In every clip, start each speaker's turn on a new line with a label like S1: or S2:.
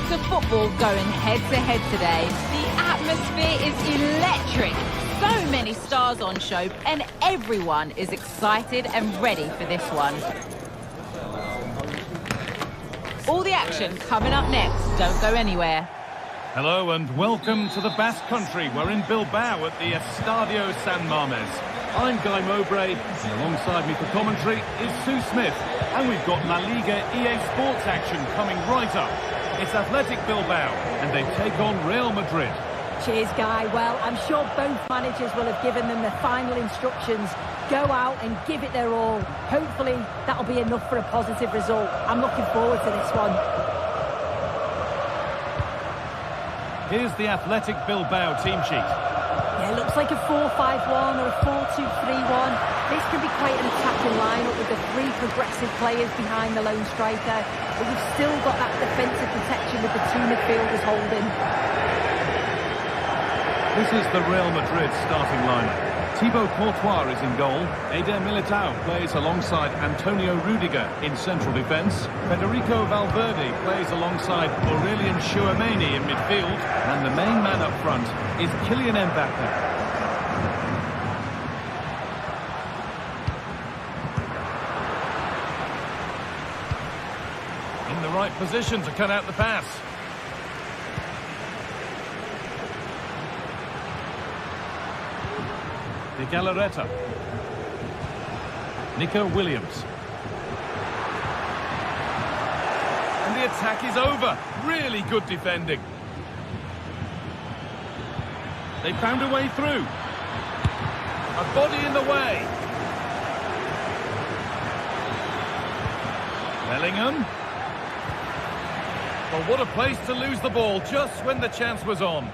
S1: Lots of football going head-to-head today. The atmosphere is electric. So many stars on show, and everyone is excited and ready for this one. All the action coming up next. Don't go anywhere.
S2: Hello and welcome to the Basque Country. We're in Bilbao at the Estadio San Mamés. I'm Guy Mowbray, and alongside me for commentary is Sue Smith. And we've got La Liga EA Sports action coming right up. It's Athletic Bilbao, and they take on Real Madrid.
S3: Cheers, Guy. Well, I'm sure both managers will have given them the final instructions. Go out and give it their all. Hopefully, that'll be enough for a positive result. I'm looking forward to this one.
S2: Here's the Athletic Bilbao team sheet.
S3: Yeah, it looks like a 4-5-1 or a 4-2-3-1. This can be quite an attacking lineup with the three progressive players behind the lone striker. But you've still got that defensive protection with the two midfielders holding.
S2: This is the Real Madrid starting lineup. Thibaut Courtois is in goal. Eder Militao plays alongside Antonio Rudiger in central defence. Federico Valverde plays alongside Aurelien Tchouameni in midfield. And the main man up front is Kylian Mbappe. In the right position to cut out the pass. De Galarreta. Nico Williams. And the attack is over. Really good defending. They found a way through. A body in the way. Bellingham. Well, what a place to lose the ball just when the chance was on.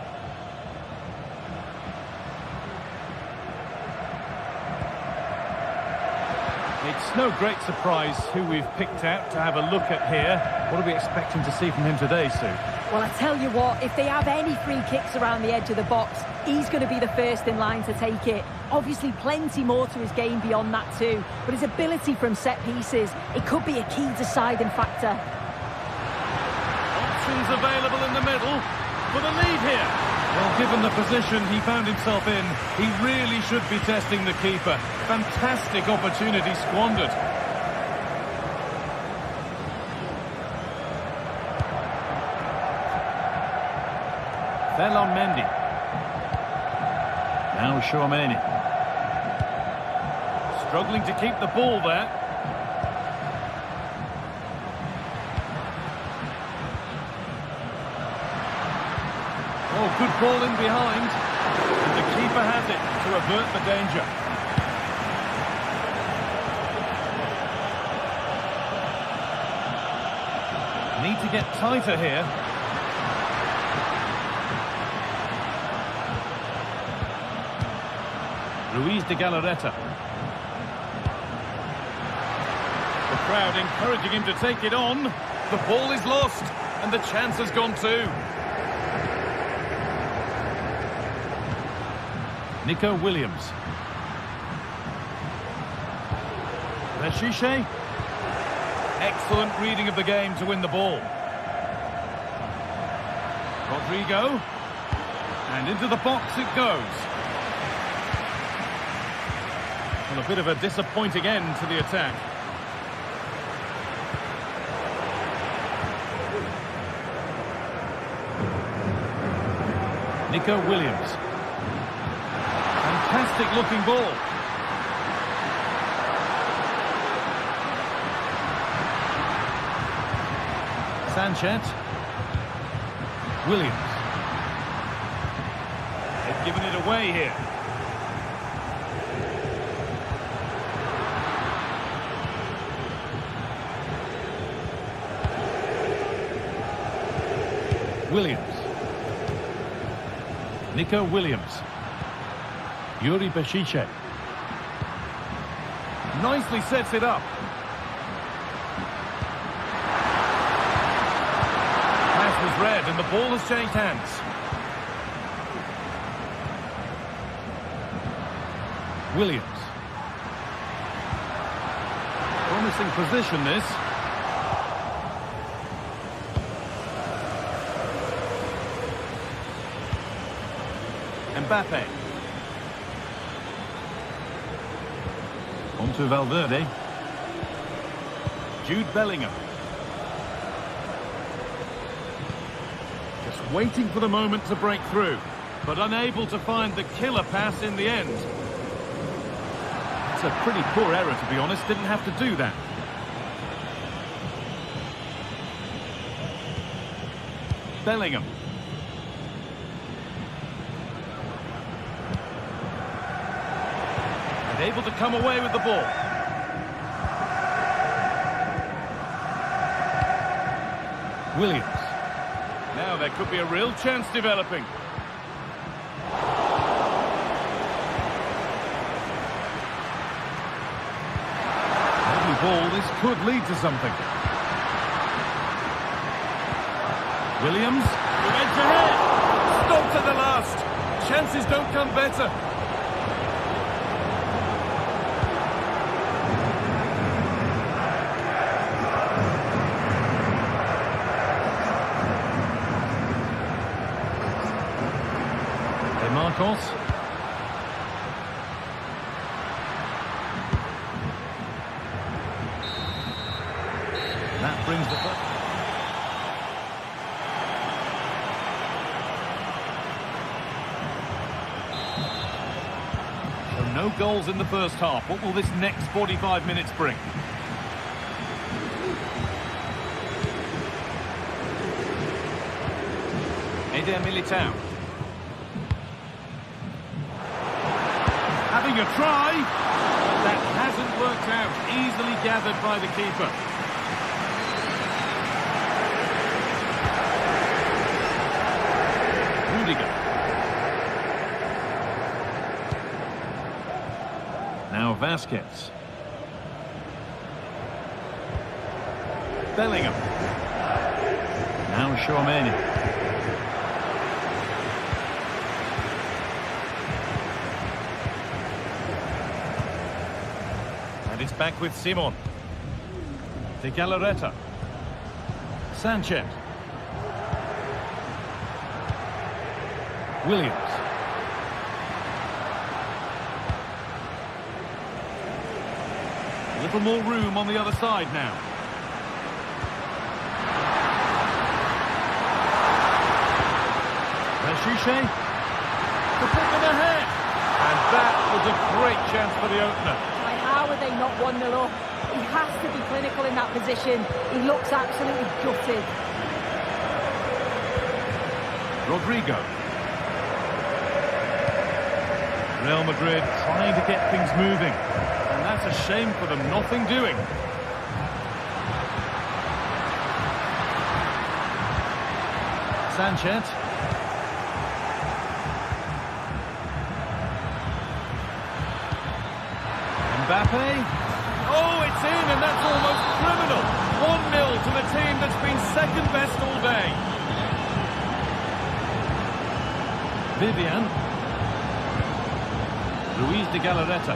S2: It's no great surprise who we've picked out to have a look at here. What are we expecting to see from him today, Sue?
S3: Well, I tell you what, if they have any free kicks around the edge of the box, he's going to be the first in line to take it. Obviously, plenty more to his game beyond that too. But his ability from set pieces, it could be a key deciding factor.
S2: Options available in the middle for the lead here. Well, given the position he found himself in, he really should be testing the keeper. Fantastic opportunity squandered. Ferland Mendy. Now Tchouameni. Struggling to keep the ball there. Oh, good ball in behind. And the keeper has it to avert the danger. Need to get tighter here. Ruiz de Galarreta. The crowd encouraging him to take it on. The ball is lost, and the chance has gone too. Nico Williams. Bechiche. Excellent reading of the game to win the ball. Rodrigo. And into the box it goes. Well, a bit of a disappointing end to the attack. Nico Williams. Fantastic looking ball. Sanchez. Williams. They've given it away here. Williams. Nico Williams. Yuri Bechiche. Nicely sets it up. Pass was read and the ball has changed hands. Williams. Promising position this. Mbappe. On to Valverde. Jude Bellingham. Just waiting for the moment to break through, but unable to find the killer pass in the end. It's a pretty poor error, to be honest. Didn't have to do that. Bellingham. And able to come away with the ball. Williams. Now there could be a real chance developing. Lovely ball. This could lead to something. Williams. With edge ahead. Stopped at the last. Chances don't come better. Marcos. That brings the... So no goals in the first half. What will this next 45 minutes bring? Eder Militao. Having a try. That hasn't worked out. Easily gathered by the keeper. Rudiger. Now Vasquez. Bellingham. Now Tchouaméni. It's back with Simon. De Galarreta. Sanchez. Williams. A little more room on the other side now. Rashushe. To put them ahead. And that was a great chance for the opener.
S3: How are they not 1-0 up? He has to be clinical in that position. He looks absolutely gutted.
S2: Rodrigo. Real Madrid trying to get things moving. And that's a shame for them. Nothing doing. Sanchez. Mbappe. Oh, it's in, and that's almost criminal. 1-0 to the team that's been second best all day. Vivian. Luis de Galarreta.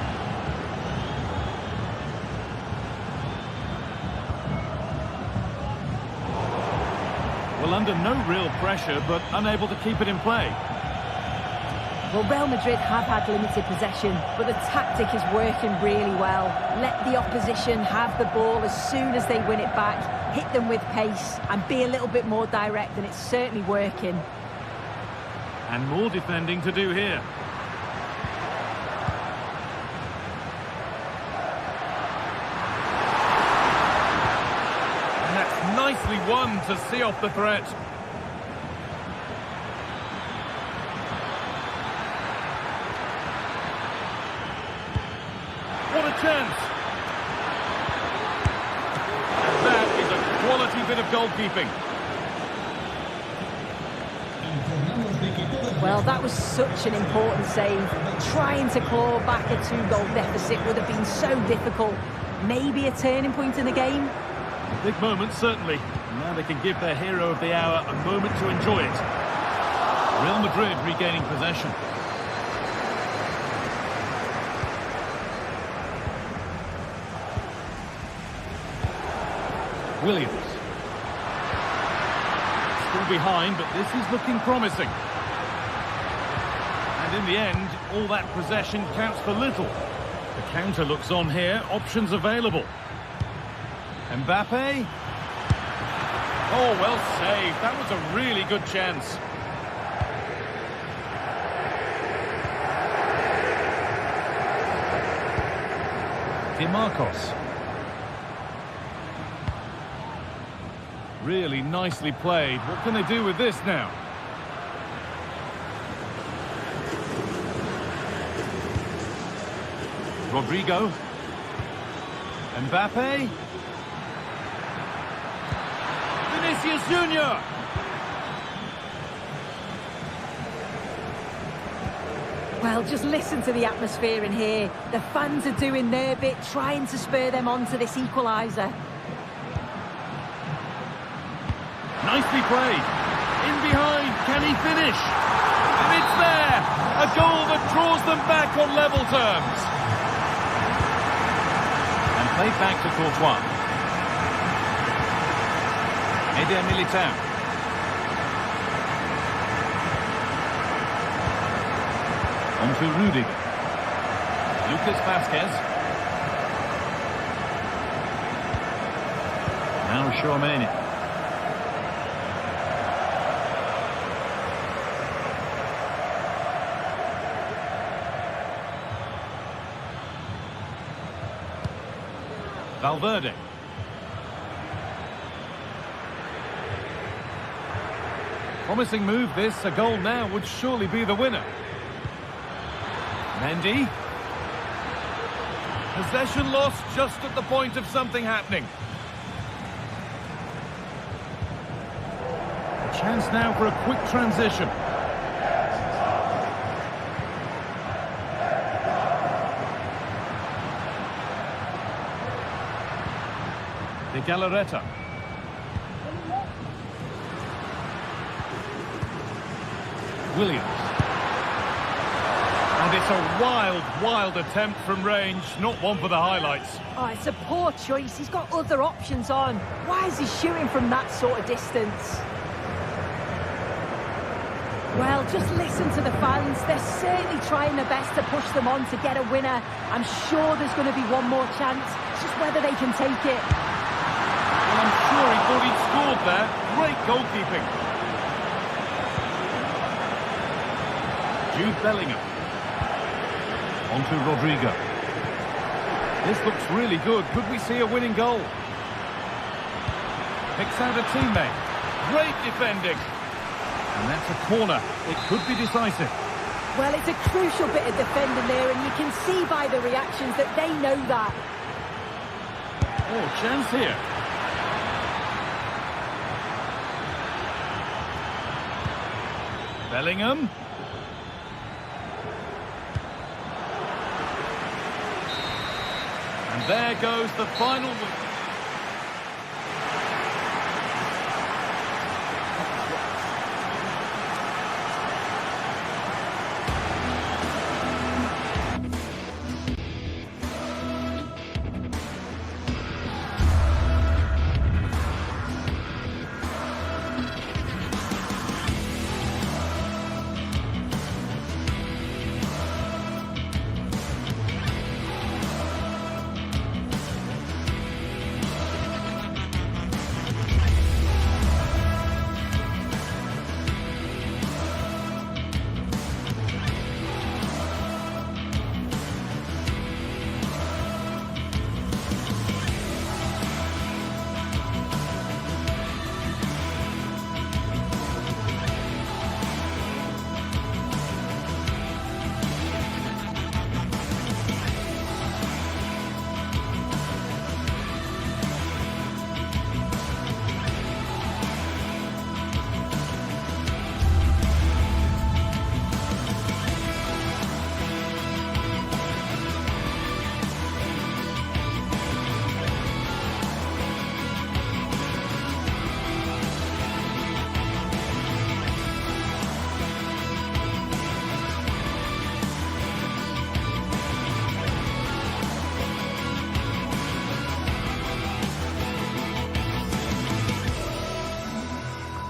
S2: Well, under no real pressure, but unable to keep it in play.
S3: Well, Real Madrid have had limited possession, but the tactic is working really well. Let the opposition have the ball as soon as they win it back, hit them with pace and be a little bit more direct, and it's certainly working.
S2: And more defending to do here. And that's nicely won to see off the threat. What a chance! And that is a quality bit of goalkeeping.
S3: Well, that was such an important save. Trying to claw back a 2-goal deficit would have been so difficult. Maybe a turning point in the game.
S2: Big moment, certainly. Now they can give their hero of the hour a moment to enjoy it. Real Madrid regaining possession. Williams. Still behind, but this is looking promising. And in the end, all that possession counts for little. The counter looks on here, options available. Mbappe. Oh, well saved. That was a really good chance. DeMarcos. Really nicely played. What can they do with this now? Rodrigo. Mbappe. Vinicius Junior.
S3: Well, just listen to the atmosphere in here. The fans are doing their bit, trying to spur them on to this equaliser.
S2: Nicely played. In behind, can he finish? And it's there! A goal that draws them back on level terms. And played back to Courtois. Eder Militao. On to Rudiger. Lucas Vazquez. Now Tchouaméni. Valverde. Promising move this. A goal now would surely be the winner. Mendy. Possession lost just at the point of something happening. A chance now for a quick transition. De Galarreta. Williams. And it's a wild, wild attempt from range, not one for the highlights.
S3: Oh, it's a poor choice. He's got other options on. Why is he shooting from that sort of distance? Well, just listen to the fans. They're certainly trying their best to push them on to get a winner. I'm sure there's going to be one more chance. It's just whether they can take it.
S2: Well, I'm sure he thought he'd scored there. Great goalkeeping. Jude Bellingham. On to Rodrigo. This looks really good. Could we see a winning goal? Picks out a teammate. Great defending. And that's a corner. It could be decisive.
S3: Well, it's a crucial bit of defending there, and you can see by the reactions that they know that.
S2: Oh, chance here. Bellingham. And there goes the final.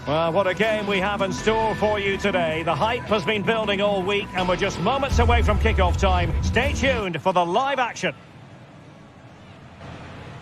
S4: Well, what a game we have in store for you today. The hype has been building all week and we're just moments away from kick-off time. Stay tuned for the live action.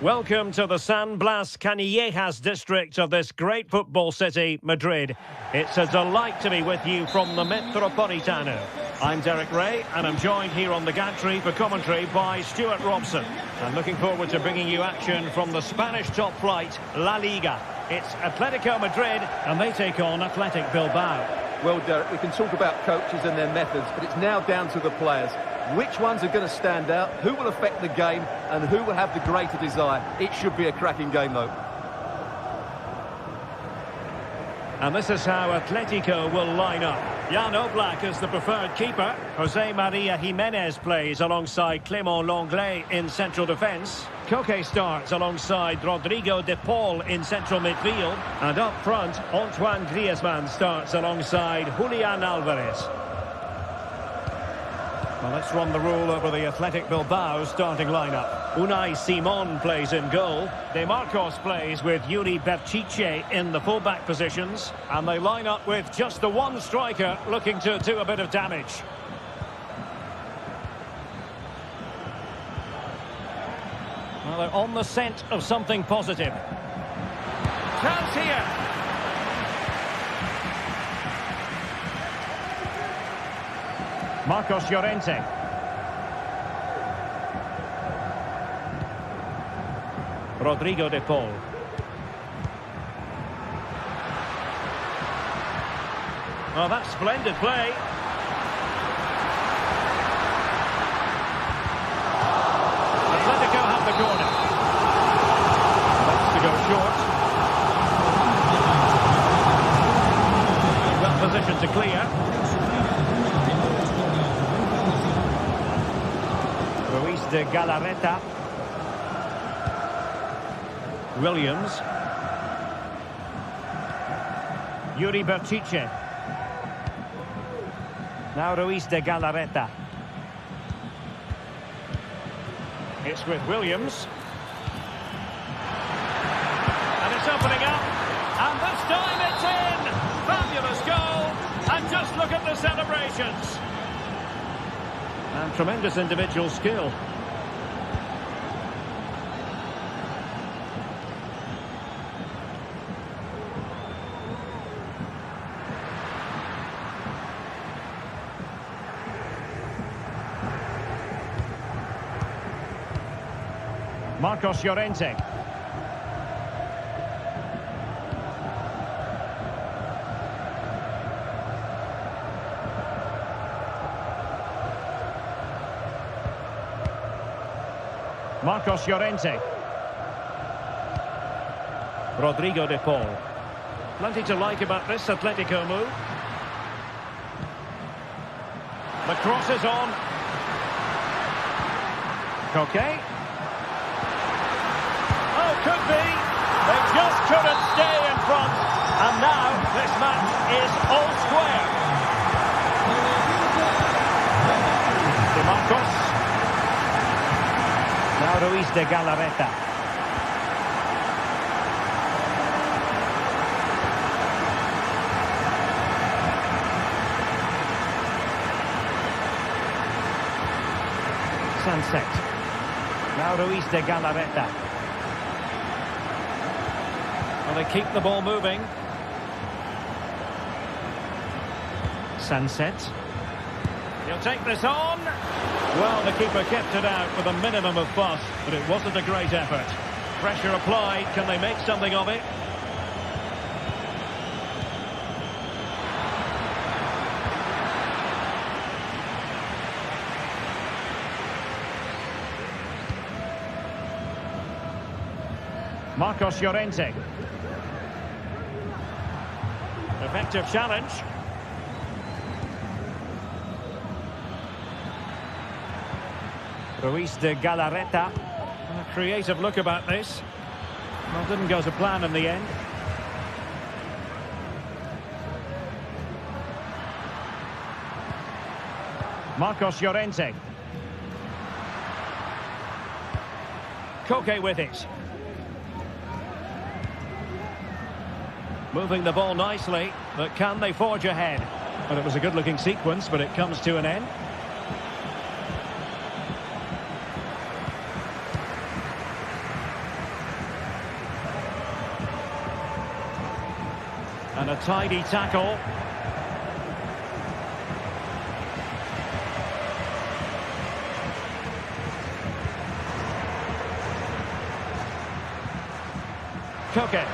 S4: Welcome to the San Blas Canillejas district of this great football city, Madrid. It's a delight to be with you from the Metropolitano. I'm Derek Ray and I'm joined here on the gantry for commentary by Stuart Robson. I'm looking forward to bringing you action from the Spanish top flight, La Liga. It's Atletico Madrid and they take on Athletic Bilbao.
S5: Well, Derek, we can talk about coaches and their methods, but it's now down to the players. Which ones are going to stand out, who will affect the game, and who will have the greater desire? It should be a cracking game, though.
S4: And this is how Atletico will line up. Jan Oblak is the preferred keeper. Jose Maria Jimenez plays alongside Clément Lenglet in central defence. Koke starts alongside Rodrigo de Paul in central midfield. And up front, Antoine Griezmann starts alongside Julian Alvarez. Well, let's run the rule over the Athletic Bilbao starting lineup. Unai Simon plays in goal. De Marcos plays with Yuri Berchiche in the fullback positions. And they line up with just the one striker looking to do a bit of damage. Well, they're on the scent of something positive. Chance here. Marcos Llorente. Rodrigo de Paul. Well, that's splendid play. Atletico have the corner. That's to go short. Well positioned to clear. Ruiz de Galarreta. Williams. Yuri Berchiche. Now Ruiz de Galarreta. It's with Williams. And it's opening up. And this time it's in! Fabulous goal! And just look at the celebrations. And tremendous individual skill. Marcos Llorente. Marcos Llorente. Rodrigo de Paul. Plenty to like about this Atletico move. The cross is on. Koke. Oh, could be. They just couldn't stay in front. And now this match is all square. De Marcos. Now Ruiz de Galarreta. Sunset. Now Ruiz de Galarreta. Well, they keep the ball moving. Sunset. He'll take this on. Well, the keeper kept it out with a minimum of fuss, but it wasn't a great effort. Pressure applied. Can they make something of it? Marcos Llorente. Effective challenge. Ruiz de Galarreta. A creative look about this. Well, didn't go to plan in the end. Marcos Llorente. Koke with it. Moving the ball nicely, but can they forge ahead? Well, it was a good-looking sequence, but it comes to an end. And a tidy tackle. Koke.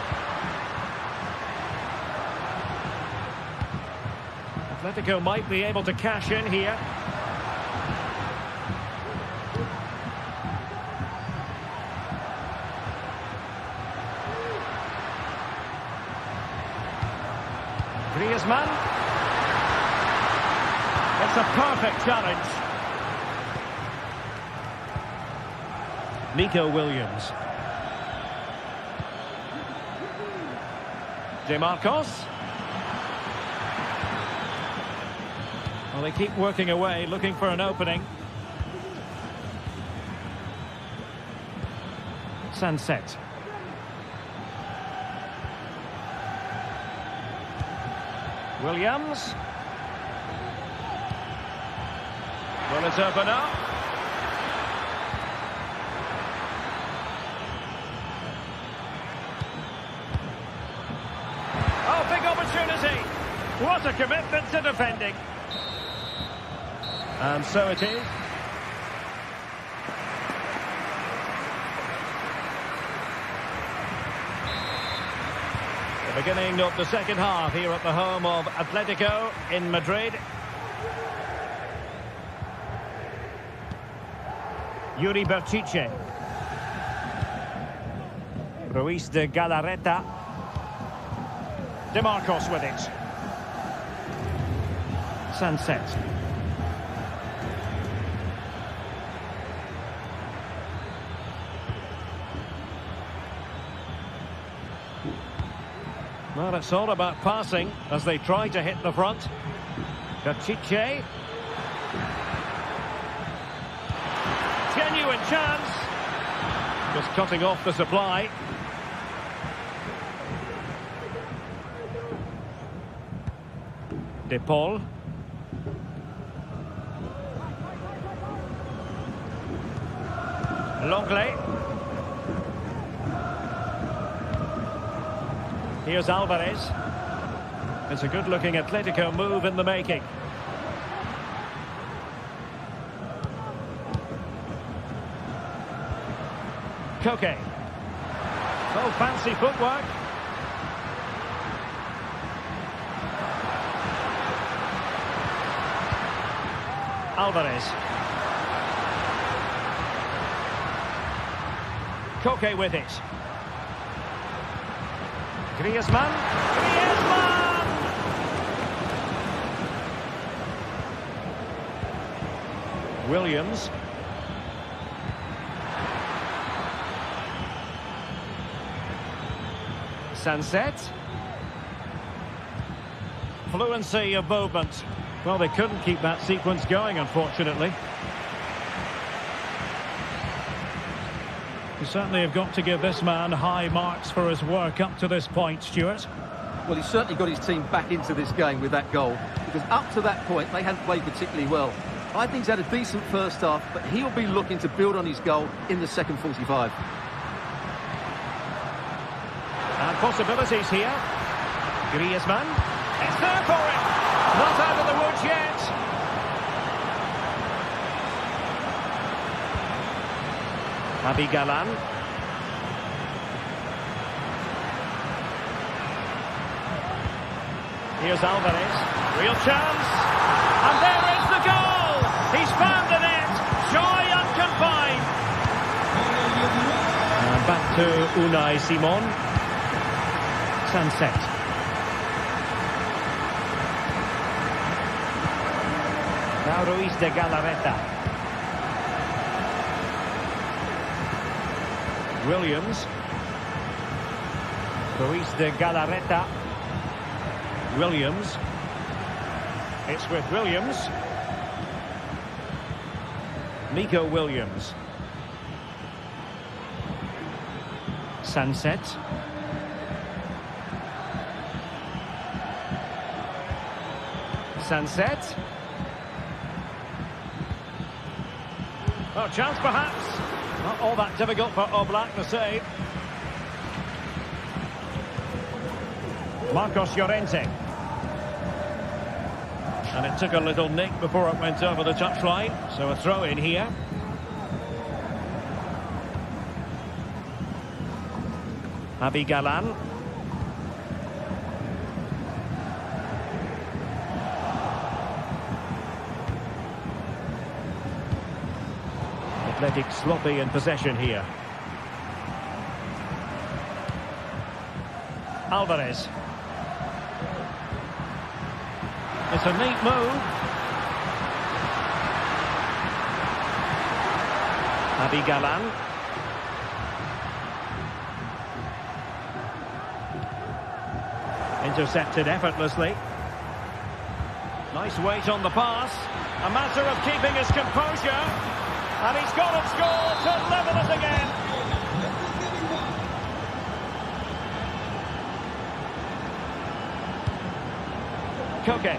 S4: Atletico might be able to cash in here. Griezmann. It's a perfect challenge. Nico Williams. DeMarcos. Well, they keep working away, looking for an opening. Sunset. Williams. Will it open up? Oh, big opportunity. What a commitment to defending. And so it is. The beginning of the second half here at the home of Atletico in Madrid. Yuri Berchiche. Ruiz de Galarreta. DeMarcos with it. Sunset. Well, it's all about passing as they try to hit the front. Berchiche. Genuine chance. Just cutting off the supply. De Paul. Longley. Here's Alvarez. It's a good-looking Atletico move in the making. Koke. Oh, fancy footwork. Alvarez. Koke with it. Griezmann. Griezmann! Williams. Sunset. Fluency of movement. Well, they couldn't keep that sequence going, unfortunately. You certainly have got to give this man high marks for his work up to this point, Stuart.
S5: Well, he's certainly got his team back into this game with that goal, because up to that point, they hadn't played particularly well. I think he's had a decent first half, but he'll be looking to build on his goal in the second 45.
S4: And possibilities here. Griezmann. It's there for him. Not out of the woods yet. Abigalan. Here's Alvarez. Real chance. And there is the goal. He's found the net. Joy unconfined. And back to Unai Simon. Sunset. Now Ruiz de Galarreta. Williams. Ruiz de Galarreta. Williams. It's with Williams. Nico Williams. Sunset. Sunset. Oh, chance perhaps. Not all that difficult for Oblak to save. Marcos Llorente. And it took a little nick before it went over the touchline. So a throw in here. Javi Galan. Athletic sloppy in possession here. Alvarez. It's a neat move. Javi Galan. Intercepted effortlessly. Nice weight on the pass. A matter of keeping his composure. And he's got and scored to level it again. Koke.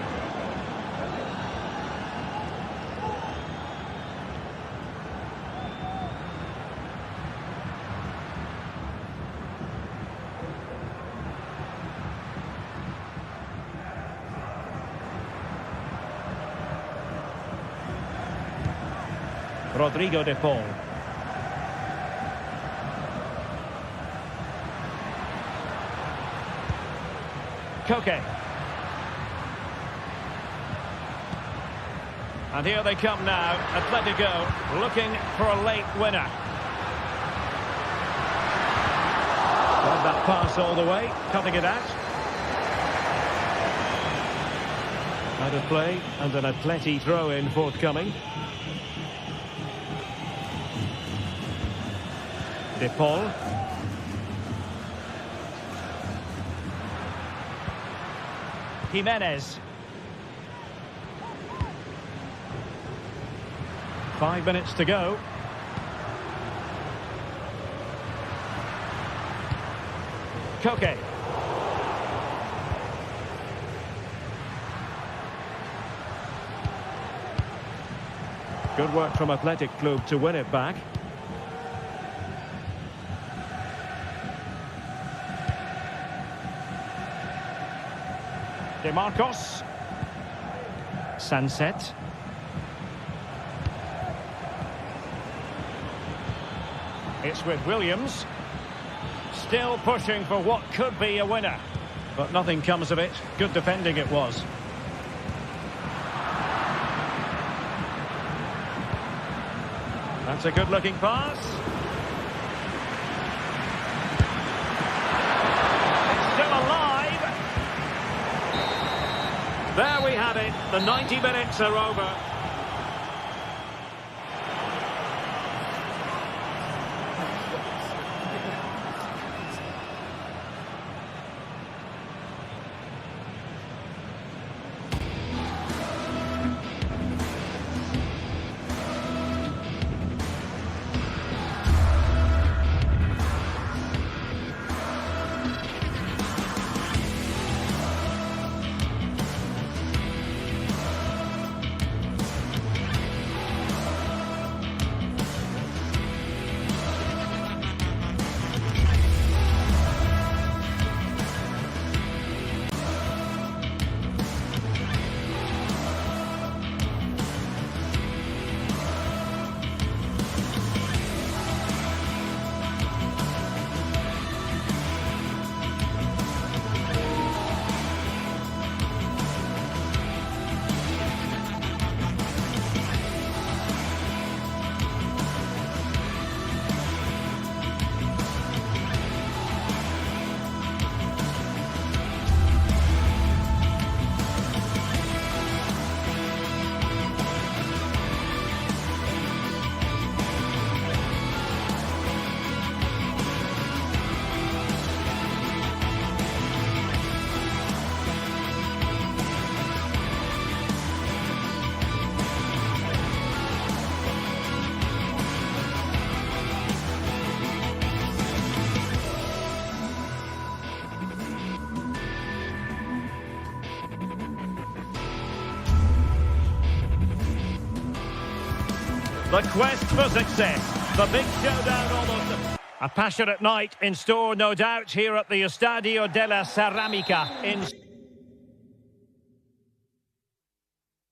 S4: Rodrigo de Paul. Koke. And here they come now, Atletico looking for a late winner. Got that pass all the way, cutting it out. Out of play and an Atleti throw-in forthcoming. De Paul. Jimenez. 5 minutes to go. Koke. Good work from Athletic Club to win it back. De Marcos. Sunset. It's with Williams. Still pushing for what could be a winner. But nothing comes of it. Good defending it was. That's a good-looking pass. It's still alive. There we have it. The 90 minutes are over. The quest for success. The big showdown almost. A passionate night in store, no doubt, here at the Estadio de la Ceramica in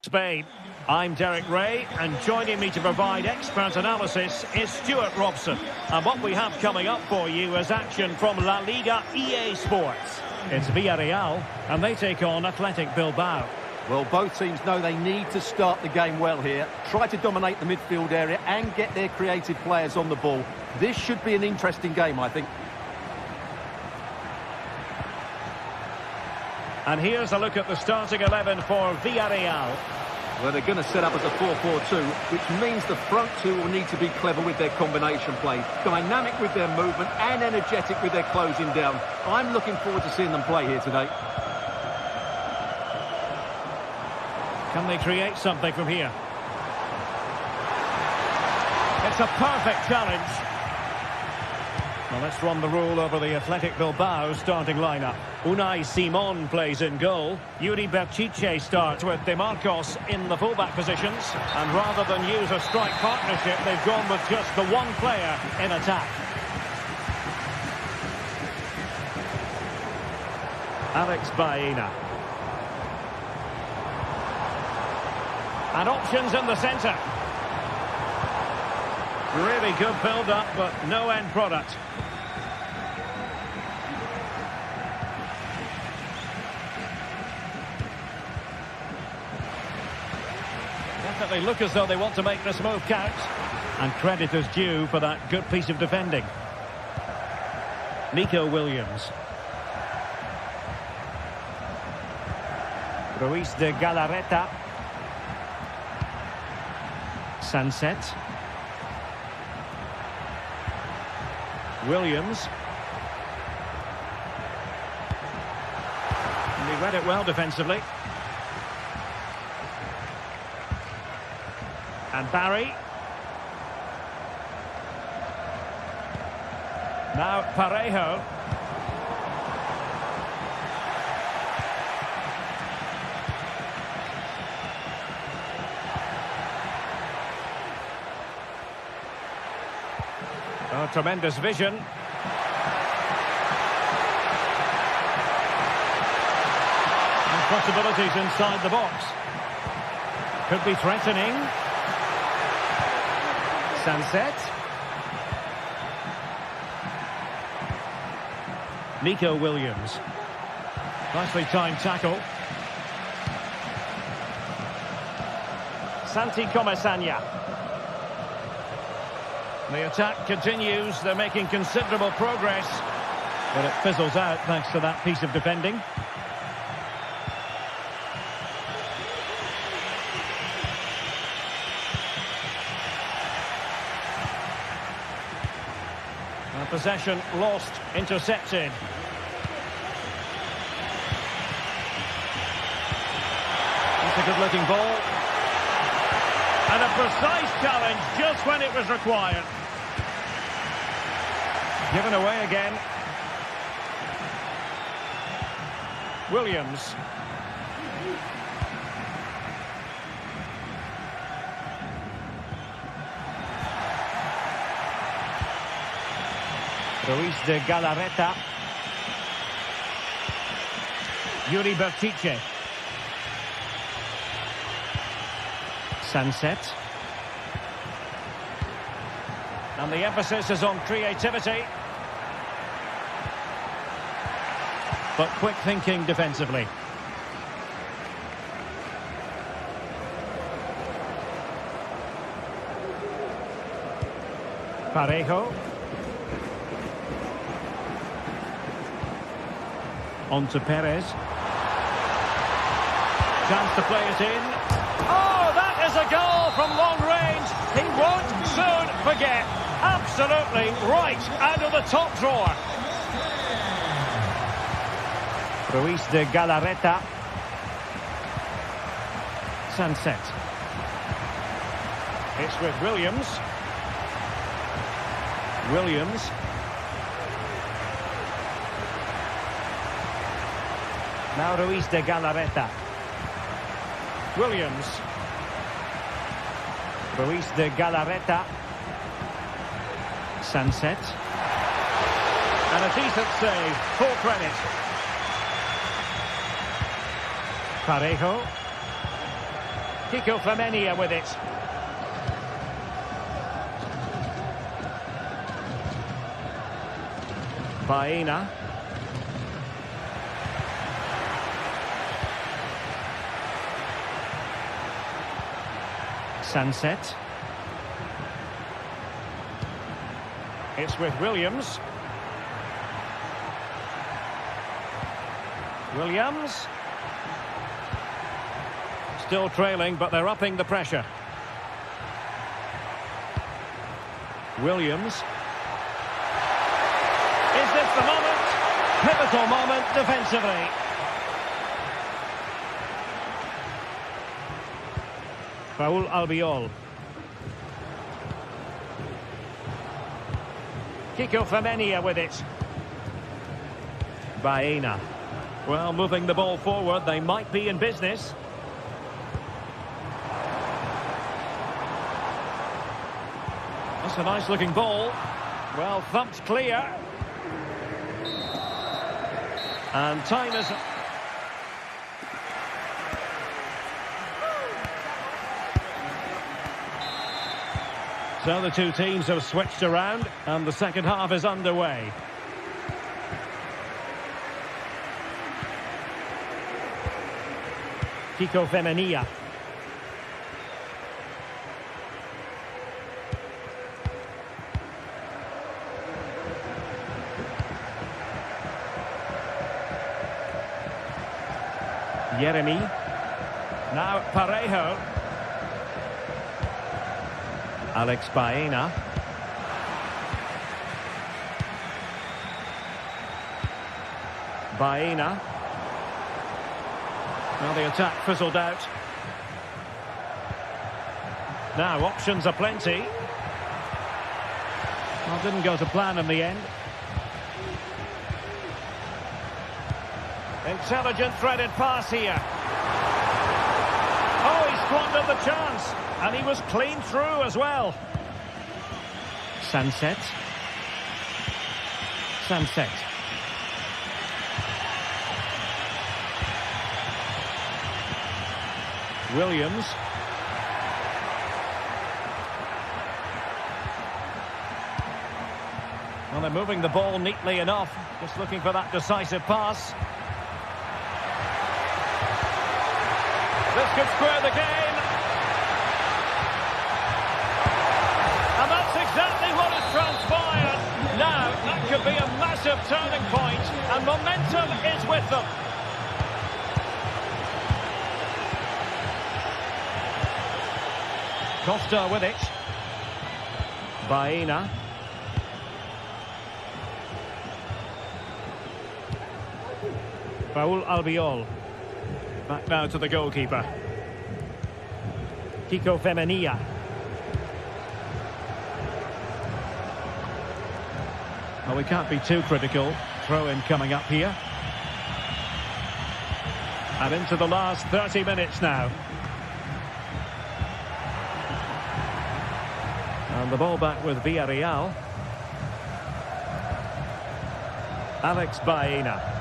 S4: Spain. I'm Derek Ray, and joining me to provide expert analysis is Stuart Robson. And what we have coming up for you is action from La Liga EA Sports. It's Villarreal, and they take on Athletic Bilbao.
S5: Well, both teams know they need to start the game well here. Try to dominate the midfield area and get their creative players on the ball. This should be an interesting game, I think.
S4: And here's a look at the starting 11 for Villarreal.
S5: Well, they're going to set up as a 4-4-2, which means the front two will need to be clever with their combination play, dynamic with their movement and energetic with their closing down. I'm looking forward to seeing them play here today.
S4: Can they create something from here? It's a perfect challenge. Well, let's run the rule over the Athletic Bilbao starting lineup. Unai Simon plays in goal. Yuri Berchiche starts with De Marcos in the fullback positions. And rather than use a strike partnership, they've gone with just the one player in attack. Alex Baena. And options in the centre. Really good build-up, but no end product. Definitely look as though they want to make this move count. And credit is due for that good piece of defending. Nico Williams. Ruiz de Galarreta. Sunset. Williams. And he read it well defensively. And Barry. Now Parejo. Oh, tremendous vision. And possibilities inside the box. Could be threatening. Sunset. Nico Williams. Nicely timed tackle. Santi Comesaña. The attack continues. They're making considerable progress. But it fizzles out thanks to that piece of defending. And possession lost, intercepted. It's a good-looking ball. And a precise challenge just when it was required. Given away again. Williams. Ruiz de Galarreta. Yuri Berchiche. Sunset. And the emphasis is on creativity. But quick thinking defensively. Parejo. On to Perez. Chance to play it in. Oh, that is a goal from long range. He won't soon forget. Absolutely right out of the top drawer. Ruiz de Galarreta. Sunset. It's with Williams. Williams. Now Ruiz de Galarreta. Williams. Ruiz de Galarreta. Sunset. And a decent save, full credit. Parejo. Kiko Femenia with it. Baena. Sunset. It's with Williams. Williams. Still trailing, but they're upping the pressure. Williams. Is this the moment? Pivotal moment defensively. Raul Albiol. Kiko Femenia with it. Baena. Well, moving the ball forward, they might be in business. That's a nice-looking ball. Well, thumped clear. And time is... So the two teams have switched around, and the second half is underway. Kiko Femenia. Yeremi. Now Parejo. Alex Baena. Baena. Well, the attack fizzled out. Now, options are plenty. Well, didn't go to plan in the end. Intelligent threaded pass here. Oh, he squandered the chance. And he was clean through as well. Sunset. Sunset. Williams. Well, they're moving the ball neatly enough. Just looking for that decisive pass. This could square the game. And that's exactly what has transpired. Now, that could be a massive turning point, and momentum is with them. Costa with it. Baena. Raul Albiol. Back now to the goalkeeper. Kiko Femenia. Well, we can't be too critical. Throw-in coming up here. And into the last 30 minutes now. And the ball back with Villarreal. Alex Baena.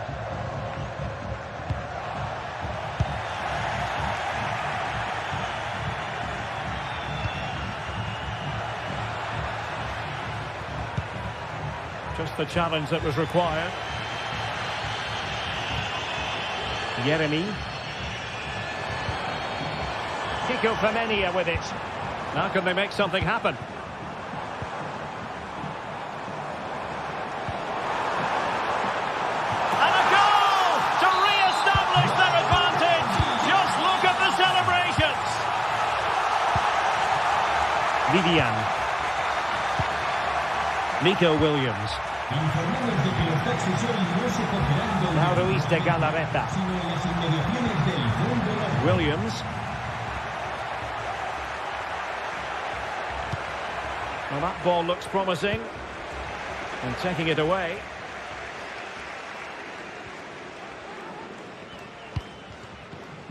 S4: Just the challenge that was required. Yeremi. Kiko Femenia with it. Now can they make something happen? And a goal to re-establish their advantage. Just look at the celebrations. Vivian. Nico Williams. Now Ruiz de Galarreta. Williams. Well, that ball looks promising. And taking it away.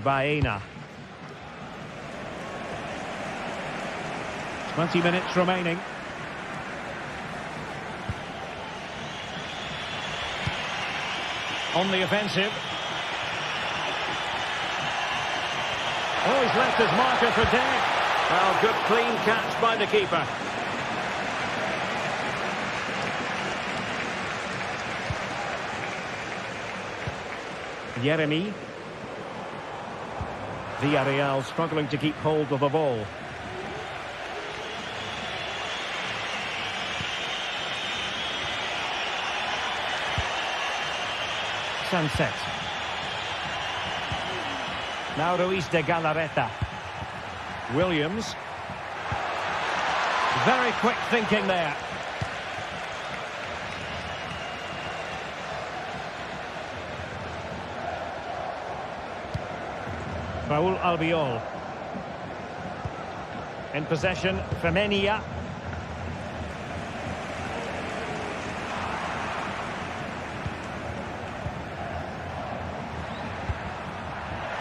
S4: Baena. 20 minutes remaining. On the offensive. Oh, he's left his marker for dead. Well, good clean catch by the keeper. Yeremy. Villarreal struggling to keep hold of the ball. Sunset. Now Ruiz de Galarreta. Williams. Very quick thinking there. Raúl Albiol. In possession, Femenia.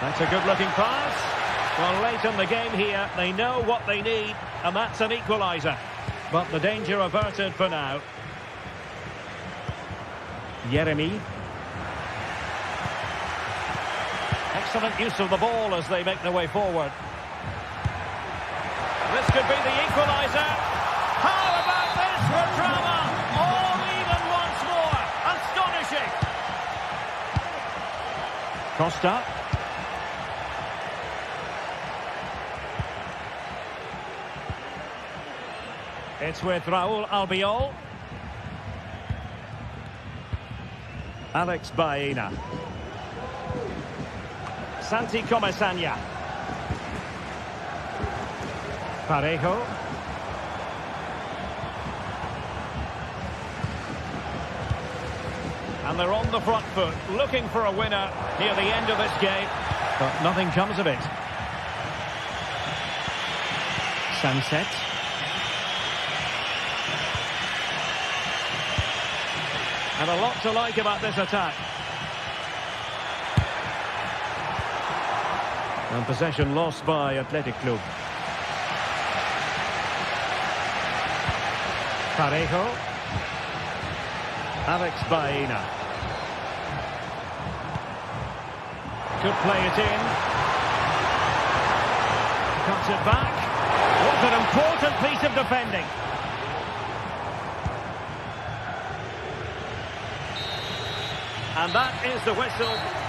S4: That's a good-looking pass. Well, late in the game here, they know what they need, and that's an equaliser. But the danger averted for now. Yeremy. Excellent use of the ball as they make their way forward. This could be the equaliser. How about this for drama? All even once more. Astonishing. Costa. It's with Raúl Albiol. Alex Baena. Santi Comesaña. Parejo. And they're on the front foot, looking for a winner near the end of this game. But nothing comes of it. Sunset. And a lot to like about this attack. And possession lost by Atletico. Parejo. Alex Baena. Could play it in. Cuts it back. What an important piece of defending. And that is the whistle.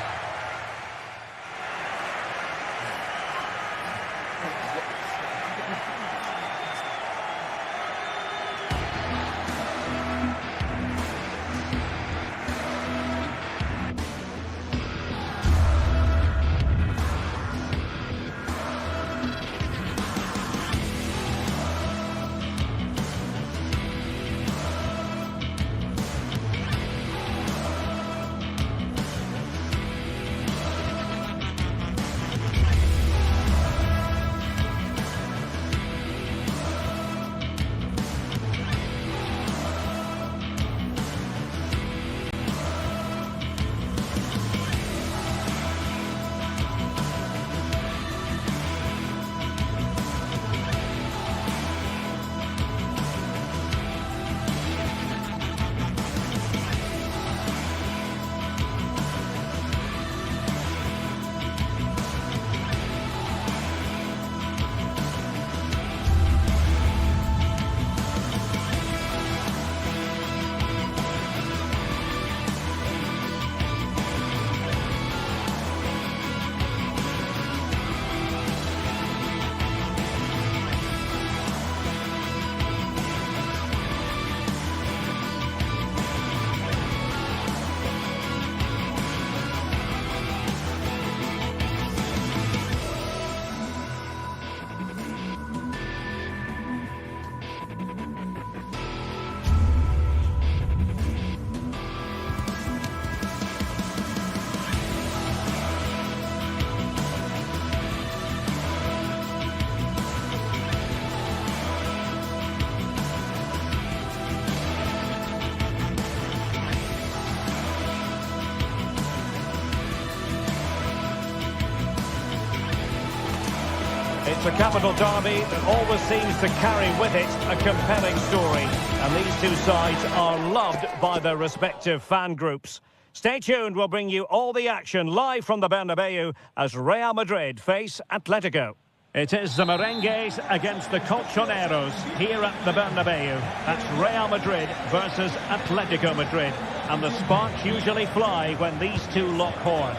S4: It's a capital derby that always seems to carry with it a compelling story. And these two sides are loved by their respective fan groups. Stay tuned, we'll bring you all the action live from the Bernabeu as Real Madrid face Atletico. It is the Merengues against the Colchoneros here at the Bernabeu. That's Real Madrid versus Atletico Madrid. And the sparks usually fly when these two lock horns.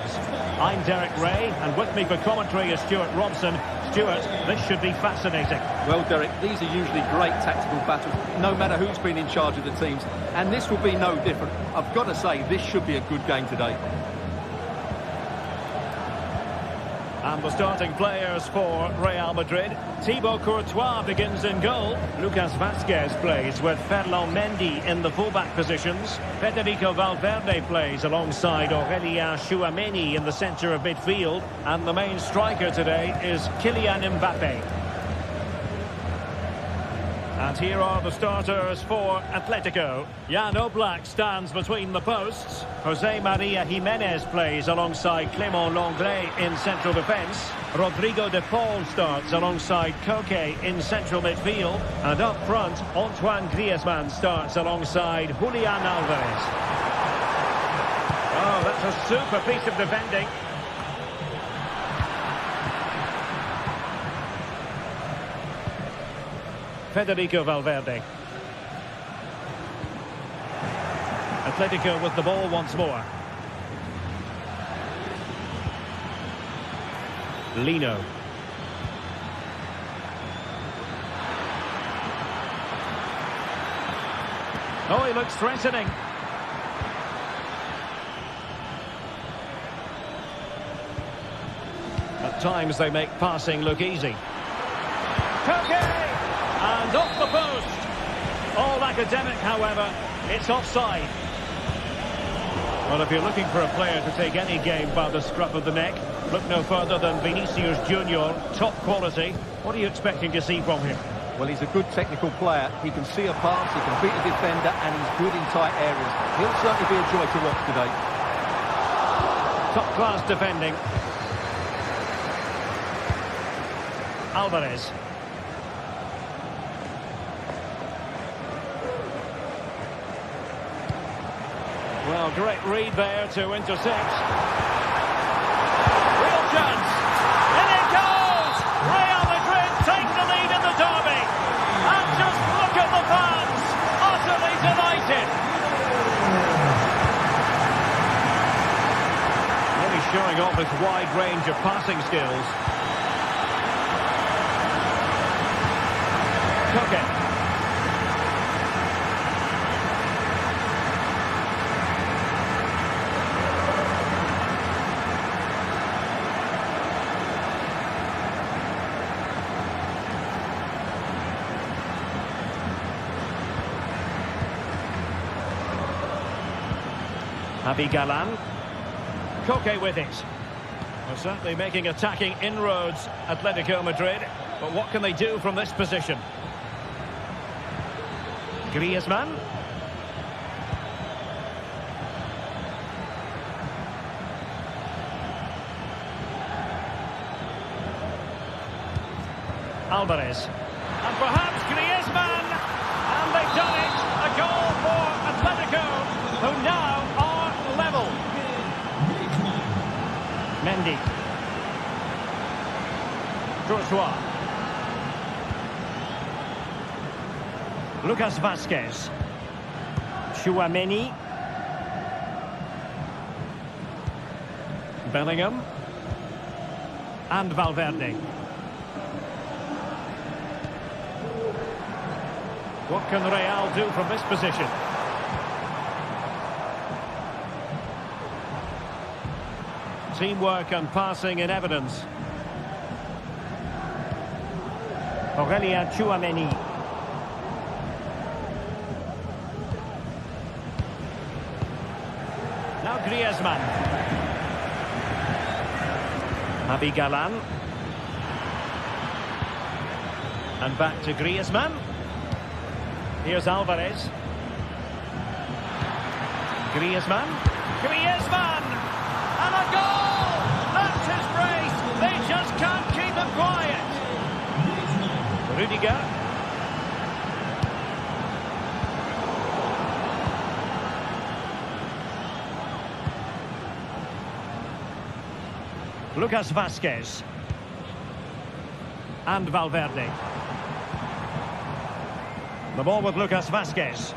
S4: I'm Derek Ray, and with me for commentary is Stuart Robson. Stuart, this should be fascinating.
S5: Well, Derek, these are usually great tactical battles, no matter who's been in charge of the teams. And this will be no different. I've got to say, this should be a good game today.
S4: And the starting players for Real Madrid. Thibaut Courtois begins in goal. Lucas Vazquez plays with Ferland Mendy in the fullback positions. Federico Valverde plays alongside Aurélien Tchouameni in the centre of midfield. And the main striker today is Kylian Mbappe. And here are the starters for Atletico. Jan Oblak stands between the posts. José María Jiménez plays alongside Clément Lenglet in central defence. Rodrigo de Paul starts alongside Koke in central midfield. And up front, Antoine Griezmann starts alongside Julián Álvarez. Oh, that's a super piece of defending. Federico Valverde. Atletico with the ball once more. Lino. Oh, he looks threatening. At times they make passing look easy. Koke! And off the post. All academic, however, it's offside. Well, if you're looking for a player to take any game by the scruff of the neck, look no further than Vinicius Junior, top quality. What are you expecting to see from him?
S5: Well, he's a good technical player. He can see a pass, he can beat a defender, and he's good in tight areas. He'll certainly be a joy to watch today.
S4: Top-class defending. Álvarez. Well, great read there to intercept. Real chance. In it goes! Real Madrid take the lead in the derby. And just look at the fans. Utterly delighted. Really showing off his wide range of passing skills. Koke. Galan. Koke with it. Well, certainly making attacking inroads, Atletico Madrid. But what can they do from this position? Griezmann. Álvarez. And perhaps Griezmann. And they've done it. A goal for Atletico, who now are level. Mendy. Courtois. Lucas Vazquez. Tchouameni. Bellingham. And Valverde. What can Real do from this position? Teamwork and passing in evidence. Aurélien Tchouameni. Now Griezmann. Galan. And back to Griezmann. Here's Álvarez. Griezmann. Griezmann! And a goal! That's his brace! They just can't keep him quiet! Benfica. Lucas Vazquez. And Valverde. The ball with Lucas Vazquez.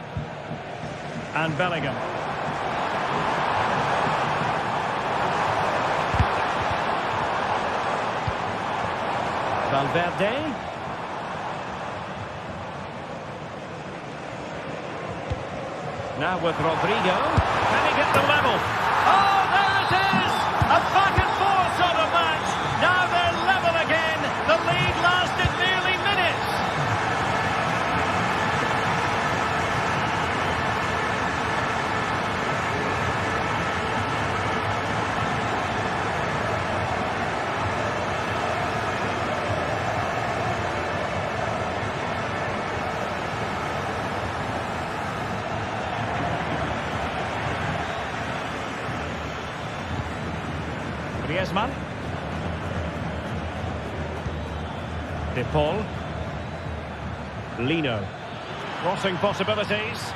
S4: And Bellingham. Valverde. Now with Rodrigo. Can he get the level? Oh, there it is! A back and forth sort of match. Now they're level again. The lead lasted nearly minutes. Griezmann. De Paul. Lino. Crossing possibilities.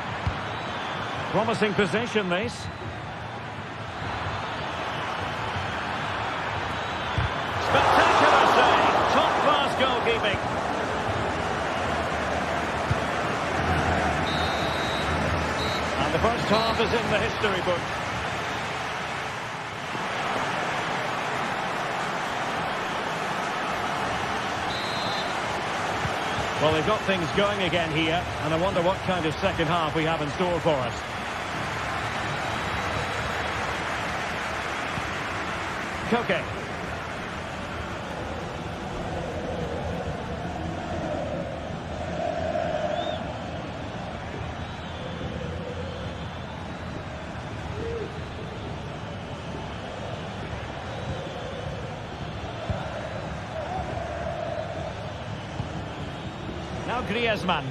S4: Promising possession, this. Spectacular save. Top-class goalkeeping. And the first half is in the history book. Well, they've got things going again here, and I wonder what kind of second half we have in store for us. Koke. Now Griezmann.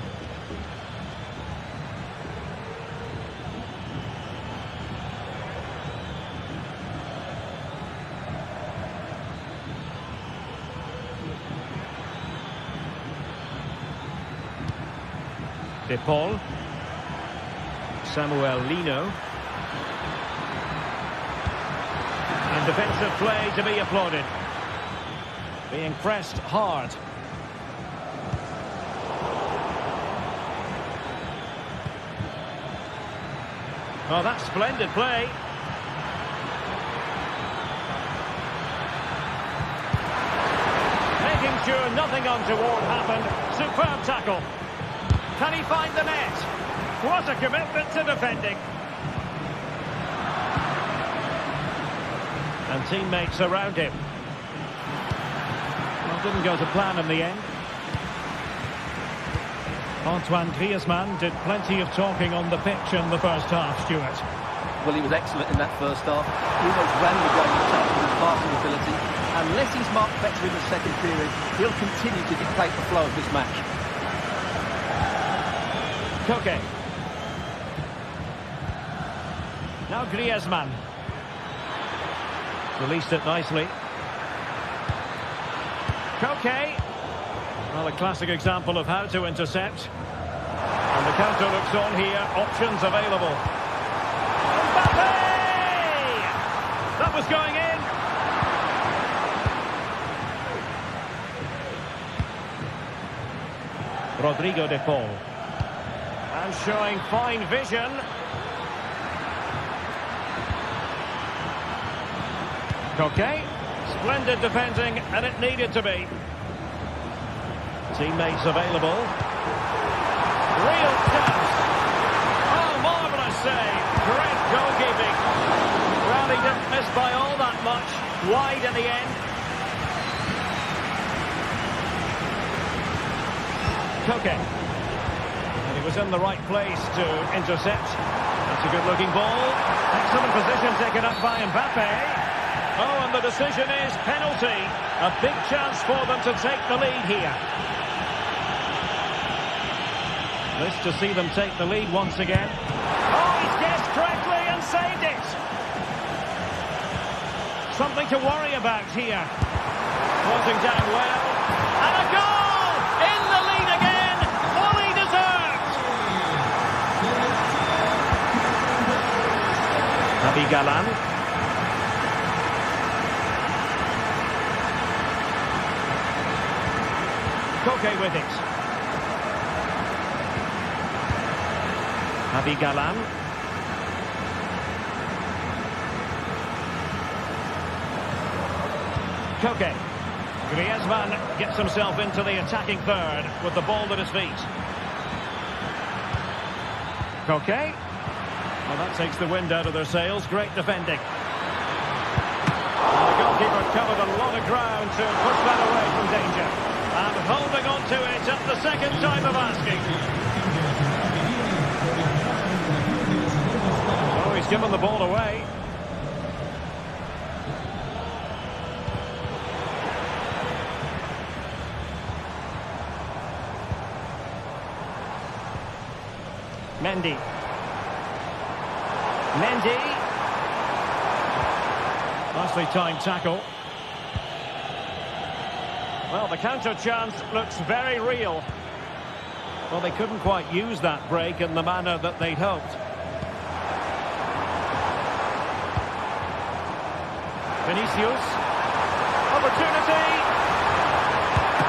S4: De Paul. Samuel Lino. And defensive play to be applauded. Being pressed hard. Oh, that's splendid play. Making sure nothing untoward happened. Superb tackle. Can he find the net? What a commitment to defending. And teammates around him. Well, didn't go to plan in the end. Antoine Griezmann did plenty of talking on the pitch in the first half, Stuart.
S5: Well, he was excellent in that first half. He almost ran the game with touch with his passing ability. Unless he's marked better in the second period, he'll continue to dictate the flow of this match.
S4: Koke. Now Griezmann. Released it nicely. Koke. Well, a classic example of how to intercept. And the counter looks on here. Options available. Mbappe! That was going in. Rodrigo de Paul. And showing fine vision. Koke. Splendid defending, and it needed to be. Teammates available. Real chance. Oh, marvellous save. Great goalkeeping. Well, he didn't miss by all that much. Wide in the end. Koke. And he was in the right place to intercept. That's a good-looking ball. Excellent position taken up by Mbappe. Oh, and the decision is penalty. A big chance for them to take the lead here. Nice to see them take the lead once again. Oh, he's guessed correctly and saved it. Something to worry about here. Closing down well. And a goal! In the lead Galan. Koke with it. Galan. Koke. Griezmann gets himself into the attacking third with the ball at his feet. Koke. Well, that takes the wind out of their sails. Great defending. And the goalkeeper covered a lot of ground to push that away from danger. And holding on to it at the second time of asking. Oh, he's given the ball away. Mendy. Nicely timed tackle. Well, the counter chance looks very real. Well, they couldn't quite use that break in the manner that they'd hoped. Vinicius. Opportunity.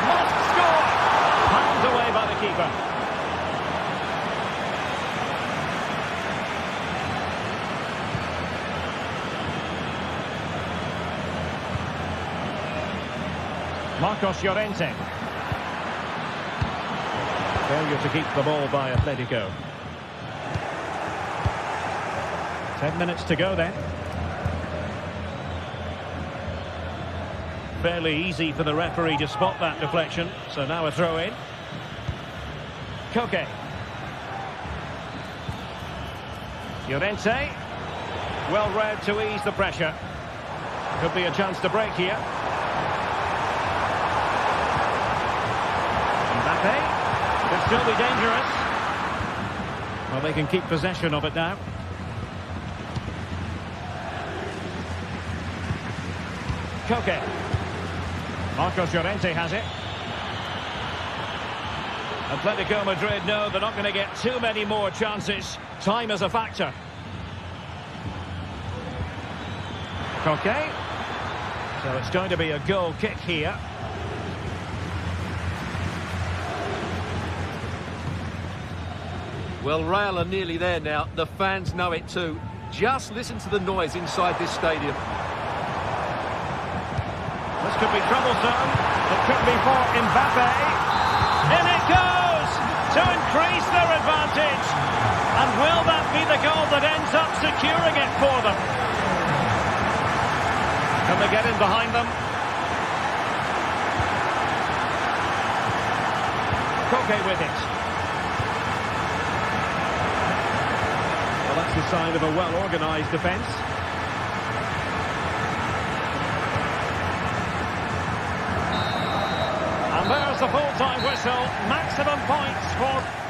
S4: Must score. Handed away by the keeper. Marcos Llorente. Failure to keep the ball by Atletico. 10 minutes to go then. Fairly easy for the referee to spot that deflection. So now a throw in. Koke. Llorente. Well read to ease the pressure. Could be a chance to break here. Could still be dangerous. Well, they can keep possession of it now. Koke. Marcos Llorente has it. Atletico Madrid know they're not going to get too many more chances. Time is a factor. Koke. So it's going to be a goal kick here.
S5: Well, Real are nearly there now. The fans know it too. Just listen to the noise inside this stadium.
S4: This could be troublesome. It could be for Mbappe. In it goes to increase their advantage. And will that be the goal that ends up securing it for them? Can they get in behind them? Koke with it. That's a sign of a well-organised defence. And there's the full-time whistle. Maximum points for...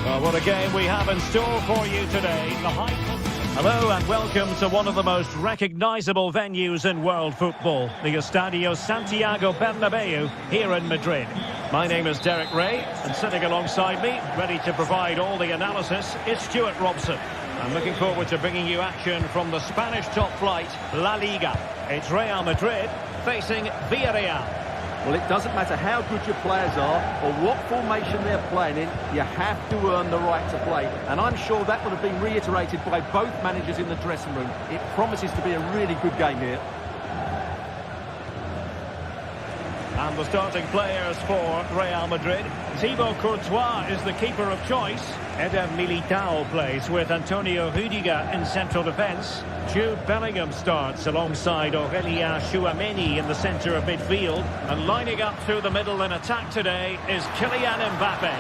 S4: Well, what a game we have in store for you today. The high... Hello and welcome to one of the most recognisable venues in world football, the Estadio Santiago Bernabeu here in Madrid. My name is Derek Ray, and sitting alongside me, ready to provide all the analysis, is Stuart Robson. I'm looking forward to bringing you action from the Spanish top flight, La Liga. It's Real Madrid facing Villarreal.
S5: Well, it doesn't matter how good your players are or what formation they're playing in, you have to earn the right to play. And I'm sure that would have been reiterated by both managers in the dressing room. It promises to be a really good game here.
S4: And the starting players for Real Madrid. Thibaut Courtois is the keeper of choice. Eder Militao plays with Antonio Rudiger in central defence. Jude Bellingham starts alongside Aurelien Tchouameni in the centre of midfield. And lining up through the middle in attack today is Kylian Mbappe.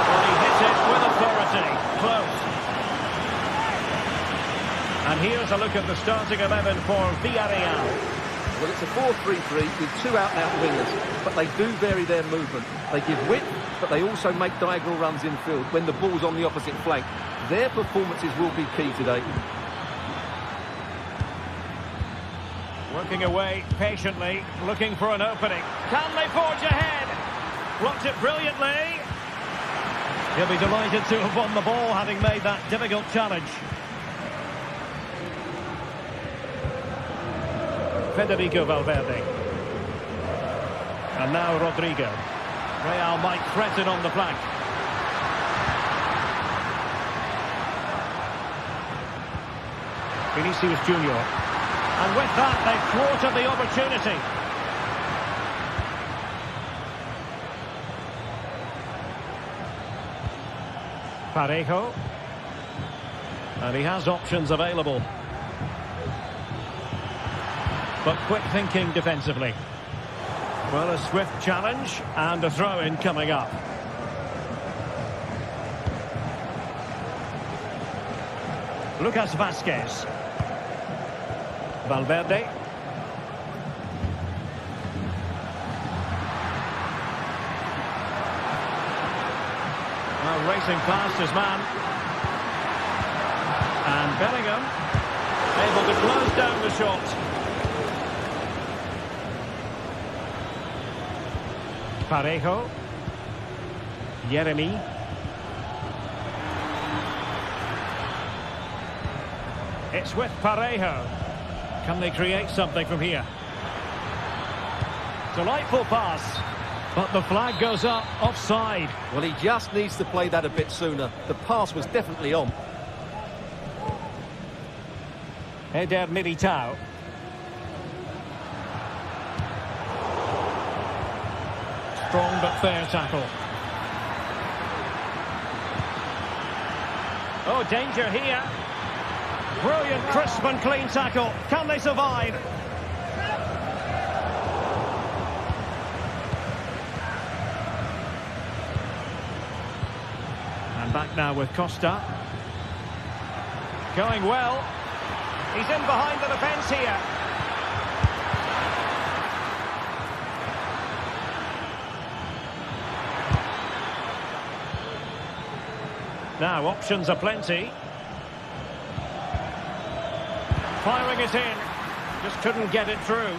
S4: Well, he hits it with authority. Close. And here's a look at the starting 11 for Villarreal.
S5: Well, it's a 4-3-3 with two out-and-out wingers, but they do vary their movement. They give width, but they also make diagonal runs infield when the ball's on the opposite flank. Their performances will be key today.
S4: Working away patiently, looking for an opening. Can they forge ahead? Blocked it brilliantly. He'll be delighted to have won the ball, having made that difficult challenge. Federico Valverde. And now Rodrigo. Real might threaten on the flank. Vinicius Junior. And with that, they've thwarted the opportunity. Parejo. And he has options available. But quick thinking defensively. Well, a swift challenge and a throw-in coming up. Lucas Vazquez. Valverde. Well, racing past his man. And Bellingham able to close down the shot. Parejo. Yeremi. It's with Parejo. Can they create something from here? Delightful pass. But the flag goes up, offside.
S5: Well, he just needs to play that a bit sooner. The pass was definitely on.
S4: Eder Militao. Strong but fair tackle. Oh, danger here. Brilliant, crisp and clean tackle. Can they survive? And back now with Costa. Going well. He's in behind the defence here. Now, options are plenty. Firing it in. Just couldn't get it through.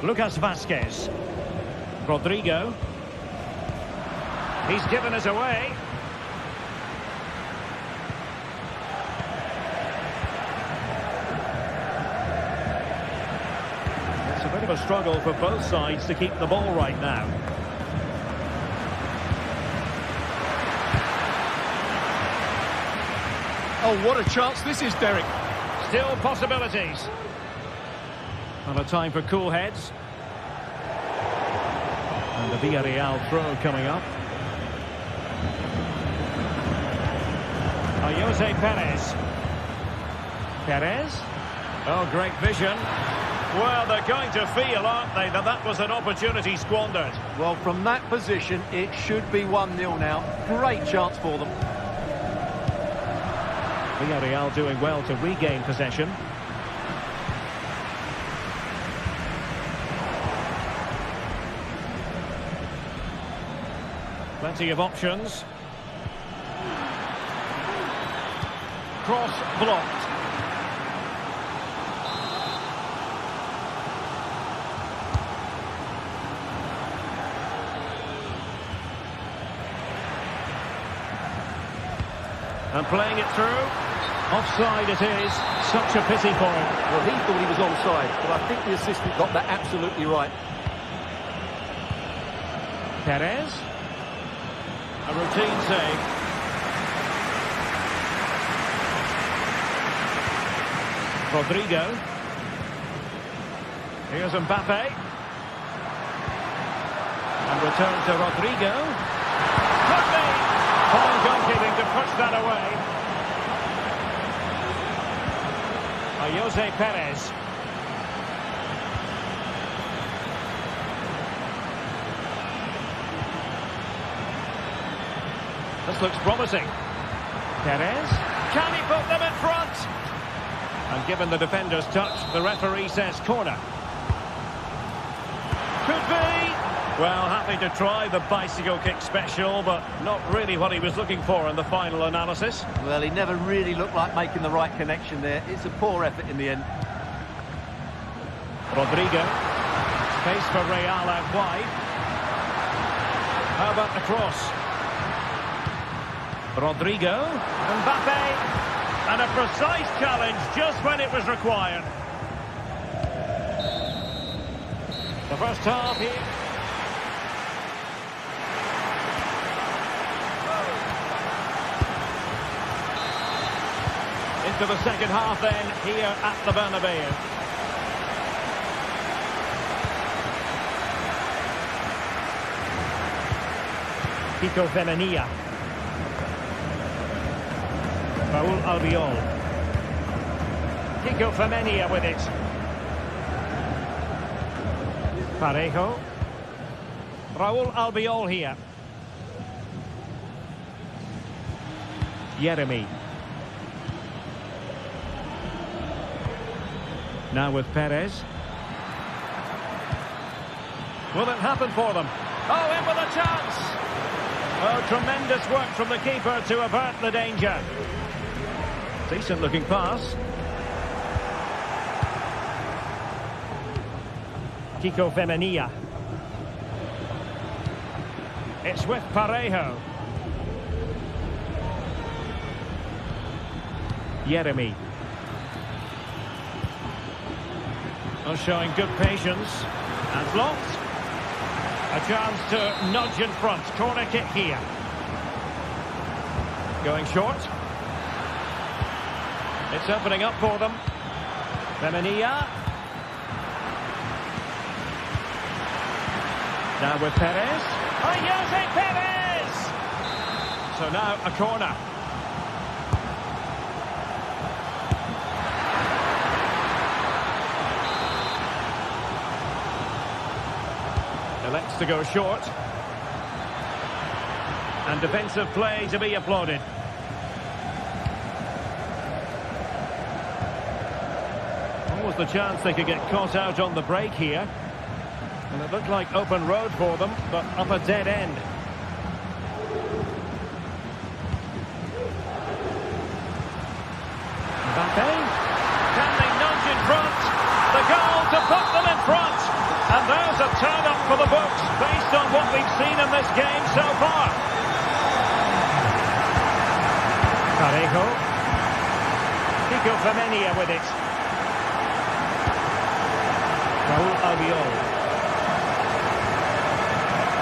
S4: Lucas Vazquez. Rodrigo. He's given us away. It's a bit of a struggle for both sides to keep the ball right now.
S5: Oh, what a chance this is, Derek.
S4: Still possibilities. And a time for cool heads. And the Villarreal throw coming up. Jose Perez. Perez. Oh, great vision. Well, they're going to feel, aren't they, that that was an opportunity squandered.
S5: Well, from that position, it should be 1-0 now. Great chance for them.
S4: Villarreal doing well to regain possession. Plenty of options. cross blocked. And playing it through. Offside it is. Such a pity for him.
S5: Well, he thought he was onside, but I think the assistant got that absolutely right.
S4: Perez. A routine save. Rodrigo. Here's Mbappe. And return to Rodrigo. Could be! Fine goalkeeping to push that away. Jose Perez. This looks promising. Perez. Can he put them in front? And given the defender's touch, the referee says corner. Could be. Well, happy to try the bicycle kick special, but not really what he was looking for in the final analysis.
S5: Well, he never really looked like making the right connection there. It's a poor effort in the end.
S4: Rodrigo. Space for Real out wide. How about the cross? Rodrigo. Mbappe. And a precise challenge just when it was required. The first half here. Into the second half then, here at the Bernabeu. Kiko Femenia. Raúl Albiol. Kiko Femenia with it. Parejo. Raúl Albiol here. Jeremy. Now with Perez. Will it happen for them? Oh, in with a chance! Oh, tremendous work from the keeper to avert the danger. Decent looking pass. Kiko Femenia. It's with Parejo. Jeremy. Oh, showing good patience. And blocked. A chance to nudge in front. Corner kick here. Going short. It's opening up for them. Femenia. Now with Perez. Oh, Jose Perez! So now a corner. Elects to go short. And defensive play to be applauded. Almost the chance they could get caught out on the break here. And it looked like open road for them, but up a dead end. Mbappe. Can they nudge in front? The goal to put them in front. And there's a turn-up for the books, based on what we've seen in this game so far. Parejo. Kiko Femenia with it. Raúl Albiol.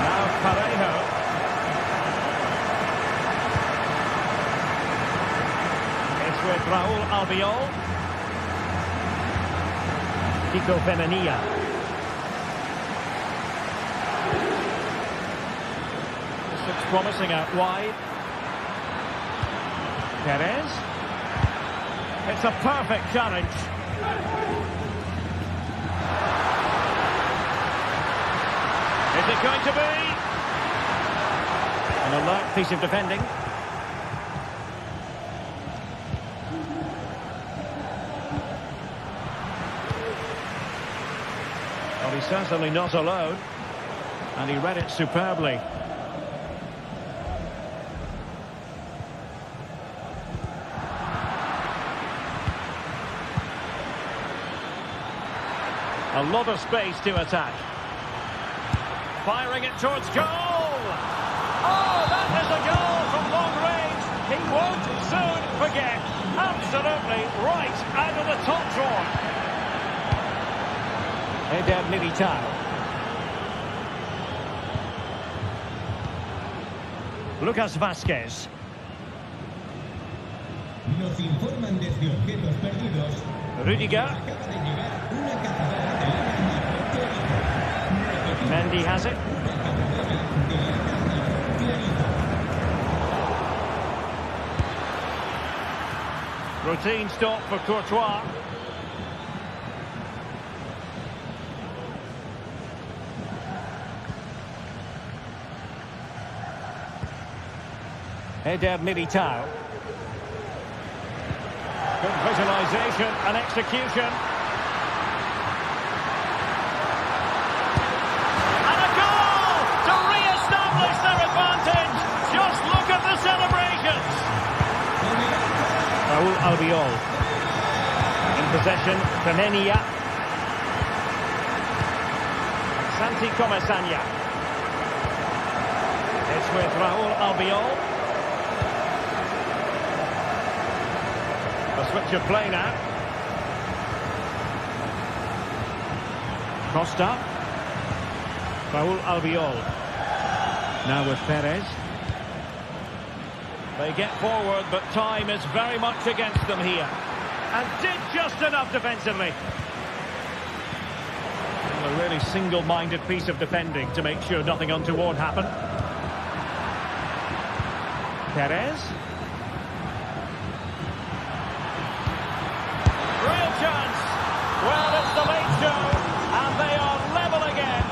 S4: Now Parejo. It's with Raúl Albiol. Kiko Femenia. Looks promising out wide. Perez. It's a perfect challenge. Is it going to be? An alert piece of defending. Well, he's certainly not alone. And he read it superbly. A lot of space to attack. Firing it towards goal. Oh, that is a goal from long range. He won't soon forget. Absolutely right out of the top drawer. Eder Militao. Lucas Vázquez.
S6: Nos informan desde objetos perdidos.
S4: Rüdiger.
S6: Acaba de llegar una cazadora de latas marrón.
S4: Mendy has it. Routine stop for Courtois. Eder Militao. Good visualisation and execution. And a goal to re-establish their advantage. Just look at the celebrations. Raúl Albiol. In possession, Femenia. Santi Comesaña. It's with Raúl Albiol. A switch of play now. Costa. Raúl Albiol. Now with Perez. They get forward, but time is very much against them here. And did just enough defensively. A really single-minded piece of defending to make sure nothing untoward happened. Perez. Real chance. Well, it's the late show, and they are level again.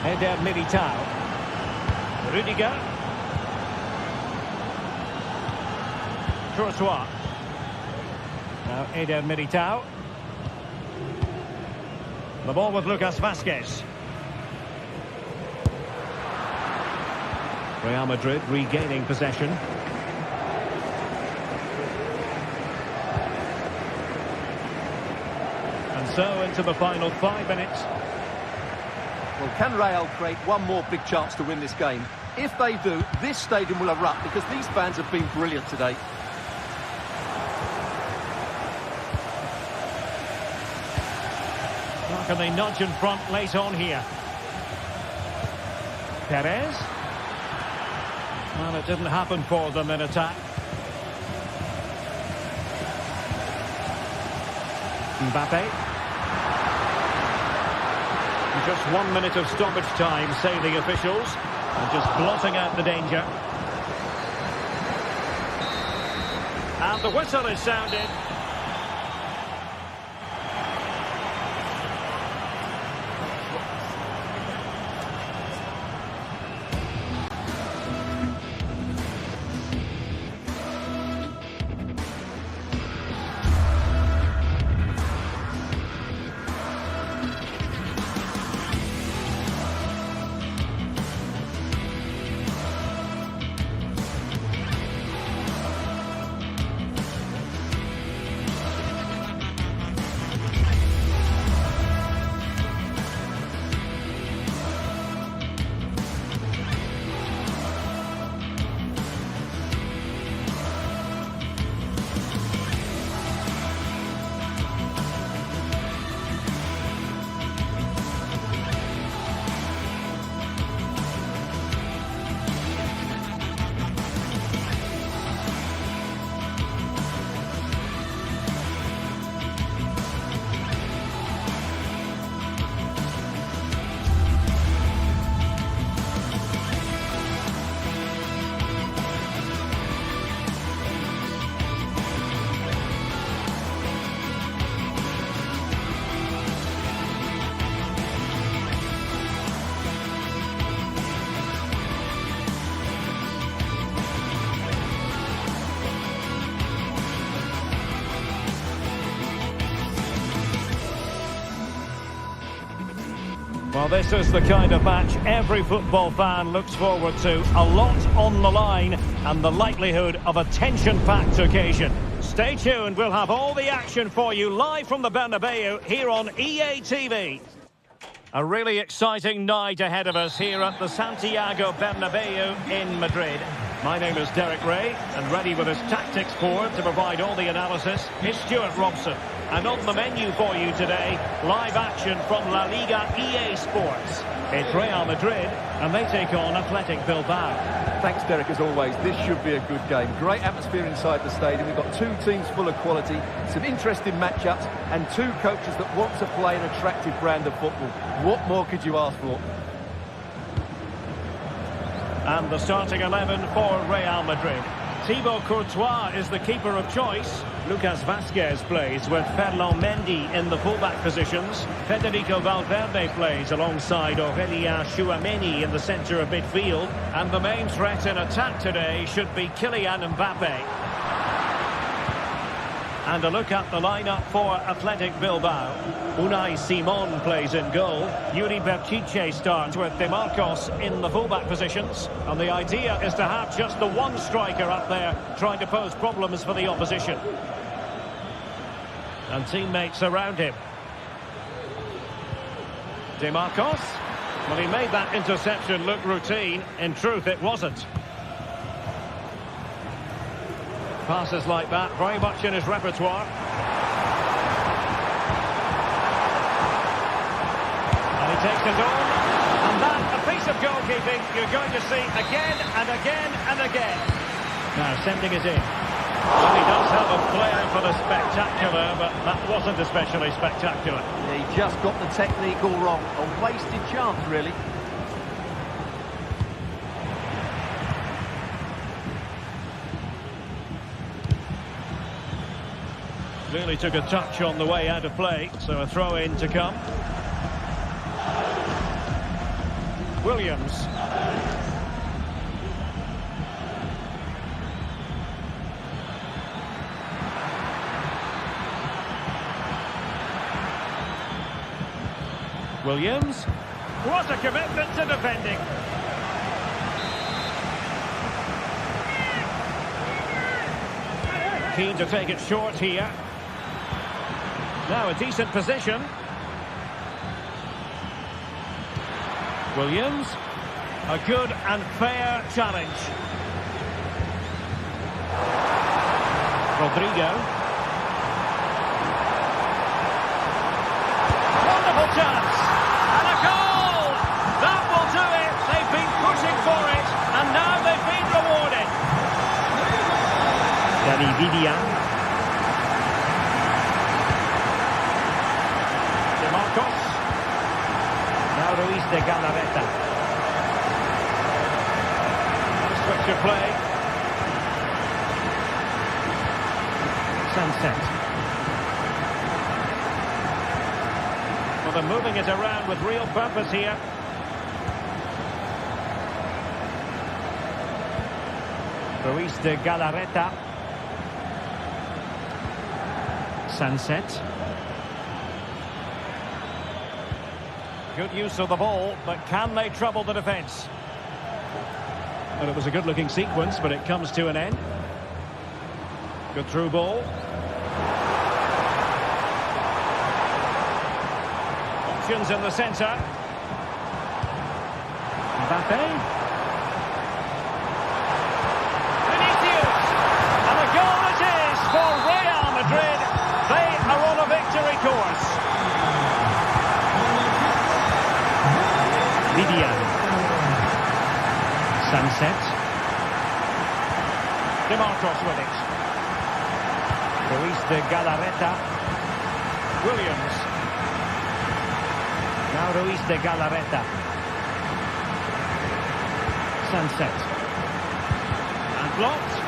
S4: Eder Militao. Rüdiger. Courtois. Now Eder Militao. The ball with Lucas Vázquez. Real Madrid regaining possession. And so into the final 5 minutes.
S5: Well, can Real create one more big chance to win this game? If they do, this stadium will erupt because these fans have been brilliant today.
S4: How can they nudge in front late on here? Perez. Well, it didn't happen for them in attack. Mbappe. Just 1 minute of stoppage time, say the officials. And just blotting out the danger. And the whistle is sounded. Well, this is the kind of match every football fan looks forward to. A lot on the line and the likelihood of a tension-packed occasion. Stay tuned, we'll have all the action for you live from the Bernabeu here on EA TV. A really exciting night ahead of us here at the Santiago Bernabeu in Madrid. My name is Derek Ray, and ready with his tactics board to provide all the analysis is Stuart Robson. And on the menu for you today, live action from La Liga EA Sports. It's Real Madrid, and they take on Athletic Bilbao.
S5: Thanks, Derek, as always. This should be a good game. Great atmosphere inside the stadium. We've got two teams full of quality, some interesting matchups, and two coaches that want to play an attractive brand of football. What more could you ask for?
S4: And the starting 11 for Real Madrid. Thibaut Courtois is the keeper of choice. Lucas Vazquez plays with Ferland Mendy in the fullback positions. Federico Valverde plays alongside Aurélien Tchouameni in the centre of midfield. And the main threat in attack today should be Kylian Mbappe. And a look at the lineup for Athletic Bilbao. Unai Simon plays in goal. Yuri Berchiche starts with De Marcos in the fullback positions. And the idea is to have just the one striker up there trying to pose problems for the opposition. And teammates around him. De Marcos. Well, he made that interception look routine. In truth, it wasn't. Passes like that, very much in his repertoire. And he takes it on. And that, a piece of goalkeeping you're going to see again and again and again. Now, sending it in. Well, he does have a flair for the spectacular, but that wasn't especially spectacular.
S5: Yeah, he just got the technique all wrong. A wasted chance, really.
S4: Really took a touch on the way out of play, so a throw-in to come. Williams. Williams. What a commitment to defending. Keen to take it short here. Now a decent position. Williams. A good and fair challenge. Rodrigo. Wonderful chance. And a goal! That will do it. They've been pushing for it. And now they've been rewarded. Dani Vivian. Now Ruiz de Galarreta. Switch of play. Sunset. Well, they're moving it around with real purpose here. Ruiz de Galarreta. Sunset. Good use of the ball, but can they trouble the defence? Well, it was a good-looking sequence, but it comes to an end. Good through ball. Options in the centre. Mbappe. Vinicius! And a goal it is for Real Madrid. They are on a victory course. Vivian. Sunset. De Marcos with it. Ruiz de Galarreta. Williams. Now Ruiz de Galarreta. Sunset. And blocked.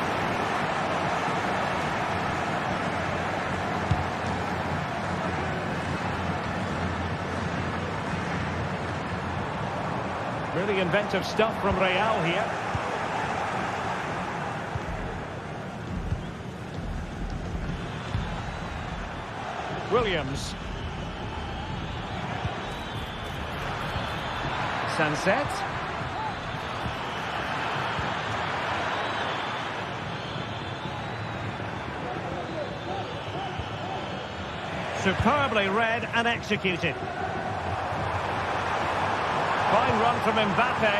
S4: Really inventive stuff from Real here. Williams. Sunset. Superbly read and executed. Fine run from Mbappe.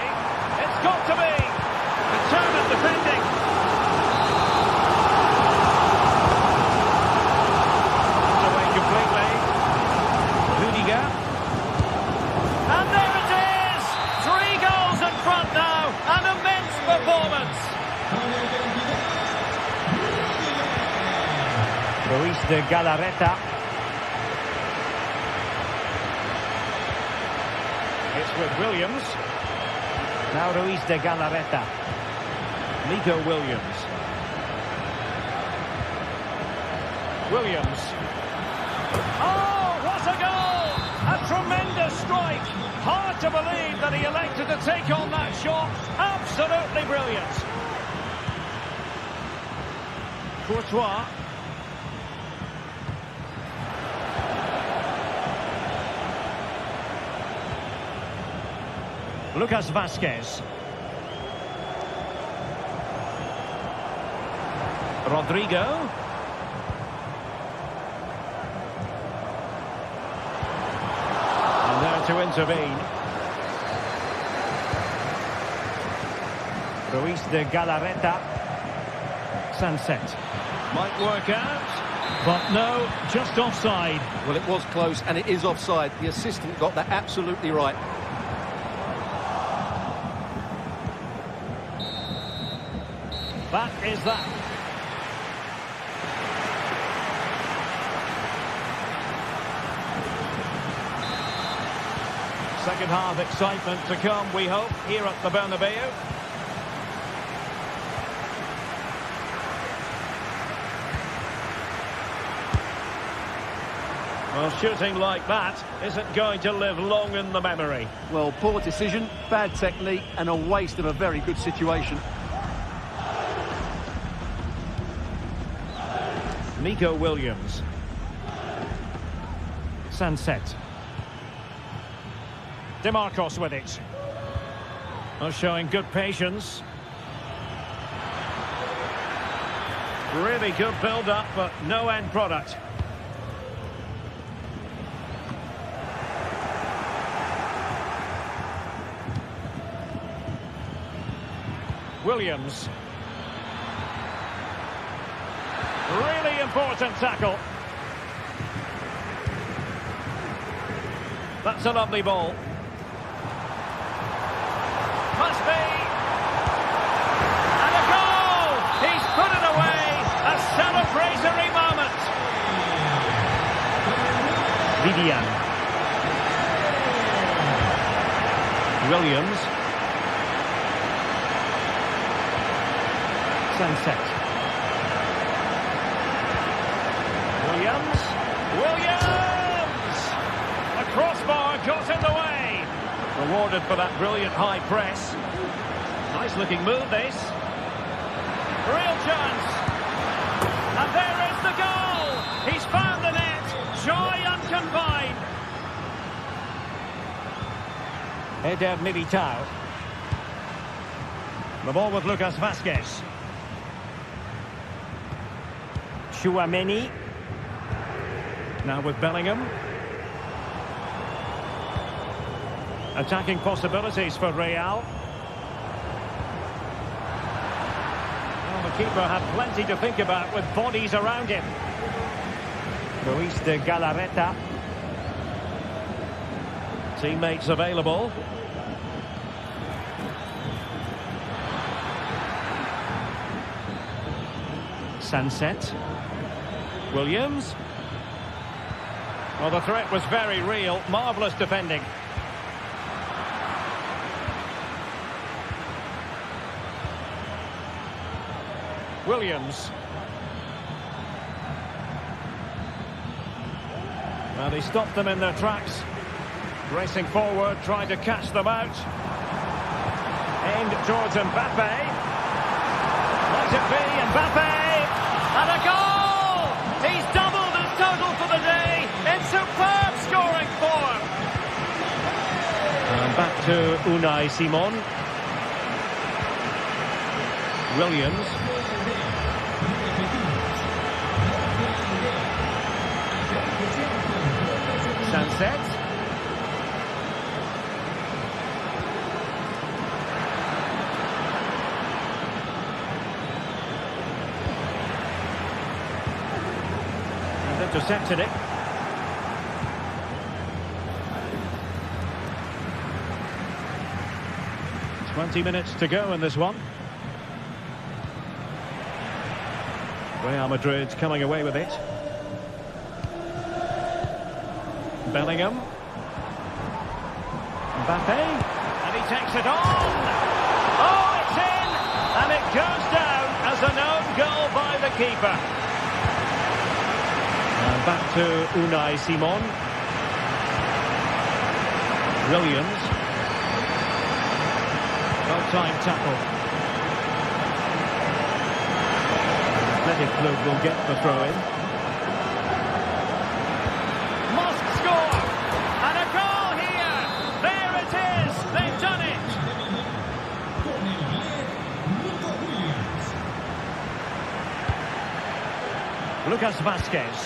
S4: It's got to be. Determined defending. It's away completely. Rudiger. And there it is! 3 goals in front now. An immense performance. Ruiz de Galarreta. It's with Williams. Now Ruiz de Galarreta. Nico Williams. Williams. Oh, what a goal! A tremendous strike. Hard to believe that he elected to take on that shot. Absolutely brilliant. Courtois. Lucas Vázquez. Rodrigo. And there to intervene. Ruiz de Galarreta. Sunset. Might work out. But no, just offside.
S5: Well, it was close and it is offside. The assistant got that absolutely right.
S4: That is that. Second half excitement to come, we hope, here at the Bernabeu. Well, shooting like that isn't going to live long in the memory.
S5: Well, poor decision, bad technique and a waste of a very good situation.
S4: Nico Williams. Sunset. DeMarcos with it. Oh, showing good patience. Really good build-up, but no end product. Williams. Really important tackle. That's a lovely ball. Must be. And a goal! He's put it away. A celebratory moment. Vivian. Williams. Sunset. Williams! A crossbar got in the way. Rewarded for that brilliant high press. Nice looking move this. Real chance. And there is the goal. He's found the net. Joy unconfined. Eder Militao. The ball with Lucas Vázquez. Tchouaméni. Now with Bellingham. Attacking possibilities for Real. Well, the keeper had plenty to think about with bodies around him. Ruiz de Galarreta. Teammates available. Sunset. Williams. Well, the threat was very real. Marvellous defending. Williams. Well, he stopped them in their tracks. Racing forward, trying to catch them out. Aimed towards Mbappe. Let it be Mbappe. And a goal! He's doubled his total for the day in superb scoring form. And back to Unai Simon. Williams.
S2: set. And intercepted it. "20 minutes to go in this one." Real Madrid coming away with it. Bellingham. Mbappe. And he takes it on. Oh, it's in! And it goes down as an own goal by the keeper. And back to Unai Simon. Williams. Well-timed tackle. Atletico will get the throw-in. Must score! And a goal here! There it is! They've done it! Lucas Vazquez.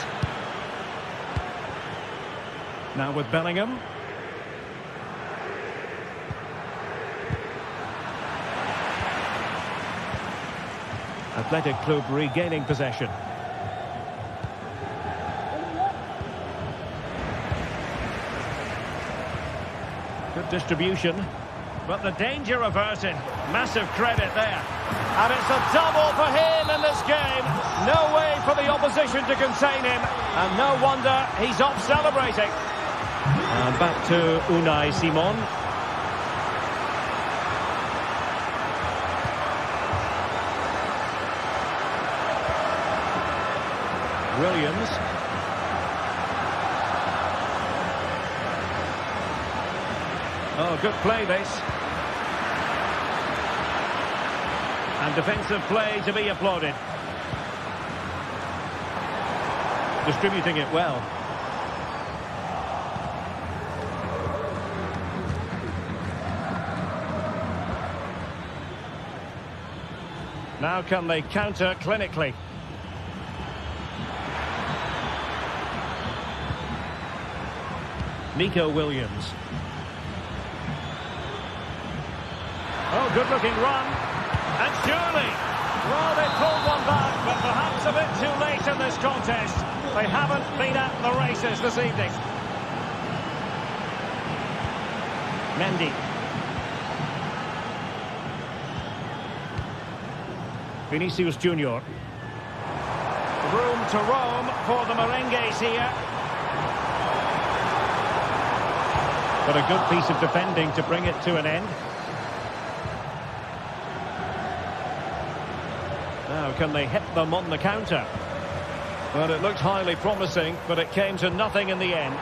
S2: Now with Bellingham. Athletic Club regaining possession. Good distribution, but the danger averted. Massive credit there. And it's a double for him in this game. No way for the opposition to contain him. And no wonder he's off celebrating. And back to Unai Simon. Williams. Oh, good play this. And defensive play to be applauded. Distributing it well. Now can they counter clinically? Nico Williams. Oh, good-looking run. And surely, well, they pulled one back, but perhaps a bit too late in this contest. They haven't been at the races this evening. Mendy. Vinicius Junior. Room to roam for the Merengues here. But a good piece of defending to bring it to an end. Now, can they hit them on the counter? Well, it looked highly promising, but it came to nothing in the end.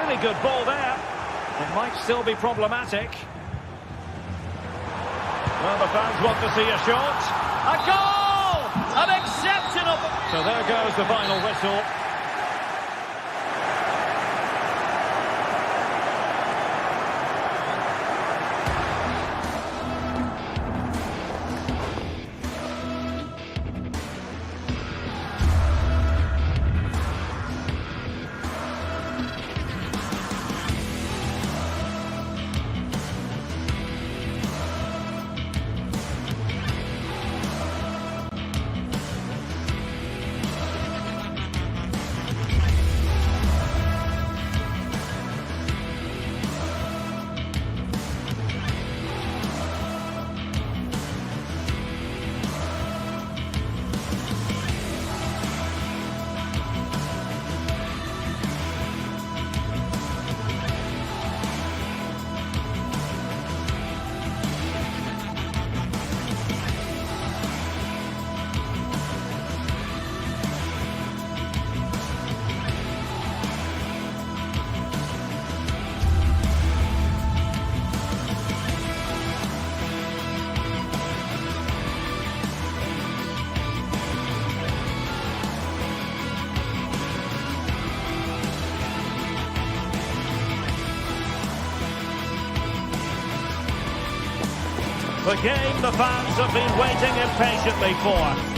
S2: Really good ball there. It might still be problematic. Well, the fans want to see a shot. A goal! An exceptional... So there goes the final whistle.
S4: The game the fans have been waiting impatiently for.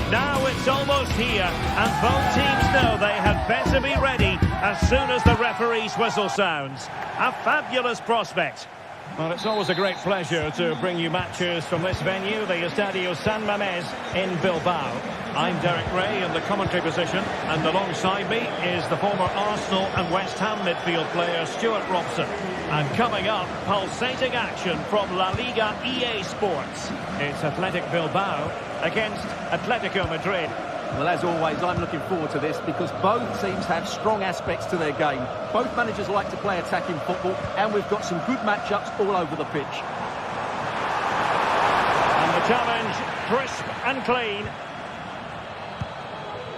S4: Now it's almost here, and both teams know they had better be ready as soon as the referee's whistle sounds. A fabulous prospect.
S2: Well, it's always a great pleasure to bring you matches from this venue, the Estadio San Mamés in Bilbao. I'm Derek Ray in the commentary position, and alongside me is the former Arsenal and West Ham midfield player Stuart Robson. And coming up, pulsating action from La Liga EA Sports. It's Athletic Bilbao against Atletico Madrid.
S5: Well, as always, I'm looking forward to this because both teams have strong aspects to their game. Both managers like to play attacking football, and we've got some good matchups all over the pitch.
S4: And the challenge, crisp and clean.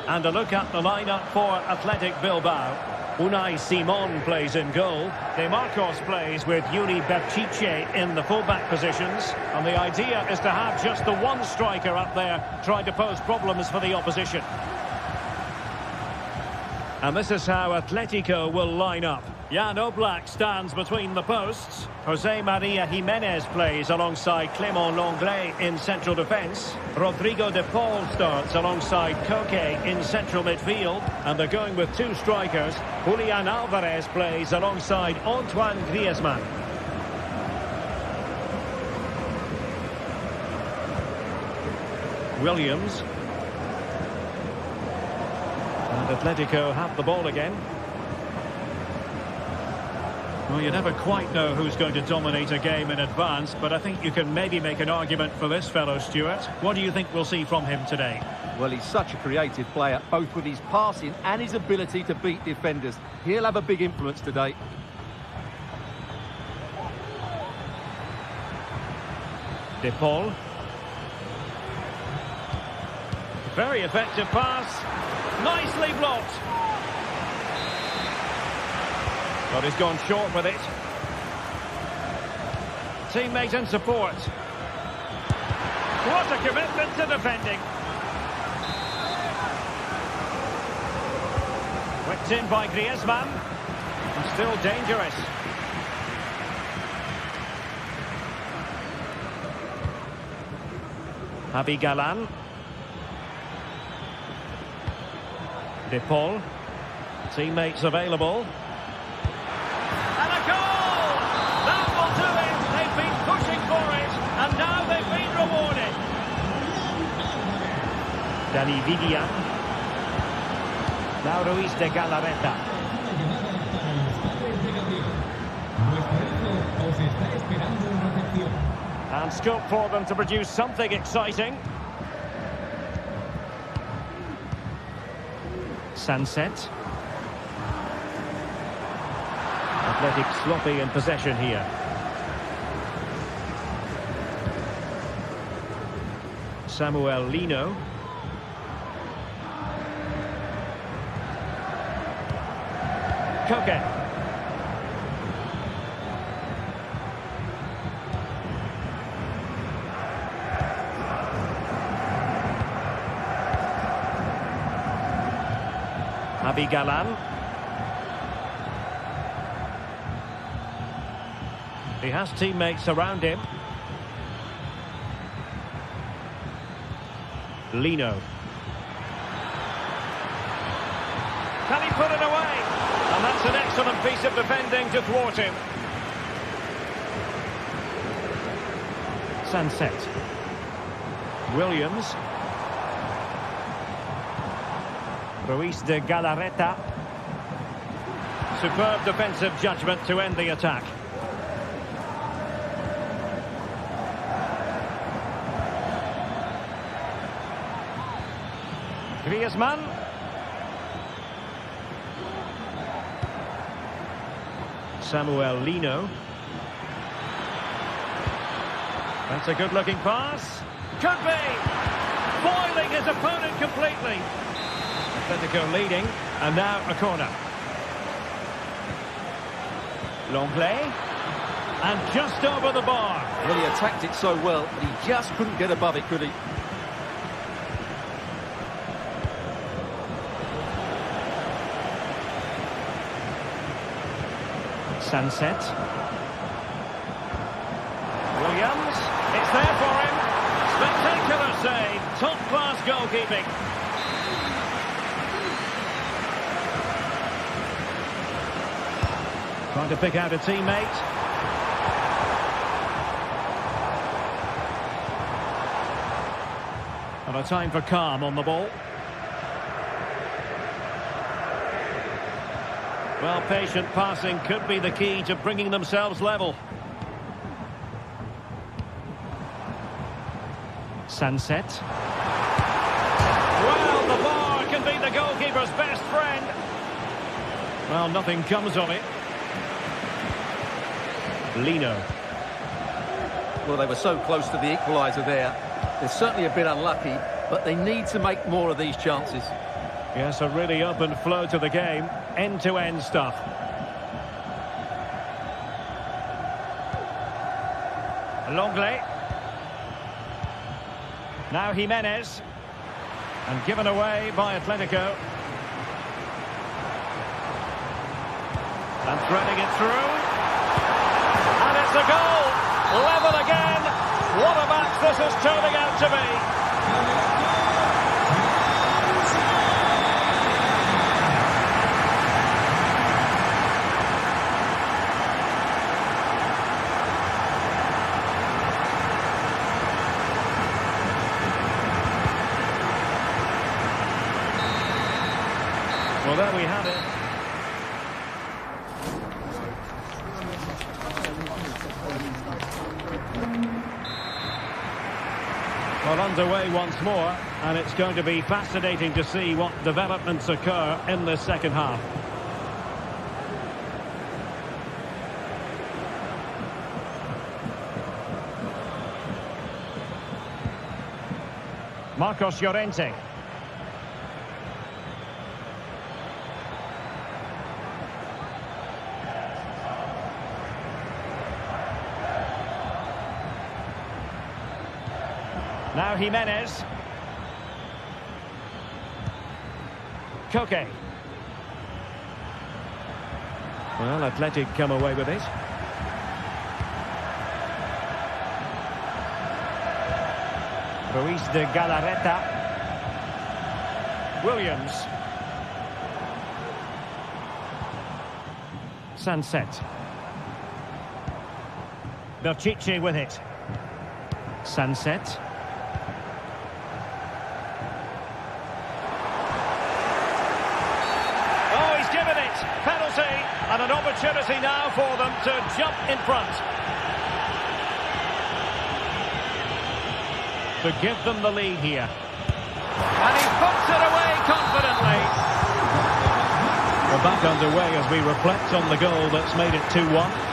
S4: And a look at the lineup for Athletic Bilbao. Unai Simon plays in goal. De Marcos plays with Yuri Berchiche in the fullback positions. And the idea is to have just the one striker up there trying to pose problems for the opposition. And this is how Atletico will line up. Jan Oblak stands between the posts. Jose Maria Jimenez plays alongside Clément Lenglet in central defence. Rodrigo de Paul starts alongside Koke in central midfield. And they're going with two strikers. Julian Alvarez plays alongside Antoine Griezmann. Williams. And Atletico have the ball again. Well, you never quite know who's going to dominate a game in advance, but I think you can maybe make an argument for this fellow, Stuart. What do you think we'll see from him today?
S5: Well, he's such a creative player, both with his passing and his ability to beat defenders. He'll have a big influence today.
S4: De Paul. Very effective pass. Nicely blocked. But he's gone short with it. Teammate and support. What a commitment to defending. Whipped in by Griezmann. And still dangerous. Javi Galan. De Paul. Teammates available. And a goal! That will do it. They've been pushing for it, and now they've been rewarded. Dani Vidia. Now Ruiz de Galarreta. And scope for them to produce something exciting. Sunset. Athletic sloppy in possession here. Samuel Lino. Koke. Javi Galan. He has teammates around him. Lino. Can he put it away? And that's an excellent piece of defending to thwart him. Sunset. Williams. Ruiz de Galarreta. Superb defensive judgment to end the attack. Griezmann. Samuel Lino. That's a good-looking pass. Could be! Foiling his opponent completely. Atletico leading, and now a corner. Lenglet. And just over the bar.
S5: Well, he attacked it so well, but he just couldn't get above it, could he?
S4: Sunset. Williams. It's there for him. Spectacular save. Top-class goalkeeping. Trying to pick out a teammate. And a time for calm on the ball. Well, patient passing could be the key to bringing themselves level. Sunset. Well, the bar can be the goalkeeper's best friend. Well, nothing comes of it. Lino.
S5: Well, they were so close to the equaliser there. They're certainly a bit unlucky, but they need to make more of these chances.
S4: Yes, a really open flow to the game. End-to-end stuff. Longley. Now Jimenez. And given away by Atletico. And threading it through. And it's a goal! Level again! What a match this is turning out to be! Well, there we have it. Well, underway once more, and it's going to be fascinating to see what developments occur in the second half. Marcos Llorente. Now Jimenez. Koke. Well, Athletic come away with it. Ruiz de Galarreta. Williams. Sunset. Berchiche with it. Sunset. Penalty, and an opportunity now for them to jump in front. To give them the lead here. And he puts it away confidently. We're back underway as we reflect on the goal that's made it 2-1.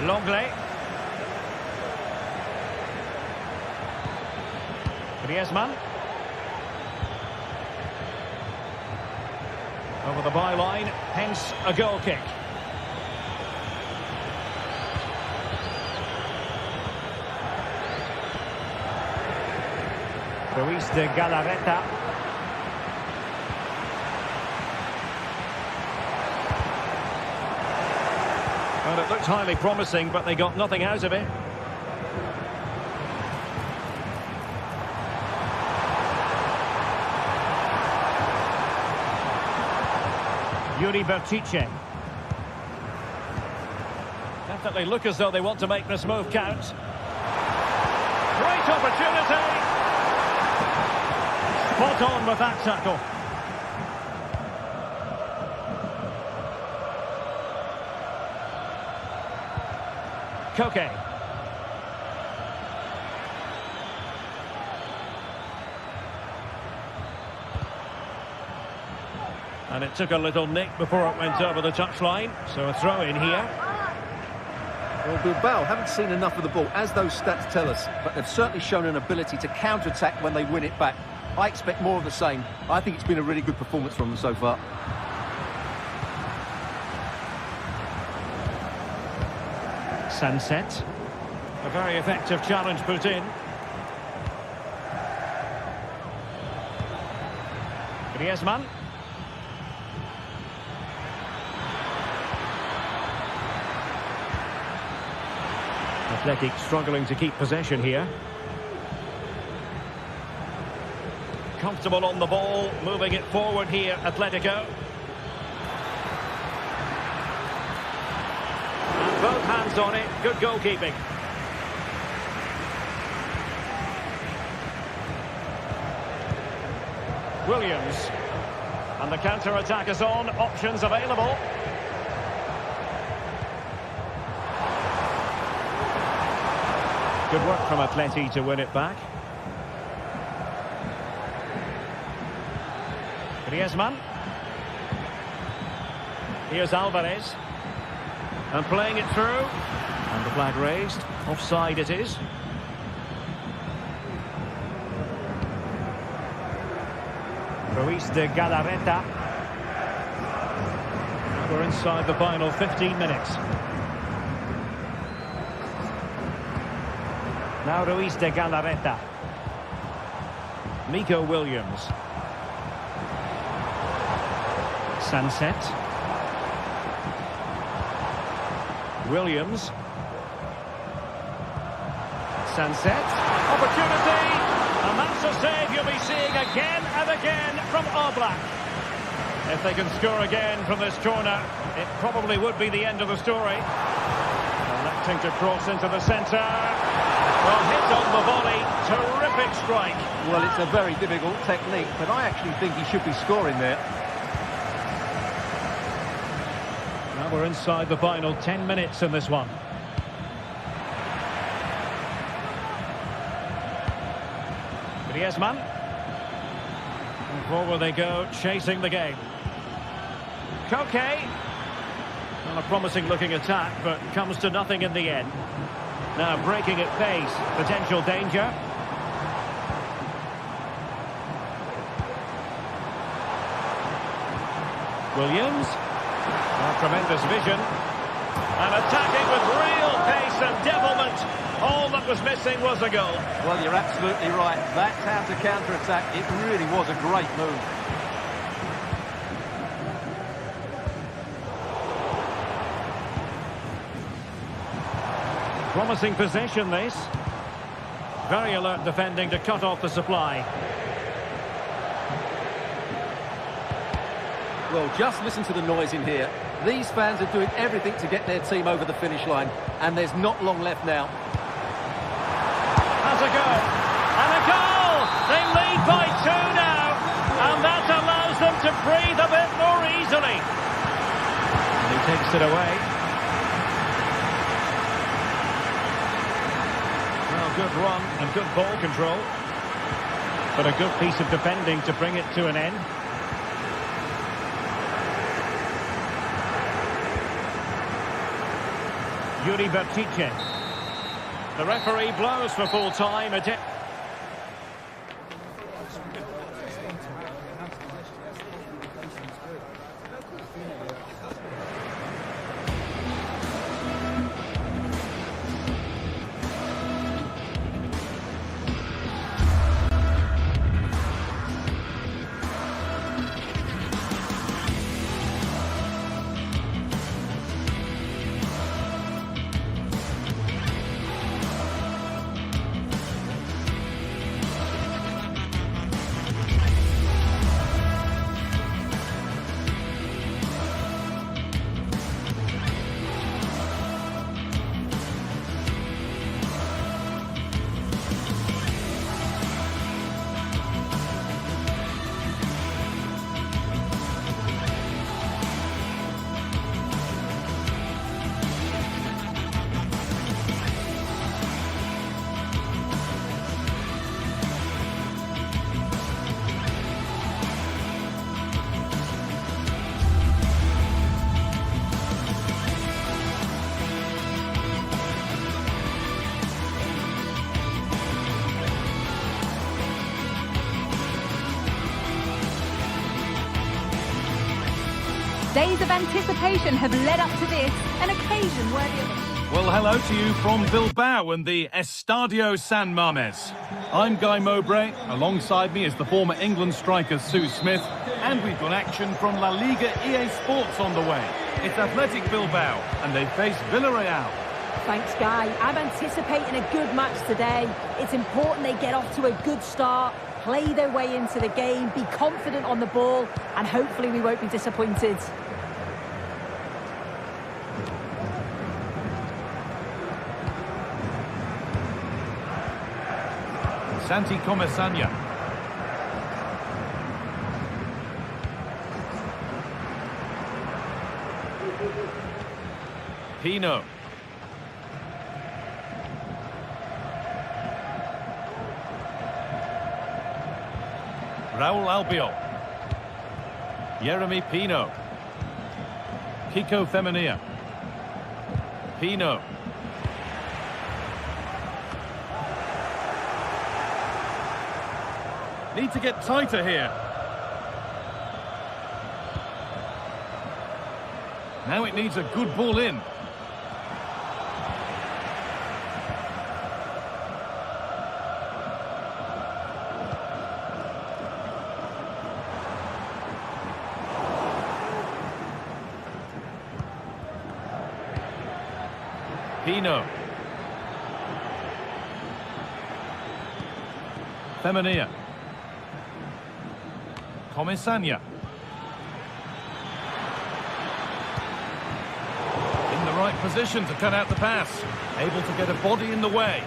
S4: Longley. Griezmann. Over the byline, hence a goal kick. Ruiz de Galarreta. Well, it looked highly promising, but they got nothing out of it. Yuri Berchiche. Definitely look as though they want to make this move count. Great opportunity. Spot on with that tackle. Koke. And it took a little nick before it went over the touchline, so a throw in here.
S5: Well, Bilbao haven't seen enough of the ball, as those stats tell us, but they've certainly shown an ability to counter-attack when they win it back. I expect more of the same. I think it's been a really good performance from them so far.
S4: Sunset. A very effective challenge put in. Griezmann. Athletic struggling to keep possession here. Comfortable on the ball, moving it forward here, Atletico. And both hands on it, good goalkeeping. Williams. And the counter-attack is on, options available. Good work from Atleti to win it back. Griezmann. Here's Alvarez. And playing it through. And the flag raised. Offside it is. Ruiz de Galarreta. We're inside the final 15 minutes. Now Ruiz de Galarreta. Nico Williams. Sunset. Williams. Sunset. Opportunity. And that's a save you'll be seeing again and again from Oblak. If they can score again from this corner, it probably would be the end of the story. Electing to cross into the centre. Well, hit on the volley. Terrific strike.
S5: Well, it's a very difficult technique, but I actually think he should be scoring there.
S4: Now we're inside the final 10 minutes in this one. Griezmann. And forward they go, chasing the game. Koke. Not a promising looking attack, but comes to nothing in the end. Now breaking at pace, potential danger. Williams. Tremendous vision. And attacking with real pace and devilment. All that was missing was a goal.
S5: Well, you're absolutely right. That's how to counter-attack. It really was a great move.
S4: Promising possession, this. Very alert defending to cut off the supply.
S5: Well, just listen to the noise in here. These fans are doing everything to get their team over the finish line, and there's not long left now.
S4: Has a go. And a goal! They lead by 2 now, and that allows them to breathe a bit more easily. And he takes it away. Well, good run and good ball control, but a good piece of defending to bring it to an end. Yuri Bertice. The referee blows for full time.
S1: Days of anticipation have led up to this, an occasion worthy of it.
S2: Well, hello to you from Bilbao and the Estadio San Mamés. I'm Guy Mowbray. Alongside me is the former England striker Sue Smith. And we've got action from La Liga Sports on the way. It's Athletic Bilbao and they face Villarreal.
S3: Thanks, Guy. I'm anticipating a good match today. It's important they get off to a good start, play their way into the game, be confident on the ball, and hopefully we won't be disappointed.
S2: Santi Comesaña. Pino. Raúl Albiol. Yeremy Pino. Kiko Femenia. Pino. Need to get tighter here. Now it needs a good ball in. Pino. Femenia. Comesaña. In the right position to cut out the pass. Able to get a body in the way.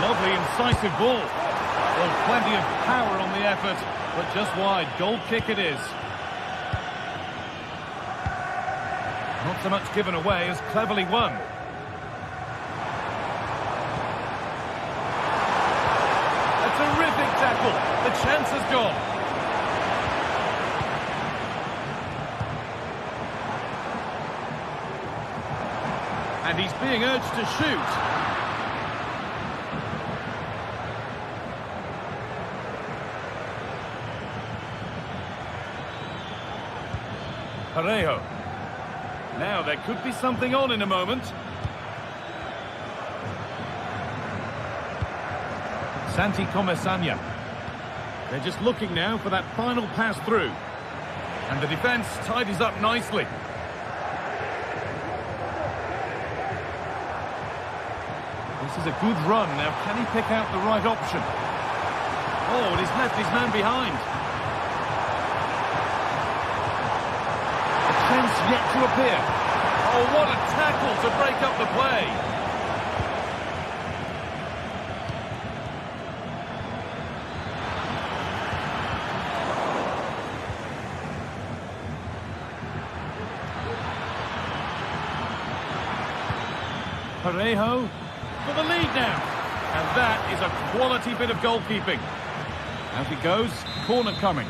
S2: Lovely incisive ball. Well, plenty of power on the effort, but just wide. Goal kick it is. Not so much given away as cleverly won. Terrific tackle. The chance has gone. And he's being urged to shoot. Parejo. Now there could be something on in a moment. Santi Comesaña. They're just looking now for that final pass through. And the defence tidies up nicely. This is a good run. Now, can he pick out the right option? Oh, and he's left his man behind. A chance yet to appear. Oh, what a tackle to break up the play. Parejo for the lead now. And that is a quality bit of goalkeeping. As it goes, corner coming.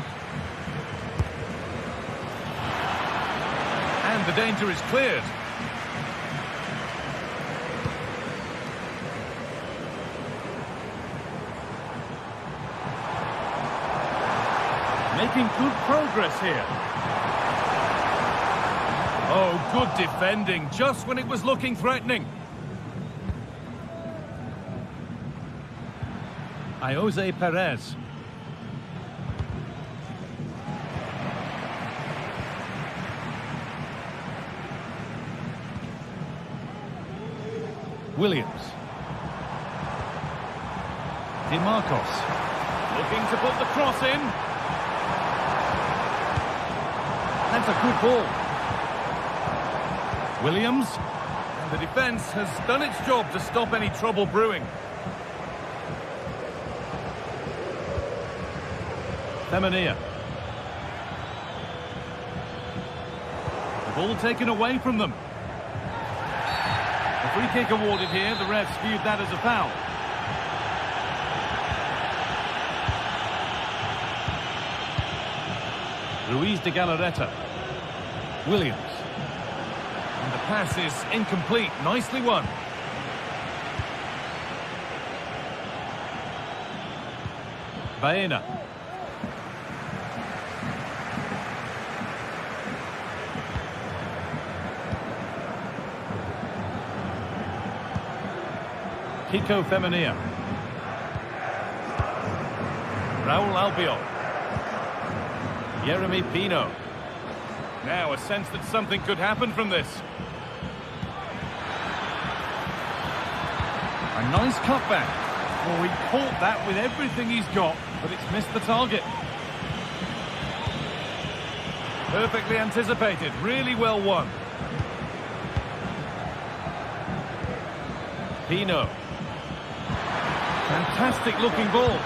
S2: And the danger is cleared. Making good progress here. Oh, good defending, just when it was looking threatening. Jose Perez. Williams. DeMarcos. Looking to put the cross in. That's a good ball. Williams. And the defence has done its job to stop any trouble brewing. Femenia. The ball taken away from them. A free kick awarded here. The refs viewed that as a foul. Ruiz de Galarreta. Williams. And the pass is incomplete. Nicely won. Baena. Kiko Femenia. Raul Albiol. Jeremy Pino. Now a sense that something could happen from this. A nice cutback. Well, he caught that with everything he's got, but it's missed the target. Perfectly anticipated, really well won. Pino. Fantastic looking ball.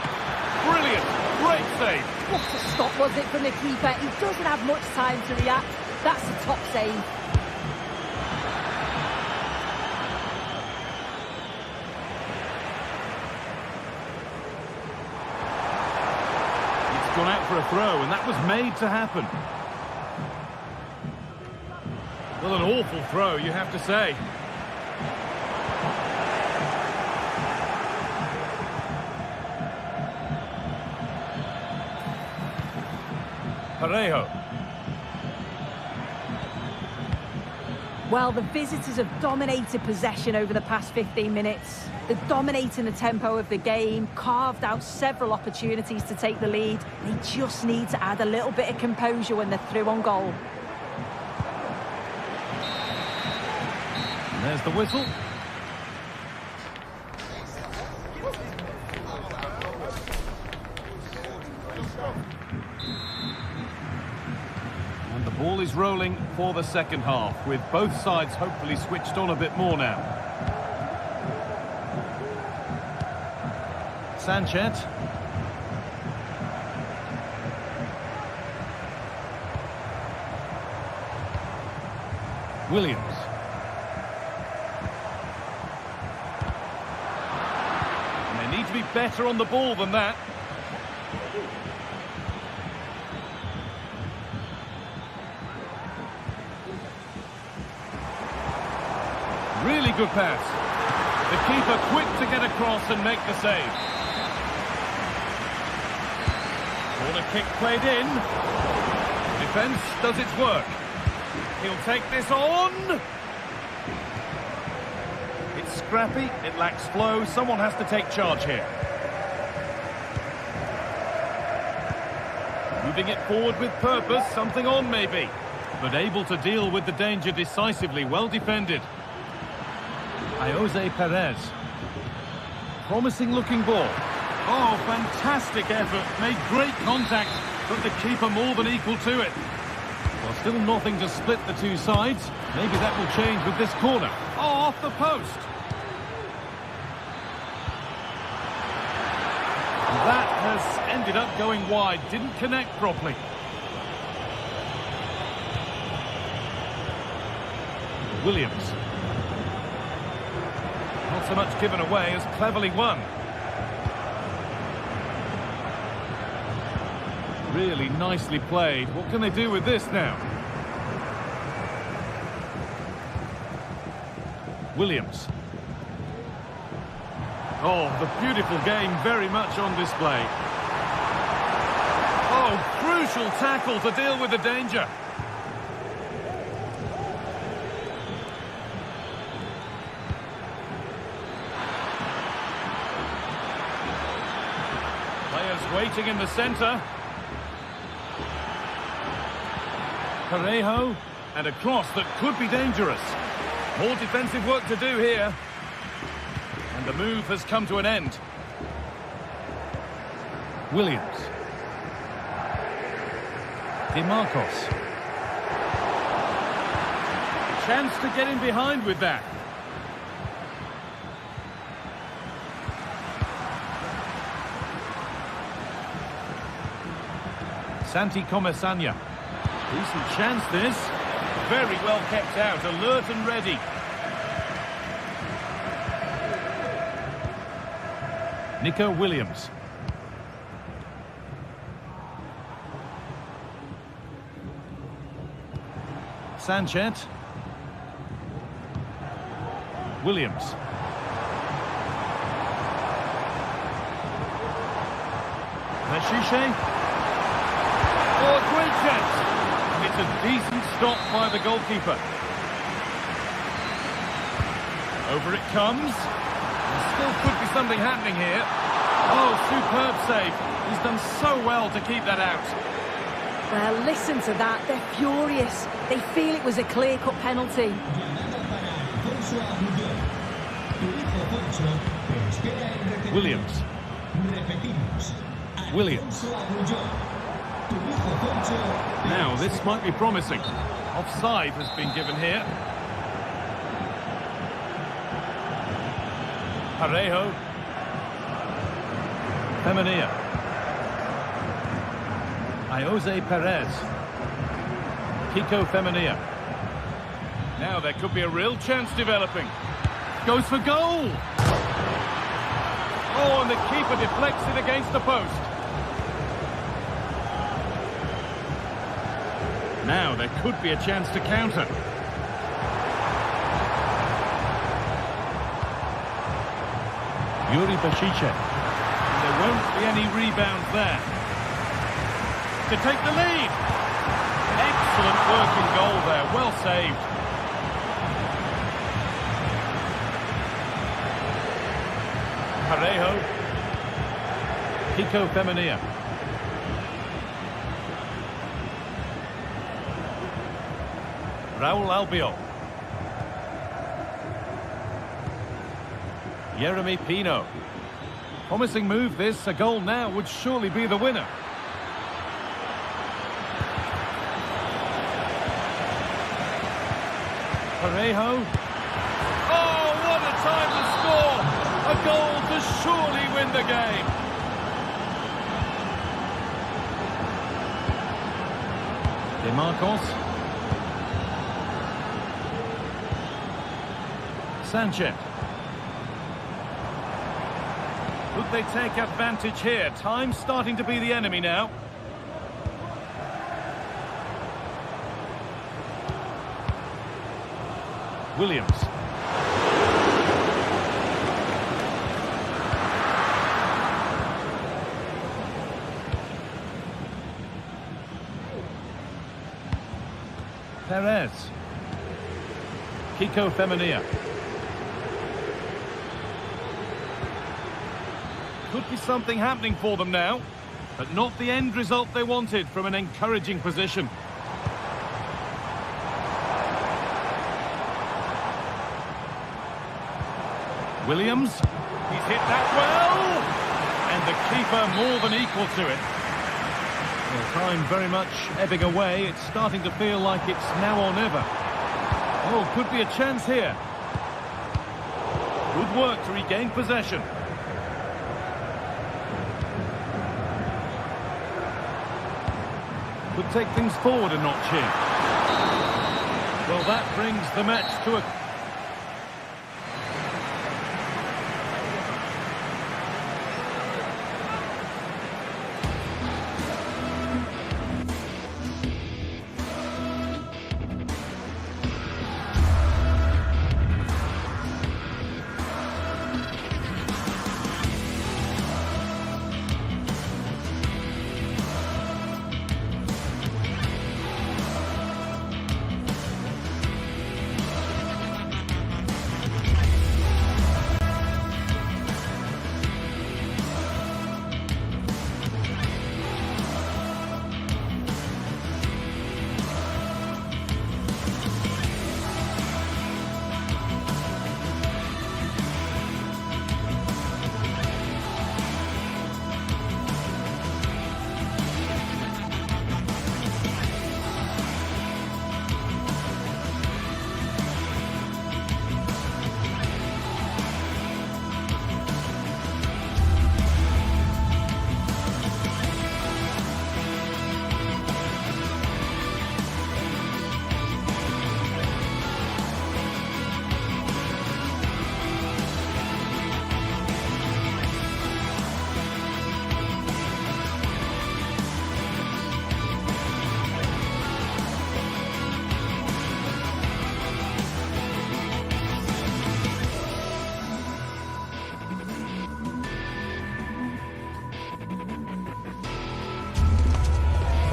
S2: Brilliant, great save.
S3: What a stop was it from the keeper? He doesn't have much time to react. That's a top save.
S2: It's gone out for a throw, and that was made to happen. Well, an awful throw, you have to say. Parejo.
S3: Well, the visitors have dominated possession over the past 15 minutes. They're dominating the tempo of the game, carved out several opportunities to take the lead. They just need to add a little bit of composure when they're through on goal.
S2: And there's the whistle. And the ball is rolling for the second half, with both sides hopefully switched on a bit more now. Sanchez. Williams. And they need to be better on the ball than that. Really good pass. The keeper quick to get across and make the save. Corner kick played in. Defence does its work. He'll take this on. It's scrappy, it lacks flow. Someone has to take charge here. Moving it forward with purpose, something on maybe. But able to deal with the danger decisively, well defended. Jose Perez. Promising looking ball. Oh, fantastic effort. Made great contact, but the keeper more than equal to it. Well, still nothing to split the two sides. Maybe that will change with this corner. Oh, off the post. That has ended up going wide. Didn't connect properly. Williams. Not so much given away as cleverly won. Really nicely played. What can they do with this now? Williams. Oh, the beautiful game very much on display. Oh, crucial tackle to deal with the danger. Players waiting in the centre. Parejo, and a cross that could be dangerous. More defensive work to do here. And the move has come to an end. Williams. DeMarcos. Chance to get in behind with that. Santi Comesaña. Decent chance this. Very well kept out, alert and ready. Nico Williams. Sanchez. Williams. Machiche. Oh, great chance. It's a decent stop by the goalkeeper. Over it comes. Still could be something happening here. Oh, superb save. He's done so well to keep that out.
S3: Well, listen to that. They're furious. They feel it was a clear-cut penalty.
S2: Williams. Williams. Now, this might be promising. Offside has been given here. Parejo. Femenia. Jose Perez. Kiko Femenia. Now there could be a real chance developing. Goes for goal! Oh, and the keeper deflects it against the post. Now there could be a chance to counter. Yuri Bashice. There won't be any rebounds there. To take the lead. Excellent working goal there. Well saved. Parejo. Kiko Femenia. Raul Albiol. Yeremy Pino. Promising move this. A goal now would surely be the winner. Parejo. Oh, what a time to score! A goal to surely win the game. De Marcos. Sanchez. Could they take advantage here? Time's starting to be the enemy now. Williams. Perez. Kiko Femenia. Could be something happening for them now, but not the end result they wanted from an encouraging position. Williams, he's hit that well, and the keeper more than equal to it. Well, time very much ebbing away. It's starting to feel like it's now or never. Oh, could be a chance here. Good work to regain possession. Could take things forward a notch here. Well, that brings the match to a...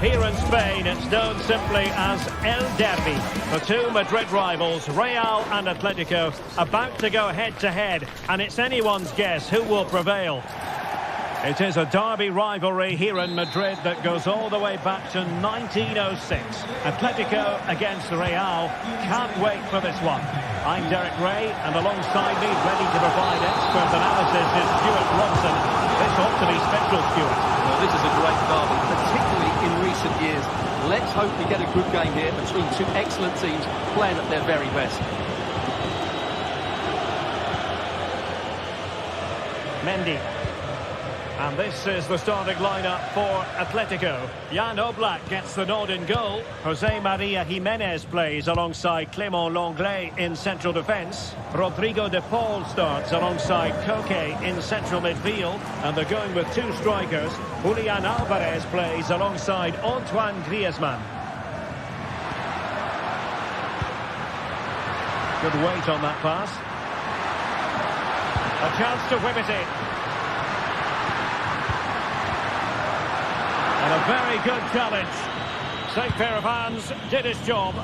S4: Here in Spain, it's known simply as El Derby. The two Madrid rivals, Real and Atletico, about to go head-to-head, and it's anyone's guess who will prevail. It is a derby rivalry here in Madrid that goes all the way back to 1906. Atletico against Real. Can't wait for this one. I'm Derek Ray, and alongside me, ready to provide expert analysis, is Stuart Robson. This ought to be special, Stuart.
S5: Well, this is a great derby, particularly in recent years. Let's hope we get a good game here between two excellent teams playing at their very best.
S4: Mendy. And this is the starting lineup for Atletico. Jan Oblak gets the nod in goal. Jose Maria Jimenez plays alongside Clément Lenglet in central defence. Rodrigo de Paul starts alongside Koke in central midfield. And they're going with two strikers. Julian Alvarez plays alongside Antoine Griezmann. Good weight on that pass. A chance to whip it in. And a very good challenge. Safe pair of hands, did his job.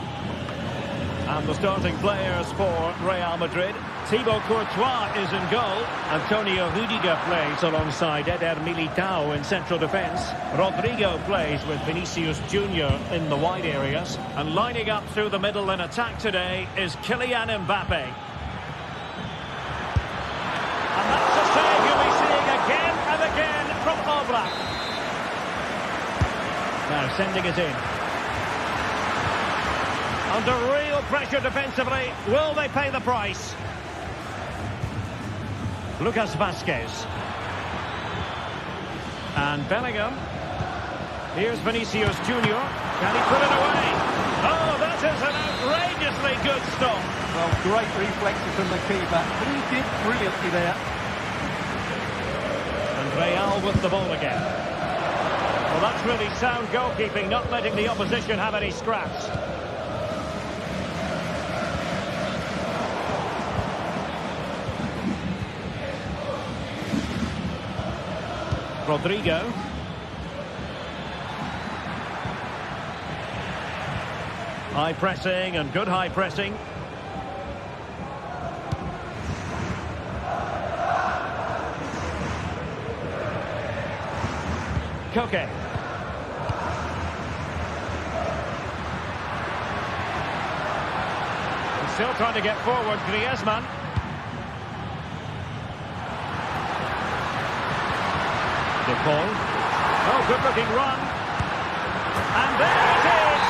S4: And the starting players for Real Madrid. Thibaut Courtois is in goal. Antonio Rudiger plays alongside Eder Militao in central defence. Rodrigo plays with Vinicius Junior in the wide areas. And lining up through the middle in attack today is Kylian Mbappe. And that's a save you'll be seeing again and again from Oblak. Now sending it in. Under real pressure defensively. Will they pay the price? Lucas Vazquez. And Bellingham. Here's Vinicius Junior. Can he put it away? Oh, that is an outrageously good stop.
S5: Well, great reflexes from the keeper. He did brilliantly there.
S4: And Real with the ball again. Well, that's really sound goalkeeping, not letting the opposition have any scraps. Rodrigo. High pressing and good high pressing. Koke. Still trying to get forward, Griezmann. De Paul. Oh, good-looking run. And there it is!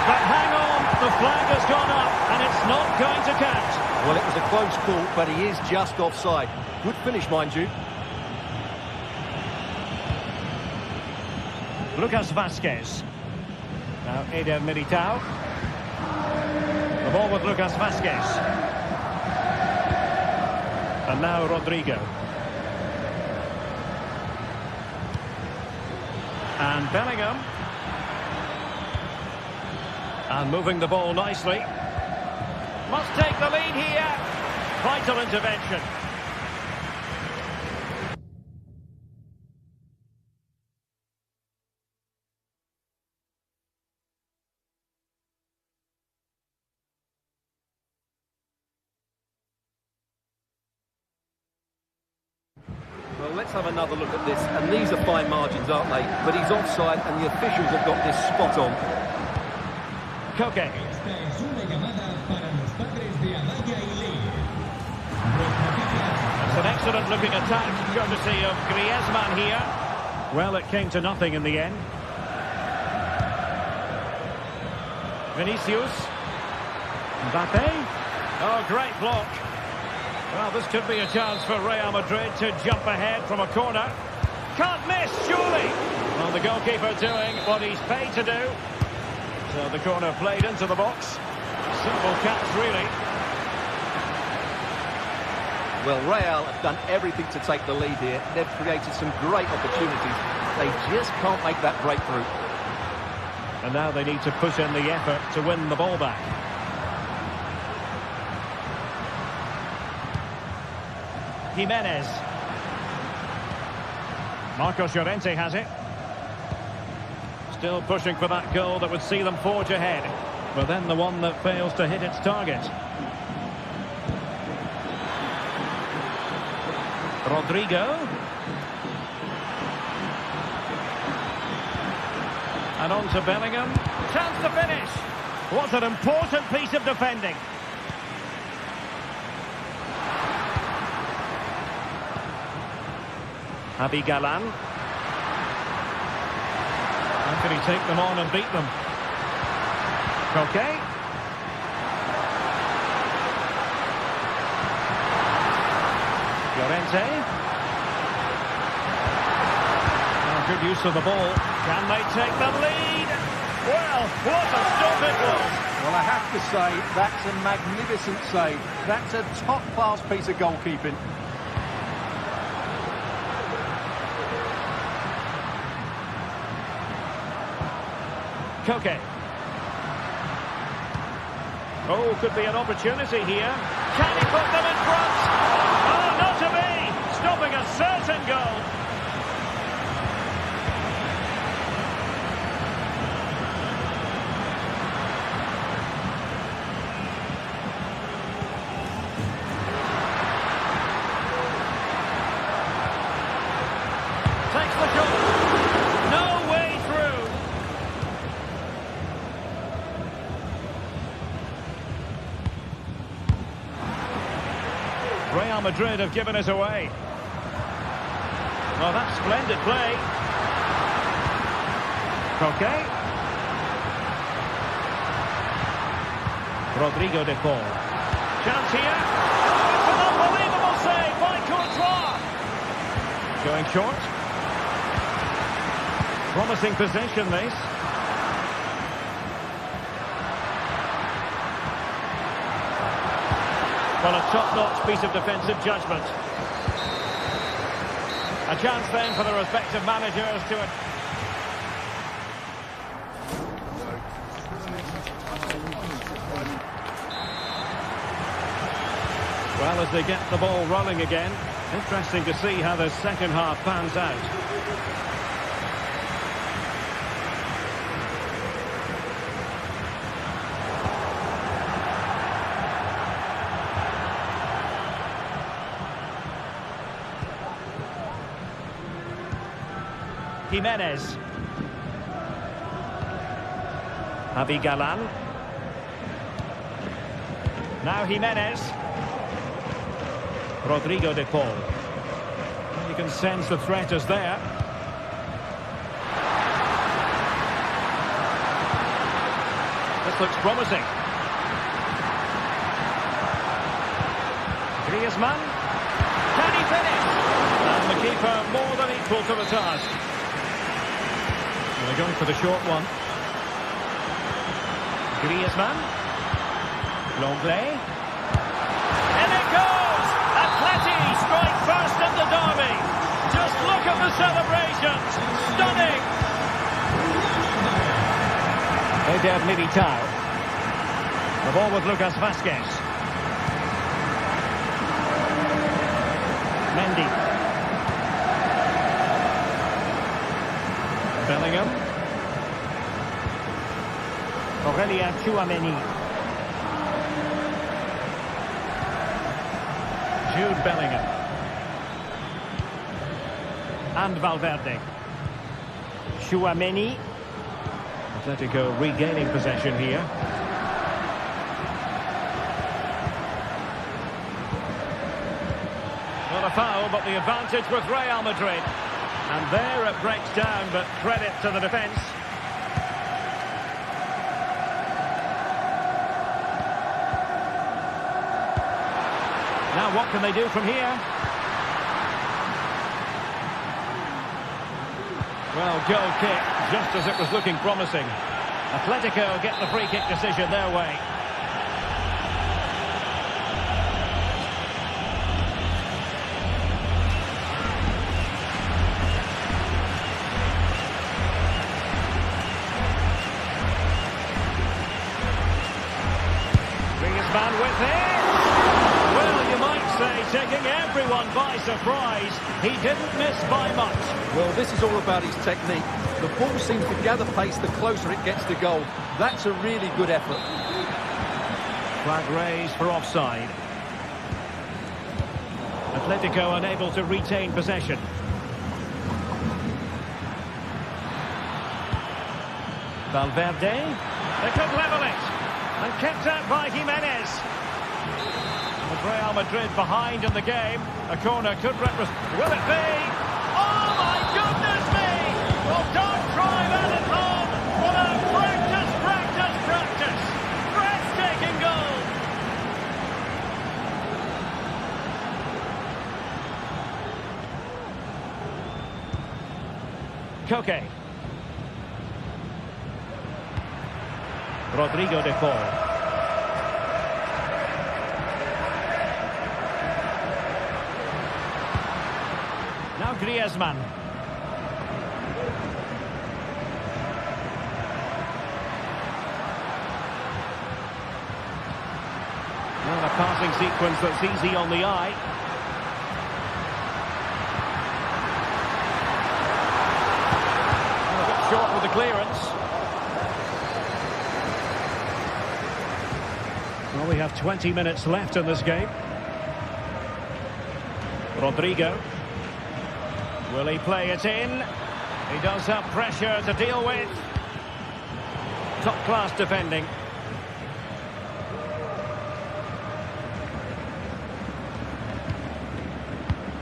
S4: But hang on, the flag has gone up, and it's not going to count.
S5: Well, it was a close call, but he is just offside. Good finish, mind you.
S4: Lucas Vazquez. Now Eder Militao. The ball with Lucas Vazquez. And now Rodrigo. And Bellingham. And moving the ball nicely. Must take the lead here. Vital intervention.
S5: Well, let's have another look at this. And these are fine margins, aren't they? But he's offside and the officials have got this spot on.
S4: Koke. It's an excellent looking attack, courtesy of Griezmann here. Well, it came to nothing in the end. Vinicius. Mbappe. Oh, great block. Well, this could be a chance for Real Madrid to jump ahead from a corner. Can't miss, surely! Well, the goalkeeper doing what he's paid to do. So the corner played into the box. Simple catch, really.
S5: Well, Real have done everything to take the lead here. They've created some great opportunities. They just can't make that breakthrough.
S4: And now they need to put in the effort to win the ball back. Jimenez. Marcos Llorente has it. Still pushing for that goal that would see them forge ahead. But then the one that fails to hit its target. Rodrigo. And on to Bellingham. Chance to finish. What an important piece of defending. Galan. How can he take them on and beat them? Okay. Llorente. Good use of the ball. Can they take the lead? Well, what a stop it was.
S5: Well, I have to say, that's a magnificent save. That's a top-class piece of goalkeeping.
S4: Koke. Oh, could be an opportunity here. Can he put them in front? Oh, not to be! Stopping a certain goal. Takes the shot. No way through. Real Madrid have given it away. Oh, that's splendid play. Koke. Rodrigo de Paul. Chance here. It's an unbelievable save by Courtois. Going short. Promising possession, this. Well, a top-notch piece of defensive judgment. A chance then for the respective managers to... Well, as they get the ball rolling again, interesting to see how the second half pans out. Jimenez. Galan. Now Jimenez. Rodrigo de Paul. You can sense the threat is there. This looks promising. Griezmann. Can he finish? And the keeper more than equal to the task. They're going for the short one. Griezmann. Longley. And it goes! Atleti strike first at the derby. Just look at the celebrations. Stunning! Eder Militao. The ball with Lucas Vázquez. Mendy. Bellingham. Aurelien Tchouameni. Jude Bellingham. And Valverde. Tchouameni. Atletico regaining possession here. Not a foul, but the advantage with Real Madrid. And there it breaks down, but credit to the defence. Now what can they do from here? Well, goal kick, just as it was looking promising. Atletico get the free kick decision their way. With it. Well, you might say taking everyone by surprise, he didn't miss by much.
S5: Well, this is all about his technique. The ball seems to gather pace the closer it gets to goal. That's a really good effort.
S4: Flag raised for offside. Atletico unable to retain possession. Valverde. They could level it. And kept out by Jimenez. With Real Madrid behind in the game. A corner could represent. Will it be? Oh my goodness me! Well, don't try that at home. What a practice! Breathtaking goal. Koke. Rodrigo de Paul. Now Griezmann. Well, a passing sequence that's easy on the eye. A bit short with the clearance. Well, we have 20 minutes left in this game. Rodrigo. Will he play it in? He does have pressure to deal with. Top-class defending.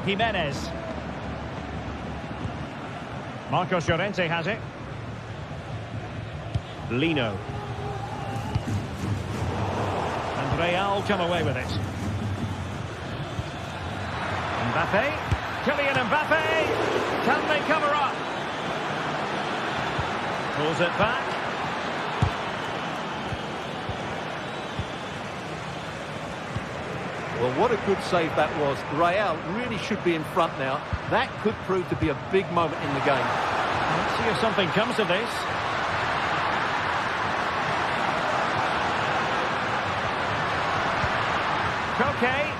S4: Jimenez. Marcos Llorente has it. Lino. And Real come away with it. Mbappe. Kylian Mbappe. Can they cover up? Pulls it back.
S5: Well, what a good save that was. Real really should be in front now. That could prove to be a big moment in the game.
S4: Let's see if something comes of this. Koke.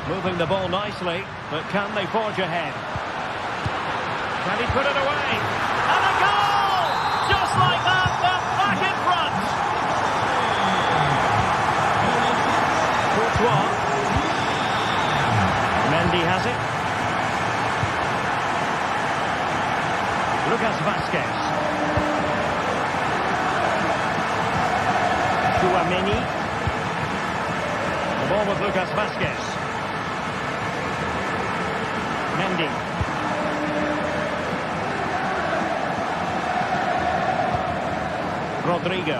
S4: Moving the ball nicely, but can they forge ahead? Can he put it away? And a goal! Just like that, they're back in front. Courtois. Mendy has it. Lucas Vazquez. Tchouaméni. The ball with Lucas Vazquez. Mendy. Rodrigo.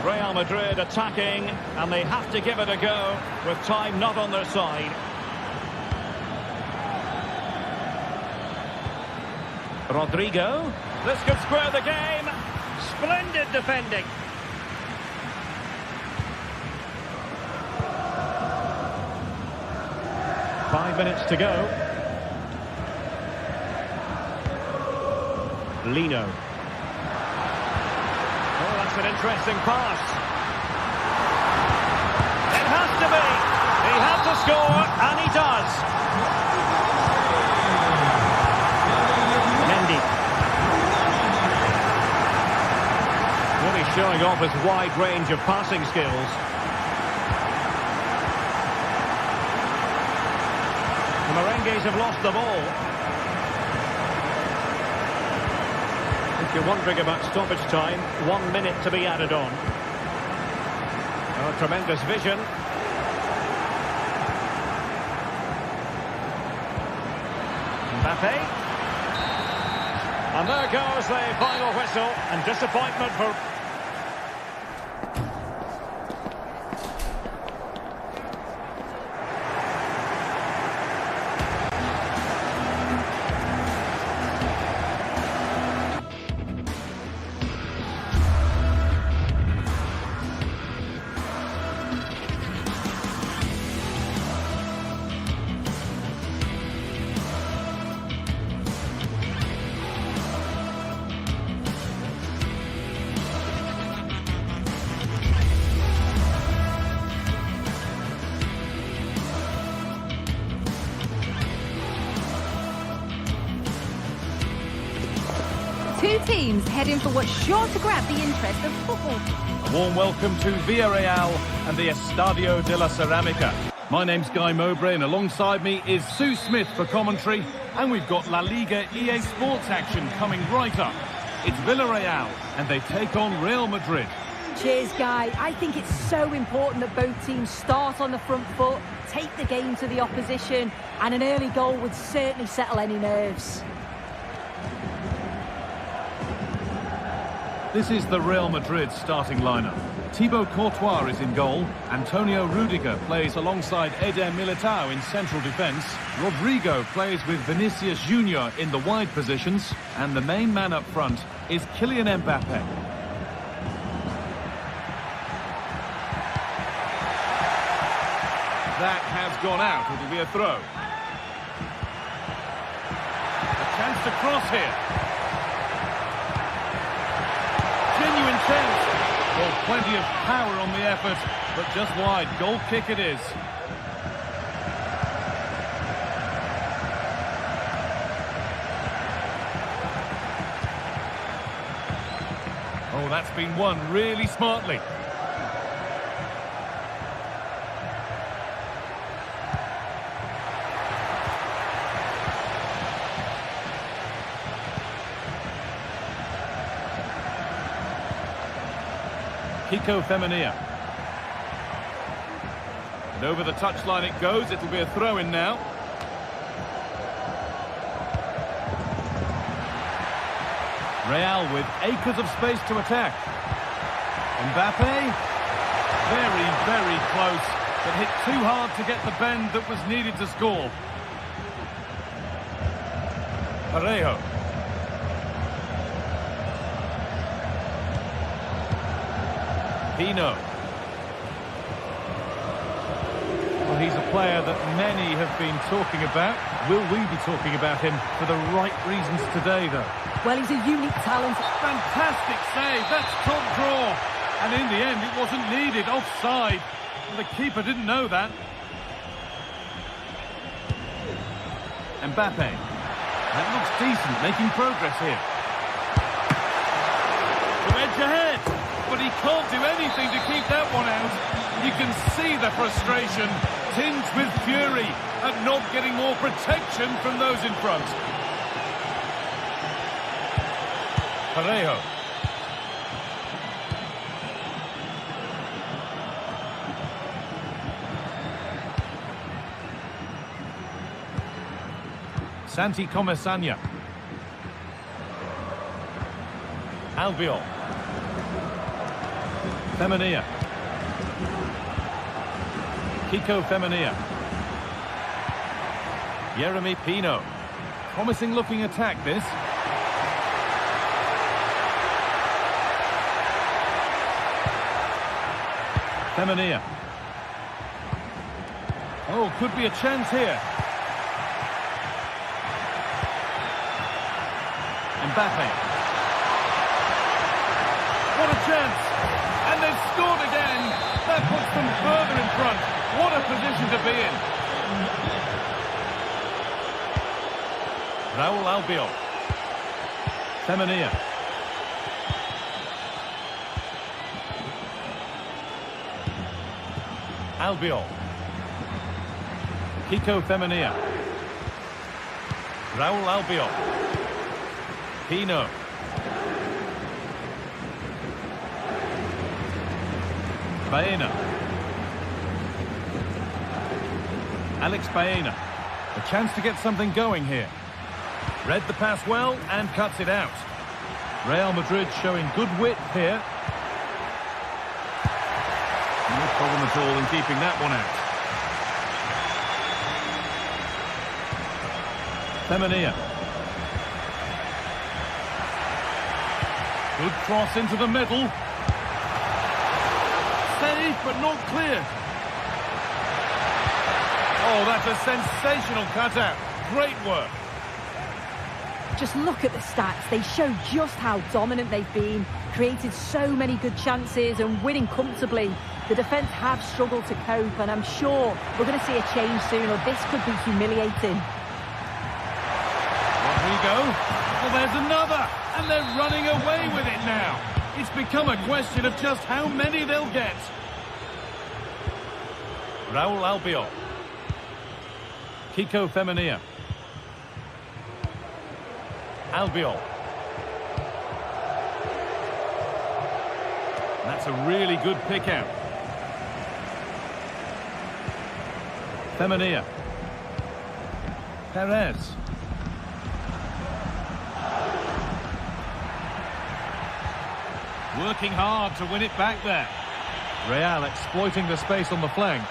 S4: Real Madrid attacking, and they have to give it a go with time not on their side. Rodrigo. This could square the game. Splendid defending. Five minutes to go. Lino. Oh, that's an interesting pass. It has to be. He had to score, and he does. Mendy. Really showing off his wide range of passing skills. The Merengues have lost the ball. If you're wondering about stoppage time, 1 minute to be added on. Oh, tremendous vision. Mbappe. And there goes the final whistle, and disappointment for...
S1: Two teams heading for what's sure to grab the interest of football.
S2: A warm welcome to Villarreal and the Estadio de la Ceramica. My name's Guy Mowbray and alongside me is Sue Smith for commentary, and we've got La Liga EA Sports action coming right up. It's Villarreal and they take on Real Madrid.
S3: Cheers, Guy. I think it's so important that both teams start on the front foot, take the game to the opposition, and an early goal would certainly settle any nerves.
S2: This is the Real Madrid starting lineup. Thibaut Courtois is in goal. Antonio Rudiger plays alongside Eder Militao in central defence. Rodrigo plays with Vinicius Junior in the wide positions. And the main man up front is Kylian Mbappe. That has gone out. It'll be a throw. A chance to cross here. Genuine chance. Well, plenty of power on the effort, but just wide. Goal kick it is. Oh, that's been won really smartly. Kiko Femenia. And over the touchline it goes. It'll be a throw-in now. Real with acres of space to attack. Mbappe. Very, very close, but hit too hard to get the bend that was needed to score. Parejo. Pino. Well, he's a player that many have been talking about. Will we be talking about him for the right reasons today, though?
S3: Well, he's a unique talent.
S2: Fantastic save. That's top draw. And in the end, it wasn't needed. Offside. Well, the keeper didn't know that. Mbappe. That looks decent, making progress here. To edge ahead. But he can't do anything to keep that one out. You can see the frustration, tinged with fury at not getting more protection from those in front. Parejo. Santi Comesaña. Albiol. Femenia. Kiko Femenia. Yeremy Pino. Promising looking attack this. Femenia. Oh, could be a chance here. Mbappe. What a chance! And they've scored again. That puts them further in front. What a position to be in. Raúl Albiol. Femenia. Albiol. Kiko Femenia. Raúl Albiol. Pino. Baena. Alex Baena. A chance to get something going here. Read the pass well and cuts it out. Real Madrid showing good wit here. No problem at all in keeping that one out. Femenia. Good cross into the middle. Safe, but not clear. Oh, that's a sensational cutout. Great work.
S3: Just look at the stats. They show just how dominant they've been, created so many good chances and winning comfortably. The defence have struggled to cope, and I'm sure we're going to see a change soon, or this could be humiliating.
S2: Rodrigo. Well, there's another, and they're running away with it now. It's become a question of just how many they'll get. Raul Albiol. Kiko Femenia. Albiol. That's a really good pick out. Femenia. Perez. Working hard to win it back there. Real exploiting the space on the flank.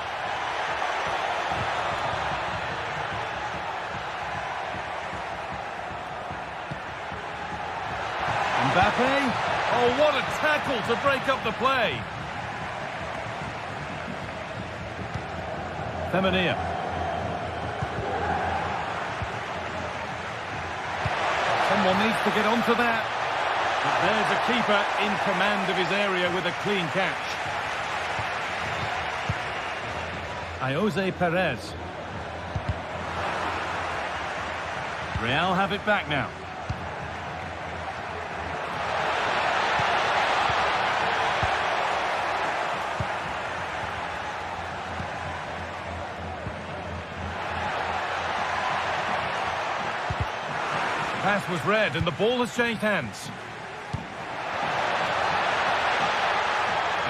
S2: Mbappe. Oh, what a tackle to break up the play. Femenia. Someone needs to get onto that. But there's a keeper in command of his area with a clean catch. Jose Perez. Real have it back now. Pass was read and the ball has changed hands.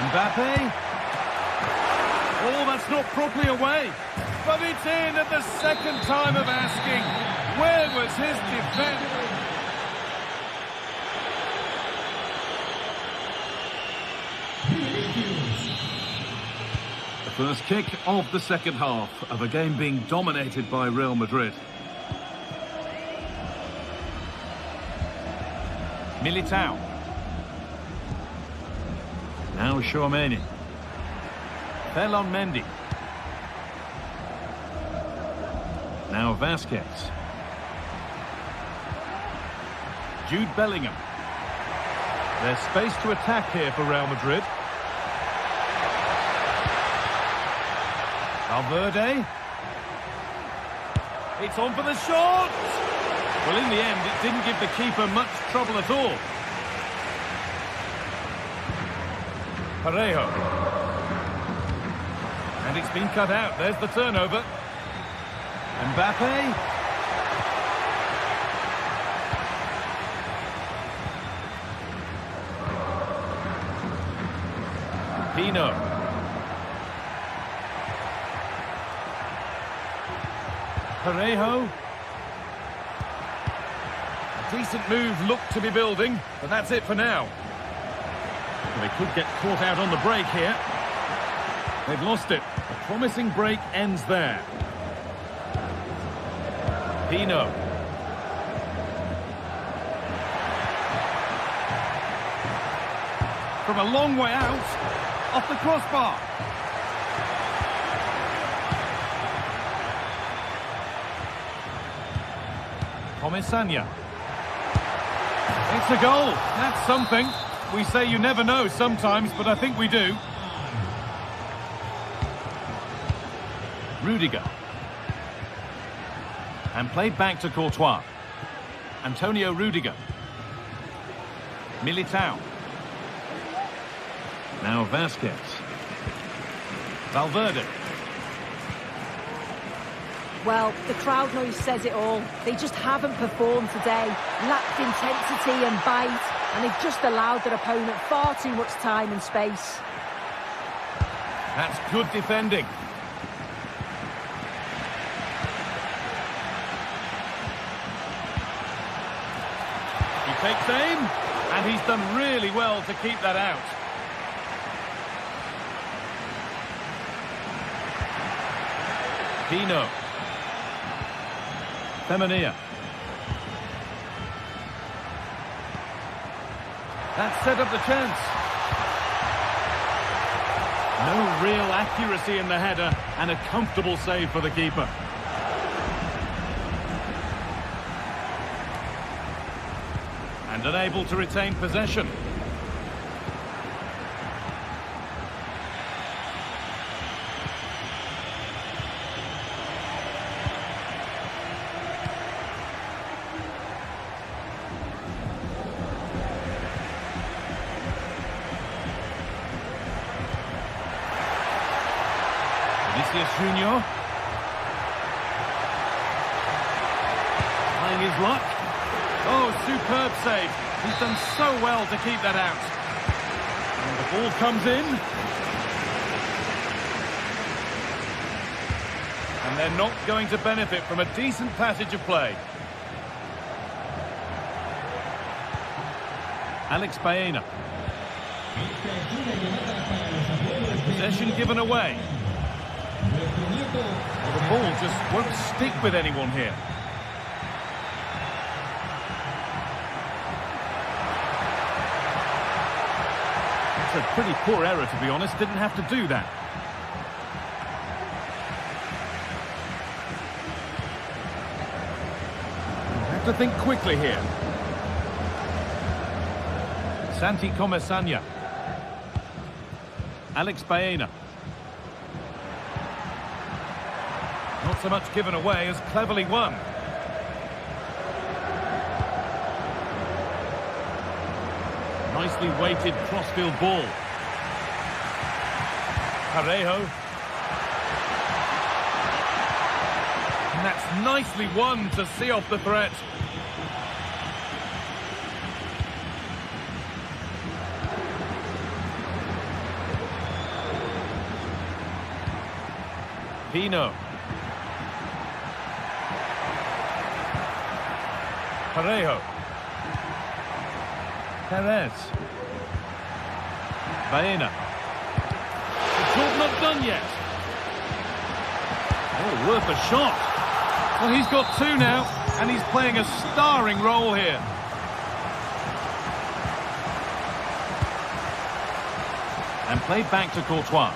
S2: Mbappe. Oh, that's not properly away. But it's in at the second time of asking. Where was his defence? The first kick of the second half of a game being dominated by Real Madrid. Militao. Now Tchouaméni. Ferland Mendy. Now Vasquez. Jude Bellingham. There's space to attack here for Real Madrid. Valverde. It's on for the shot! Well, in the end, it didn't give the keeper much trouble at all. Parejo. And it's been cut out. There's the turnover. Mbappe. Pino. Parejo. A decent move looked to be building, but that's it for now. They could get caught out on the break here. They've lost it. A promising break ends there. Pino. From a long way out, off the crossbar. Comesaña. It's a goal. That's something. We say you never know sometimes, but I think we do. Rudiger. And played back to Courtois. Antonio Rudiger. Militao. Now Vasquez. Valverde.
S3: Well, the crowd noise says it all. They just haven't performed today. Lacked intensity and bite, and they've just allowed their opponent far too much time and space.
S2: That's good defending. He takes aim, and he's done really well to keep that out. Pino. Femenia. That set up the chance. No real accuracy in the header, and a comfortable save for the keeper. And unable to retain possession. Junior. Trying his luck. Oh, superb save. He's done so well to keep that out. And the ball comes in. And they're not going to benefit from a decent passage of play. Alex Baena. Possession given away. Well, the ball just won't stick with anyone here. It's a pretty poor error, to be honest. Didn't have to do that. Have to think quickly here. Santi Comesanya. Alex Baena. Not so much given away as cleverly won. Nicely weighted crossfield ball. Parejo. And that's nicely won to see off the threat. Pino. Parejo. Perez. Baena. The job not done yet. Oh, worth a shot. Well, he's got two now, and he's playing a starring role here. And played back to Courtois.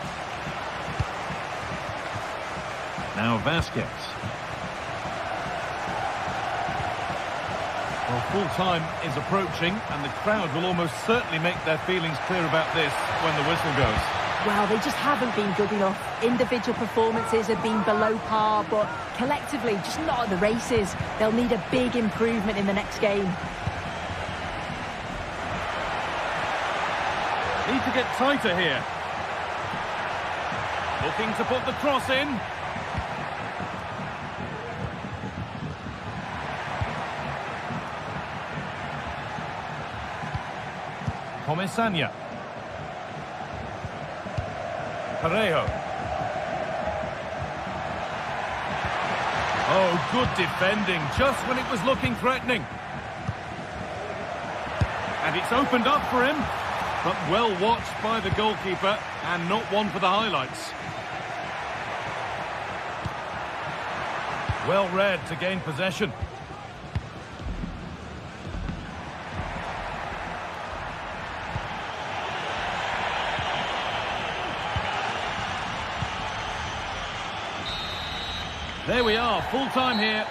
S2: Now Vasquez. Well, full-time is approaching, and the crowd will almost certainly make their feelings clear about this when the whistle goes.
S3: Well, they just haven't been good enough. Individual performances have been below par, but collectively, just not at the races. They'll need a big improvement in the next game.
S2: Need to get tighter here. Looking to put the cross in. Comesanya. Parejo. Oh, good defending, just when it was looking threatening. And it's opened up for him, but well watched by the goalkeeper, and not one for the highlights. Well read to gain possession. There we are, full time here.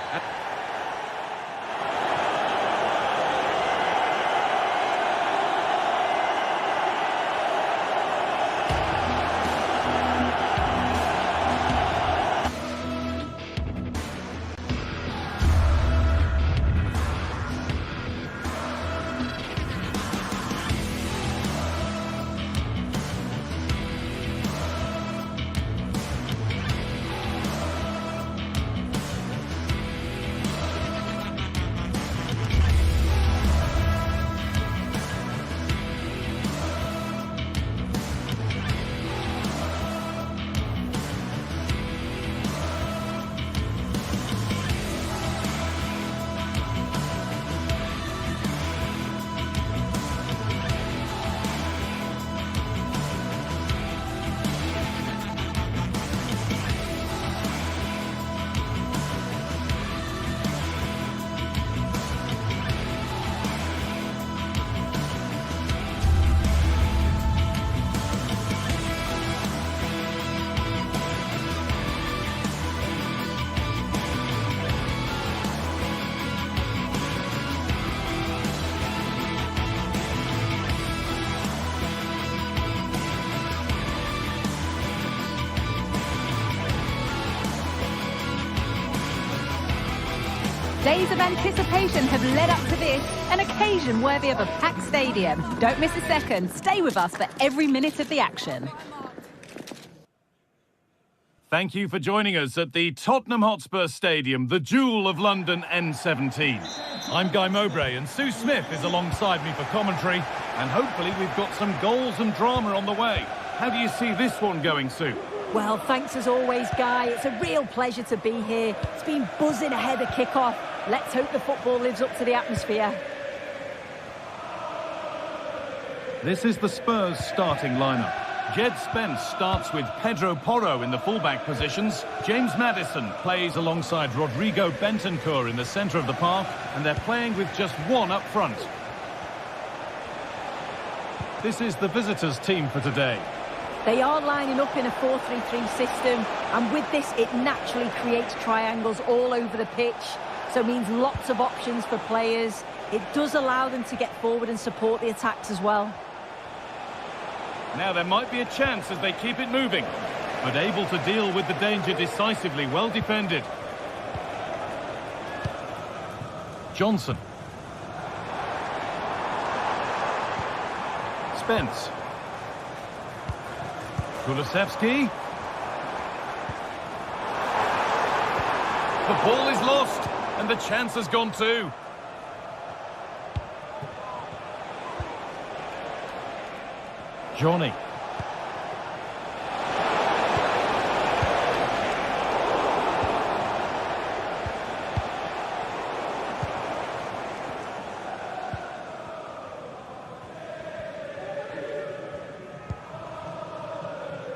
S1: Days of anticipation have led up to this, an occasion worthy of a packed stadium. Don't miss a second. Stay with us for every minute of the action.
S2: Thank you for joining us at the Tottenham Hotspur Stadium, the jewel of London N17. I'm Guy Mowbray and Sue Smith is alongside me for commentary, and hopefully we've got some goals and drama on the way. How do you see this one going, Sue?
S3: Well, thanks as always, Guy. It's a real pleasure to be here. It's been buzzing ahead of kick-off. Let's hope the football lives up to the atmosphere.
S2: This is the Spurs starting lineup. Jed Spence starts with Pedro Porro in the fullback positions. James Maddison plays alongside Rodrigo Bentancur in the centre of the park, and they're playing with just one up front. This is the visitors' team for today.
S3: They are lining up in a 4-3-3 system, and with this it naturally creates triangles all over the pitch, so it means lots of options for players. It does allow them to get forward and support the attacks as well.
S2: Now there might be a chance as they keep it moving, but able to deal with the danger decisively. Well defended. Johnson. Spence. Kulusevski. The ball is lost, and the chance has gone too. Johnny.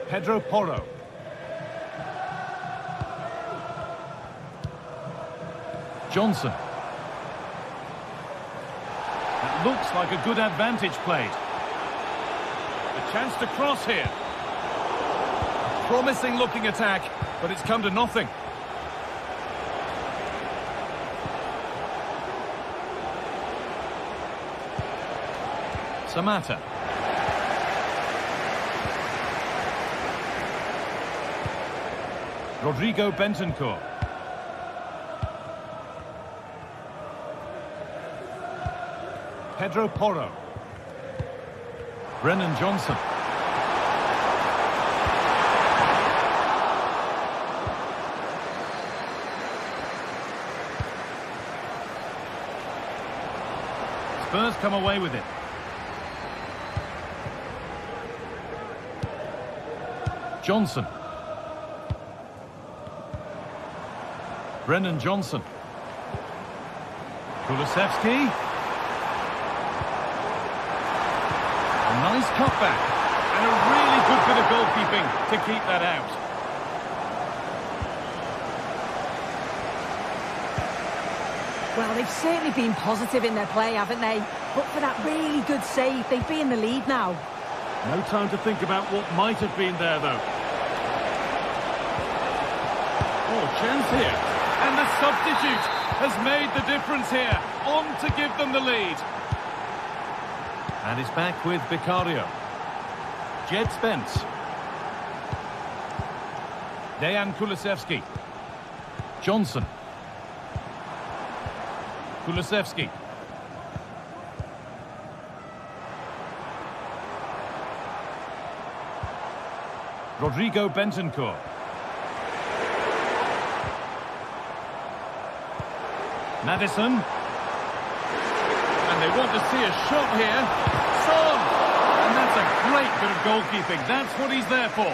S2: Pedro Porro. Johnson. It looks like a good advantage played. A chance to cross here. A promising looking attack, but it's come to nothing. Samatta. Rodrigo Bentancur. Pedro Porro. Brennan Johnson. Spurs come away with it. Johnson. Brennan Johnson. Kulusevski. A nice cutback. And a really good bit of goalkeeping to keep that out.
S3: Well, they've certainly been positive in their play, haven't they? But for that really good save, they'd be in the lead now.
S2: No time to think about what might have been there, though. Oh, chance here. And the substitute has made the difference here. On to give them the lead. And it's back with Vicario. Jed Spence. Dejan Kulusevski. Johnson. Kulusevski. Rodrigo Bentancur. Maddison. And they want to see a shot here. Son! And that's a great bit of goalkeeping. That's what he's there for.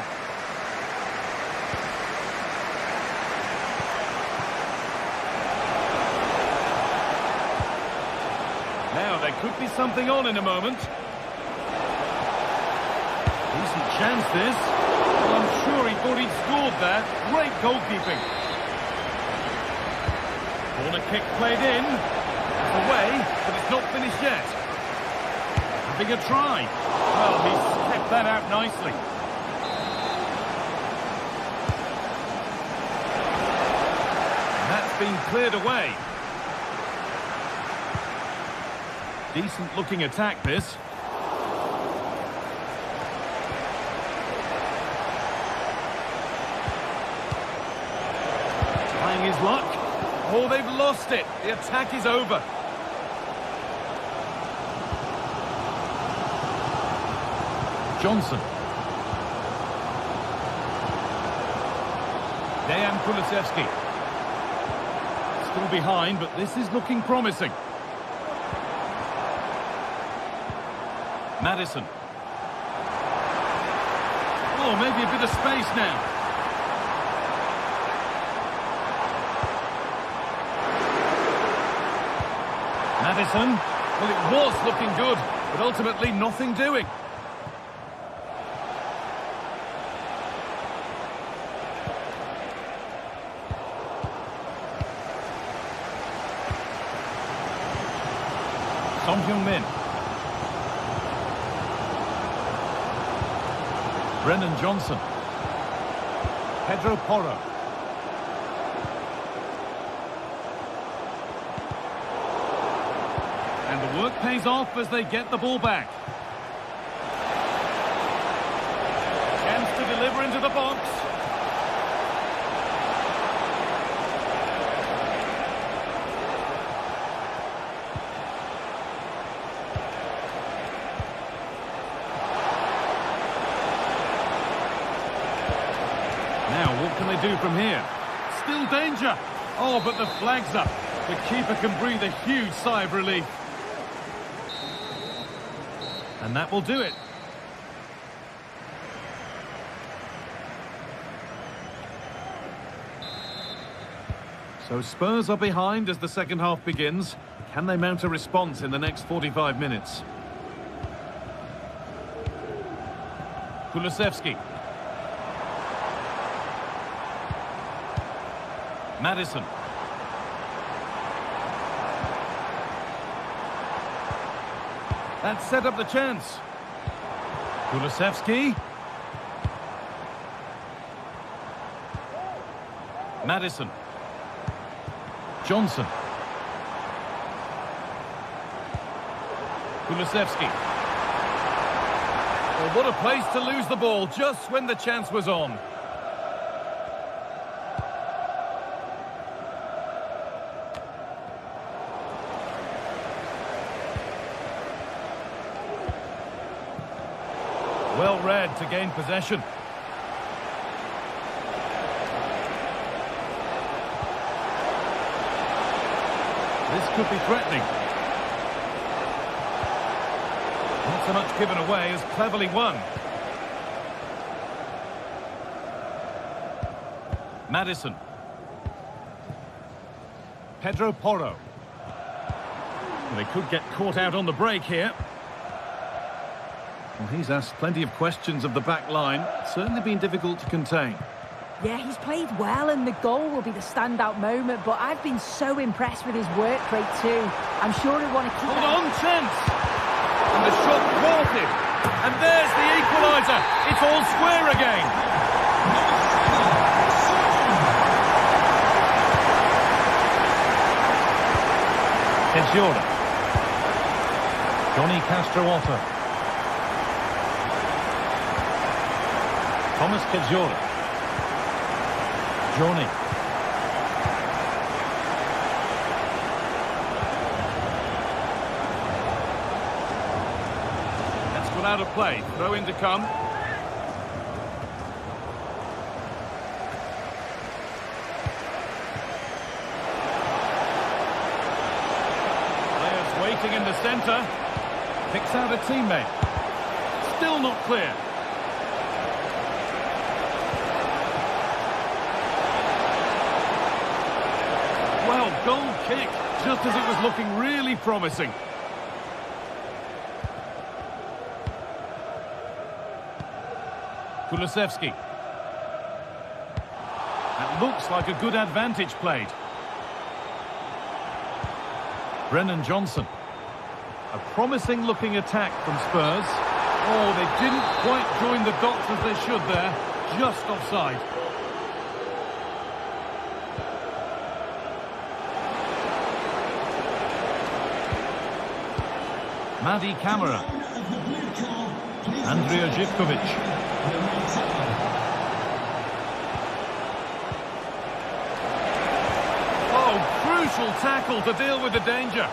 S2: Now, there could be something on in a moment. Decent chance, this. Well, I'm sure he thought he'd scored there. Great goalkeeping. Corner kick played in. It's away, but it's not finished yet. Having a try. Well, he's kept that out nicely. And that's been cleared away. Decent looking attack, this. Trying his luck. Oh, they've lost it. The attack is over. Johnson. Dejan Kulusevski. Still behind, but this is looking promising. Maddison. Oh, maybe a bit of space now. Maddison. Well, it was looking good, but ultimately nothing doing. Son Heung-min. Brennan Johnson. Pedro Porro. And the work pays off as they get the ball back. Chance to deliver into the box. Now, what can they do from here? Still danger. Oh, but the flag's up. The keeper can breathe a huge sigh of relief. And that will do it. So Spurs are behind as the second half begins. Can they mount a response in the next 45 minutes? Kulusevski. Maddison. That set up the chance. Kulusevski. Maddison. Johnson. Kulusevski. Well, what a place to lose the ball just when the chance was on. Well read to gain possession. This could be threatening. Not so much given away as cleverly won. Maddison. Pedro Porro. Well, they could get caught out on the break here. Well, he's asked plenty of questions of the back line. Certainly been difficult to contain.
S3: Yeah, he's played well and the goal will be the standout moment, but I've been so impressed with his work rate too. I'm sure he'll want to keep
S2: Hold on, chance! And the shot thwarted. And there's the equaliser. It's all square again. Cazorla. Johnny Castro-Otto. Thomas Cazorla. Johnny. That's gone out of play. Throw in to come. Players waiting in the centre. Picks out a teammate. Still not clear. Well, goal kick, just as it was looking really promising. Kulusevski. That looks like a good advantage played. Brennan Johnson. A promising looking attack from Spurs. Oh, they didn't quite join the dots as they should there. Just offside. Madi Camara. Andrija Živković. Oh, crucial tackle to deal with the danger.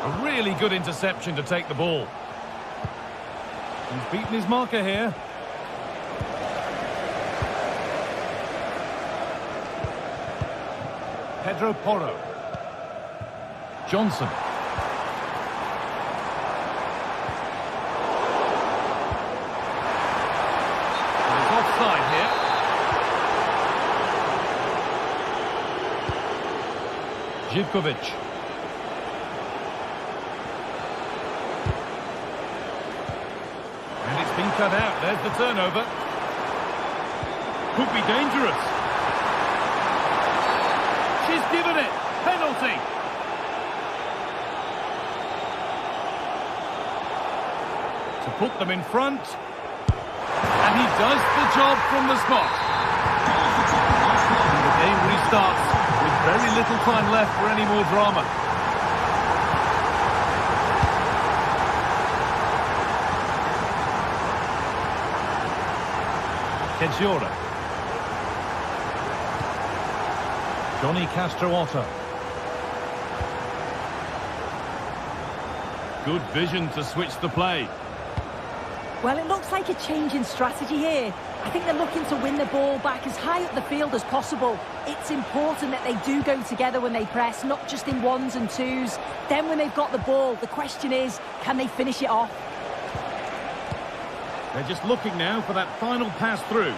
S2: A really good interception to take the ball. He's beaten his marker here. Pedro Porro. Johnson. He's offside here. Živkovic. And it's been cut out. There's the turnover. Could be dangerous. She's given it. Penalty. To put them in front. And he does the job from the spot. And the game restarts with very little time left for any more drama. Tensiora. Johnny Castro Otto. Good vision to switch the play.
S3: Well, it looks like a change in strategy here. I think they're looking to win the ball back as high up the field as possible. It's important that they do go together when they press, not just in ones and twos. Then when they've got the ball, the question is, can they finish it off?
S2: They're just looking now for that final pass through.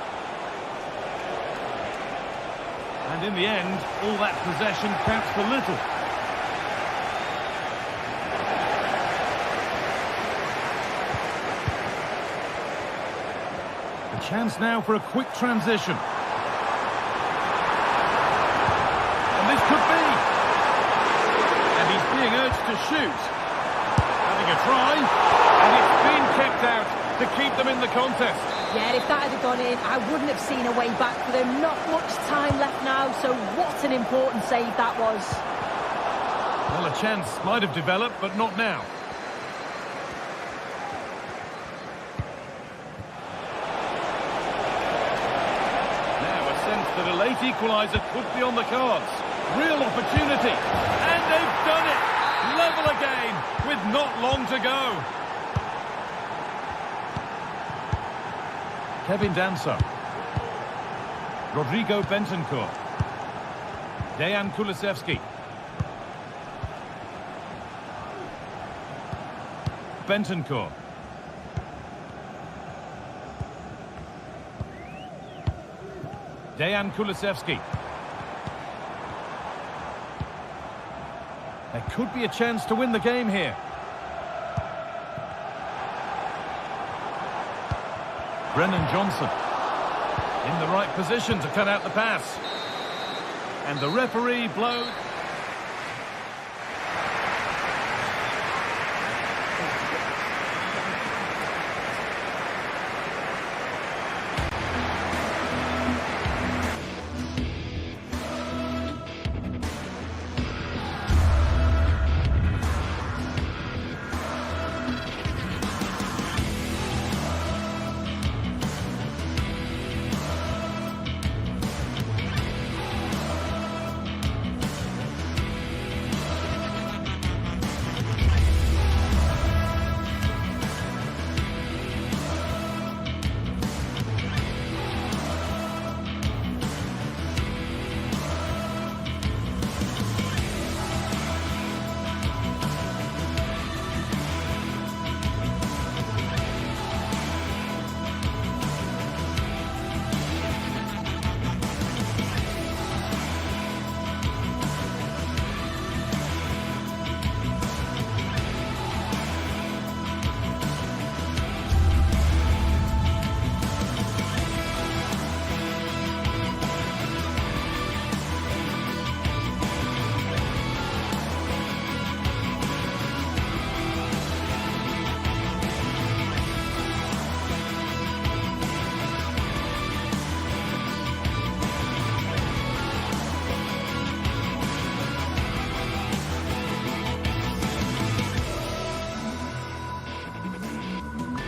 S2: And in the end, all that possession counts for little. A chance now for a quick transition. And this could be. And he's being urged to shoot. Having a try. And it's been kept out to keep them in the contest.
S3: Yeah, if that had gone in, I wouldn't have seen a way back for them. Not much time left now, so what an important save that was.
S2: Well, a chance might have developed, but not now. Now a sense that a late equaliser could be on the cards. Real opportunity. And they've done it. Level again with not long to go. Kevin Danso. Rodrigo Bentancur. Dejan Kulusevski. Bentancur. Dejan Kulusevski. There could be a chance to win the game here. Brennan Johnson in the right position to cut out the pass. And the referee blows.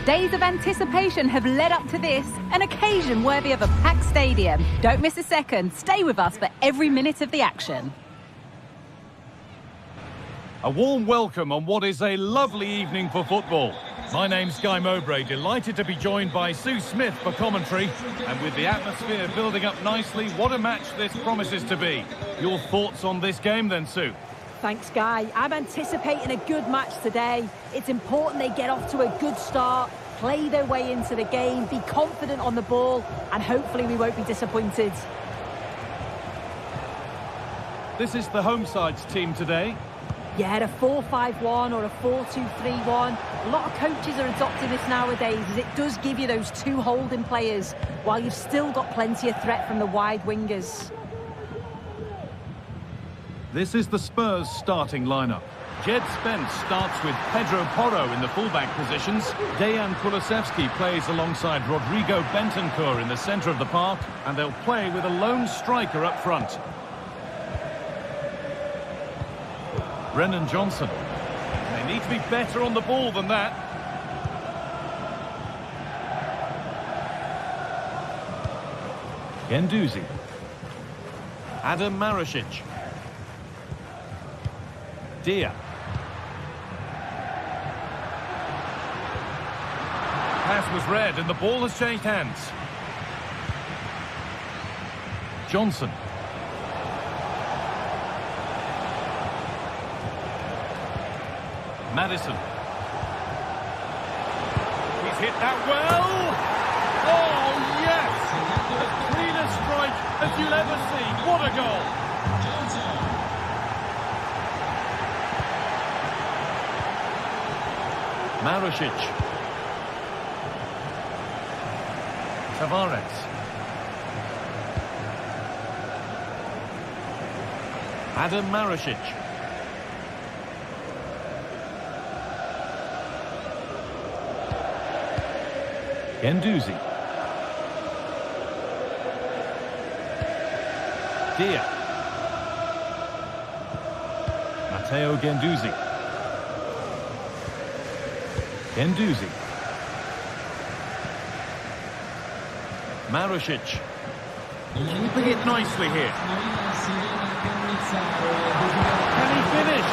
S1: Days of anticipation have led up to this, an occasion worthy of a packed stadium. Don't miss a second. Stay with us for every minute of the action.
S2: A warm welcome on what is a lovely evening for football. My name's Guy Mowbray, delighted to be joined by Sue Smith for commentary. And with the atmosphere building up nicely, what a match this promises to be. Your thoughts on this game then, Sue?
S3: Thanks, Guy. I'm anticipating a good match today. It's important they get off to a good start, play their way into the game, be confident on the ball, and hopefully we won't be disappointed.
S2: This is the home side's team today.
S3: Yeah, a 4-5-1 or a 4-2-3-1. A lot of coaches are adopting this nowadays, as it does give you those two holding players, while you've still got plenty of threat from the wide wingers.
S2: This is the Spurs starting lineup. Jed Spence starts with Pedro Porro in the fullback positions. Dejan Kulusevski plays alongside Rodrigo Bentancur in the centre of the park, and they'll play with a lone striker up front. Brennan Johnson. They need to be better on the ball than that. Guendouzi. Adam Marušić. Dia. Pass was read and the ball has changed hands. Johnson. Maddison. He's hit that well. Oh, yes! As clean a strike as you'll ever see. What a goal! Marušić. Tavares. Adam Marušić. Guendouzi. Dia. Matteo Guendouzi. Guendouzi. Marušić. Keeping it nicely here. Can he finish?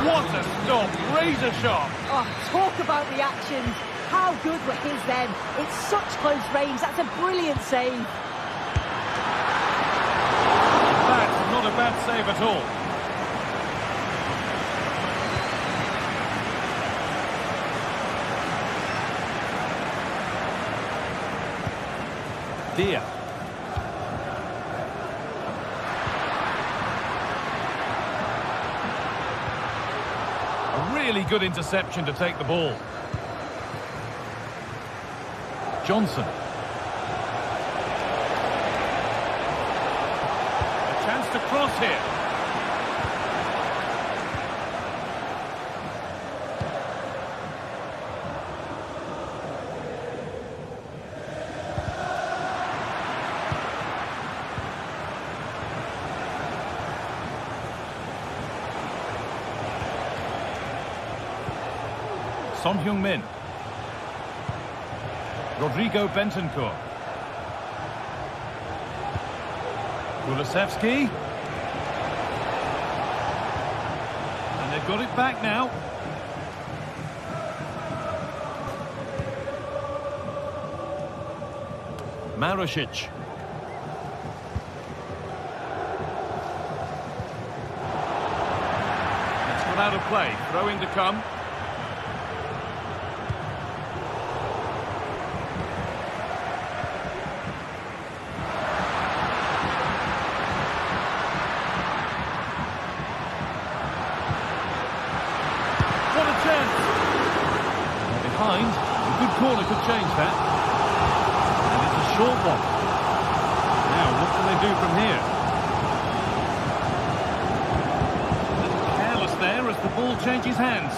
S2: What a stop, razor sharp.
S3: Oh, talk about reactions. How good were his then? It's such close range. That's a brilliant save.
S2: That's not a bad save at all. Dia. A really good interception to take the ball. Johnson. A chance to cross here. Son Heung-min. Rodrigo Bentancur. Kulusevski. And they've got it back now. Marušić. It's gone out of play. Throw in to come. Behind, a good corner could change that. And it's a short one. Now, what can they do from here? A little careless there as the ball changes hands.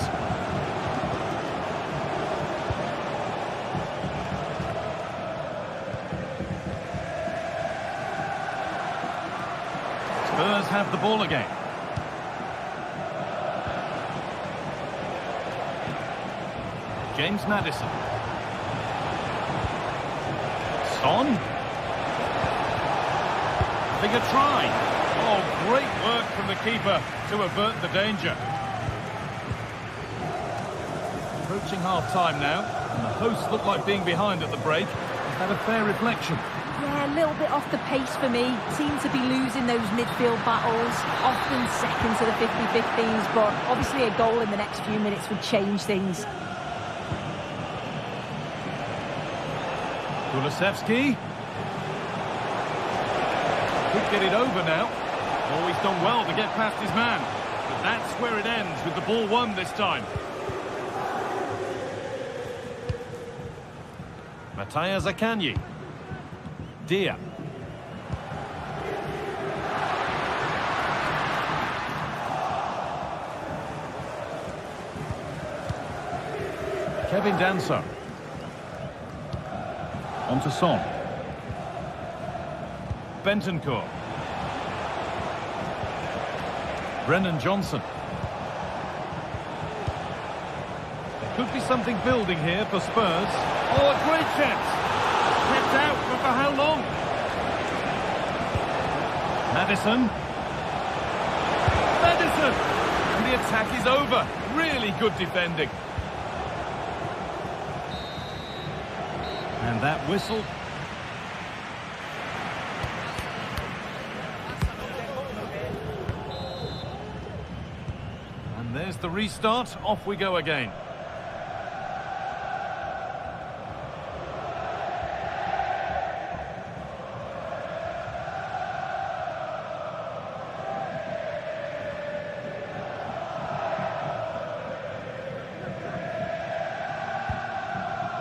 S2: Spurs have the ball again. James Maddison. Son. Bigger try. Oh, great work from the keeper to avert the danger. Approaching half-time now, and the hosts look like being behind at the break. Is that a fair reflection?
S3: Yeah, a little bit off the pace for me. Seem to be losing those midfield battles, often second to the 50-50s, but obviously a goal in the next few minutes would change things.
S2: Kulusevski. Could get it over now. Oh, he's done well to get past his man. But that's where it ends, with the ball won this time. Mattia Zaccagni. Dia. Kevin Danso. On to Son. Bentancur. Brennan Johnson. There could be something building here for Spurs. Oh, a great chance. Kept out, but for how long? Maddison. And the attack is over. Really good defending. And that whistle. And there's the restart. Off we go again.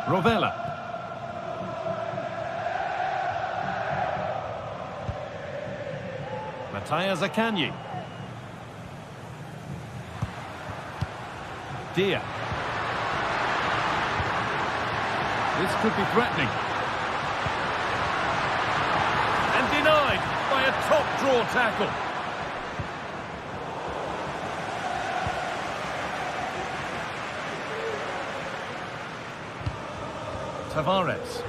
S2: Rovella. Mattia Zaccagni. Dia. This could be threatening. And denied by a top draw tackle. Tavares.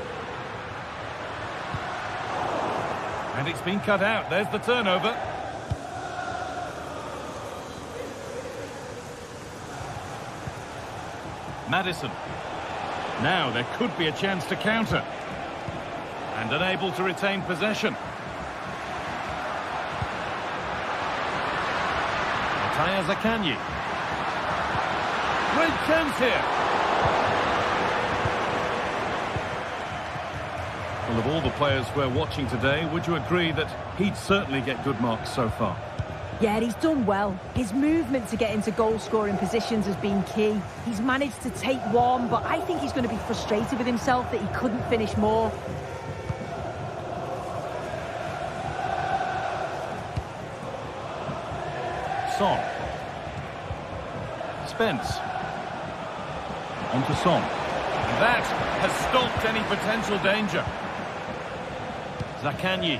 S2: And it's been cut out. There's the turnover. Maddison. Now there could be a chance to counter. And unable to retain possession. Mattia Zaccagni. Great chance here. Well, of all the players we're watching today, would you agree that he'd certainly get good marks so far?
S3: Yeah, he's done well. His movement to get into goal-scoring positions has been key. He's managed to take one, but I think he's going to be frustrated with himself that he couldn't finish more.
S2: Son. Spence. On to Son. And that has stopped any potential danger. Zaccagni.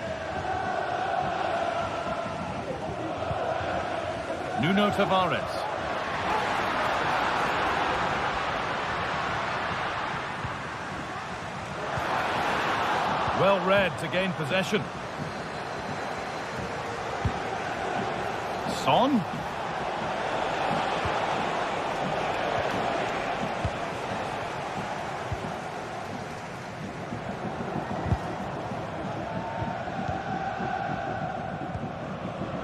S2: Nuno Tavares. Well read to gain possession. Son.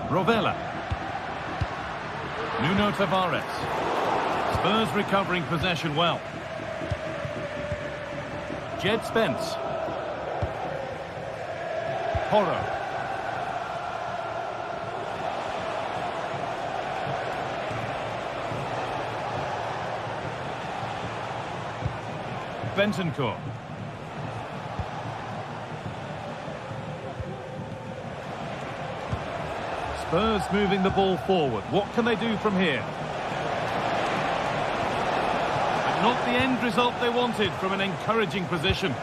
S2: Rovella. Nuno Tavares. Spurs recovering possession well. Jed Spence. Porro. Bentancur. Spurs moving the ball forward. What can they do from here? But not the end result they wanted from an encouraging position.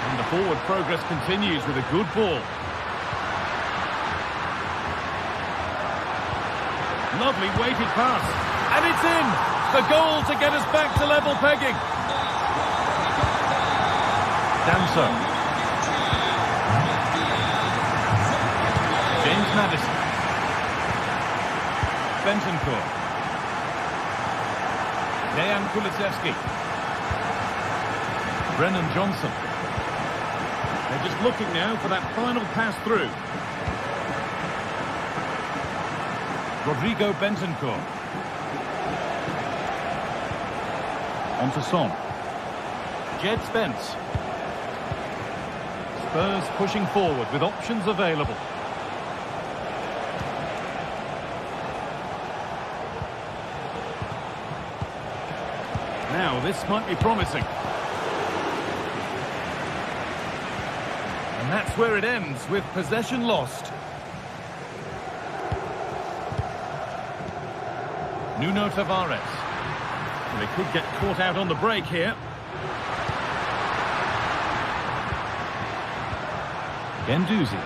S2: And the forward progress continues with a good ball. Lovely weighted pass. And it's in! The goal to get us back to level pegging. Danso. Madison. Bentancur. Dejan Kulusevski. Brennan Johnson. They're just looking now for that final pass through. Rodrigo Bentancur. On to Son. Jed Spence. Spurs pushing forward with options available. Now this might be promising. And that's where it ends, with possession lost. Nuno Tavares. They could get caught out on the break here. Guendouzi.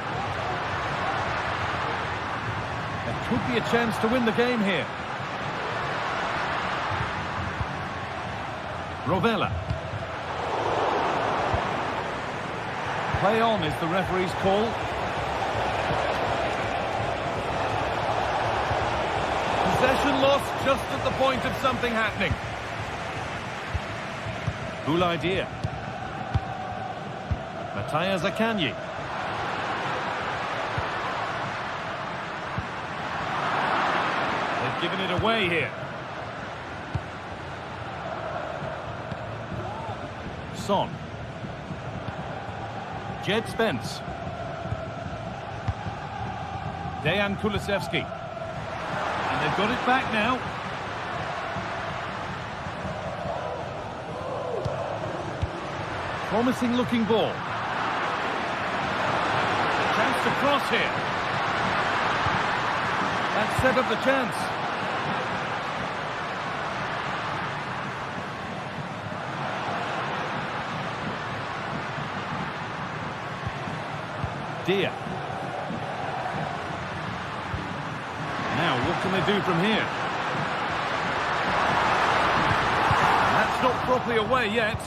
S2: There could be a chance to win the game here. Rovella. Play on is the referee's call. Possession lost just at the point of something happening. Boulaye Dia. Matthias Akanji. They've given it away here. Son. Jed Spence. Dejan Kulusevski. And they've got it back now. Promising looking ball. Chance to cross here. That set up the chance. Dia. Now, what can they do from here? That's not properly away yet.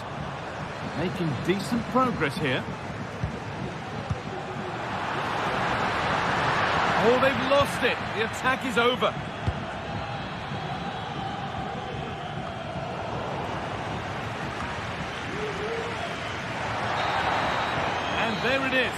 S2: Making decent progress here. Oh, they've lost it. The attack is over. And there it is.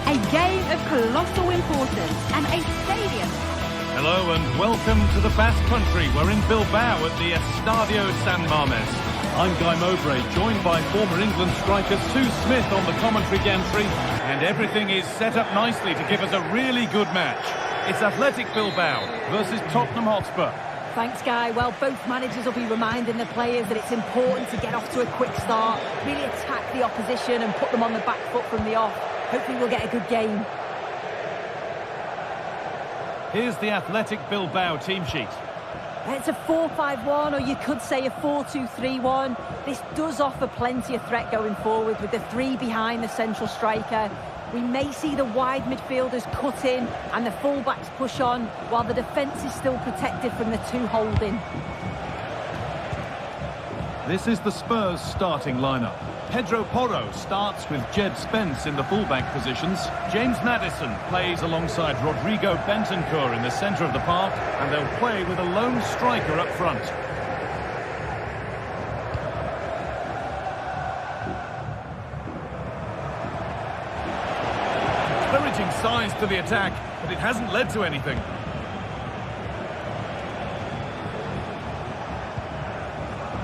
S1: A game of colossal importance and a stadium.
S2: Hello and welcome to the Basque Country. We're in Bilbao at the Estadio San Mamés. I'm Guy Mowbray, joined by former England striker Sue Smith on the commentary gantry. And everything is set up nicely to give us a really good match. It's Athletic Bilbao versus Tottenham Hotspur.
S3: Thanks, Guy. Well, both managers will be reminding the players that it's important to get off to a quick start, really attack the opposition and put them on the back foot from the off. Hopefully we'll get a good game.
S2: Here's the Athletic Bilbao team sheet.
S3: It's a 4-5-1, or you could say a 4-2-3-1. This does offer plenty of threat going forward with the three behind the central striker. We may see the wide midfielders cut in and the full-backs push on, while the defence is still protected from the two holding.
S2: This is the Spurs starting lineup. Pedro Porro starts with Jed Spence in the full-back positions. James Maddison plays alongside Rodrigo Bentancur in the centre of the park, and they'll play with a lone striker up front. Encouraging signs to the attack, but it hasn't led to anything.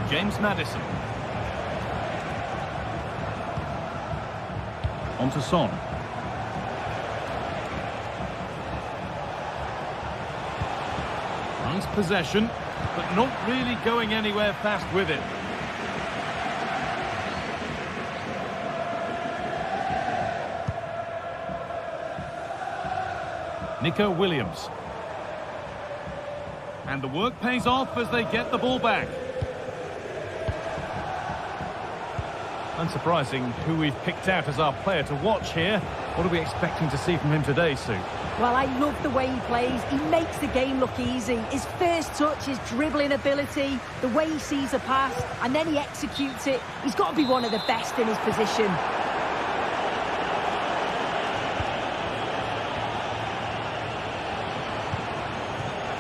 S2: James Maddison. On to Son. Nice possession, but not really going anywhere fast with it. Nico Williams. And the work pays off as they get the ball back. Unsurprising who we've picked out as our player to watch here. What are we expecting to see from him today, Sue?
S3: Well, I love the way he plays. He makes the game look easy. His first touch, his dribbling ability, the way he sees a pass, and then he executes it. He's got to be one of the best in his position.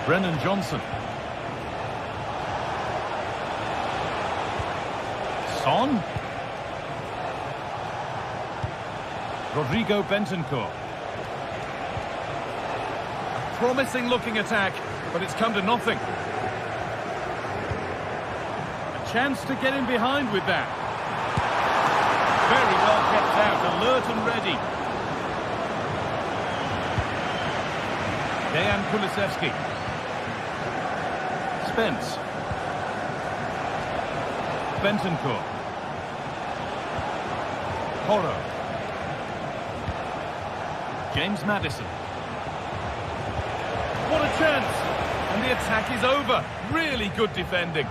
S2: Brennan Johnson. Son. Rodrigo Bentancur. A promising looking attack, but it's come to nothing. A chance to get in behind with that. Very well kept out, alert and ready. Dejan Kulusevski. Spence. Bentancur. Porro. James Maddison. What a chance! And the attack is over. Really good defending.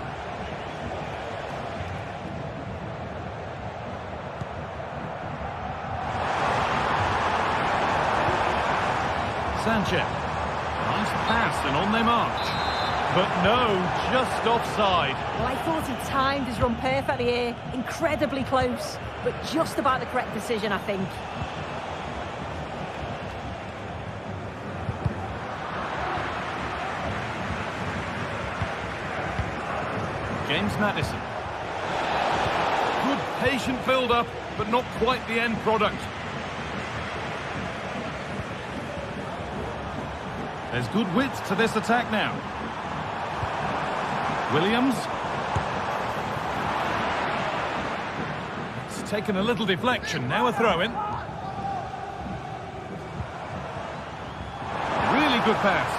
S2: Sanchez. Nice pass and on they march. But no, just offside.
S3: Well, I thought he timed his run perfectly here. Incredibly close, but just about the correct decision, I think.
S2: James Maddison. Good patient build-up, but not quite the end product. There's good width to this attack now. Williams. It's taken a little deflection, now a throw-in. Really good pass,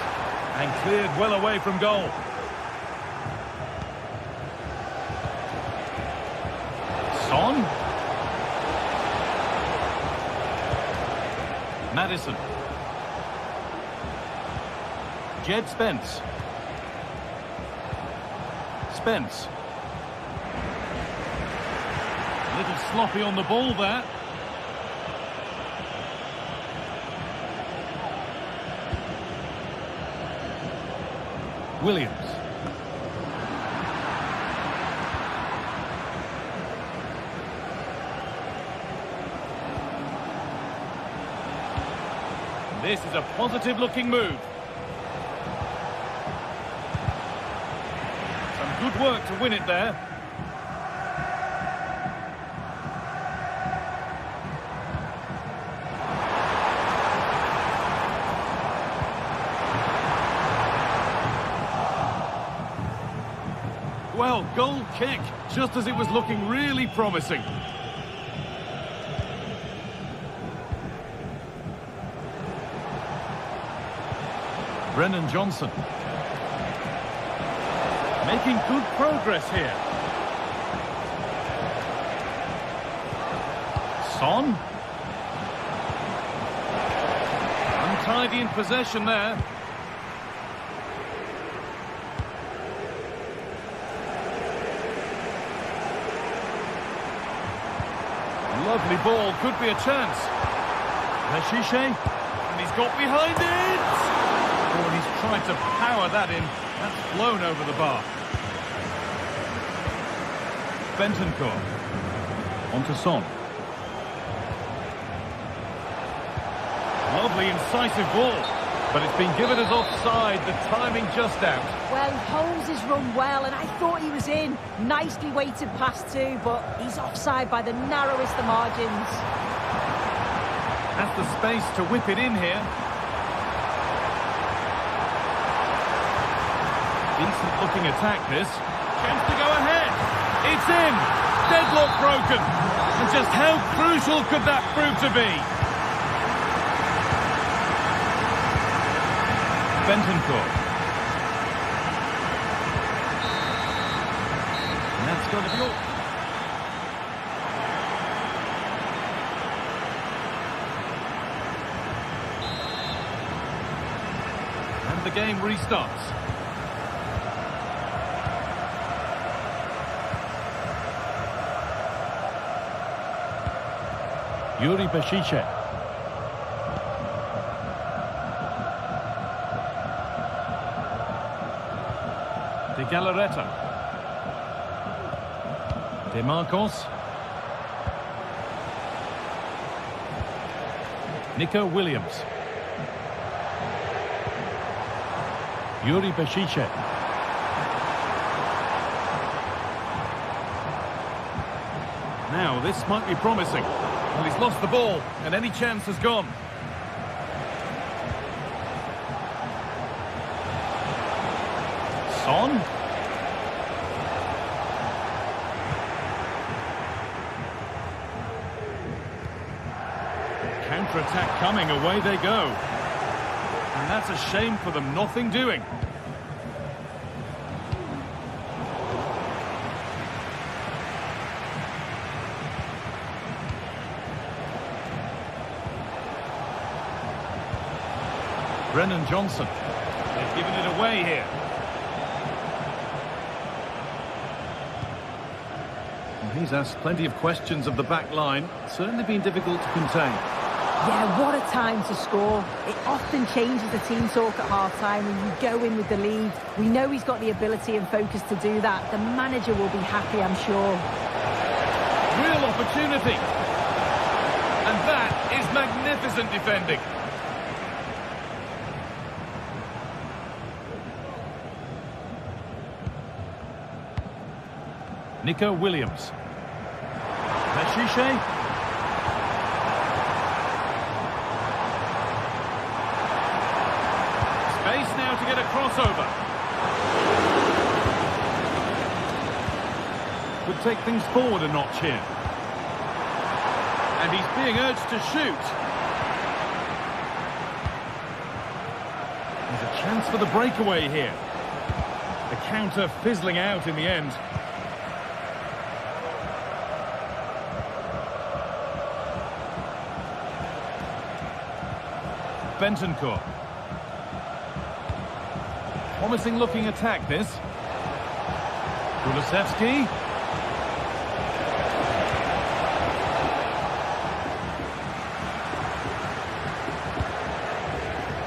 S2: and cleared well away from goal. Son. Maddison. Jed Spence. Spence. A little sloppy on the ball there. Williams. This is a positive-looking move. Some good work to win it there. Well, goal kick, just as it was looking really promising. Brennan Johnson. Making good progress here. Son. Untidy in possession there. Lovely ball, could be a chance. Rashiche, and he's got behind it! Oh, and he's tried to power that in. That's flown over the bar. Bentancur. On to Son. Lovely incisive ball, but it's been given as offside, the timing just out.
S3: Well, Holmes has run well, and I thought he was in. Nicely weighted pass too, but he's offside by the narrowest of margins.
S2: Has the space to whip it in here. Decent looking attack this. Chance to go ahead. It's in. Deadlock broken. And just how crucial could that prove to be? Bentancur. And that's going to be all. And the game restarts. Yuri Bashiche. De Galarreta. De Marcos. Nico Williams. Yuri Bashiche. Now, this might be promising. Well, he's lost the ball, and any chance has gone. Son. Counter-attack coming, away they go. And that's a shame for them, nothing doing. Brennan Johnson. They've given it away here. Well, he's asked plenty of questions of the back line. Certainly been difficult to contain.
S3: Yeah, what a time to score. It often changes the team talk at half-time when you go in with the lead. We know he's got the ability and focus to do that. The manager will be happy, I'm sure.
S2: Real opportunity. And that is magnificent defending. Nico Williams. Rashiche. Space now to get a crossover. Could take things forward a notch here. And he's being urged to shoot. There's a chance for the breakaway here. The counter fizzling out in the end. Bentancur. Promising looking attack this. Kulusevski.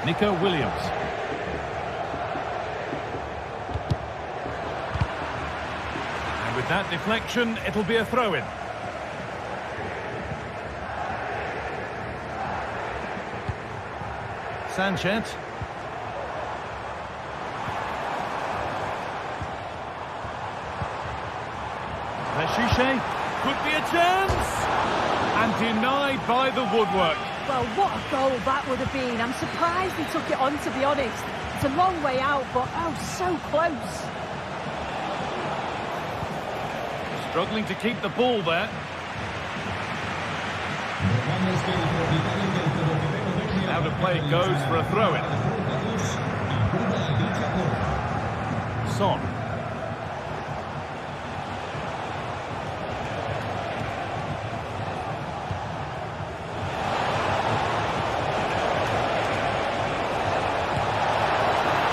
S2: Nico Williams. And with that deflection, it'll be a throw-in. Sanchez. Rashiche, could be a chance! And denied by the woodwork.
S3: Well, what a goal that would have been. I'm surprised he took it on, to be honest. It's a long way out, but oh, so close.
S2: Struggling to keep the ball there. Out of play goes for a throw-in. Son.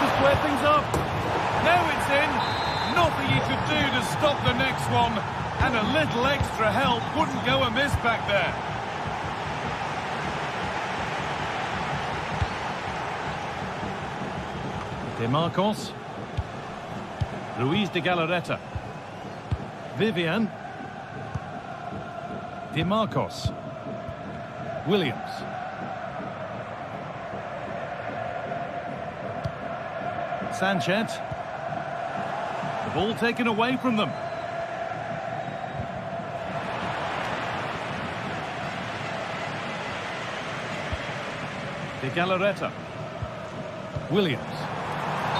S2: Just square things up. Now it's in. Nothing he could do to stop the next one. And a little extra help wouldn't go amiss back there. De Marcos. Luis de Galarreta. Vivian. De Marcos. Williams. Sanchez. The ball taken away from them. De Galarreta. Williams.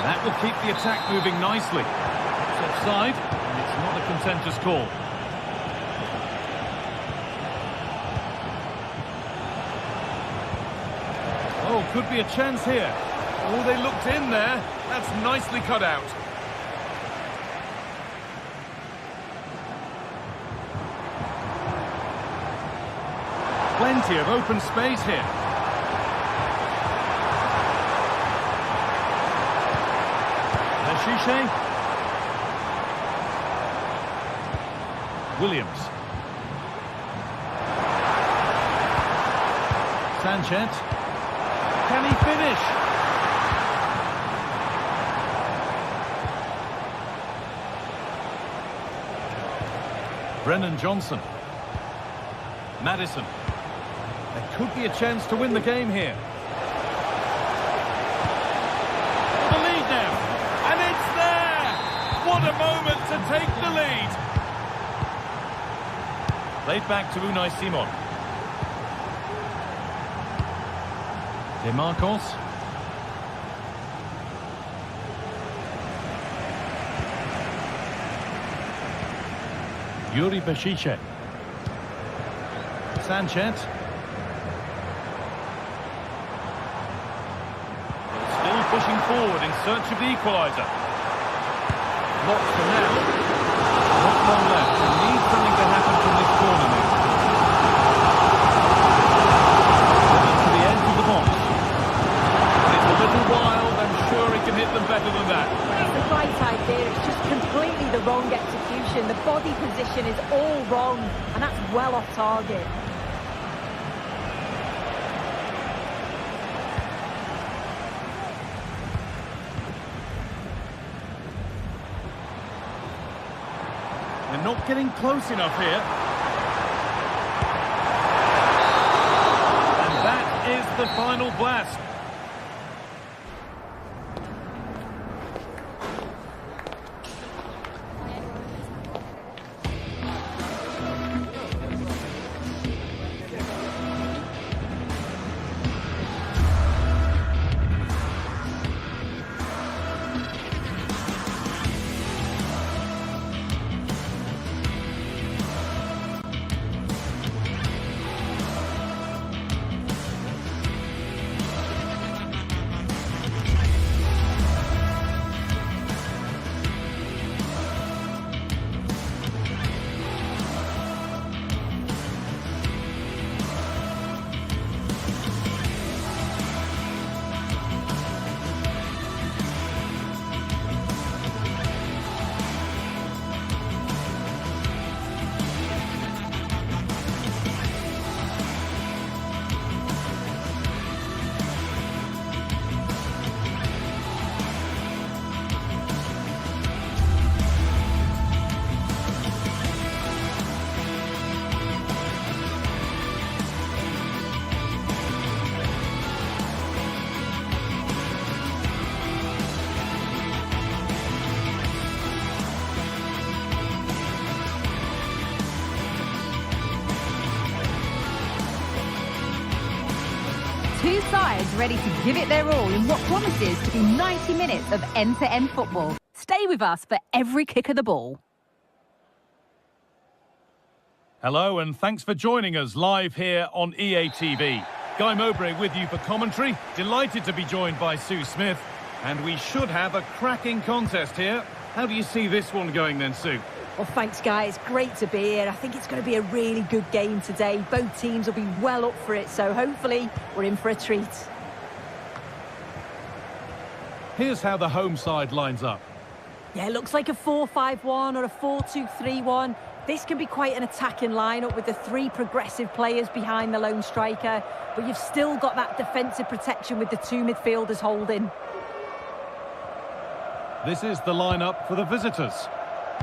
S2: That will keep the attack moving nicely. It's offside, and it's not a contentious call. Oh, could be a chance here. Oh, they looked in there. That's nicely cut out. Plenty of open space here. Shishe. Williams. Sanchez. Can he finish? Brennan Johnson. Madison. There could be a chance to win the game here. The lead now. And it's there! What a moment to take the lead! Played back to Unai Simon. De Marcos. Yuri Bešice. Sanchez. Still pushing forward in search of the equaliser. Not for now. Not long left. There needs something to happen from this corner now. To the edge of the box. It's a little wild. I'm sure he can hit them better than that.
S3: It's the right idea. It's just completely the wrong execution. The body position is all wrong, and that's well off target.
S2: They're not getting close enough here. And that is the final blast.
S1: Two sides ready to give it their all in what promises to be 90 minutes of end-to-end football. Stay with us for every kick of the ball.
S2: Hello and thanks for joining us live here on EA TV. Guy Mowbray with you for commentary. Delighted to be joined by Sue Smith. And we should have a cracking contest here. How do you see this one going then, Sue?
S3: Well, thanks, guys. Great to be here. I think it's going to be a really good game today. Both teams will be well up for it, so hopefully we're in for a treat.
S2: Here's how the home side lines up.
S3: Yeah, it looks like a 4-5-1 or a 4-2-3-1. This can be quite an attacking lineup with the three progressive players behind the lone striker, but you've still got that defensive protection with the two midfielders holding.
S2: This is the lineup for the visitors.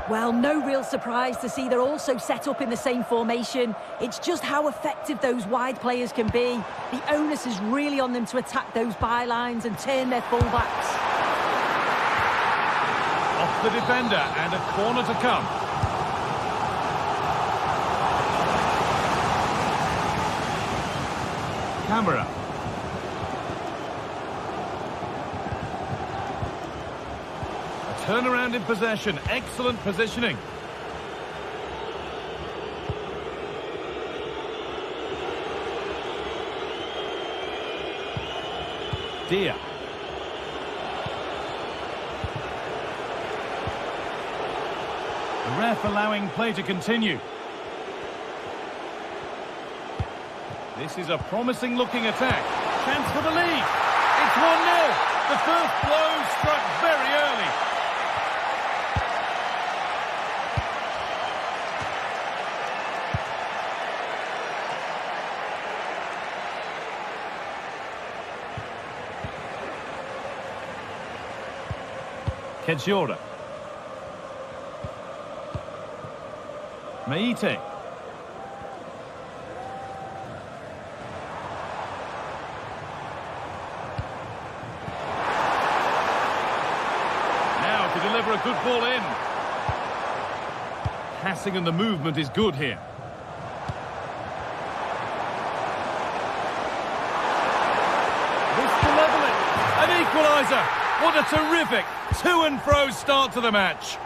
S3: Well, no real surprise to see they're also set up in the same formation. It's just how effective those wide players can be. The onus is really on them to attack those bylines and turn their fullbacks.
S2: Off the defender and a corner to come. Camera. A turnaround in possession. Excellent positioning. Dia. The ref allowing play to continue. This is a promising-looking attack. Chance for the lead. It's 1-0. The first blow struck very early. Kedjora. Meite. To deliver a good ball in. Passing and the movement is good here. This to level it. An equaliser. What a terrific to and fro start to the match.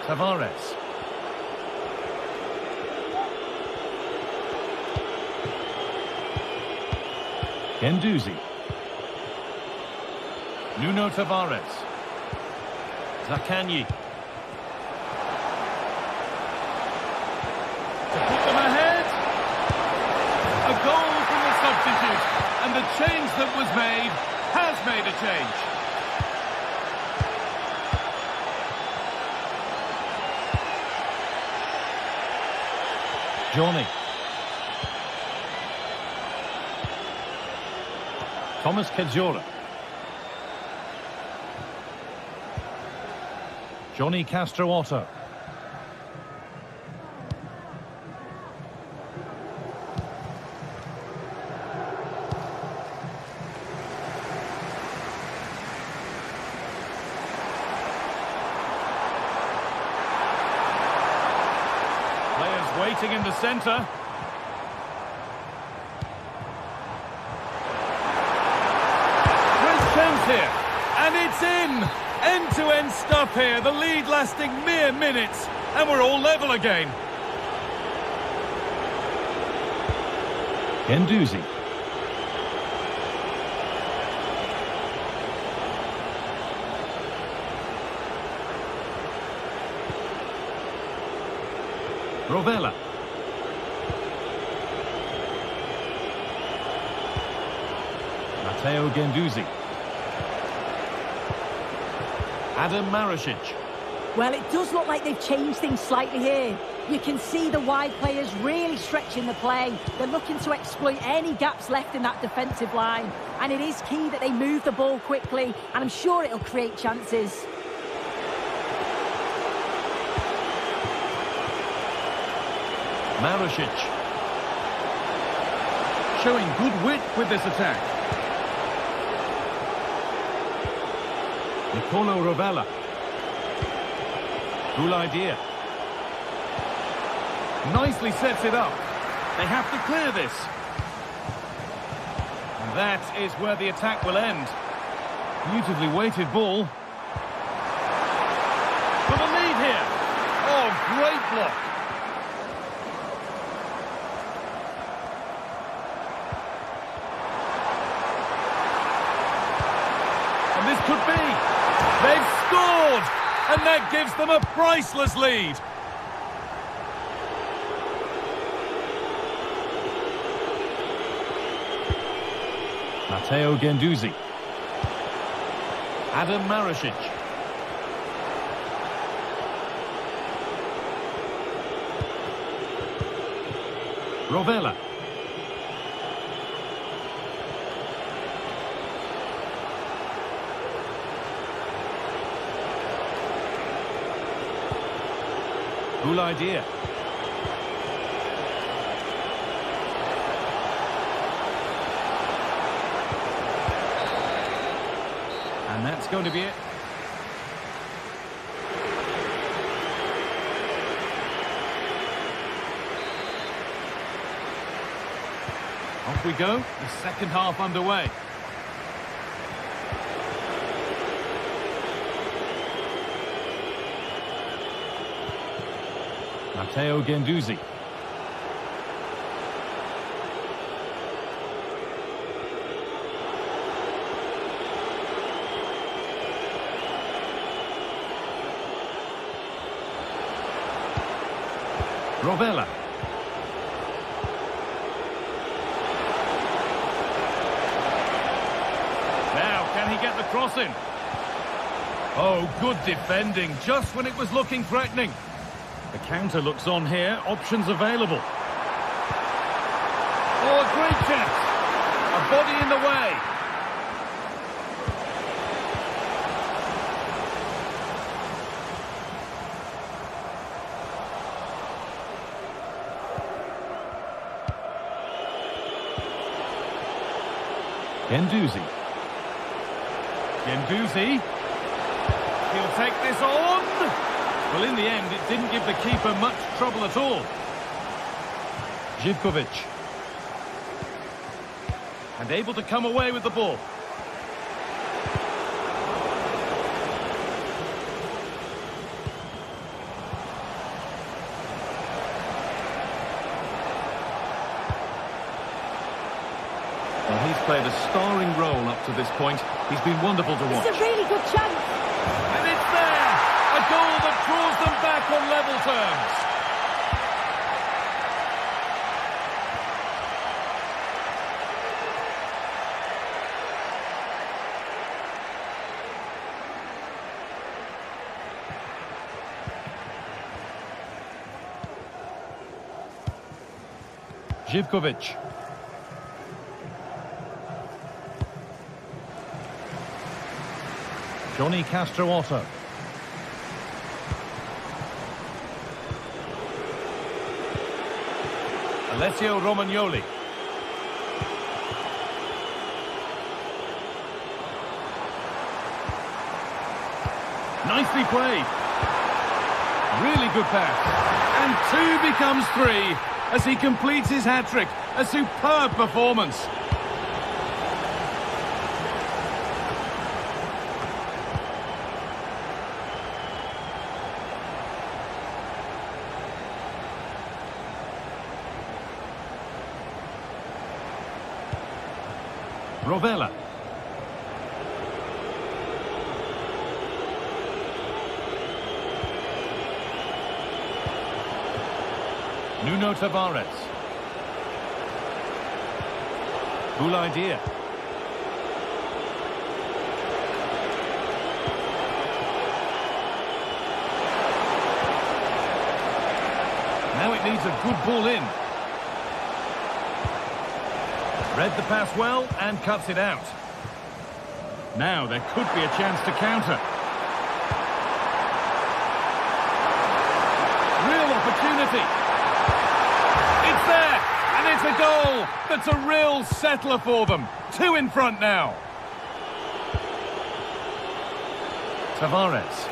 S2: Tavares. Guendouzi. Nuno Tavares. Zaccagni. To put them ahead. A goal from the substitute. And the change that was made has made a change. Johnny. Thomas Kedjora. Johnny Castro Otto. Waiting in the centre. Great chance here. And it's in. End-to-end stuff here. The lead lasting mere minutes. And we're all level again. Guendouzi. Rovella. Matteo Guendouzi. Adam Marušić.
S3: Well, it does look like they've changed things slightly here. You can see the wide players really stretching the play. They're looking to exploit any gaps left in that defensive line. And it is key that they move the ball quickly, and I'm sure it'll create chances.
S2: Marušić. Showing good wit with this attack. Nicolo Rovella. Cool idea. Nicely sets it up. They have to clear this. And that is where the attack will end. Beautifully weighted ball. For the lead here. Oh, great block. And this could be. They've scored! And that gives them a priceless lead. Matteo Guendouzi. Adam Marasic. Rovella. Cool idea. And that's going to be it. Off we go, the second half underway. Matteo Guendouzi. Rovella. Now, can he get the cross in? Oh, good defending, just when it was looking threatening. The counter looks on here, options available. Oh, a great chance. A body in the way. Guendouzi. Guendouzi. He'll take this on. Well, in the end, it didn't give the keeper much trouble at all. Živkovic. And able to come away with the ball. Well, he's played a starring role up to this point. He's been wonderful to watch.
S3: It's a really good chance.
S2: And it's there! A goal that draws them back on level terms. Živkovic. Johnny Castro Otto. Alessio Romagnoli. Nicely played. Really good pass. And 2 becomes 3 as he completes his hat-trick. A superb performance. Rovella. Nuno Tavares. Cool idea. Now it needs a good ball in. Read the pass well and cuts it out. Now there could be a chance to counter. Real opportunity. It's there, and it's a goal. that's a real settler for them. 2 in front now. Tavares.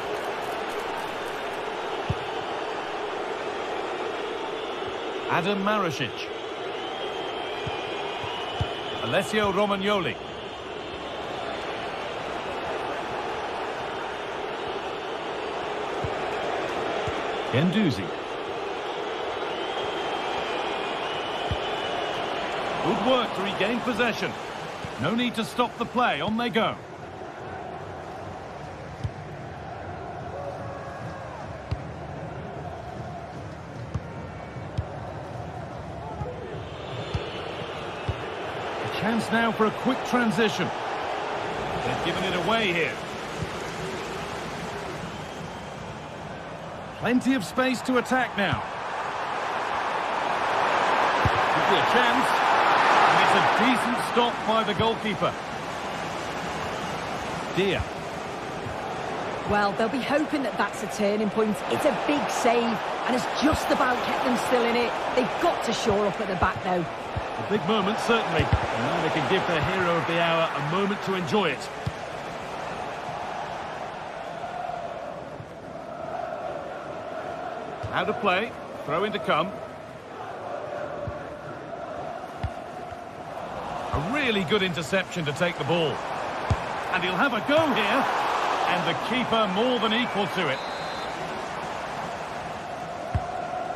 S2: Adam Marasic. Alessio Romagnoli. Guendouzi. Good work to regain possession. No need to stop the play. On they go. A chance now for a quick transition. They've given it away here. Plenty of space to attack now. Could be a chance. And it's a decent stop by the goalkeeper. Dia.
S3: Well, they'll be hoping that that's a turning point. It's a big save, and it's just about kept them still in it. They've got to shore up at the back, though.
S2: A big moment, certainly. And now they can give their hero of the hour a moment to enjoy it. How to play. Throw in to come. A really good interception to take the ball. And he'll have a go here. And the keeper more than equal to it.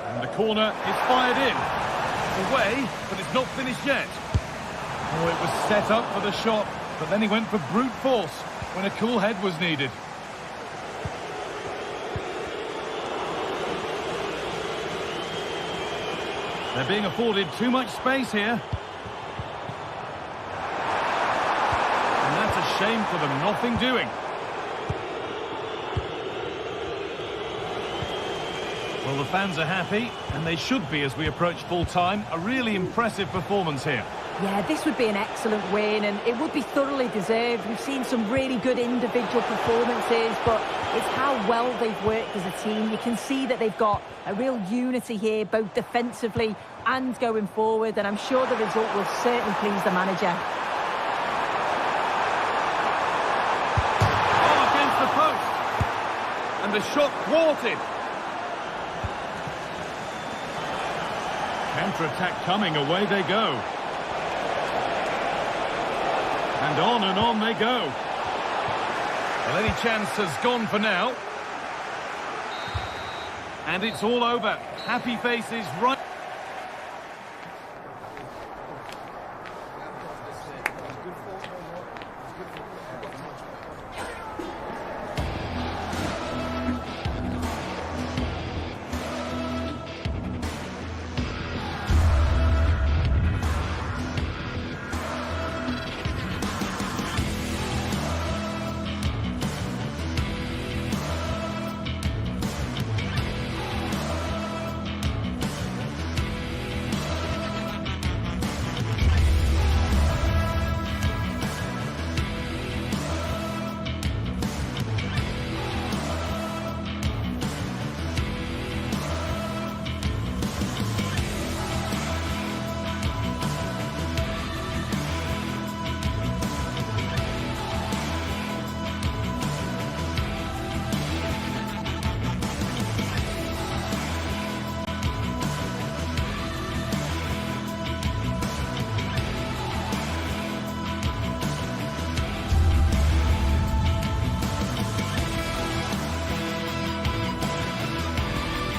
S2: And the corner is fired in. Away, but it's not finished yet. Oh, it was set up for the shot, but then he went for brute force when a cool head was needed. They're being afforded too much space here. And that's a shame for them, nothing doing. Well, the fans are happy, and they should be as we approach full-time. A really impressive performance here.
S3: Yeah, this would be an excellent win, and it would be thoroughly deserved. We've seen some really good individual performances, but it's how well they've worked as a team. You can see that they've got a real unity here, both defensively and going forward, and I'm sure the result will certainly please the manager.
S2: Oh, against the post! And the shot thwarted. Counter-attack coming, away they go. And on they go. Well, any chance has gone for now. And it's all over. Happy faces right.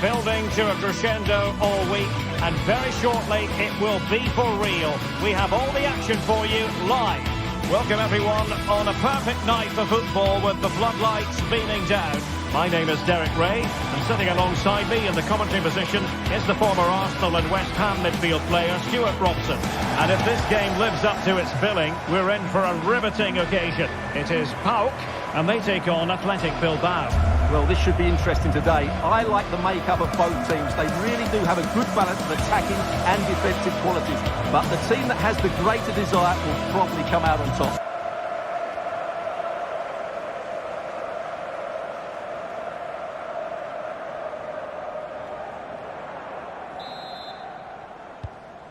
S4: Building to a crescendo all week, and very shortly it will be for real. We have all the action for you live. Welcome everyone on a perfect night for football with the floodlights beaming down. My name is Derek Ray, and sitting alongside me in the commentary position is the former Arsenal and West Ham midfield player Stuart Robson. And if this game lives up to its billing, we're in for a riveting occasion. It is PAOK, and they take on Athletic Bilbao.
S5: Well, this should be interesting today. I like the makeup of both teams. They really do have a good balance of attacking and defensive qualities. But the team that has the greater desire will probably come out on top.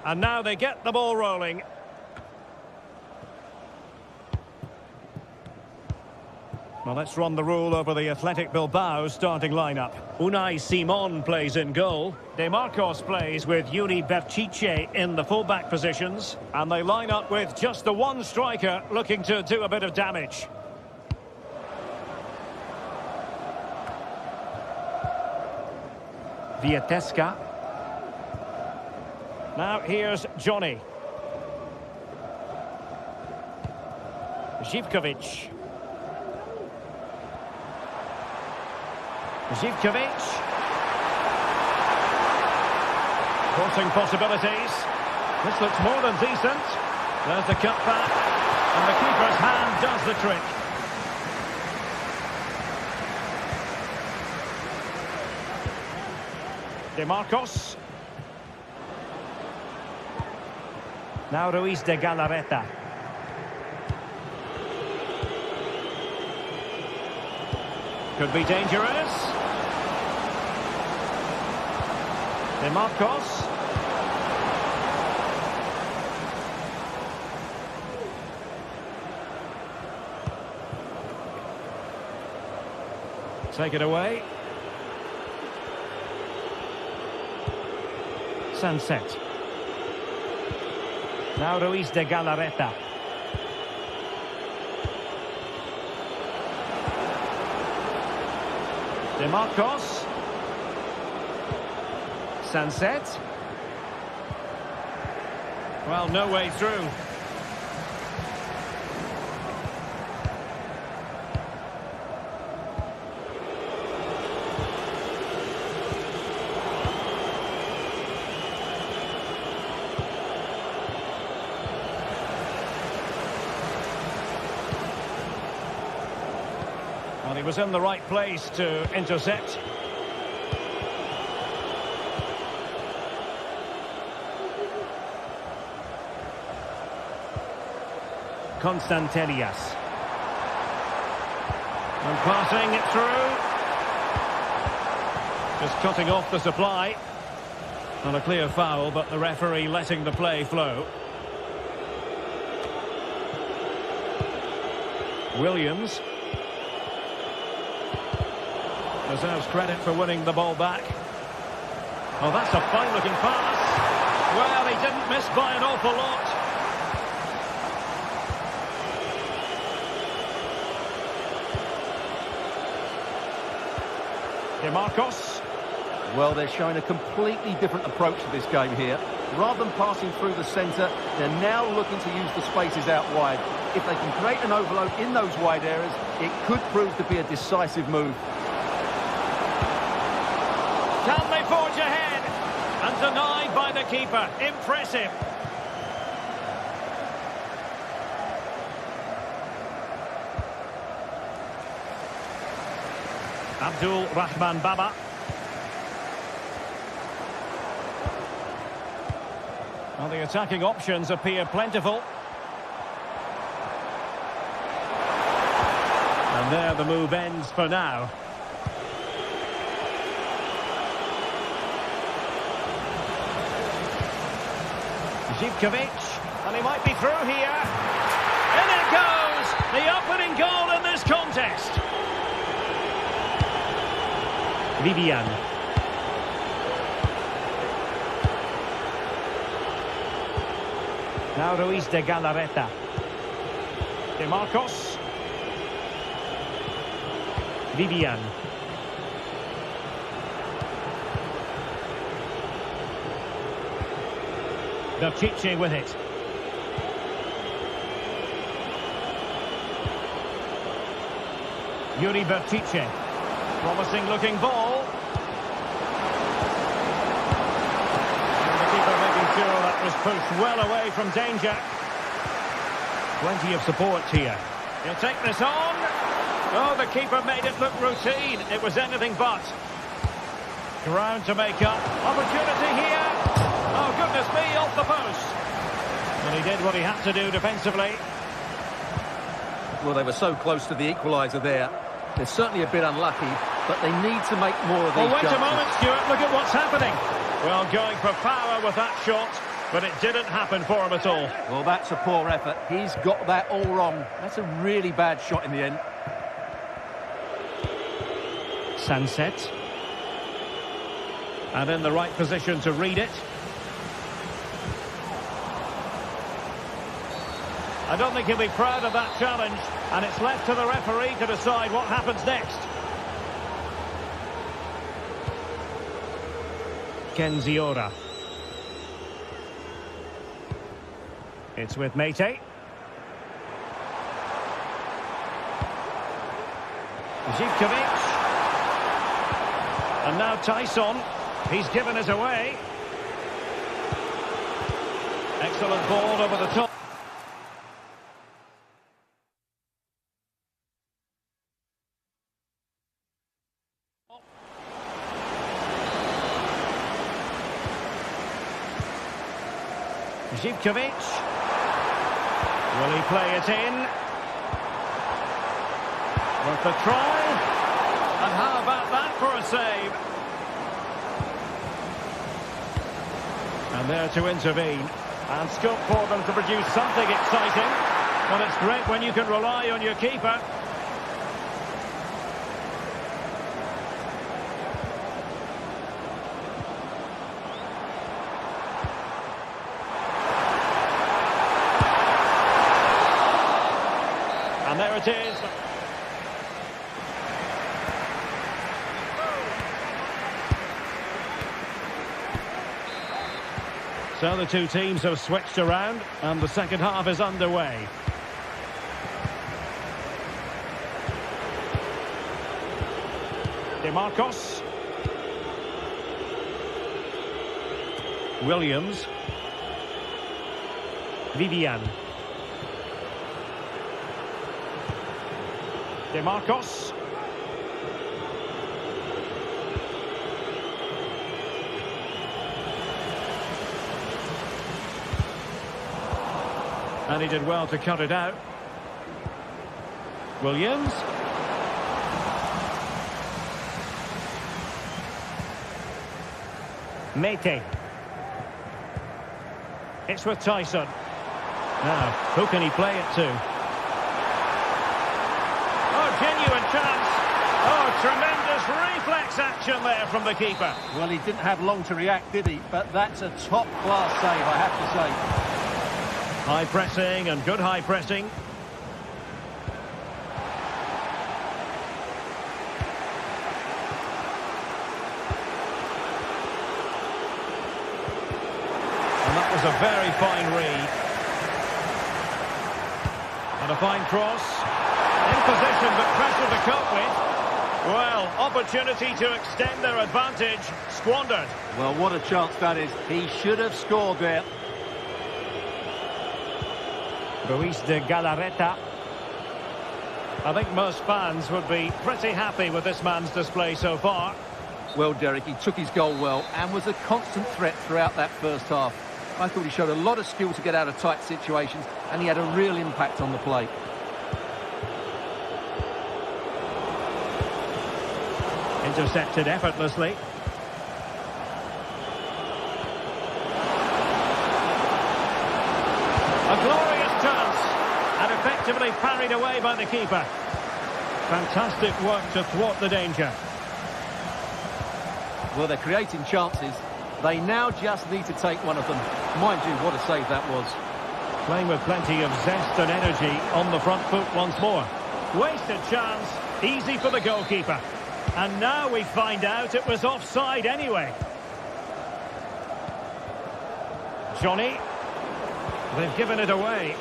S4: And now they get the ball rolling. Well, let's run the rule over the Athletic Bilbao starting lineup. Unai Simon plays in goal. De Marcos plays with Yuri Berchiche in the fullback positions. And they line up with just the one striker looking to do a bit of damage. Vietesca. Now here's Johnny. Zivkovic. Zivkovic. Crossing possibilities. This looks more than decent. There's the cutback. And the keeper's hand does the trick. De Marcos. Now Ruiz de Galarreta. Could be dangerous. De Marcos. Take it away. Sunset. Now Ruiz de Galarreta. De Marcos. Sunset. Well, no way through. Well, he was in the right place to intercept. Constantelias. And passing it through. Just cutting off the supply. Not a clear foul, but the referee letting the play flow. Williams. Deserves credit for winning the ball back. Oh, that's a fine-looking pass. Well, he didn't miss by an awful lot. De Marcos.
S5: Well, they're showing a completely different approach to this game here. Rather than passing through the centre, they're now looking to use the spaces out wide. If they can create an overload in those wide areas, it could prove to be a decisive move.
S4: Can they forge ahead? And denied by the keeper. Impressive. Abdul Rahman Baba. Well, the attacking options appear plentiful. And there the move ends for now. Zivkovic, and he might be through here. In it goes! The opening goal in this contest. Vivian. Now Ruiz de Galarreta. De Marcos. Vivian. Berchiche with it. Yuri Berchiche. Promising looking ball. And the keeper making sure that was pushed well away from danger. Plenty of support here. He'll take this on. Oh, the keeper made it look routine. It was anything but. Ground to make up. Opportunity here. Oh, goodness me, off the post. And he did what he had to do defensively.
S5: Well, they were so close to the equaliser there. They're certainly a bit unlucky, but they need to make more of these
S4: Well, wait
S5: chances.
S4: a moment, Stuart. Look at what's happening. Well, going for power with that shot. but it didn't happen for him at all.
S5: Well, that's a poor effort. He's got that all wrong. That's a really bad shot in the end.
S4: Sunset. And in the right position to read it. I don't think he'll be proud of that challenge, and it's left to the referee to decide what happens next. Kenziora. It's with Mete. Zivkovic. And now Tyson. He's given us away. Excellent ball over the top. Zivkovic. Will he play it in? Worth a try. And how about that for a save? And there to intervene. And scope for them to produce something exciting. Well, it's great when you can rely on your keeper. And there it is. So the two teams have switched around, and the second half is underway. DeMarcos. Williams. Vivian. DeMarcos. And he did well to cut it out. Williams. Mete. It's with Tyson. Now, who can he play it to? Oh, genuine chance. Oh, tremendous reflex action there from the keeper.
S5: Well, he didn't have long to react, did he? But that's a top-class save, I have to say.
S4: High pressing and good high pressing. And that was a very fine read. And a fine cross. In position but pressure to cope with. Well, opportunity to extend their advantage. Squandered.
S5: Well, what a chance that is. He should have scored there.
S4: Ruiz de Galarreta. I think most fans would be pretty happy with this man's display so far.
S5: Well, Derek, he took his goal well and was a constant threat throughout that first half. I thought he showed a lot of skill to get out of tight situations, and he had a real impact on the play.
S4: Intercepted effortlessly. A glorious chance, and effectively parried away by the keeper. Fantastic work to thwart the danger.
S5: Well, they're creating chances. They now just need to take one of them. Mind you, what a save that was.
S4: Playing with plenty of zest and energy on the front foot once more. Wasted chance, easy for the goalkeeper. And now we find out it was offside anyway. Johnny. They've given it away.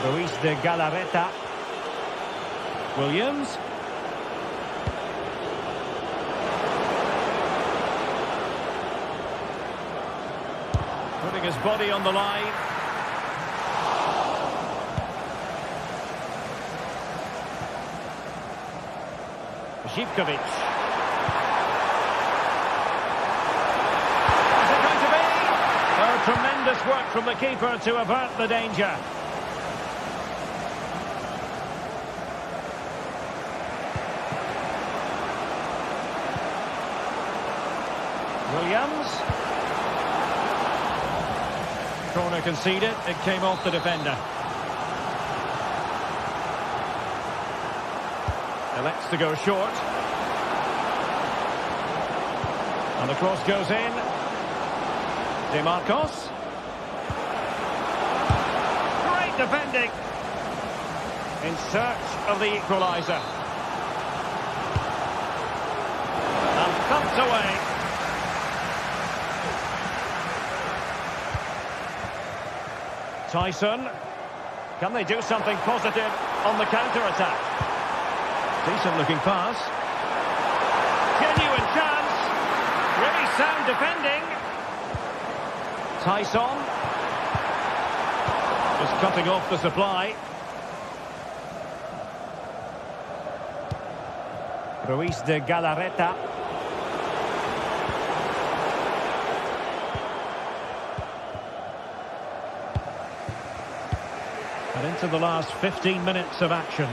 S4: Ruiz de Galarreta. Williams. Putting his body on the line. Zivkovic. Is it going to be? Oh, tremendous work from the keeper to avert the danger. Williams. Corner conceded. It came off the defender. Elects to go short. And the cross goes in. De Marcos. Great defending. In search of the equaliser. And thumped away. Tyson. Can they do something positive on the counter-attack? Decent looking pass. Genuine chance. Really sound defending. Tyson. Just cutting off the supply. Ruiz de Galarreta. And into the last 15 minutes of action.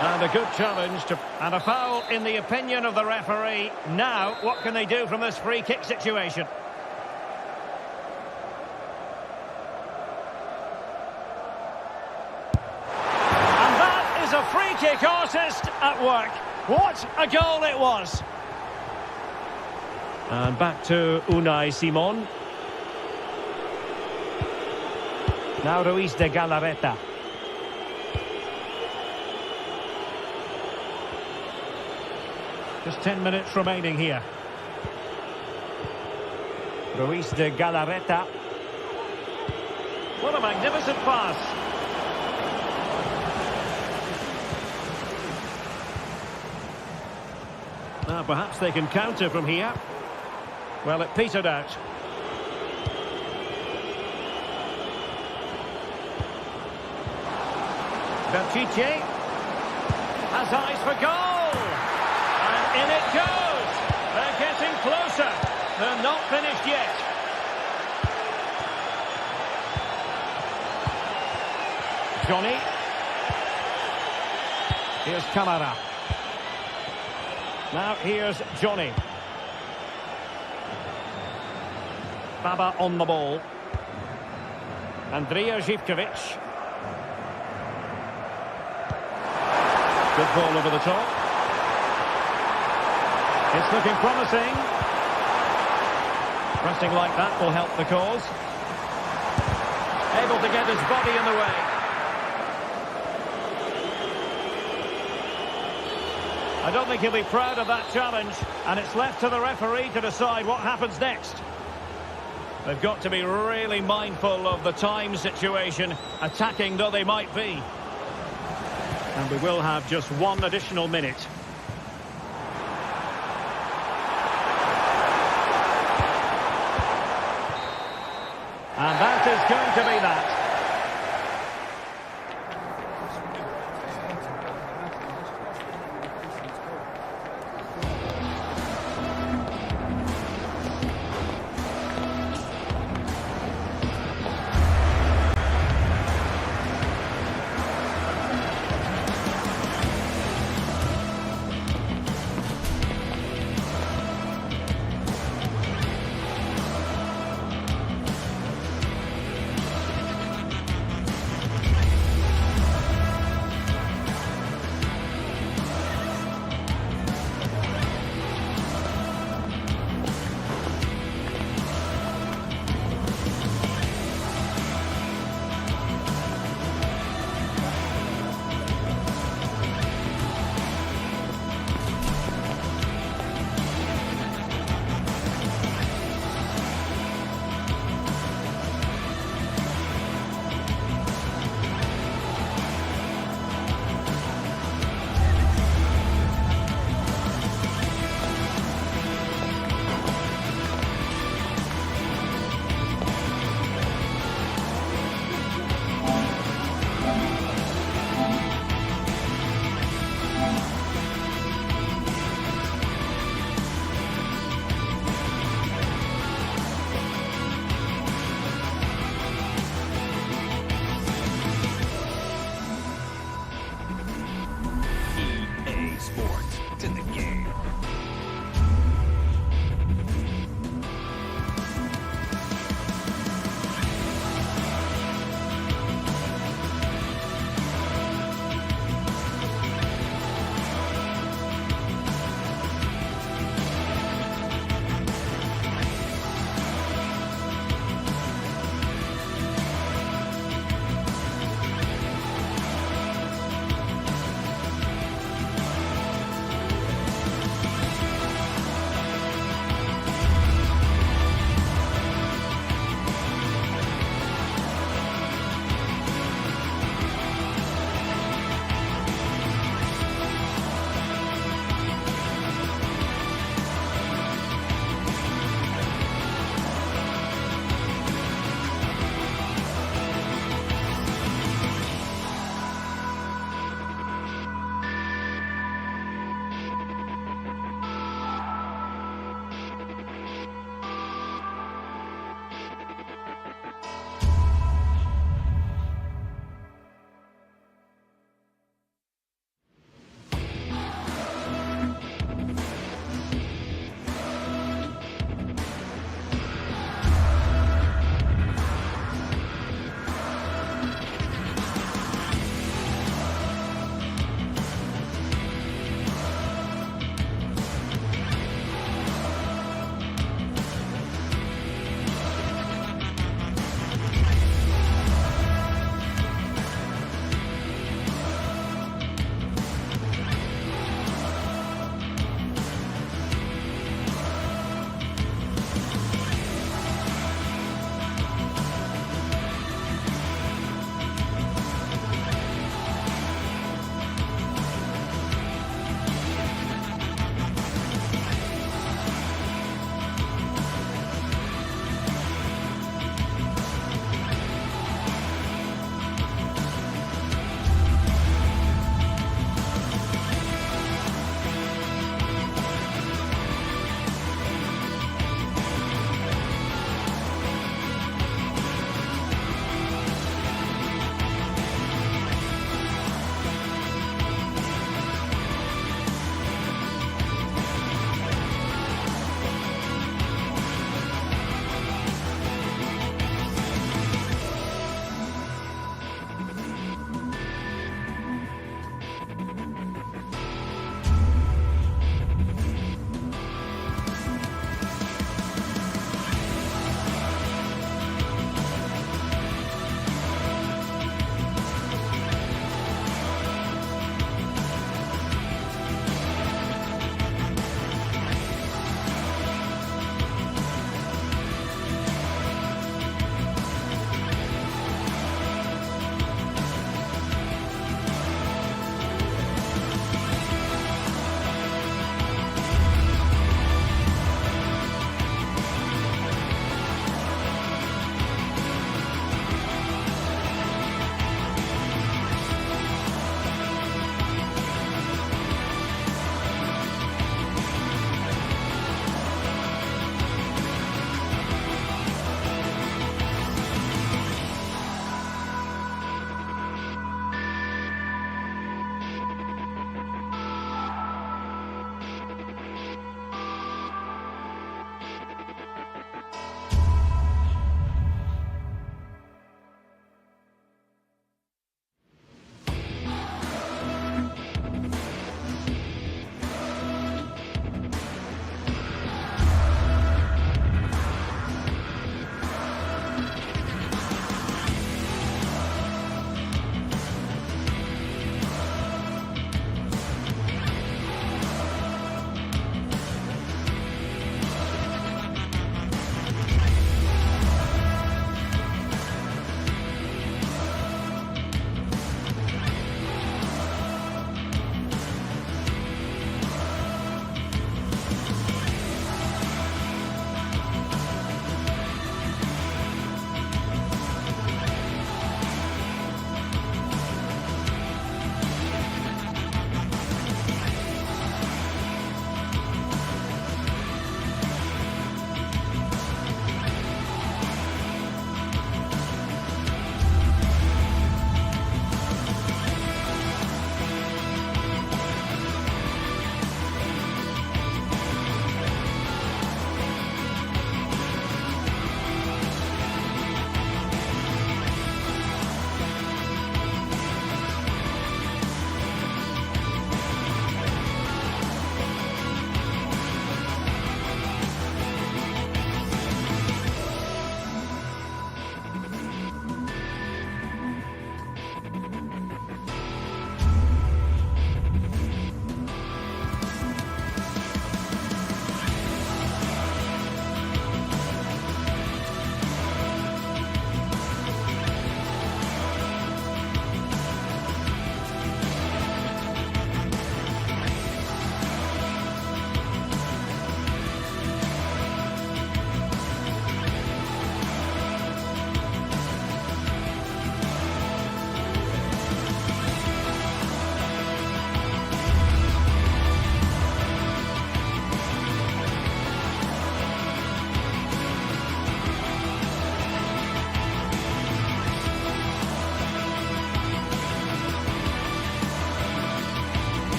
S4: And a good challenge and a foul in the opinion of the referee. Now, what can they do from this free kick situation? And that is a free kick artist at work. What a goal it was. And back to Unai Simon. Now Ruiz de Galarreta. Just 10 minutes remaining here. Ruiz de Galarreta. What a magnificent pass. Now perhaps they can counter from here. Well, it petered out. Belchiche has eyes for goal. In it goes. They're getting closer. They're not finished yet. Johnny. Here's Camara. Now here's Johnny. Baba on the ball. Andrija Zivkovic. Good ball over the top. It's looking promising. Pressing like that will help the cause. Able to get his body in the way. I don't think he'll be proud of that challenge, and it's left to the referee to decide what happens next. They've got to be really mindful of the time situation, attacking though they might be. And we will have just one additional minute. And that is going to be that.
S7: best in the game.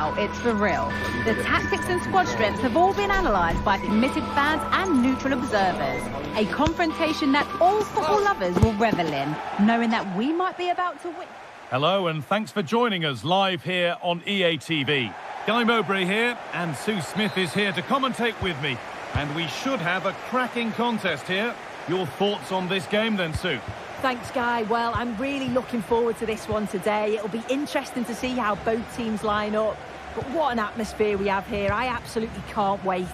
S1: now it's for real. The tactics and squad strengths have all been analysed by committed fans and neutral observers. A confrontation that all football lovers will revel in, knowing that we might be about to win.
S2: Hello and thanks for joining us live here on EA TV. Guy Mowbray here and Sue Smith is here to commentate with me. And we should have a cracking contest here. Your thoughts on this game then, Sue?
S3: Thanks, Guy. Well, I'm really looking forward to this one today. It'll be interesting to see how both teams line up. But what an atmosphere we have here. I absolutely can't wait.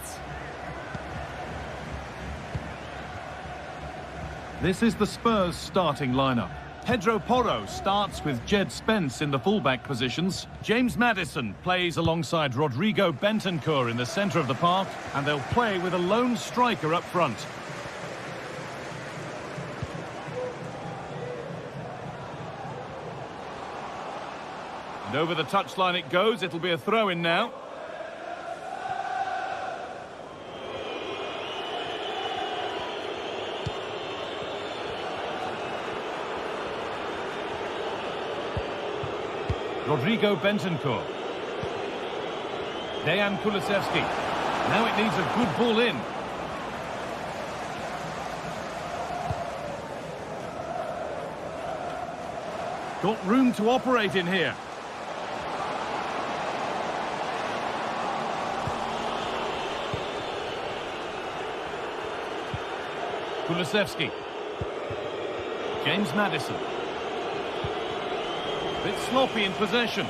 S2: This is the Spurs starting lineup. Pedro Porro starts with Jed Spence in the fullback positions. James Maddison plays alongside Rodrigo Bentancur in the centre of the park, and they'll play with a lone striker up front. And over the touchline it goes. It'll be a throw-in now. Rodrigo Bentancur. Dejan Kulusevski. Now it needs a good ball in. Got room to operate in here. Kulusevski. James Maddison. Bit sloppy in possession.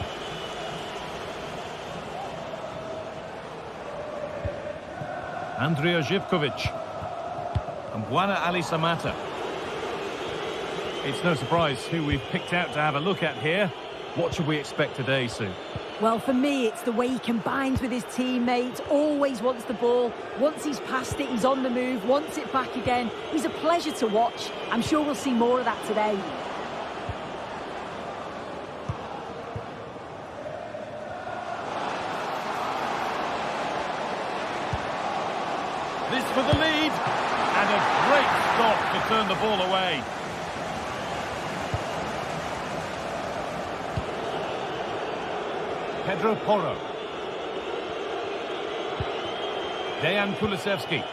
S2: Andrija Živković. And Buana Ali Samata. It's no surprise who we've picked out to have a look at here. What should we expect today, Sue?
S3: Well, for me, it's the way he combines with his teammates, always wants the ball. Once he's passed it, he's on the move, wants it back again. He's a pleasure to watch. I'm sure we'll see more of that today.
S2: This for the lead, and a great stop to turn the ball away. Pedro Porro. Dejan Kulusevski.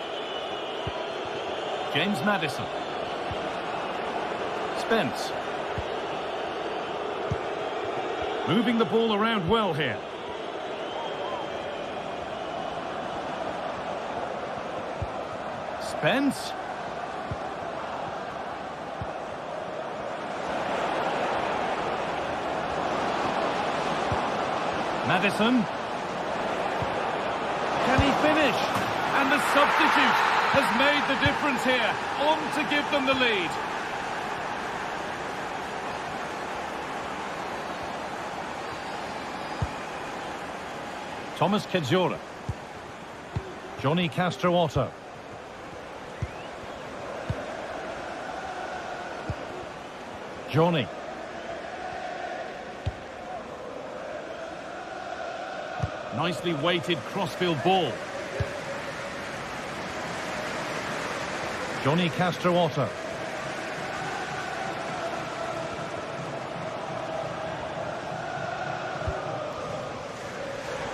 S2: James Maddison. Spence. Moving the ball around well here. Spence. Maddison. Can he finish? And the substitute has made the difference here. On to give them the lead. Thomas Kedzora. Johnny Castro Otto. Johnny. Nicely weighted crossfield ball. Johnny Castro Otto.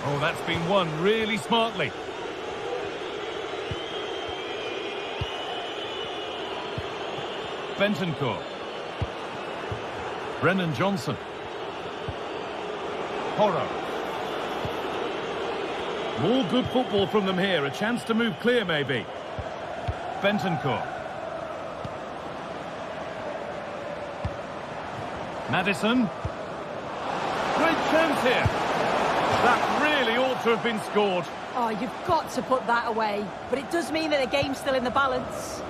S2: Oh, that's been won really smartly. Bentancur. Brennan Johnson. Porro. More good football from them here. A chance to move clear, maybe. Bentancur. Maddison. Great chance here. That really ought to have been scored.
S3: Oh, you've got to put that away. But it does mean that the game's still in the balance.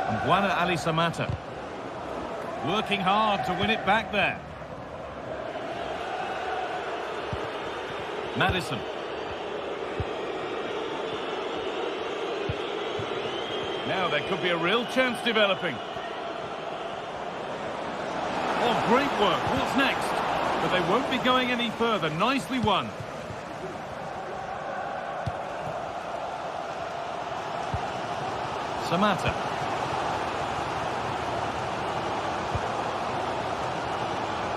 S2: And Buana Ali Samata. Working hard to win it back there. Maddison. Now there could be a real chance developing. Oh, great work. What's next? But they won't be going any further. Nicely won. Samata.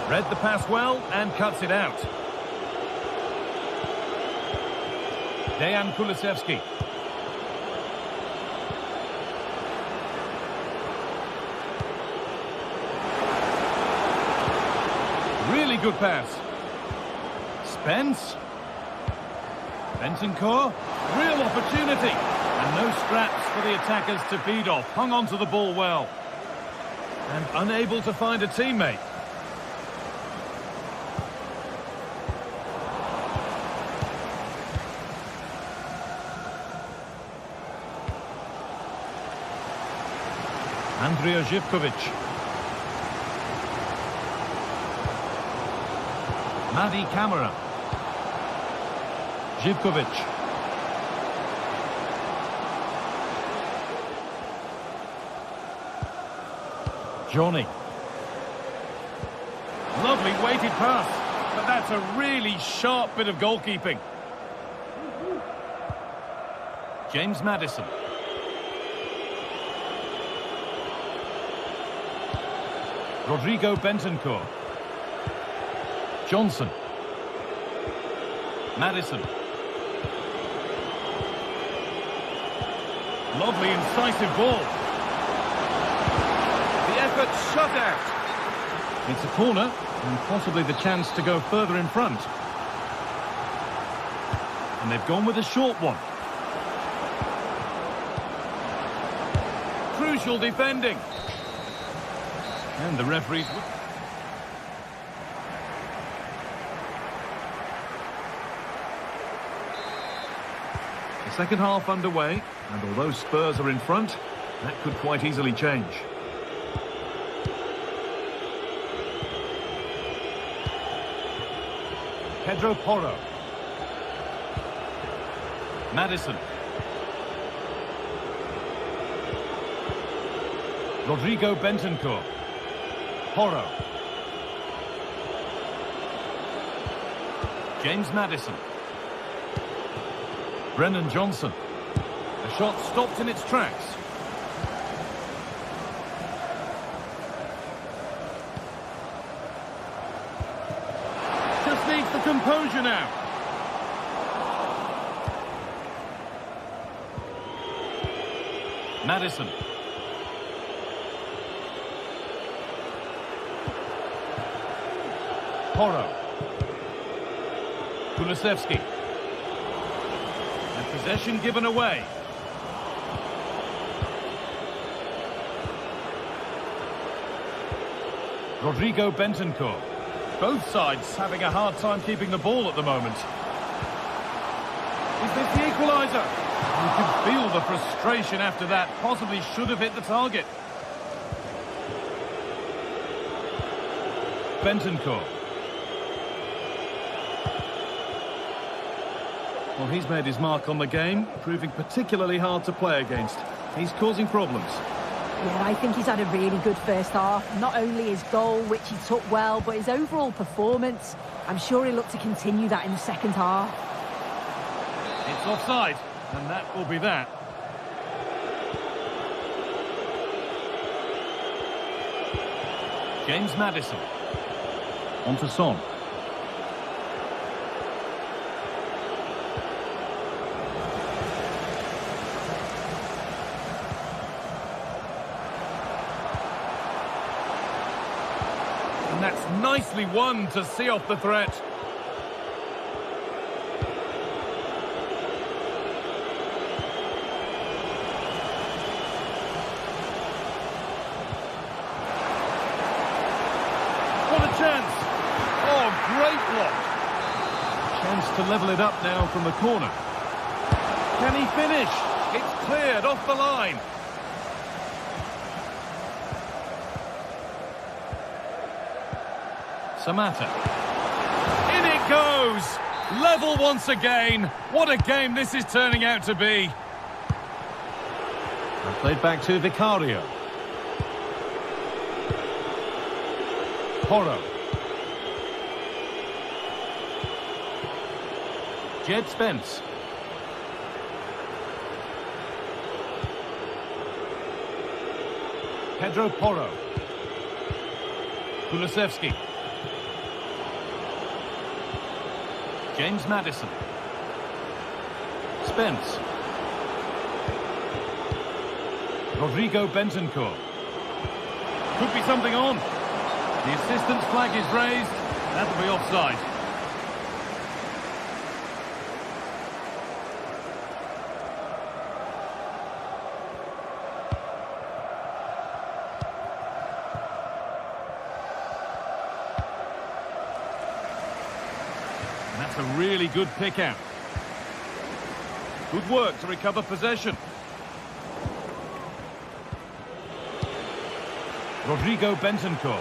S2: Read the pass well and cuts it out. Dejan Kulusevski. Really good pass. Spence. Bentancur. Real opportunity. And no scraps for the attackers to feed off. Hung on to the ball well. And unable to find a teammate. Andrija Živković. Madi Camara. Živković. Johnny. Lovely weighted pass, but that's a really sharp bit of goalkeeping. James Maddison. Rodrigo Bentancur. Johnson. Maddison. Lovely incisive ball. The effort shut out. It's a corner and possibly the chance to go further in front. And they've gone with a short one. Crucial defending. And the referee's... The second half underway, and although Spurs are in front, that could quite easily change. Pedro Porro. Maddison. Rodrigo Bentancur. Porro. James Maddison. Brennan Johnson. The shot stopped in its tracks. Just needs the composure now. Maddison. Porro. Kulusevski. And possession given away. Rodrigo Bentancur. Both sides having a hard time keeping the ball at the moment. Is this the equaliser? You can feel the frustration after that. Possibly should have hit the target. Bentancur. Well, he's made his mark on the game, proving particularly hard to play against. He's causing problems.
S3: Yeah, I think he's had a really good first half. Not only his goal, which he took well, but his overall performance. I'm sure he'll look to continue that in the second half.
S2: It's offside, and that will be that. James Maddison. On to Son. And that's nicely won to see off the threat. What a chance! Oh, great block! Chance to level it up now from the corner. Can he finish? It's cleared off the line. Samatta. In it goes! Level once again. What a game this is turning out to be. And played back to Vicario. Porro. Jed Spence. Pedro Porro. Kulusevski. James Maddison. Spence. Rodrigo Bentancur. Could be something on. The assistant's flag is raised. That'll be offside. And that's a really good pick out. Good work to recover possession. Rodrigo Bentancur.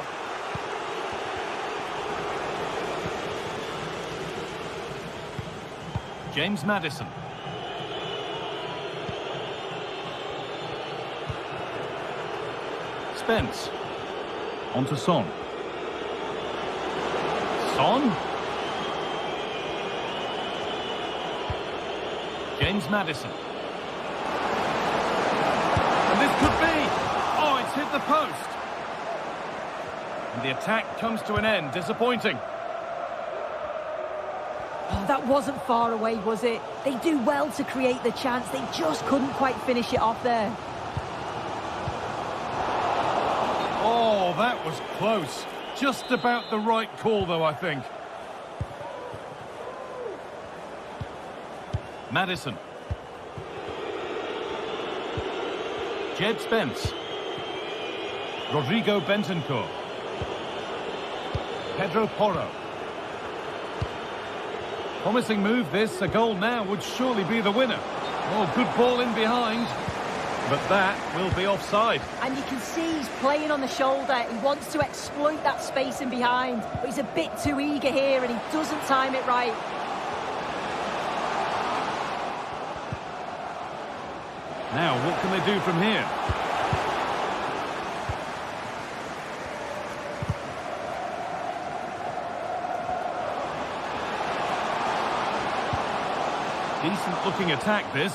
S2: James Maddison. Spence. On to Son. Son. James Maddison. And this could be... Oh, it's hit the post. And the attack comes to an end. Disappointing.
S3: Oh, that wasn't far away, was it? They do well to create the chance. They just couldn't quite finish it off there.
S2: Oh, that was close. Just about the right call, though, I think. Maddison. Jed Spence. Rodrigo Bentancur. Pedro Porro. Promising move this. A goal now would surely be the winner. Oh, good ball in behind. But that will be offside.
S3: And you can see he's playing on the shoulder. He wants to exploit that space in behind. But he's a bit too eager here and he doesn't time it right.
S2: Now, what can they do from here? Decent looking attack, this.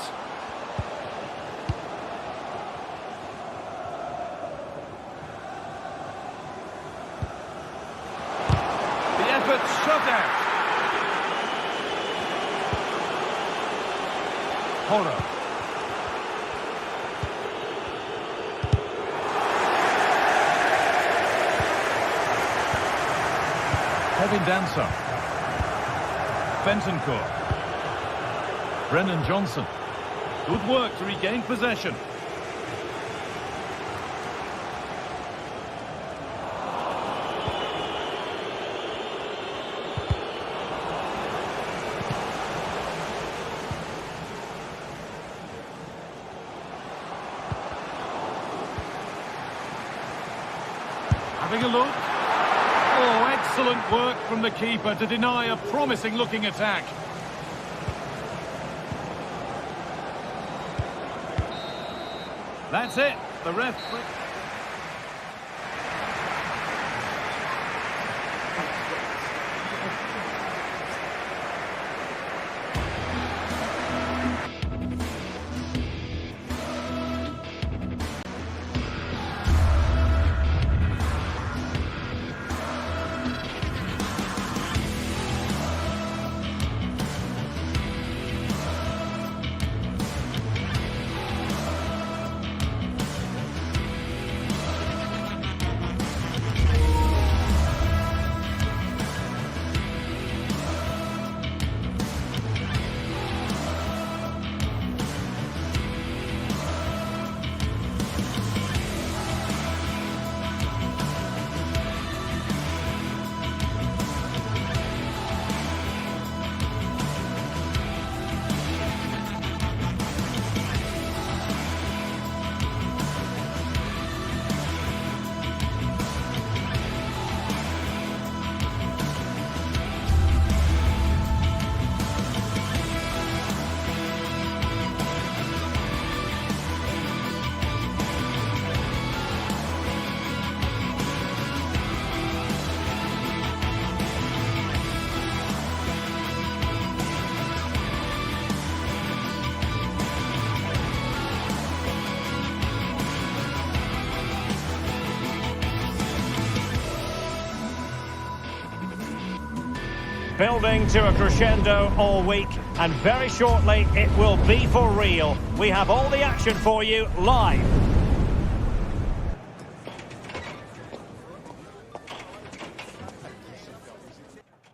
S2: The effort shut out. Porro. Kevin Dancer. Bentancur. Brennan Johnson. Good work to regain possession. Having a look. Oh, excellent work from the keeper to deny a promising-looking attack. That's it. The ref...
S4: Building to a crescendo all week, and very shortly it will be for real. We have all the action for you live.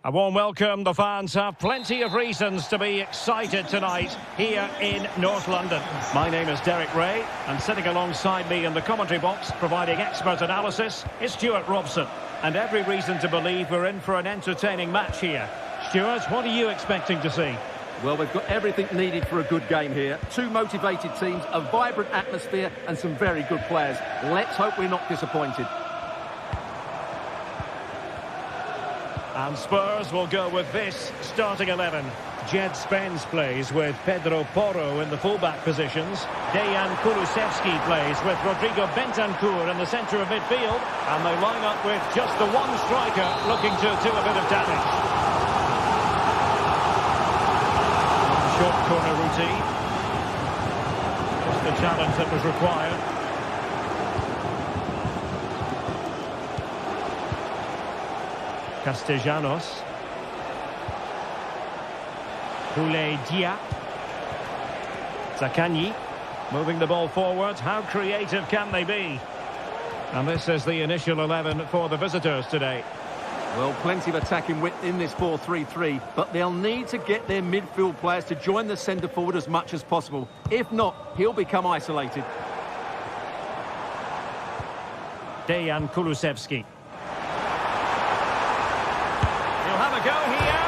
S4: A warm welcome. The fans have plenty of reasons to be excited tonight here in North London. My name is Derek Ray, and sitting alongside me in the commentary box, providing expert analysis, is Stuart Robson. And every reason to believe we're in for an entertaining match here. Stuart, what are you expecting to see?
S5: Well, we've got everything needed for a good game here. Two motivated teams, a vibrant atmosphere, and some very good players. Let's hope we're not disappointed.
S4: And Spurs will go with this starting 11. Jed Spence plays with Pedro Porro in the fullback positions. Dejan Kulusevski plays with Rodrigo Bentancur in the centre of midfield. And they line up with just the one striker looking to do a bit of damage. Short corner routine. Just the challenge that was required. Castellanos. Boulaye Dia. Zaccagni moving the ball forward. How creative can they be? And this is the initial 11 for the visitors today.
S5: Well, plenty of attacking width in this 4-3-3, but they'll need to get their midfield players to join the centre forward as much as possible. If not, he'll become isolated.
S4: Dejan Kulusevski. Have a go here.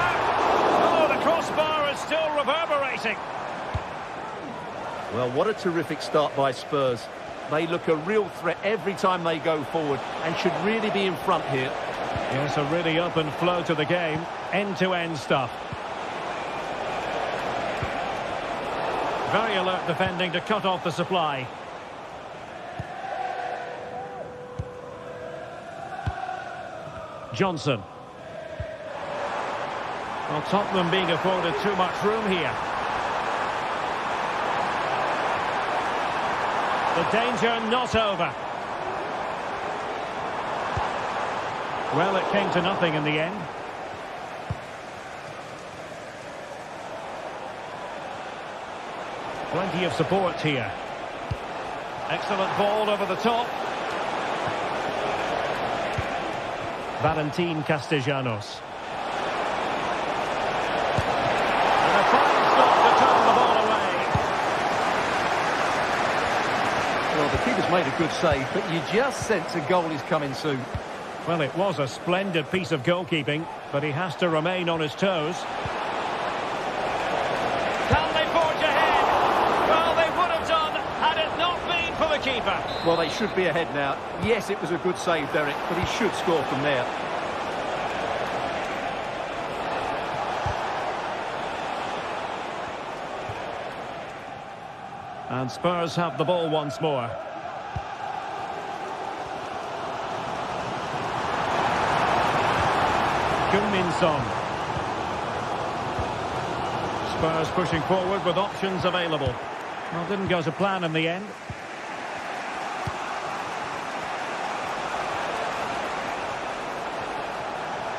S4: Oh, the crossbar is still reverberating.
S5: Well, what a terrific start by Spurs. They look a real threat every time they go forward and should really be in front here.
S4: Yes, a really open flow to the game. End-to-end stuff. Very alert defending to cut off the supply. Johnson. Well, Tottenham being afforded too much room here. The danger not over. Well, it came to nothing in the end. Plenty of support here. Excellent ball over the top. Valentin Castellanos.
S5: Well, the keeper's made a good save, but you just sense a goal is coming soon.
S4: Well, it was a splendid piece of goalkeeping, but he has to remain on his toes. Can they forge ahead? Well, they would have done had it not been for the keeper.
S5: Well, they should be ahead now. Yes, it was a good save, Derek, but he should score from there.
S4: And Spurs have the ball once more. Heung-min Son. Spurs pushing forward with options available. Well, didn't go to plan in the end.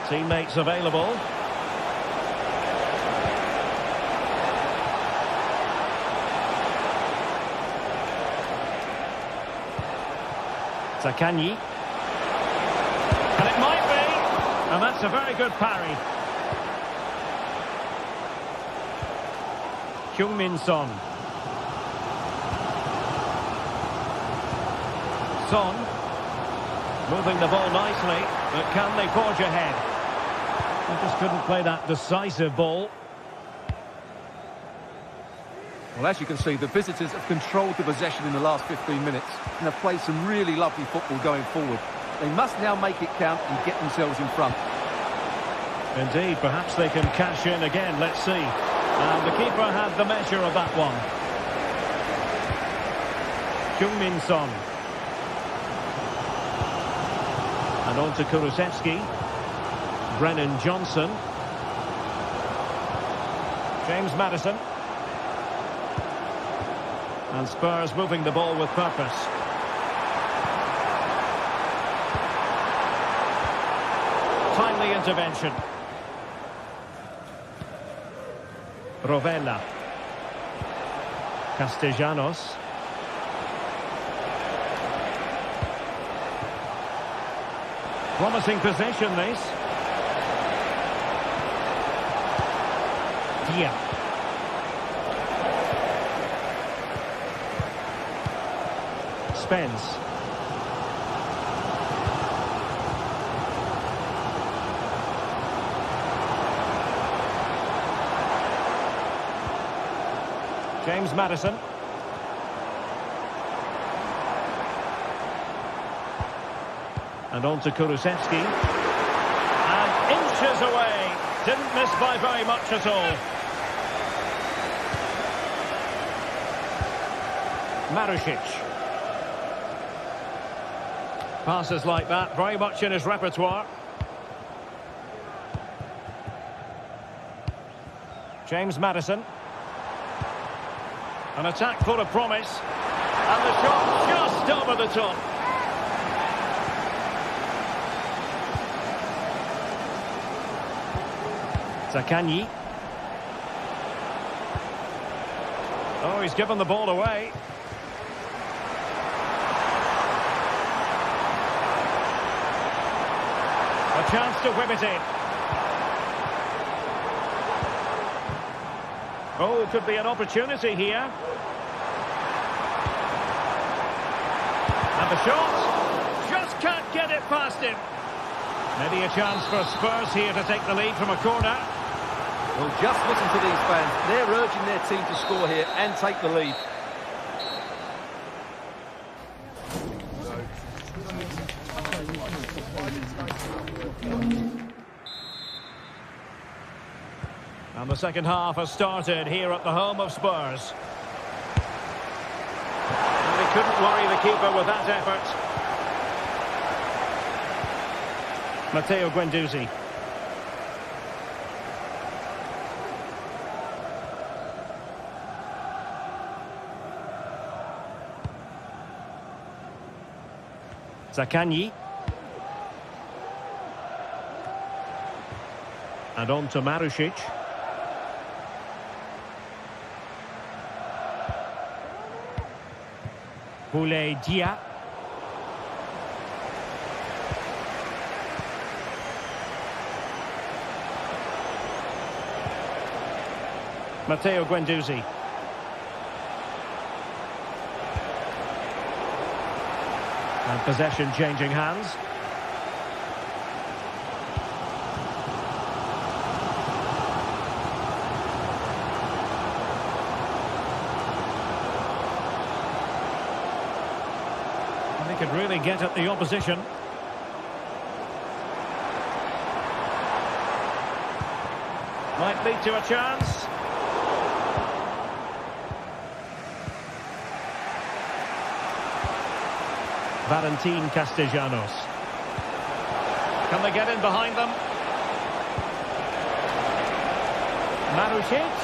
S4: Teammates available. Zaccagni. And it might be. And that's a very good parry. Heung-min Son. Son. Moving the ball nicely. But can they forge ahead? They just couldn't play that decisive ball.
S5: Well, as you can see, the visitors have controlled the possession in the last 15 minutes and have played some really lovely football going forward. They must now make it count and get themselves in front.
S4: Indeed, perhaps they can cash in again. Let's see. And the keeper had the measure of that one. Heung-min Son. And on to Kulusevski. Brennan Johnson. James Maddison. And Spurs moving the ball with purpose. Timely intervention. Rovella. Castellanos. Promising possession, this. Dia. Spence. James Maddison. And on to Kulusevski. And inches away. Didn't miss by very much at all. Marušić. Passes like that, very much in his repertoire. James Maddison. An attack full of promise. And the shot just over the top. Zaccagni. Oh, he's given the ball away. A chance to whip it in. Oh, could be an opportunity here. And the shot. Just can't get it past him. Maybe a chance for Spurs here to take the lead from a corner.
S5: Well, just listen to these fans. They're urging their team to score here and take the lead.
S4: And the second half has started here at the home of Spurs. And they couldn't worry the keeper with that effort. Matteo Guendouzi. Zaccagni. And on to Marušić. Boulaye Dia. Matteo Guendouzi. And possession changing hands. And they could really get at the opposition. Might lead to a chance. Valentin Castellanos. Can they get in behind them? Marušić.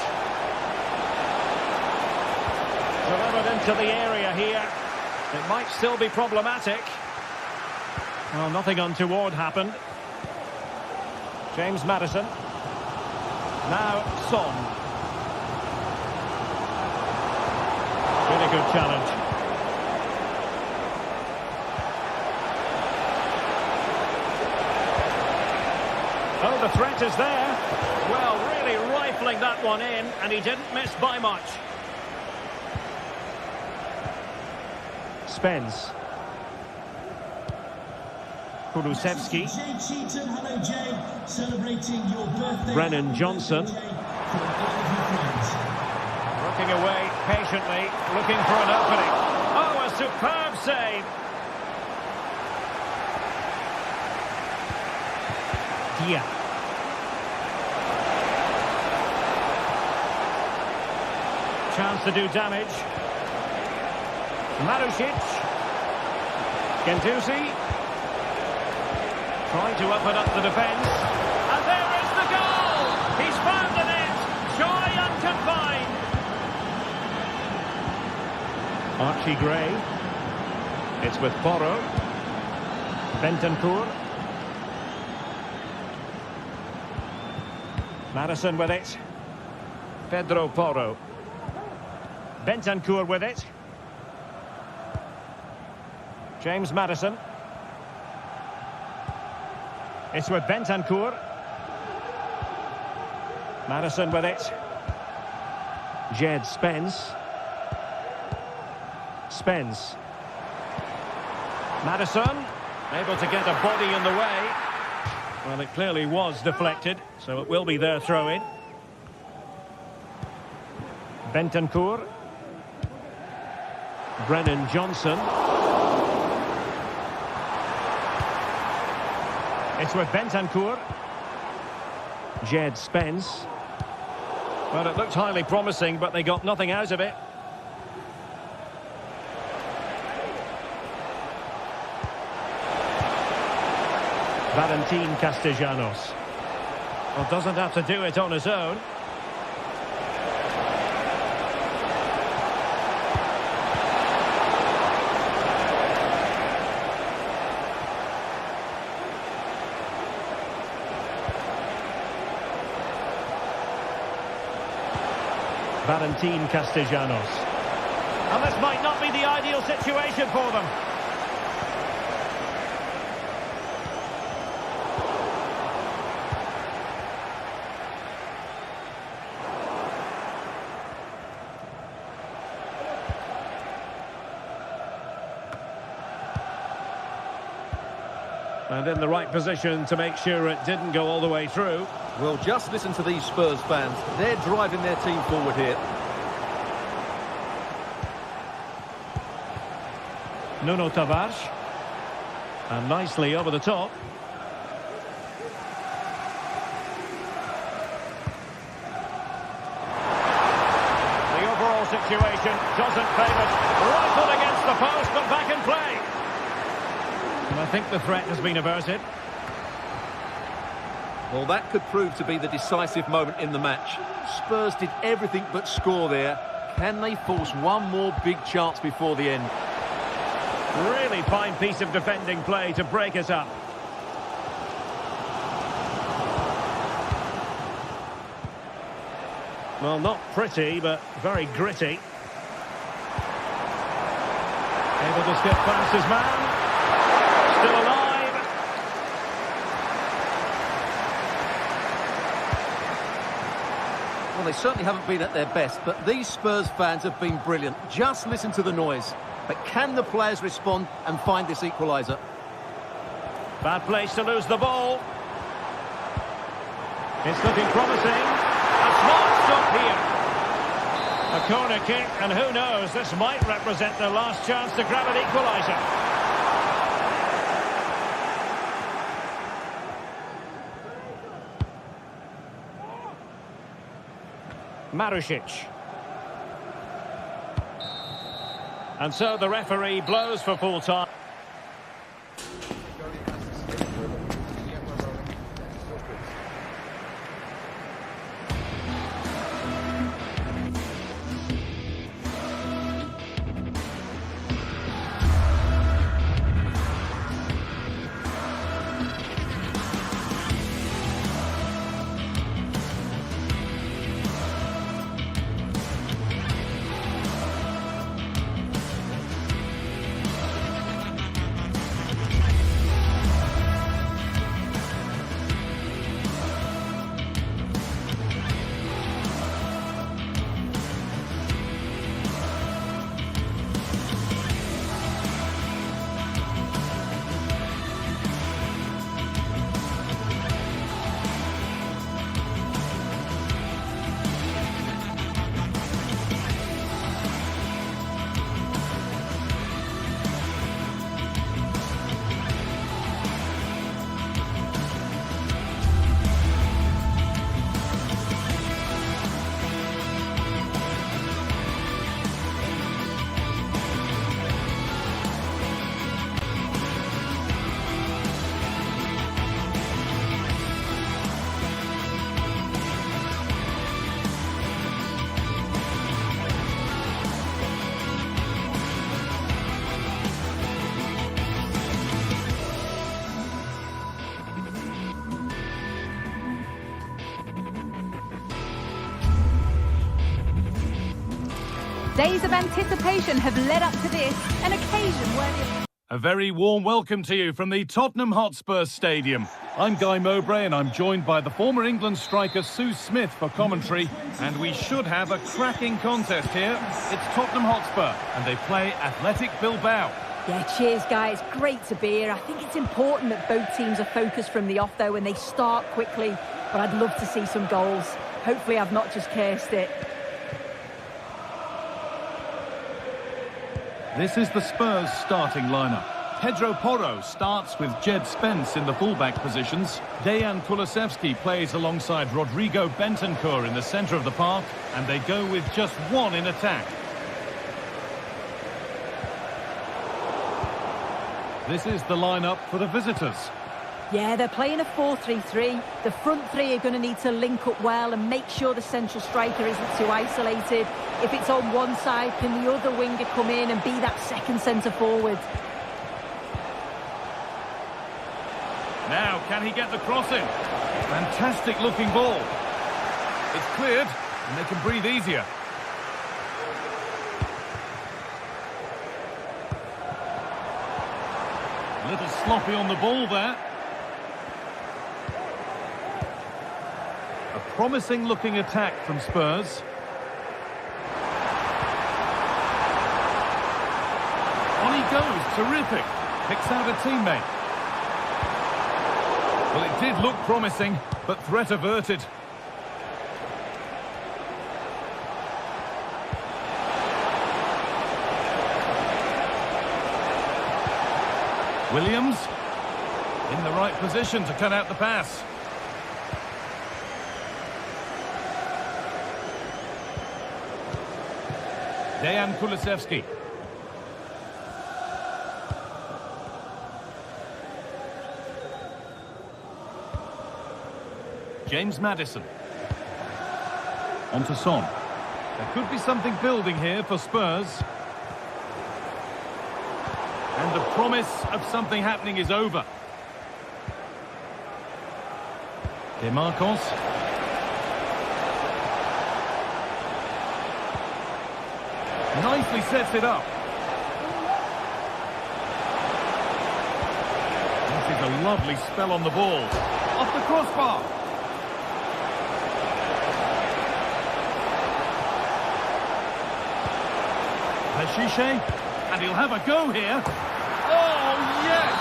S4: Delivered into the area here. It might still be problematic. Well, nothing untoward happened. James Maddison. Now Son. Really good challenge. Oh, the threat is there. Well, really rifling that one in, and he didn't miss by much. Spence. Kulusevski. Brennan Johnson. Working away patiently, looking for an opening. Oh, a superb save. Dia. Chance to do damage. Marušić. Guendouzi. Trying to open up the defence. And there is the goal! He's found the net! Joy unconfined! Archie Gray. It's with Porro. Bentancur. Maddison with it. Pedro Porro. Bentancur with it. James Maddison. It's with Bentancur. Maddison with it. Jed Spence. Spence. Maddison, able to get a body in the way. Well, it clearly was deflected, so it will be their throw-in. Bentancur. Brennan Johnson. It's with Bentancur. Jed Spence. Well, it looked highly promising, but they got nothing out of it. Valentin Castellanos. Well, doesn't have to do it on his own. Valentin Castellanos. And this might not be the ideal situation for them. And in the right position to make sure it didn't go all the way through.
S5: Well, just listen to these Spurs fans. They're driving their team forward here.
S4: Nuno Tavares. And nicely over the top. The overall situation doesn't favour it. Rifled against the post, but back in play. And I think the threat has been averted.
S5: Well, that could prove to be the decisive moment in the match. Spurs did everything but score there. Can they force one more big chance before the end?
S4: Really fine piece of defending play to break it up. Well, not pretty, but very gritty. Able to skip past his man. Still alive.
S5: Well, they certainly haven't been at their best, but these Spurs fans have been brilliant. Just listen to the noise. But can the players respond and find this equaliser?
S4: Bad place to lose the ball. It's looking promising. A smart stop here. A corner kick, and who knows, this might represent their last chance to grab an equaliser. Marušić. And so the referee blows for full time.
S1: Days of anticipation have led up to this, an occasion worthy of...
S2: A very warm welcome to you from the Tottenham Hotspur Stadium. I'm Guy Mowbray and I'm joined by the former England striker Sue Smith for commentary, and we should have a cracking contest here. It's Tottenham Hotspur and they play Athletic Bilbao.
S3: Yeah, cheers, guys. Great to be here. I think it's important that both teams are focused from the off, though, and they start quickly. But I'd love to see some goals. Hopefully I've not just cursed it.
S2: This is the Spurs starting lineup. Pedro Porro starts with Jed Spence in the fullback positions. Dejan Kulusevski plays alongside Rodrigo Bentancur in the centre of the park, and they go with just one in attack. This is the lineup for the visitors.
S3: Yeah, they're playing a 4-3-3. The front three are going to need to link up well and make sure the central striker isn't too isolated. If it's on one side, can the other winger come in and be that second centre forward?
S2: Now, can he get the cross in? Fantastic looking ball. It's cleared, and they can breathe easier. A little sloppy on the ball there. A promising looking attack from Spurs. On he goes, terrific. Picks out a teammate. Well, it did look promising, but threat averted. Williams in the right position to cut out the pass. Dejan Kulusevski. James Maddison. On to Son. There could be something building here for Spurs. And the promise of something happening is over. DeMarcos. Nicely sets it up. This is a lovely spell on the ball. Off the crossbar. Hashiche, and he'll have a go here. Oh, yes!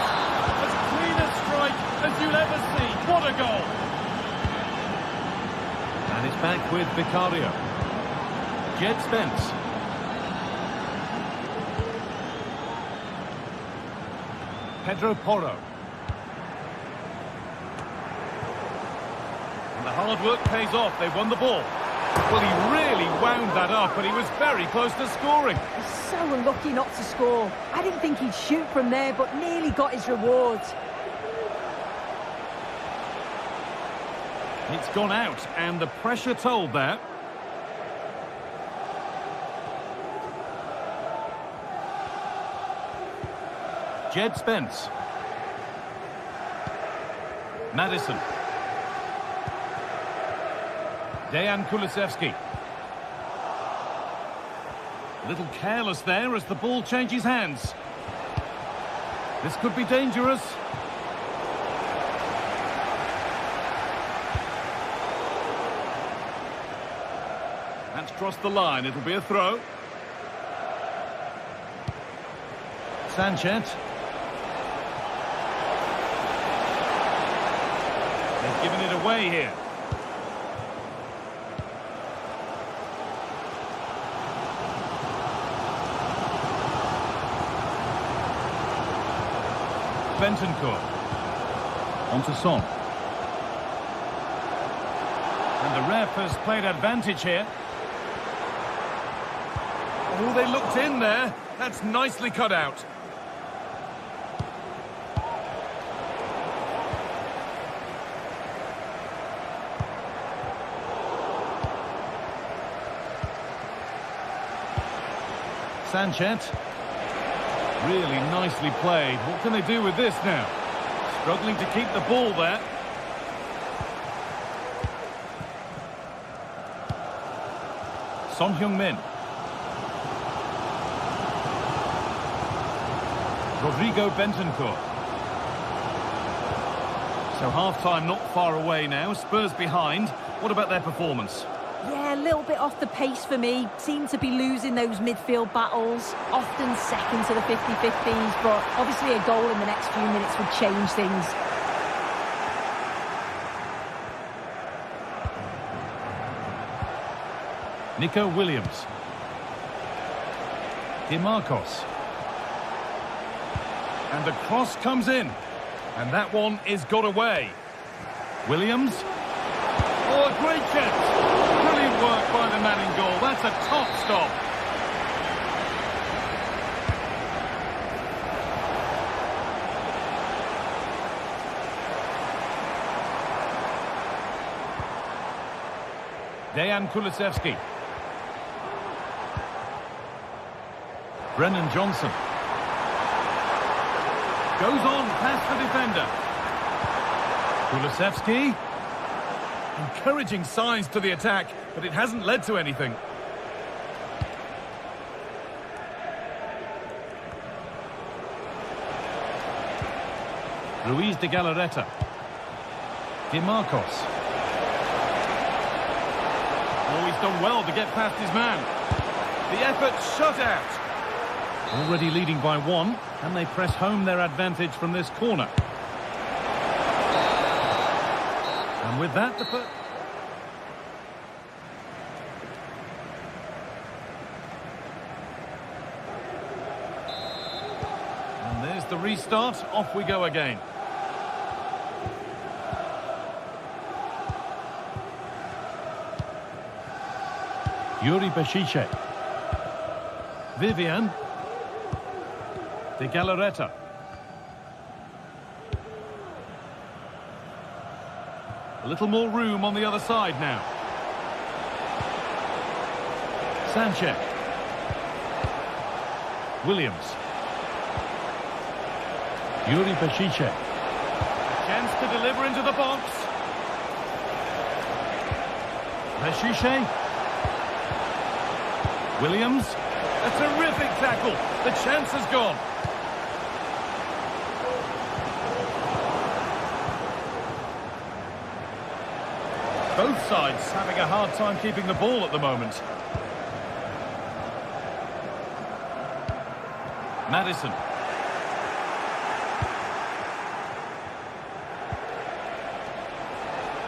S2: As clean a strike as you'll ever see. What a goal! And it's back with Vicario. Jed Spence. Pedro Porro. And the hard work pays off. They've won the ball. Well, he really wound that up, but he was very close to scoring.
S3: He's so unlucky not to score. I didn't think he'd shoot from there, but nearly got his reward.
S2: It's gone out, and the pressure told that. Jed Spence. Maddison. Dejan Kulusevski. A little careless there as the ball changes hands. This could be dangerous. That's crossed the line. It'll be a throw. Sanchez. They've given it away here. Bentancur. On to Son. And the ref has played advantage here. Oh, they looked in there. That's nicely cut out. Sanchez. Really nicely played. What can they do with this now? Struggling to keep the ball there. Son Heung-min. Rodrigo Bentancur. So half-time not far away now. Spurs behind. What about their performance?
S3: Yeah, a little bit off the pace for me. Seem to be losing those midfield battles. Often second to the 50-50s, but obviously a goal in the next few minutes would change things.
S2: Nico Williams. DeMarcos. And the cross comes in. And that one is got away. Williams. Oh, a great chance. Brilliant work by the man in goal. That's a top stop. Dejan Kulusevski. Brennan Johnson. Goes on past the defender. Kulusevski. Encouraging signs to the attack, but it hasn't led to anything. Ruiz de Galarreta. DeMarcos. Oh, he's done well to get past his man. The effort shut out. Already leading by one, and they press home their advantage from this corner. And with that, and there's the restart. Off we go again. Yuri Bešiček. Vivian. De Galarreta. A little more room on the other side now. Sanchez. Williams. Yuri Bešiček. Chance to deliver into the box. Bešiček. Williams. A terrific tackle. The chance has gone. Both sides having a hard time keeping the ball at the moment. Madison.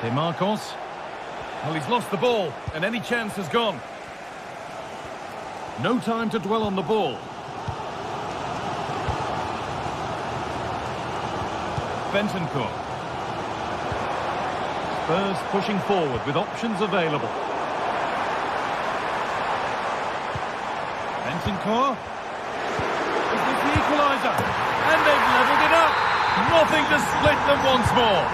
S2: DeMarcos. Well, he's lost the ball, and any chance has gone. No time to dwell on the ball. Bentancur. Spurs pushing forward with options available. Bentancur. Is this the equaliser? And they've levelled it up. Nothing to split them once more.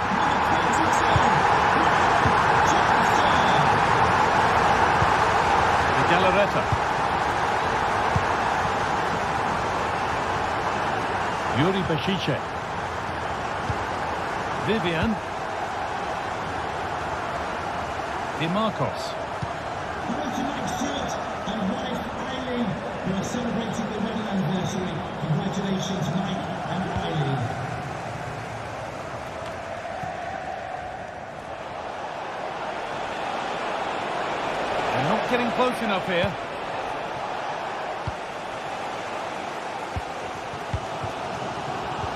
S2: De Galarreta. Yuri Bešiček. Vivian. DeMarcos.
S6: Tonight's shirt and wife Eileen, who are celebrating the wedding anniversary. Congratulations, Mike and Eileen.
S2: They're not getting close enough here.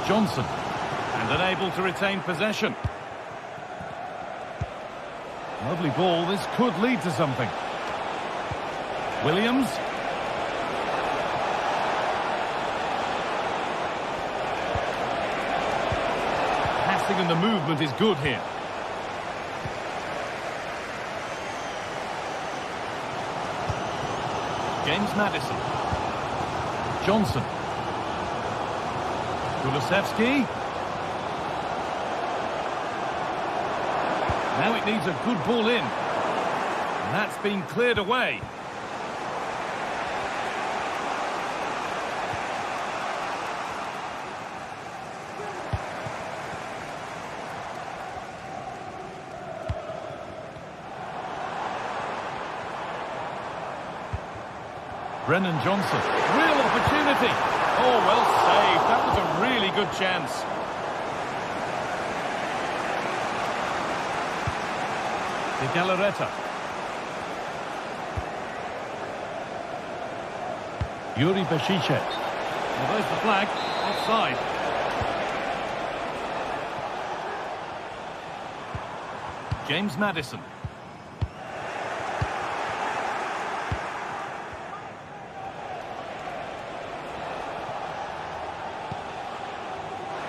S2: Johnson. And unable to retain possession. Lovely ball, this could lead to something. Williams. Passing and the movement is good here. James Madison. Johnson. Kulusevski. Now it needs a good ball in. And that's been cleared away. Brennan Johnson. Real opportunity. Oh, well saved. That was a really good chance. De Galarreta. Yuri Bashichet. Well, there's the flag. Offside. James Maddison.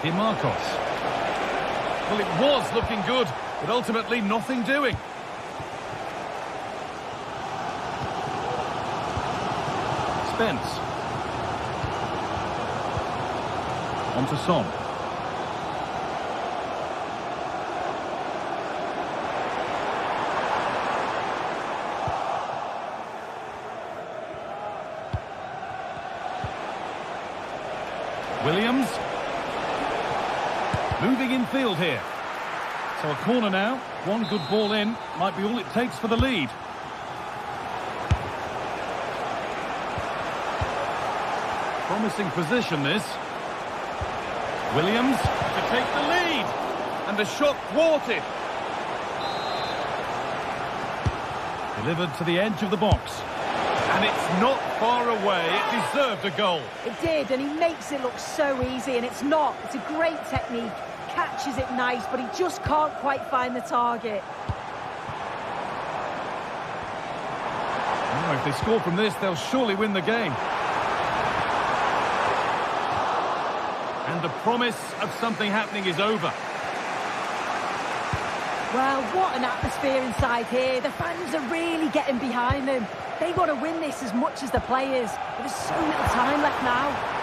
S2: DeMarcos. Well, it was looking good, but ultimately nothing doing. Spence. On to Son. Williams. Moving in field here. So a corner now. One good ball in. Might be all it takes for the lead. Promising position, this. Williams to take the lead. And the shot thwarted. Delivered to the edge of the box. And it's not far away. It deserved a goal.
S3: It did, and he makes it look so easy, and it's not. It's a great technique. Catches it nice, but he just can't quite find the target.
S2: Oh, if they score from this, they'll surely win the game. And the promise of something happening is over.
S3: Well, what an atmosphere inside here. The fans are really getting behind them. They want to win this as much as the players. But there's so little time left now.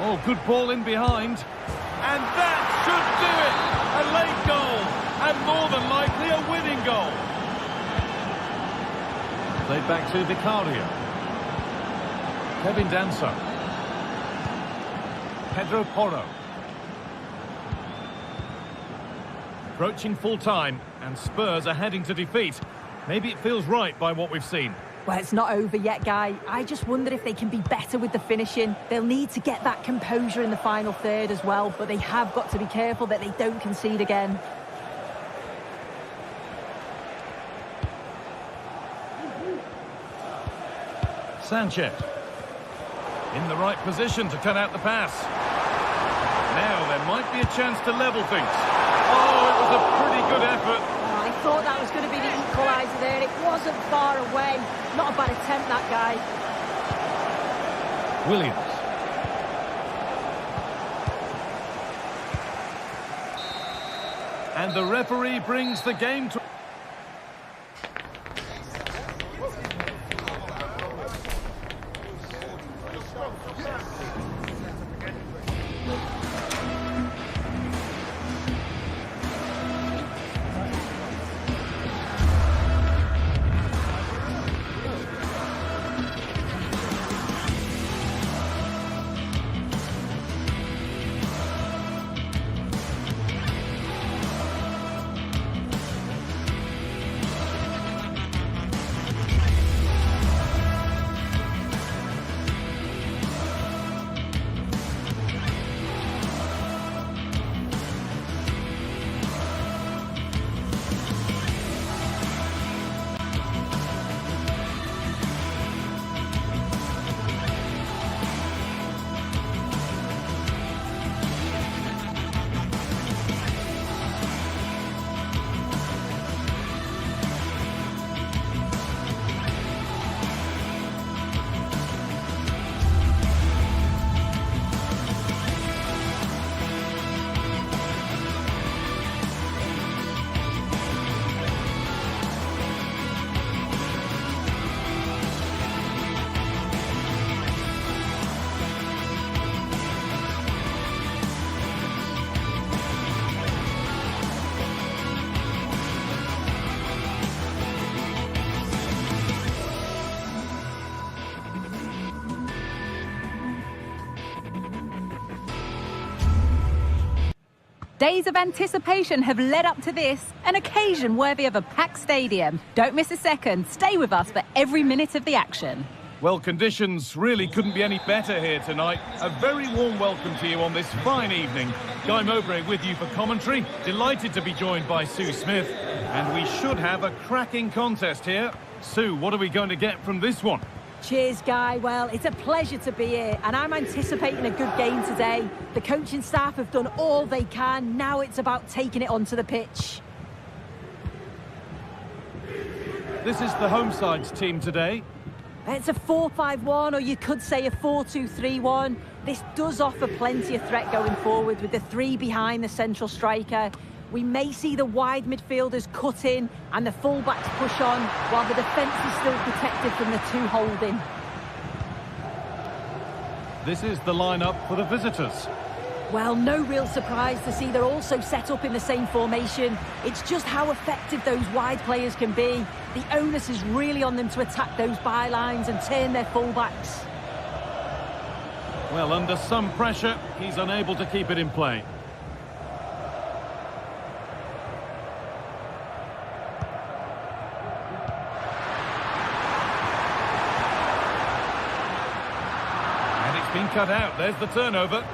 S2: Oh, good ball in behind. And that should do it! A late goal, and more than likely a winning goal. Played back to Vicario. Kevin Danso. Pedro Porro. Approaching full time, and Spurs are heading to defeat. Maybe it feels right by what we've seen.
S3: Well, it's not over yet, Guy. I just wonder if they can be better with the finishing. They'll need to get that composure in the final third as well, but they have got to be careful that they don't concede again.
S2: Sanchez. In the right position to cut out the pass. Now there might be a chance to level things. Oh, it was a pretty good effort.
S3: Oh, I thought that was going to be the equaliser there. It wasn't far away. Not a bad attempt, that guy.
S2: Williams. And the referee brings the game to...
S1: Days of anticipation have led up to this, an occasion worthy of a packed stadium. Don't miss a second. Stay with us for every minute of the action.
S2: Well, conditions really couldn't be any better here tonight. A very warm welcome to you on this fine evening. Guy Mowbray with you for commentary. Delighted to be joined by Sue Smith. And we should have a cracking contest here. Sue, what are we going to get from this one?
S3: Cheers, Guy. Well, it's a pleasure to be here, and I'm anticipating a good game today. The coaching staff have done all they can. Now it's about taking it onto the pitch.
S2: This is the home side's team today.
S3: It's a 4-5-1, or you could say a 4-2-3-1. This does offer plenty of threat going forward with the three behind the central striker. We may see the wide midfielders cut in and the full-backs push on, while the defence is still protected from the two holding.
S2: This is the lineup for the visitors.
S3: Well, no real surprise to see they're also set up in the same formation. It's just how effective those wide players can be. The onus is really on them to attack those bylines and turn their full-backs.
S2: Well, under some pressure, he's unable to keep it in play. And it's been cut out. There's the turnover.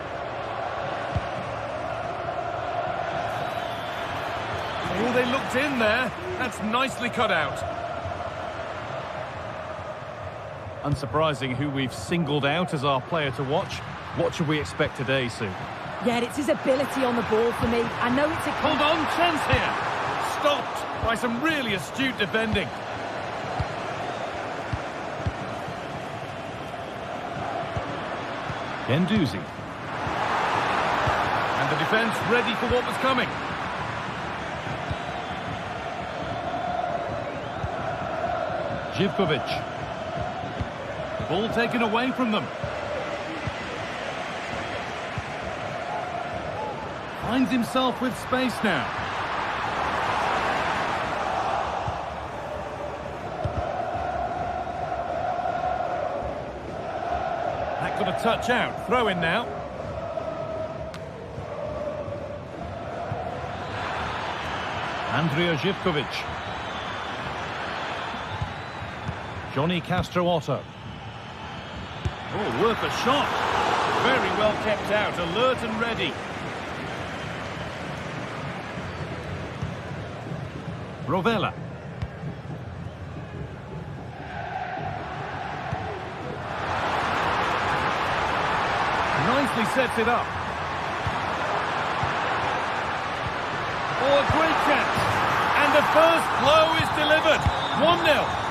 S2: Oh, they looked in there. That's nicely cut out. Unsurprising who we've singled out as our player to watch. What should we expect today, Sue?
S3: Yeah, it's his ability on the ball for me. I know it's a...
S2: Hold on, chance here. Stopped by some really astute defending. Gendouzi. And the defence ready for what was coming. Živković. The ball taken away from them. Finds himself with space now. That got a touch out. Throw in now. Andrea Živković. Johnny Castro Otto. Oh, worth a shot. Very well kept out, alert and ready. Rovella. Nicely sets it up. Oh, a great chance. And the first blow is delivered. 1-0.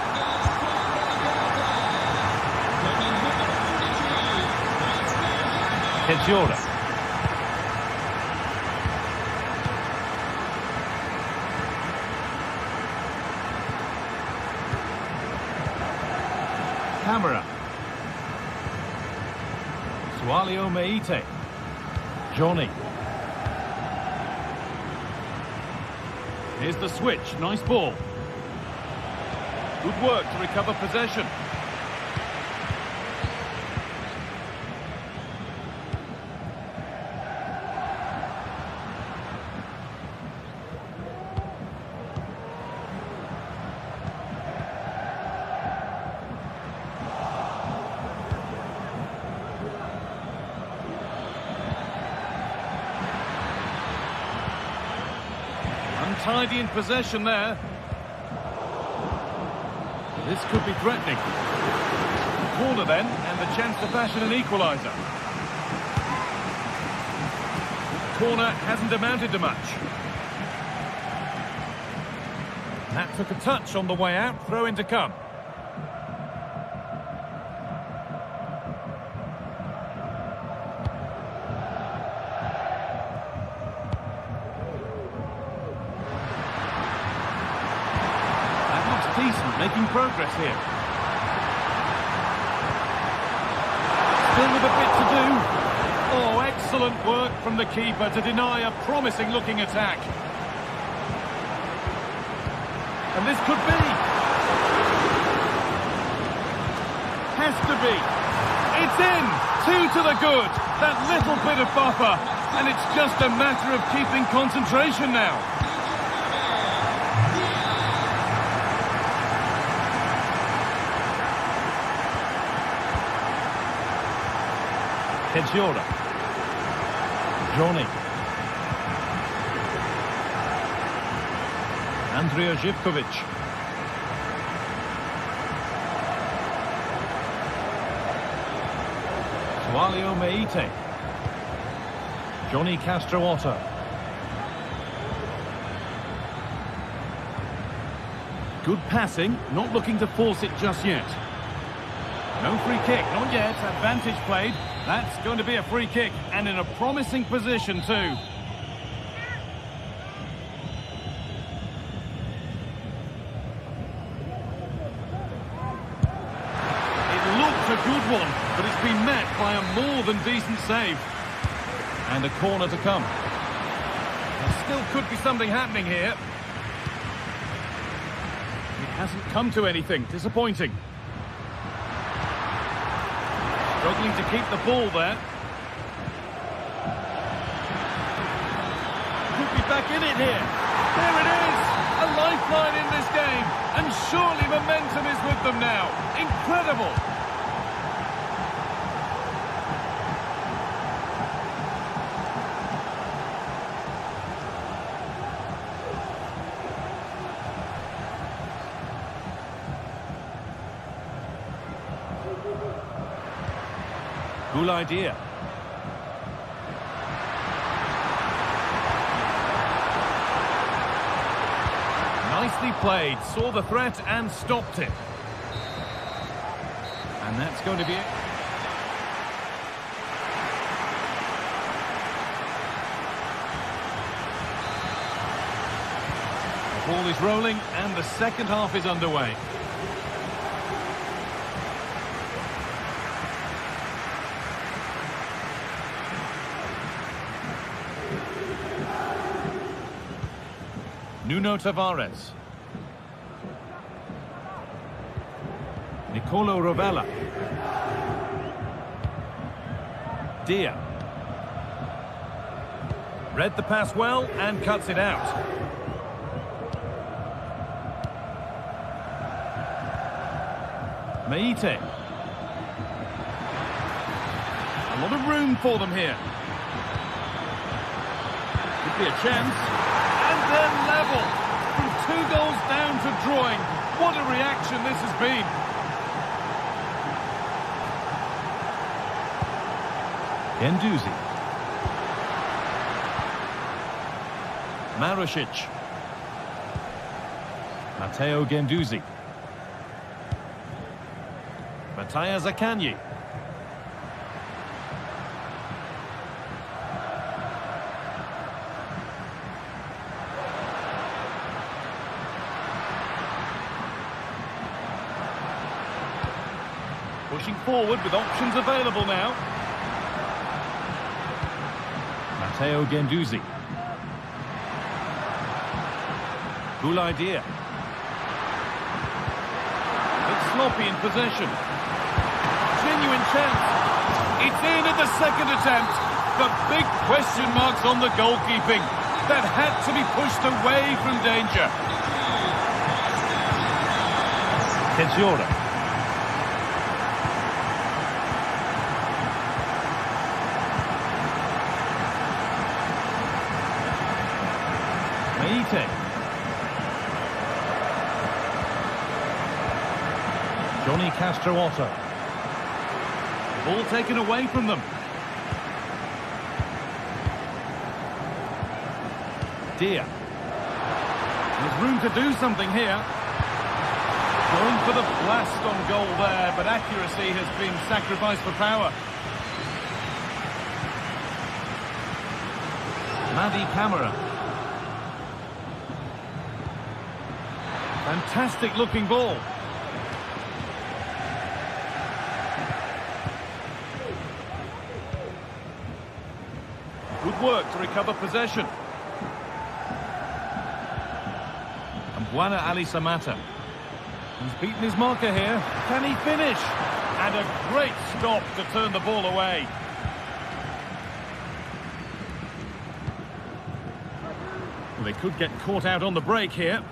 S2: Kedjora. Camera. Sualio Meite. Johnny. Here's the switch. Nice ball. Good work to recover possession. Untidy in possession there. This could be threatening. Corner then, and the chance to fashion an equaliser. Corner hasn't amounted to much. That took a touch on the way out. Throw in to come. Decent, making progress here. Still with a bit to do. Oh, excellent work from the keeper to deny a promising looking attack. And this could be. Has to be. It's in. 2 to the good. That little bit of buffer. And it's just a matter of keeping concentration now. Kedziora. Johnny. Andrija Živković. Sualio Meite. Johnny Castrootto. Good passing, not looking to force it just yet. No free kick, not yet. Advantage played. That's going to be a free kick, and in a promising position too. It looked a good one, but it's been met by a more than decent save. And a corner to come. There still could be something happening here. It hasn't come to anything. Disappointing. Struggling to keep the ball there. Could be back in it here. There it is! A lifeline in this game. And surely momentum is with them now. Incredible! Cool idea. Nicely played, saw the threat and stopped it. And that's going to be it. The ball is rolling and the second half is underway. Nuno Tavares. Nicolo Rovella. Dia. Read the pass well and cuts it out. Meite. A lot of room for them here. Could be a chance. And then level. From 2 goals down to drawing. What a reaction this has been. Guendouzi. Marušić. Matteo Guendouzi. Mattia Zaccagni. Pushing forward with options available now. Matteo Guendouzi. Cool idea. It's sloppy in possession. Genuine chance. It's in at the second attempt. But big question marks on the goalkeeping. That had to be pushed away from danger. Kedziora. Meite. Johnny Castrootto. Ball taken away from them. Dia. There's room to do something here. Going for the blast on goal there, but accuracy has been sacrificed for power. Madi Camara. Fantastic looking ball. Good work to recover possession. And Buana Ali Samata. He's beaten his marker here. Can he finish? And a great stop to turn the ball away. They could get caught out on the break here.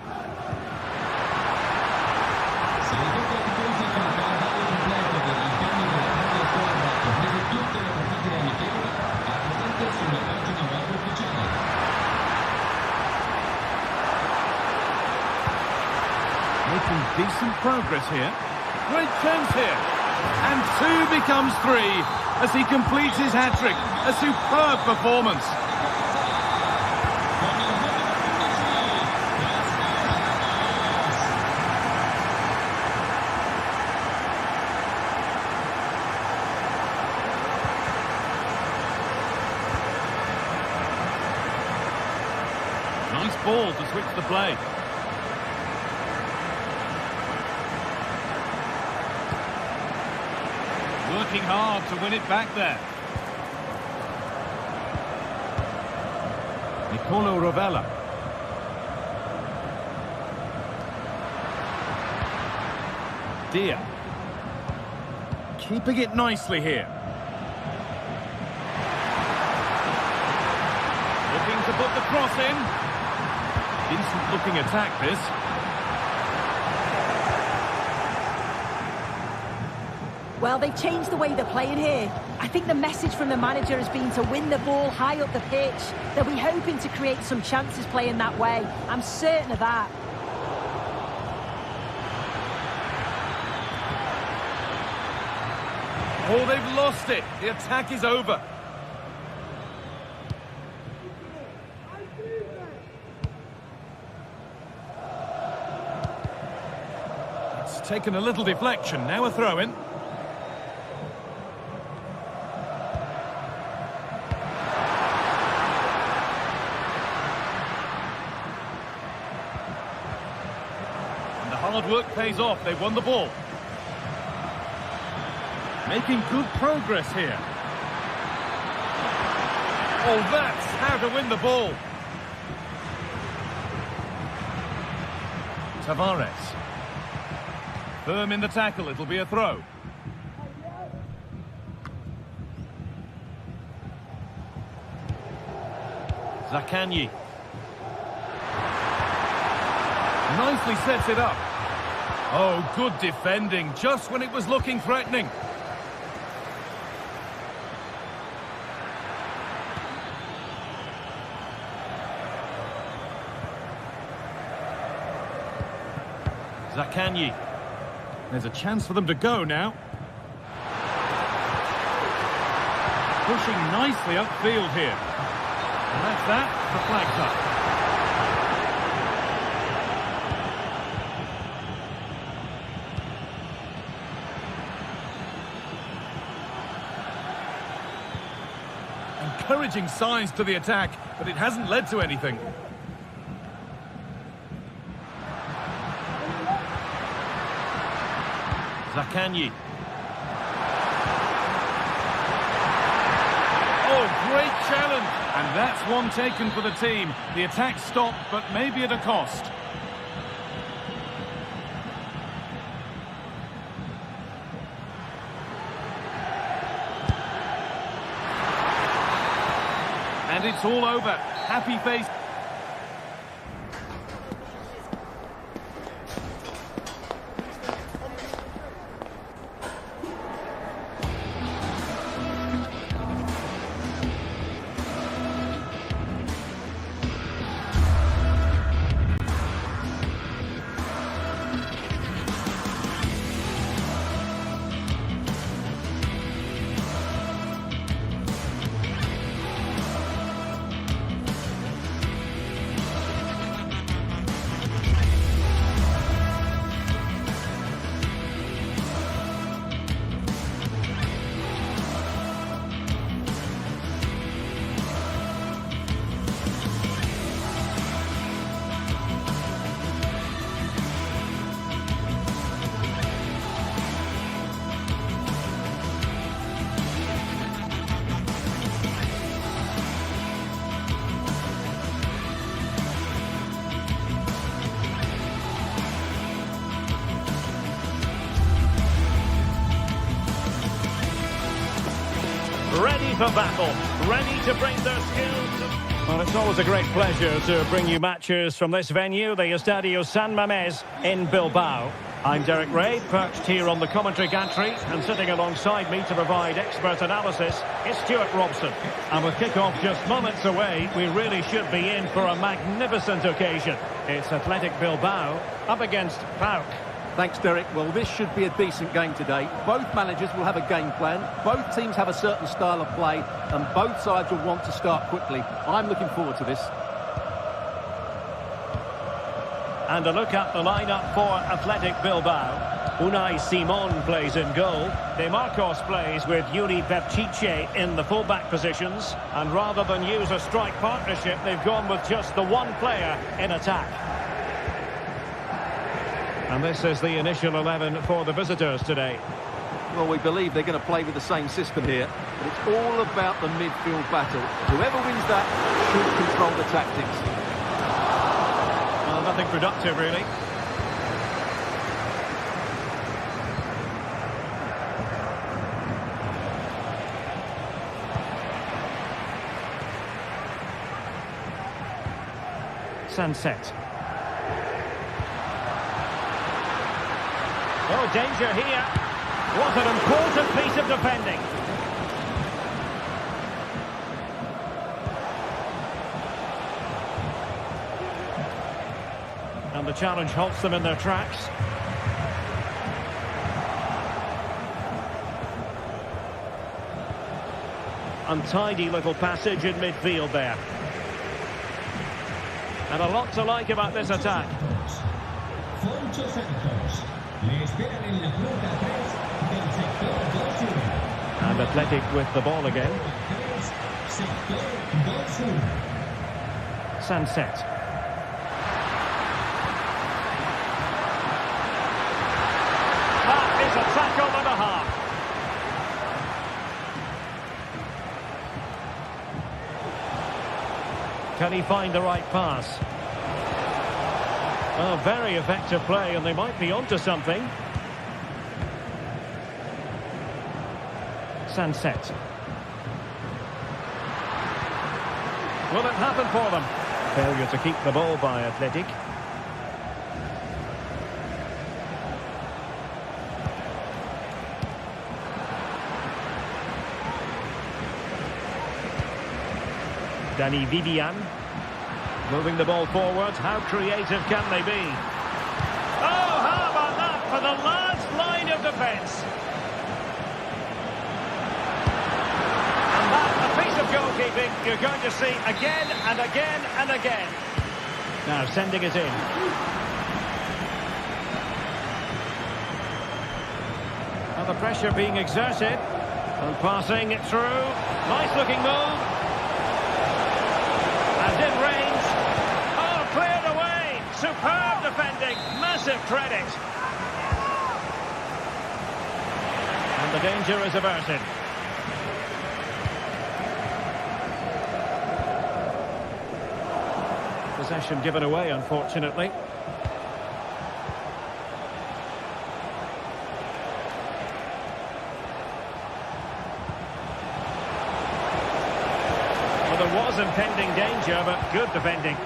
S2: Making decent progress here. Great chance here. And 2 becomes 3 as he completes his hat-trick. A superb performance. Nice ball to switch the play. Working hard to win it back there. Nicolo Rovella. Dia. Keeping it nicely here. Looking to put the cross in. Decent looking attack this.
S3: Well, they've changed the way they're playing here. I think the message from the manager has been to win the ball high up the pitch. They'll be hoping to create some chances playing that way. I'm certain of that.
S2: Oh, they've lost it. The attack is over. It's taken a little deflection. Now a throw-in. Hard work pays off. They've won the ball. Making good progress here. Oh, that's how to win the ball. Tavares. Firm in the tackle. It'll be a throw. Zaccagni. Nicely sets it up. Oh, good defending, just when it was looking threatening. Zaccagni. There's a chance for them to go now. Pushing nicely upfield here. And that's that, the flag's up. Encouraging signs to the attack, but it hasn't led to anything. Zaccagni. Oh, great challenge! And that's one taken for the team. The attack stopped, but maybe at a cost. And it's all over. Happy face.
S4: Ready for battle, ready to bring their skills. Well, it's always a great pleasure to bring you matches from this venue, the Estadio San Mamés in Bilbao. I'm Derek Ray, perched here on the commentary gantry, and sitting alongside me to provide expert analysis is Stuart Robson. And with kick-off just moments away, we really should be in for a magnificent occasion. It's Athletic Bilbao up against PAOK.
S5: Thanks, Derek. Well, this should be a decent game today. Both managers will have a game plan. Both teams have a certain style of play, and both sides will want to start quickly. I'm looking forward to this.
S4: And a look at the lineup for Athletic Bilbao. Unai Simon plays in goal. De Marcos plays with Yuri Berchiche in the fullback positions. And rather than use a strike partnership, they've gone with just the one player in attack. And this is the initial 11 for the visitors today.
S5: Well, we believe they're going to play with the same system here. But it's all about the midfield battle. Whoever wins that should control the tactics.
S4: Well, nothing productive, really. Sunset. Oh, danger here. What an important piece of defending. And the challenge halts them in their tracks. Untidy little passage in midfield there. And a lot to like about this attack. And Athletic with the ball again. Sunset. That is a tackle and a half. Can he find the right pass? Oh, very effective play, and they might be onto something. Sunset. Will it happen for them? Failure to keep the ball by Athletic. Danny Vivian. Moving the ball forward. How creative can they be? Oh, how about that for the last line of defence? And that, a piece of goalkeeping you're going to see again and again and again. Now sending it in. And the pressure being exerted. And passing it through. Nice looking move. And in range. Oh, cleared away. Superb defending. Massive credit. And the danger is averted. Possession given away, unfortunately. Well, there was impending danger, but good defending.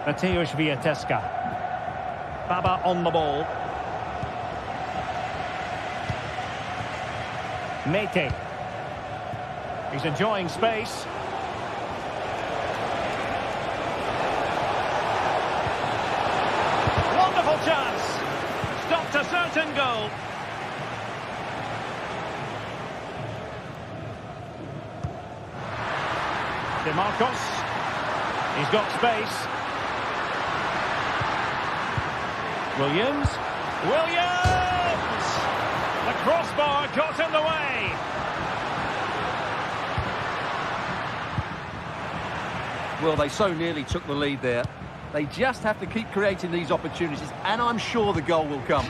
S4: Mateusz Wiateska. Baba on the ball. Mete. He's enjoying space. Wonderful chance. Stopped a certain goal. De Marcos. He's got space. Williams. The crossbar got in the way.
S5: Well, they so nearly took the lead there. They just have to keep creating these opportunities, and I'm sure the goal will come.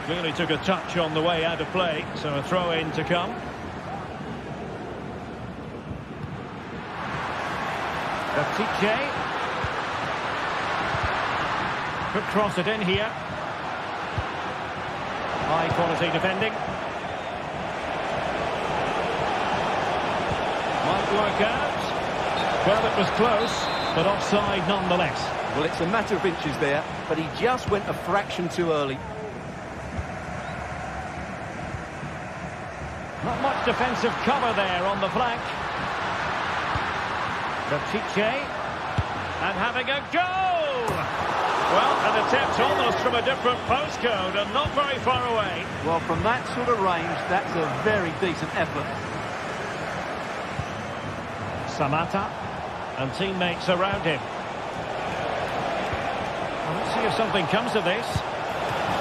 S4: Clearly took a touch on the way out of play, so a throw-in to come. Berchiche. Could cross it in here. High quality defending. Might work out. Well, it was close, but offside nonetheless.
S5: Well, it's a matter of inches there, but he just went a fraction too early.
S4: Not much defensive cover there on the flank. Bertice. And having a goal! Well, an attempt almost from a different postcode and not very far away.
S5: Well, from that sort of range, that's a very decent effort.
S4: Samata and teammates around him. Well, let's see if something comes of this.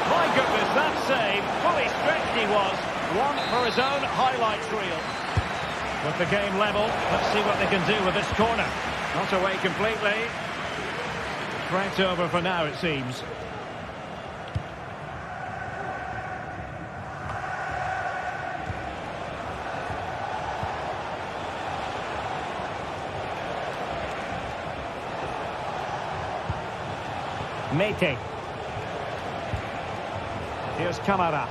S4: My goodness, that save. Fully stretched he was. One for his own highlights reel. With the game level, let's see what they can do with this corner. Not away completely. Threat over for now, it seems. Mete. Here's Camara.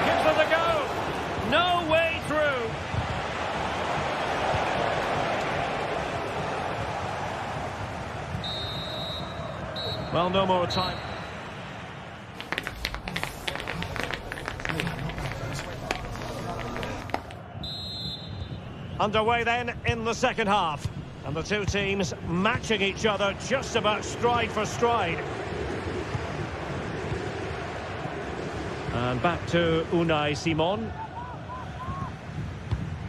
S4: Gives it a go. No way through. Well, no more time. Underway then in the second half. And the two teams matching each other just about stride for stride. And back to Unai Simon.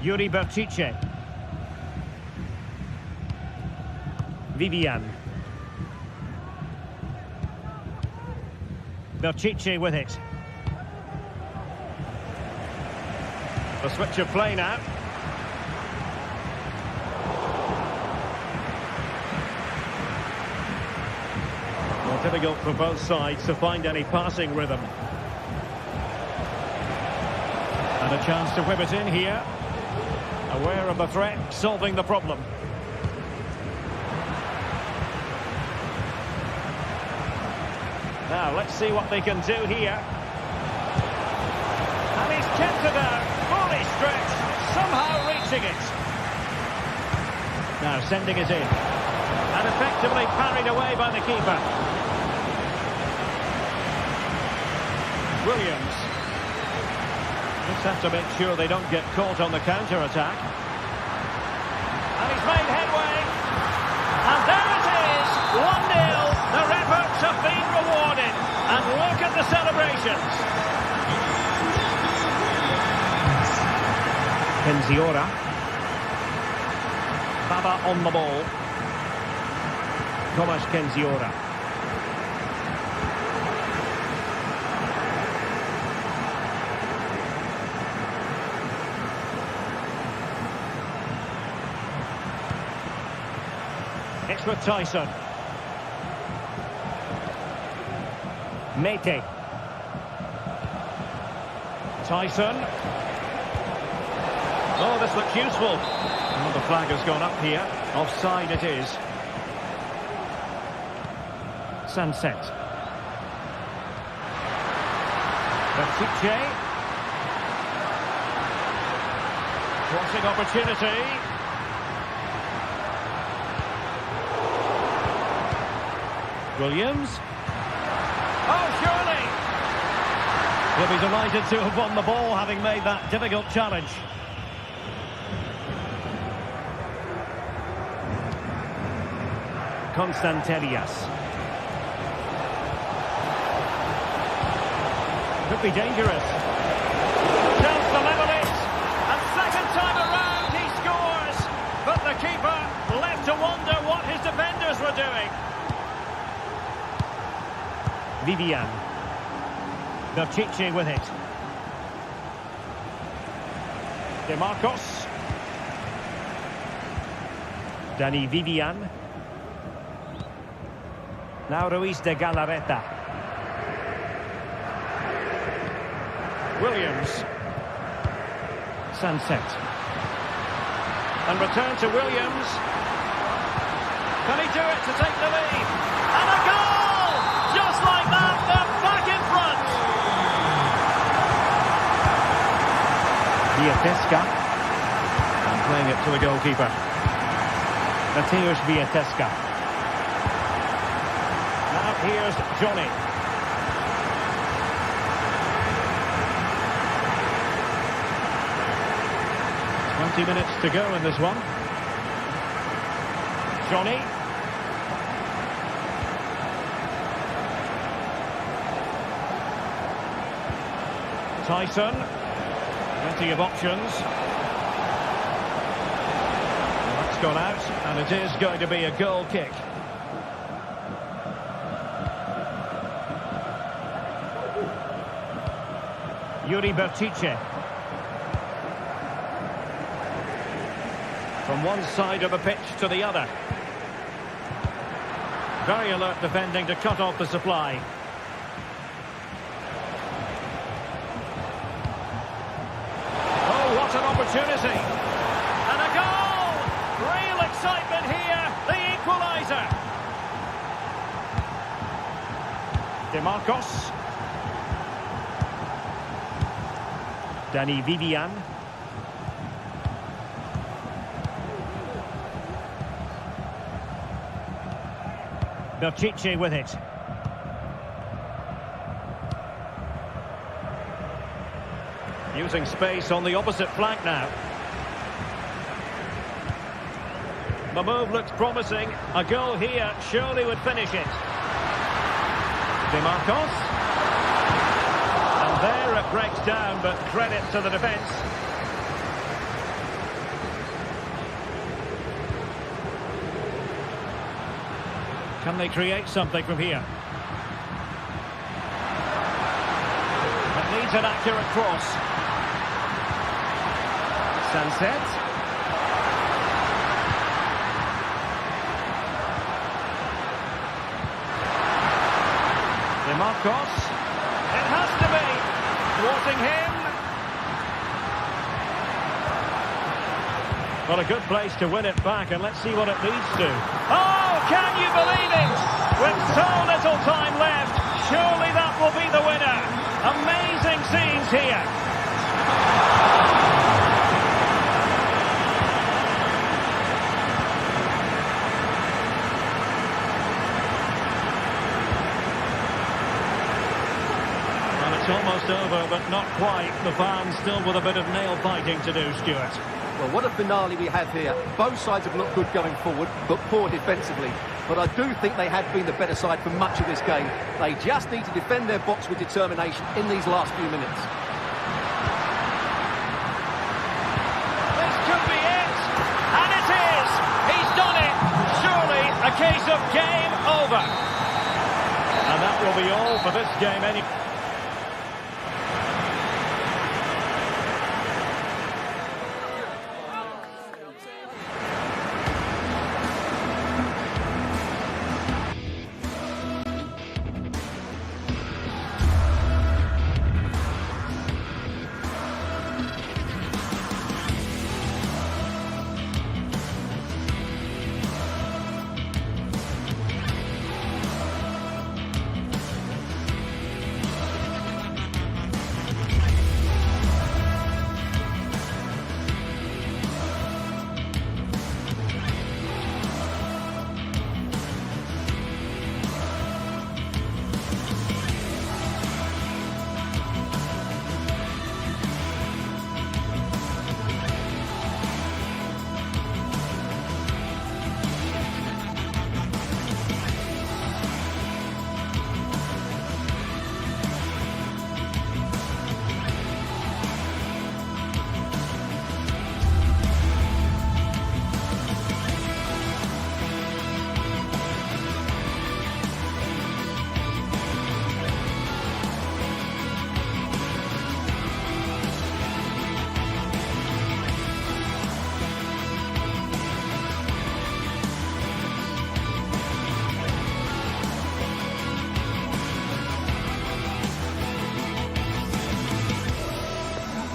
S4: Yuri Bertice. Vivian. Bertice with it. The switch of play now. Well, difficult for both sides to find any passing rhythm. And a chance to whip it in here. Aware of the threat, solving the problem. Now, let's see what they can do here. And he's kept it out, fully stretched, somehow reaching it. Now, sending it in. And effectively parried away by the keeper. Williams. Just have to make sure they don't get caught on the counter-attack. And he's made headway. And there it is, 1-0. Their efforts have been rewarded. And look at the celebrations. Kenziora. Baba on the ball. Tomas Kenziora. It's with Tyson. Mete. Tyson. Oh, this looks useful. Oh, the flag has gone up here. Offside it is. Sunset. Bertice. Crossing opportunity. Williams. Oh, surely! He'll be delighted to have won the ball, having made that difficult challenge. Constantelias. Could be dangerous. Chance to level it. And second time around he scores. But the keeper left to wonder what his defenders were doing. Vivian. Bertice with it. De Marcos. Dani Vivian. Now Ruiz de Galarreta. Williams. Sunset. And return to Williams. Can he do it to take the lead? And a goal! Just like that, they're back in front. Viatesca. And playing it to the goalkeeper. Mateusz Viatesca. Now here's Johnny. Minutes to go in this one. Johnny. Tyson. Plenty of options. That's gone out, and it is going to be a goal kick. Yuri Bertice. From one side of the pitch to the other. Very alert defending to cut off the supply. Oh, what an opportunity. And a goal! Real excitement here. The equaliser. DeMarcos. Danny Vivian. Bertice with it. Using space on the opposite flank now. The move looks promising. A goal here surely would finish it. DeMarcos. And there it breaks down, but credit to the defence. Can they create something from here? It needs an accurate cross. Sunset. DeMarcos. It has to be. Thwarting him. Well, a good place to win it back, and let's see what it leads to. Oh, can you believe it? With so little time left, surely that will be the winner. Amazing scenes here. Well, it's almost over, but not quite. The fans still with a bit of nail biting to do, Stuart.
S5: Well, what a finale we have here. Both sides have looked good going forward, but poor defensively. But I do think they have been the better side for much of this game. They just need to defend their box with determination in these last few minutes.
S4: This could be it. And it is. He's done it. Surely a case of game over. And that will be all for this game anyway.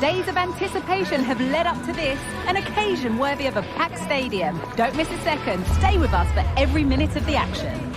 S1: Days of anticipation have led up to this, an occasion worthy of a packed stadium. Don't miss a second. Stay with us for every minute of the action.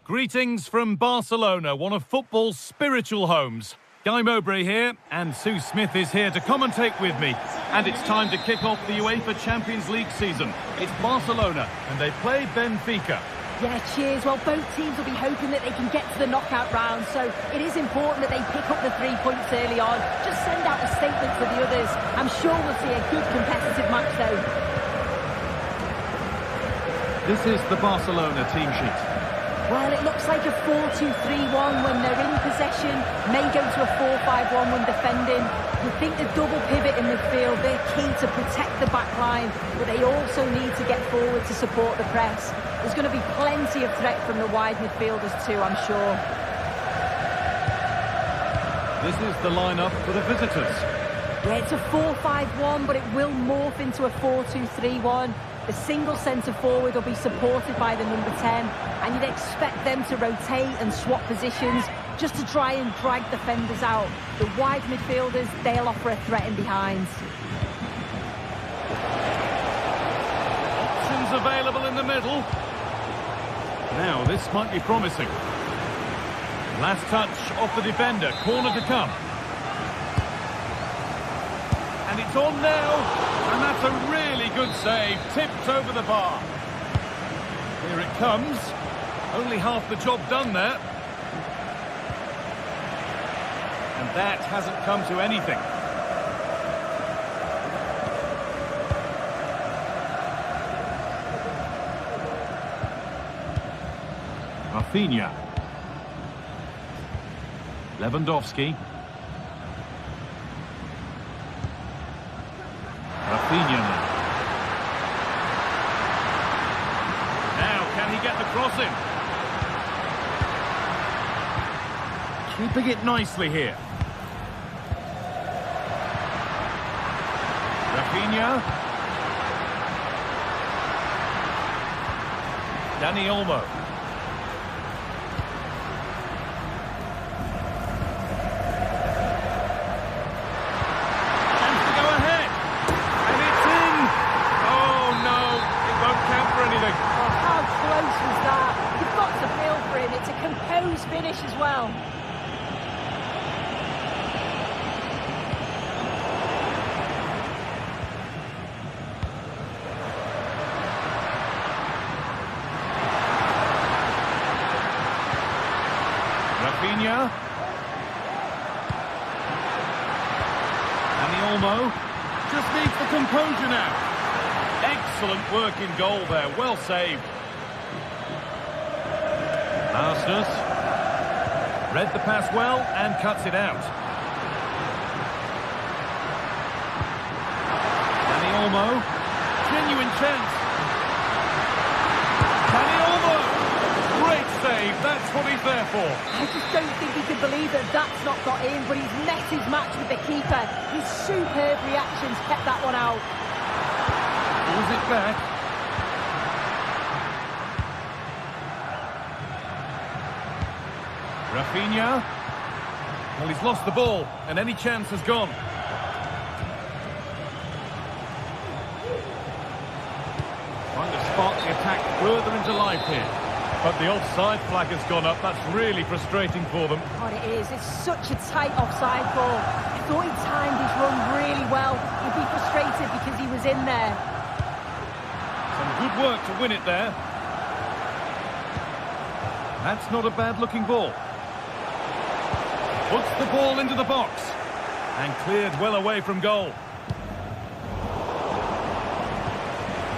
S2: Greetings from Barcelona, one of football's spiritual homes. Guy Mowbray here, and Sue Smith is here to commentate with me. And it's time to kick off the UEFA Champions League season. It's Barcelona, and they play Benfica.
S3: Yeah, cheers. Well, both teams will be hoping that they can get to the knockout round, so it is important that they pick up the 3 points early on. Just send out a statement to the others. I'm sure we'll see a good competitive match, though.
S2: This is the Barcelona team sheet.
S3: Well, it looks like a 4-2-3-1 when they're in possession, may go to a 4-5-1 when defending. We think the double pivot in midfield, they're key to protect the back line, but they also need to get forward to support the press. There's going to be plenty of threat from the wide midfielders too, I'm sure.
S2: This is the lineup for the visitors.
S3: Yeah, it's a 4-5-1, but it will morph into a 4-2-3-1. The single centre-forward will be supported by the number 10, and you'd expect them to rotate and swap positions just to try and drag defenders out. The wide midfielders, they'll offer a threat in behind.
S2: Options available in the middle. Now, this might be promising. Last touch off the defender, corner to come. And it's on now, and that's a really good save, tipped over the bar. Here it comes, only half the job done there. And that hasn't come to anything. Rafinha. Lewandowski. Rafinha now. Now, can he get the crossing? Keeping it nicely here. Rafinha. Dani Olmo.
S3: Finish as well.
S2: Rafinha. Dani Olmo just needs the composure now. Excellent work in goal there, well saved. Arsenal. Read the pass well and cuts it out. Dani Olmo. Genuine chance. Dani Olmo. Great save. That's what he's there for.
S3: I just don't think he can believe that that's not got in, but he's met his match with the keeper. His superb reactions kept that one out.
S2: Pulls it back. Rafinha. Well, he's lost the ball, and any chance has gone. Trying to spark the attack further into life here. But the offside flag has gone up. That's really frustrating for them.
S3: God, it is. It's such a tight offside ball. I thought he timed his run really well. He'd be frustrated because he was in there.
S2: Some good work to win it there. That's not a bad-looking ball. Puts the ball into the box and cleared well away from goal.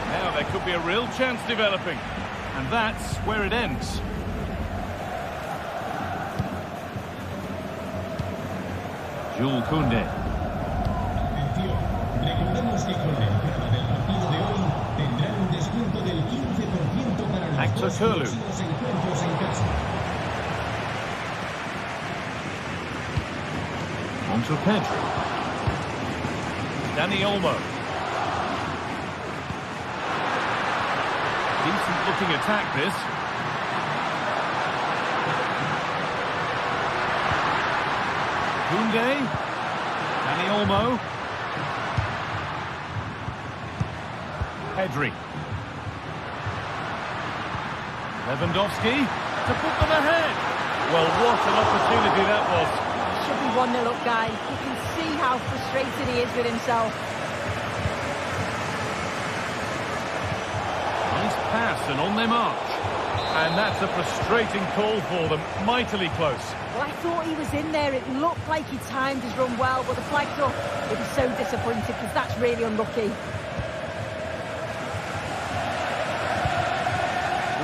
S2: Now there could be a real chance developing, and that's where it ends. Jules Koundé.
S6: Atención, recordemos que con la entrada del partido de hoy tendrán un descuento del 15% para los dos próximos encuentros en casa.
S2: Onto Pedro. Dani Olmo. Decent looking attack this. Koundé. Dani Olmo. Pedri. Lewandowski to put them ahead.
S4: Well, what an opportunity that was.
S3: Should be 1-0 up, guys. You can see how frustrated he is with himself.
S2: Nice pass and on they march. And that's a frustrating call for them. Mightily close.
S3: Well, I thought he was in there. It looked like he timed his run well, but the flag's up. He'll be so disappointed because that's really unlucky.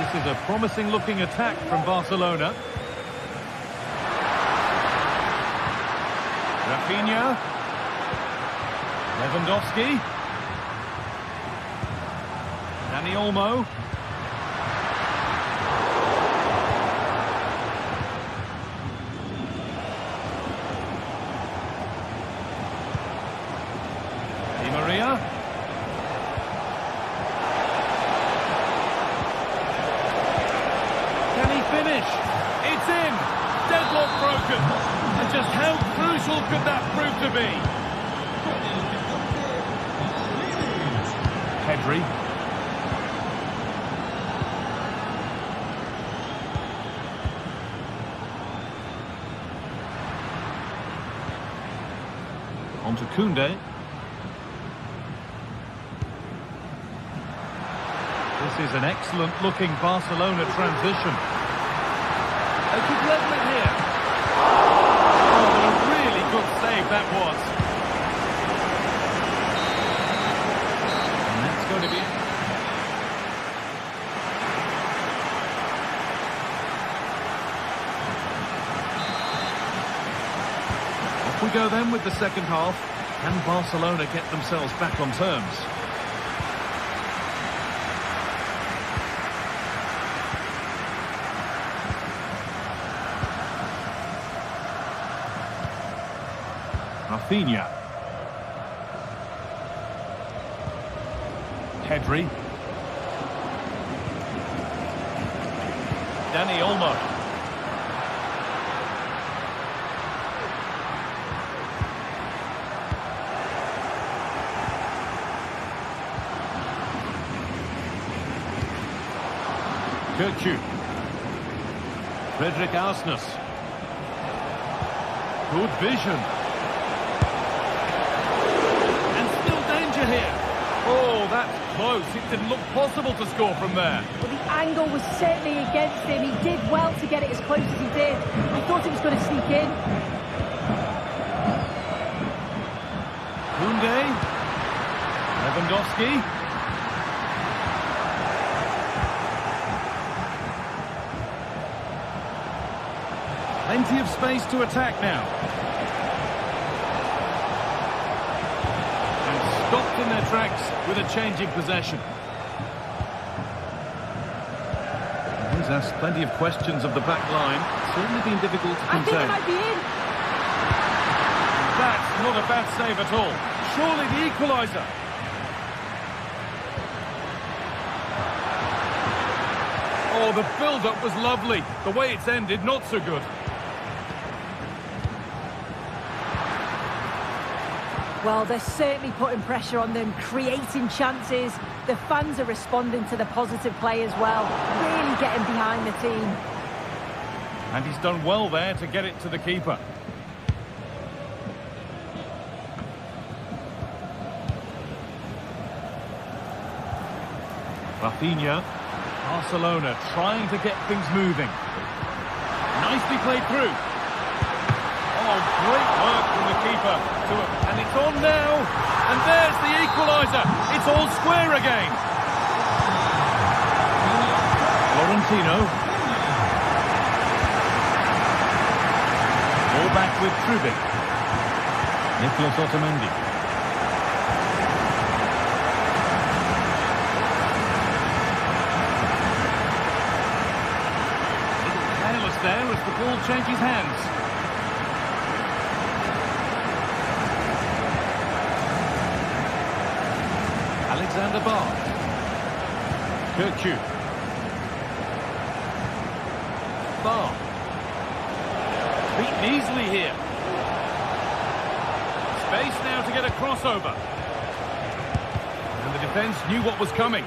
S2: This is a promising-looking attack from Barcelona. Rafinha. Lewandowski. Dani Olmo. Di Maria. Can he finish? It's in! Deadlock broken! And just how crucial could that prove to be? Pedri. On to Koundé. This is an excellent-looking Barcelona transition. They could level it here. Oh, a really good save that was. And that's going to be it. Off we go then with the second half. Can Barcelona get themselves back on terms? Rafinha. Pedri. Dani Olmo. Kirchu. Frederick Arsnes. Good vision. Here. Oh, that's close. It didn't look possible to score from there.
S3: Well, the angle was certainly against him. He did well to get it as close as he did. I thought he was going to sneak in.
S2: Koundé. Lewandowski. Plenty of space to attack now. Stopped in their tracks with a change in possession. He's asked plenty of questions of the back line. Certainly been difficult to contain.
S3: I think it might be in.
S2: That's not a bad save at all. Surely the equaliser. Oh, the build-up was lovely. The way it's ended, not so good.
S3: Well, they're certainly putting pressure on them, creating chances. The fans are responding to the positive play as well, really getting behind the team.
S2: And he's done well there to get it to the keeper. Rafinha. Barcelona trying to get things moving. Nicely played through. Oh, great work from the keeper. And it's on now. And there's the equaliser. It's all square again. Florentino. Ball back with Trubin. Nicolas Otamendi. Careless there as the ball changes hands. Alexander Barr. Kirchu. Barr. Beaten easily here. Space to get a crossover. And the defence knew what was coming.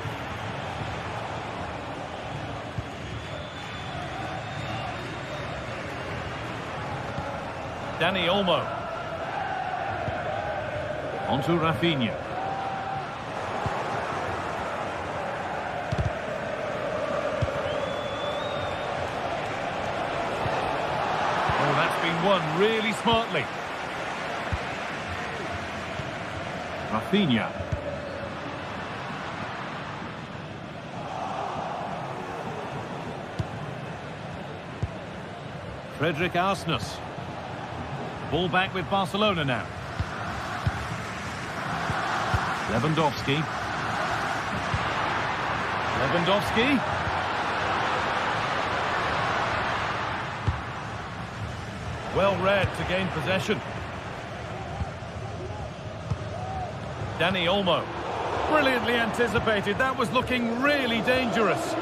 S2: Dani Olmo. Onto Rafinha. Oh, that's been won really smartly. Rafinha. Frederick Arsnes. Ball back with Barcelona now. Lewandowski. Well read to gain possession. Dani Olmo. Brilliantly anticipated. That was looking really dangerous.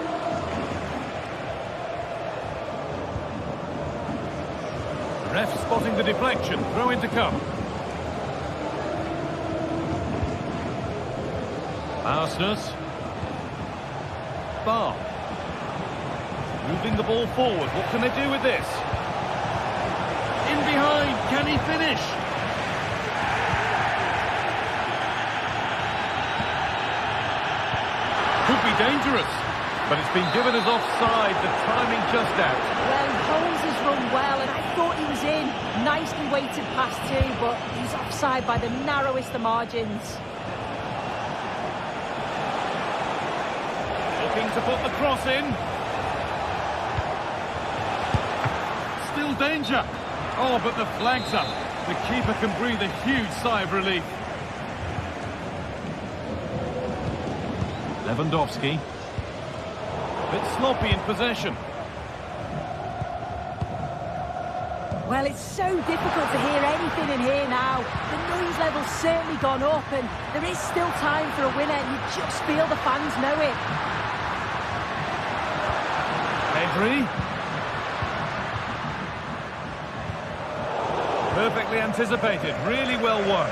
S2: Ref spotting the deflection. Throw in to come. Arsnes. Bar. Moving the ball forward. What can they do with this? In behind. Can he finish? Could be dangerous. But it's been given as offside. The timing just out.
S3: Well, Holmes has run well, and I thought he was in. Nicely weighted pass too, but he's offside by the narrowest of margins.
S2: Looking to put the cross in. Still danger. Oh, but the flag's up. The keeper can breathe a huge sigh of relief. Lewandowski. A bit sloppy in possession.
S3: Well, it's so difficult to hear anything in here now. The noise level's certainly gone up, and there is still time for a winner. You just feel the fans know it.
S2: Pedri. Perfectly anticipated. Really well won.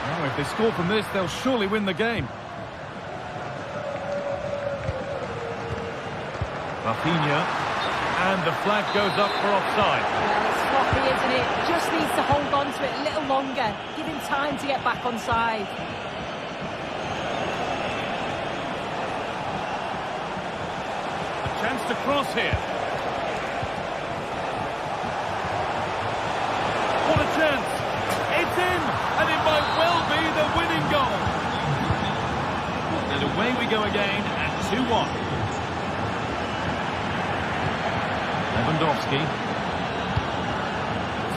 S2: Now, if they score from this, they'll surely win the game. Rafinha, and the flag goes up for offside.
S3: Well, it's sloppy, isn't it? Just needs to hold on to it a little longer. Give him time to get back on side.
S2: A chance to cross here. What a chance! It's in, and it might well be the winning goal. And away we go again at 2-1. Lewandowski.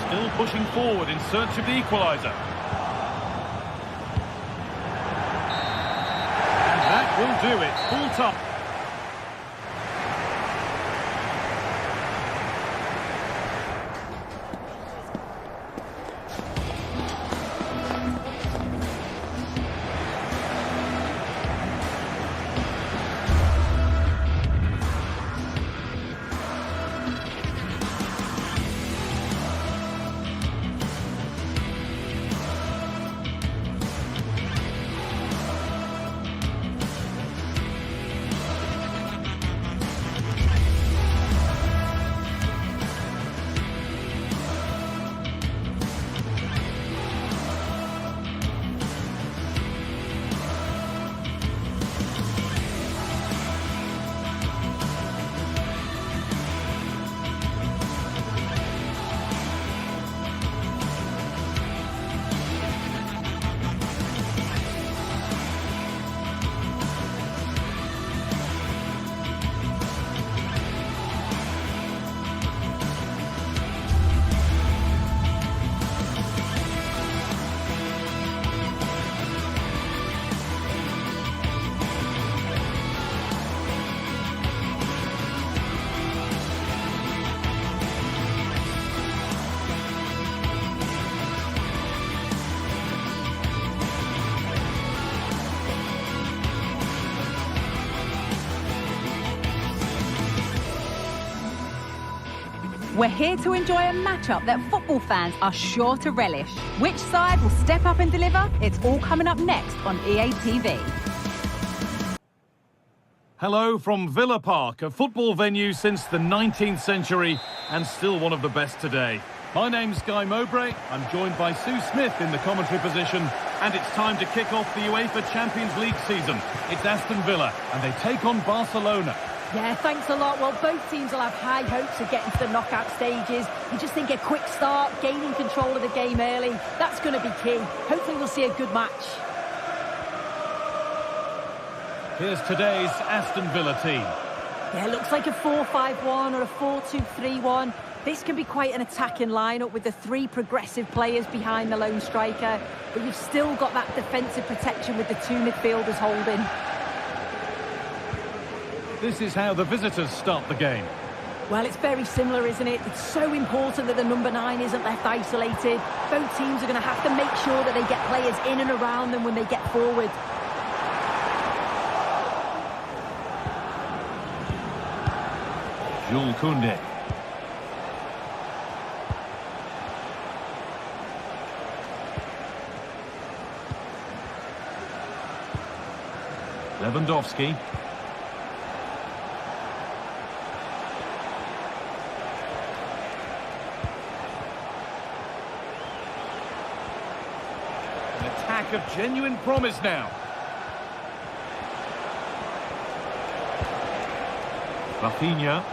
S2: Still pushing forward in search of the equaliser. And that will do it. Full top.
S1: We're here to enjoy a matchup that football fans are sure to relish. Which side will step up and deliver? It's all coming up next on EA TV.
S2: Hello from Villa Park, a football venue since the 19th century and still one of the best today. My name's Guy Mowbray. I'm joined by Sue Smith in the commentary position, and it's time to kick off the UEFA Champions League season. It's Aston Villa, and they take on Barcelona.
S3: Yeah, thanks a lot. Well, both teams will have high hopes of getting to the knockout stages. You just think a quick start, gaining control of the game early, that's going to be key. Hopefully we'll see a good match.
S2: Here's today's Aston Villa team.
S3: Yeah, it looks like a 4-5-1 or a 4-2-3-1. This can be quite an attacking lineup with the three progressive players behind the lone striker, but you've still got that defensive protection with the two midfielders holding.
S2: This is how the visitors start the game.
S3: Well, it's very similar, isn't it? It's so important that the number 9 isn't left isolated. Both teams are going to have to make sure that they get players in and around them when they get forward.
S2: Jules Koundé. Lewandowski. An attack of genuine promise now. Rafinha.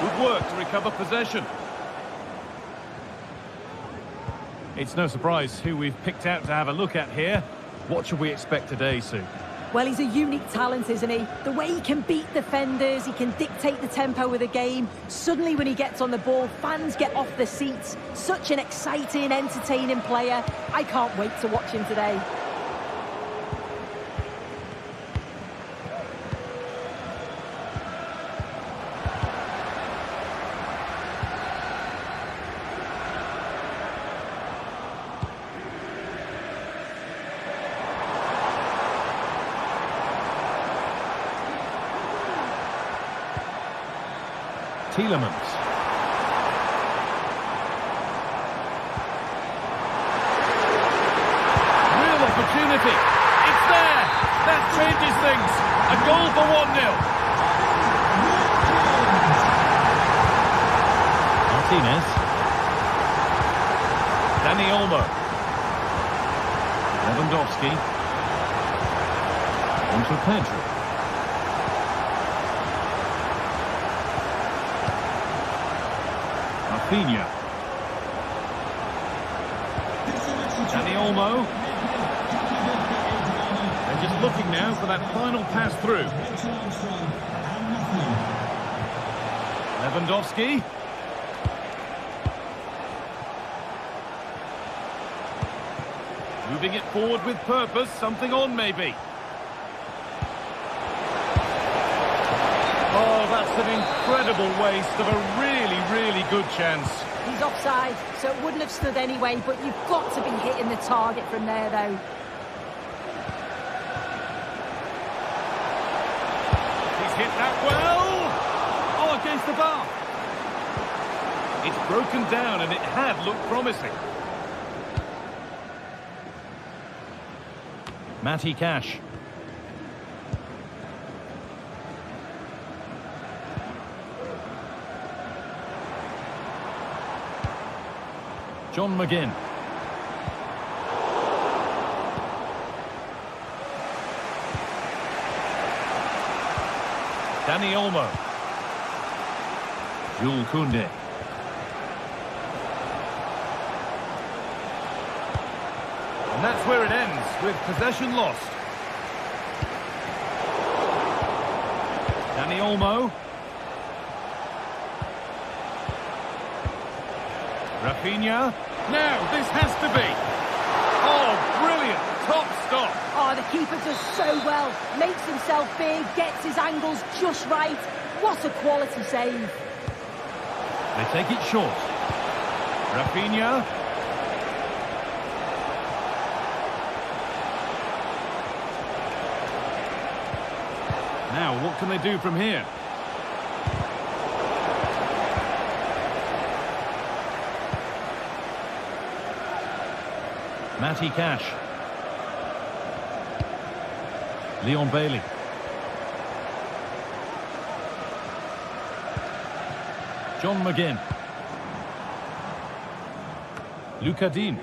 S2: Good work to recover possession. It's no surprise who we've picked out to have a look at here. What should we expect today, Sue?
S3: Well, he's a unique talent, isn't he? The way he can beat defenders, he can dictate the tempo of the game. Suddenly when he gets on the ball, fans get off their seats. Such an exciting, entertaining player. I can't wait to watch him today.
S2: Tielemans. Real opportunity. It's there. That changes things. A goal for 1-0. Martinez. Dani Olmo. Lewandowski. On to Pedro. Rafinha. Dani Olmo. They're just looking now for that final pass through. Lewandowski. Moving it forward with purpose, something on maybe. Oh, that's an incredible waste of a really, really good chance.
S3: He's offside, so it wouldn't have stood anyway, but you've got to be hitting the target from there, though.
S2: He's hit that well. Oh, against the bar. It's broken down, and it had looked promising. Matty Cash. John McGinn. Dani Olmo. Jules Koundé. And that's where it ends, with possession lost. Dani Olmo. Rafinha. Now, this has to be. Oh, brilliant. Top stop.
S3: Oh, the keeper does so well. Makes himself big, gets his angles just right. What a quality save.
S2: They take it short. Rafinha. Now, what can they do from here? Matty Cash. Leon Bailey. John McGinn. Luca Dean.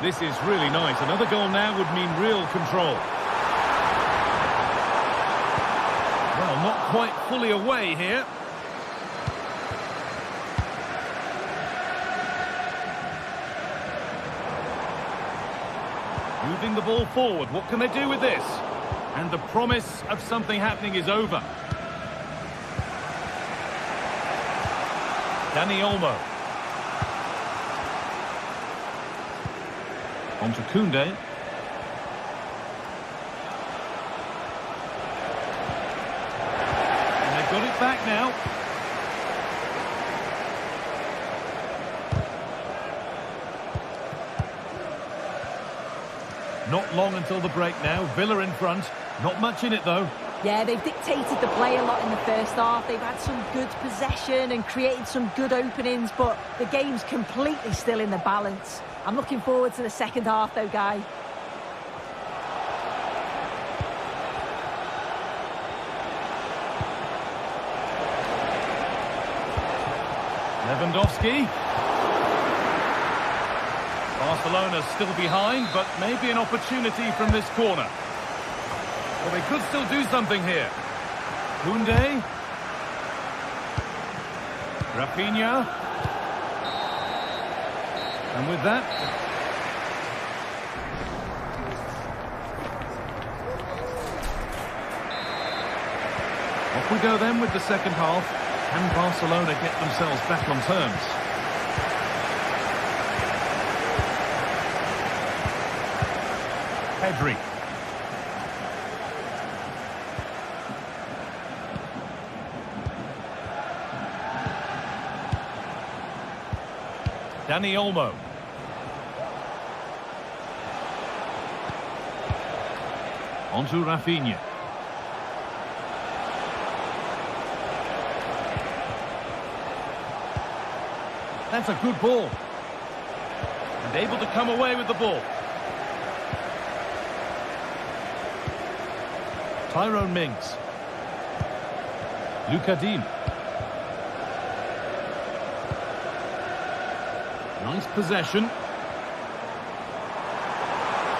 S2: This is really nice. Another goal now would mean real control. Well, not quite fully away here. Moving the ball forward. What can they do with this? And the promise of something happening is over. Dani Olmo. On to Koundé. And they've got it back now. Not long until the break now. Villa in front. Not much in it, though.
S3: Yeah, they've dictated the play a lot in the first half. They've had some good possession and created some good openings, but the game's completely still in the balance. I'm looking forward to the second half, though, Guy.
S2: Lewandowski. Barcelona's still behind, but maybe an opportunity from this corner. Well, they could still do something here. Koundé. Rafinha. And with that... off we go then with the second half. Can Barcelona get themselves back on terms? Pedri. Dani Olmo. On to Rafinha. That's a good ball. And able to come away with the ball. Tyrone Mings. Luca Dean. Nice possession.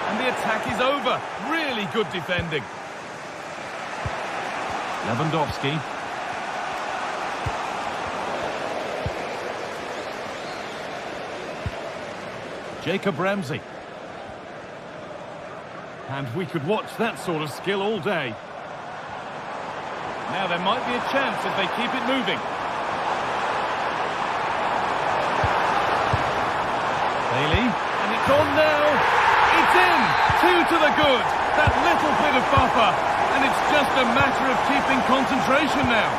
S2: And the attack is over. Really good defending. Lewandowski. Jacob Ramsey. And we could watch that sort of skill all day. Now there might be a chance if they keep it moving. Bailey, and it's on now. It's in. 2 to the good. That little bit of buffer, and it's just a matter of keeping concentration now.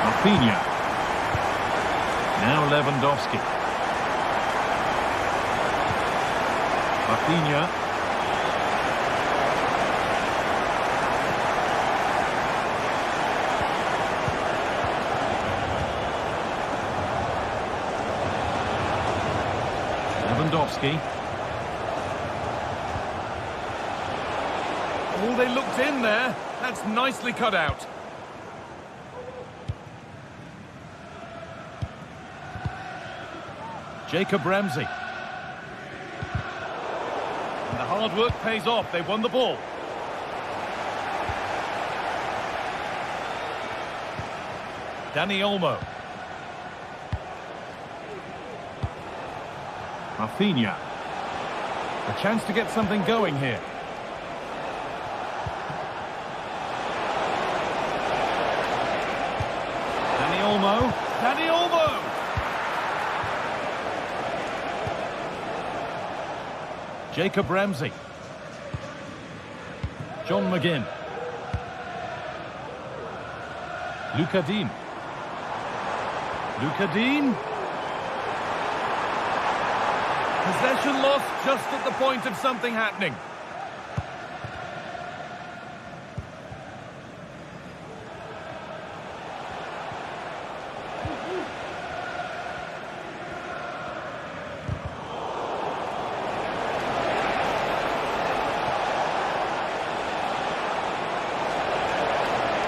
S2: Rafinha. Now Lewandowski. Rafinha. Lewandowski. Oh, they looked in there. That's nicely cut out. Jacob Ramsey. And the hard work pays off. They won the ball. Dani Olmo. Rafinha. A chance to get something going here. Dani Olmo. Dani Olmo! Jacob Ramsey. John McGinn. Luca Dean. Luca Dean. Possession lost just at the point of something happening.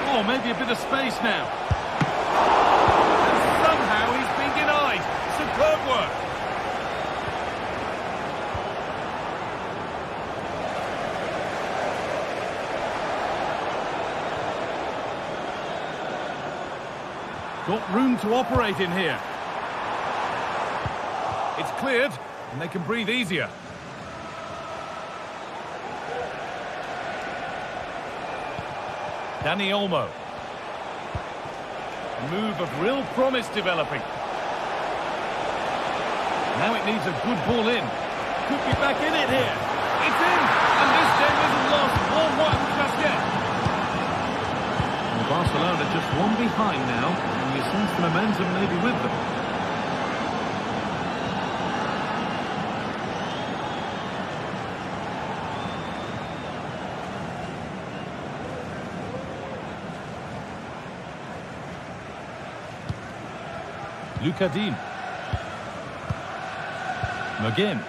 S2: Oh, maybe a bit of space now. And somehow he's been denied. Superb work. Got room to operate in here. It's cleared, and they can breathe easier. Dani Olmo. A move of real promise developing. Now it needs a good ball in. Could be back in it here. It's in! And this game isn't lost. 1-1 just yet. Well, Barcelona just one behind now, and you sense the momentum may be with them. Luka Dean. McGinn.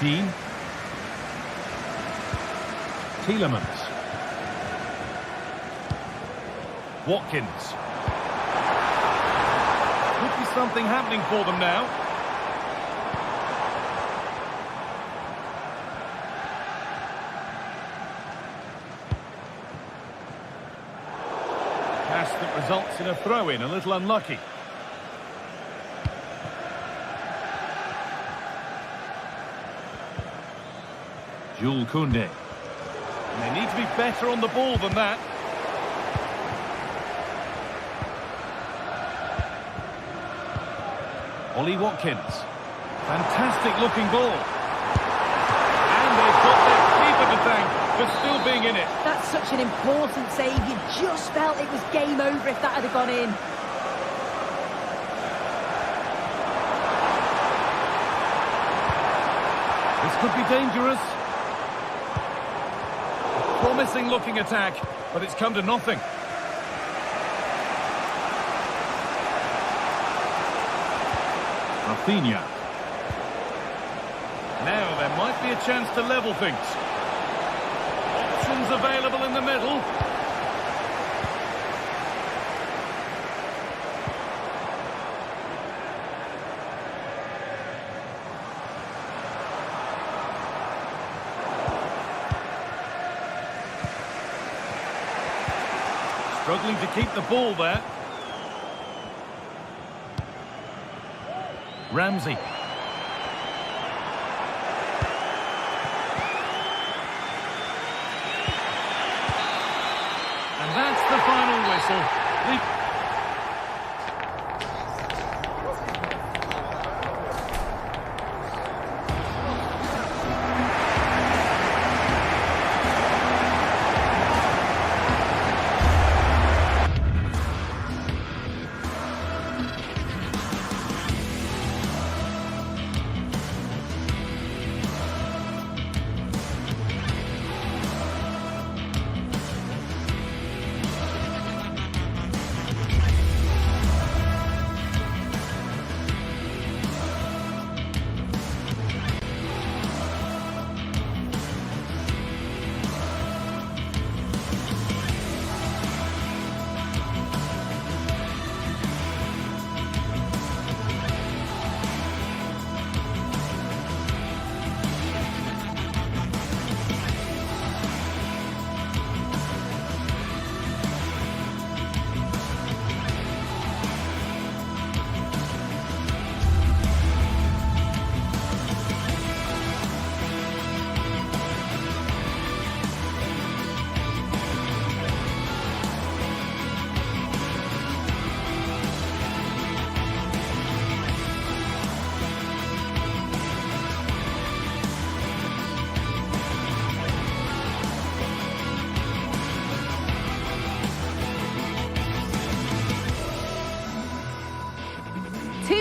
S2: Dean. Tielemans. Watkins. Could be something happening for them now. Pass that results in a throw-in, a little unlucky. Jules Koundé. And they need to be better on the ball than that. Ollie Watkins. Fantastic looking ball. And they've got their keeper to thank for still being in it.
S3: That's such an important save. You just felt it was game over if that had gone in.
S2: This could be dangerous. A promising looking attack, but it's come to nothing. Rafinha. Now there might be a chance to level things. Options available in the middle. Struggling to keep the ball there. Ramsey. And that's the final whistle.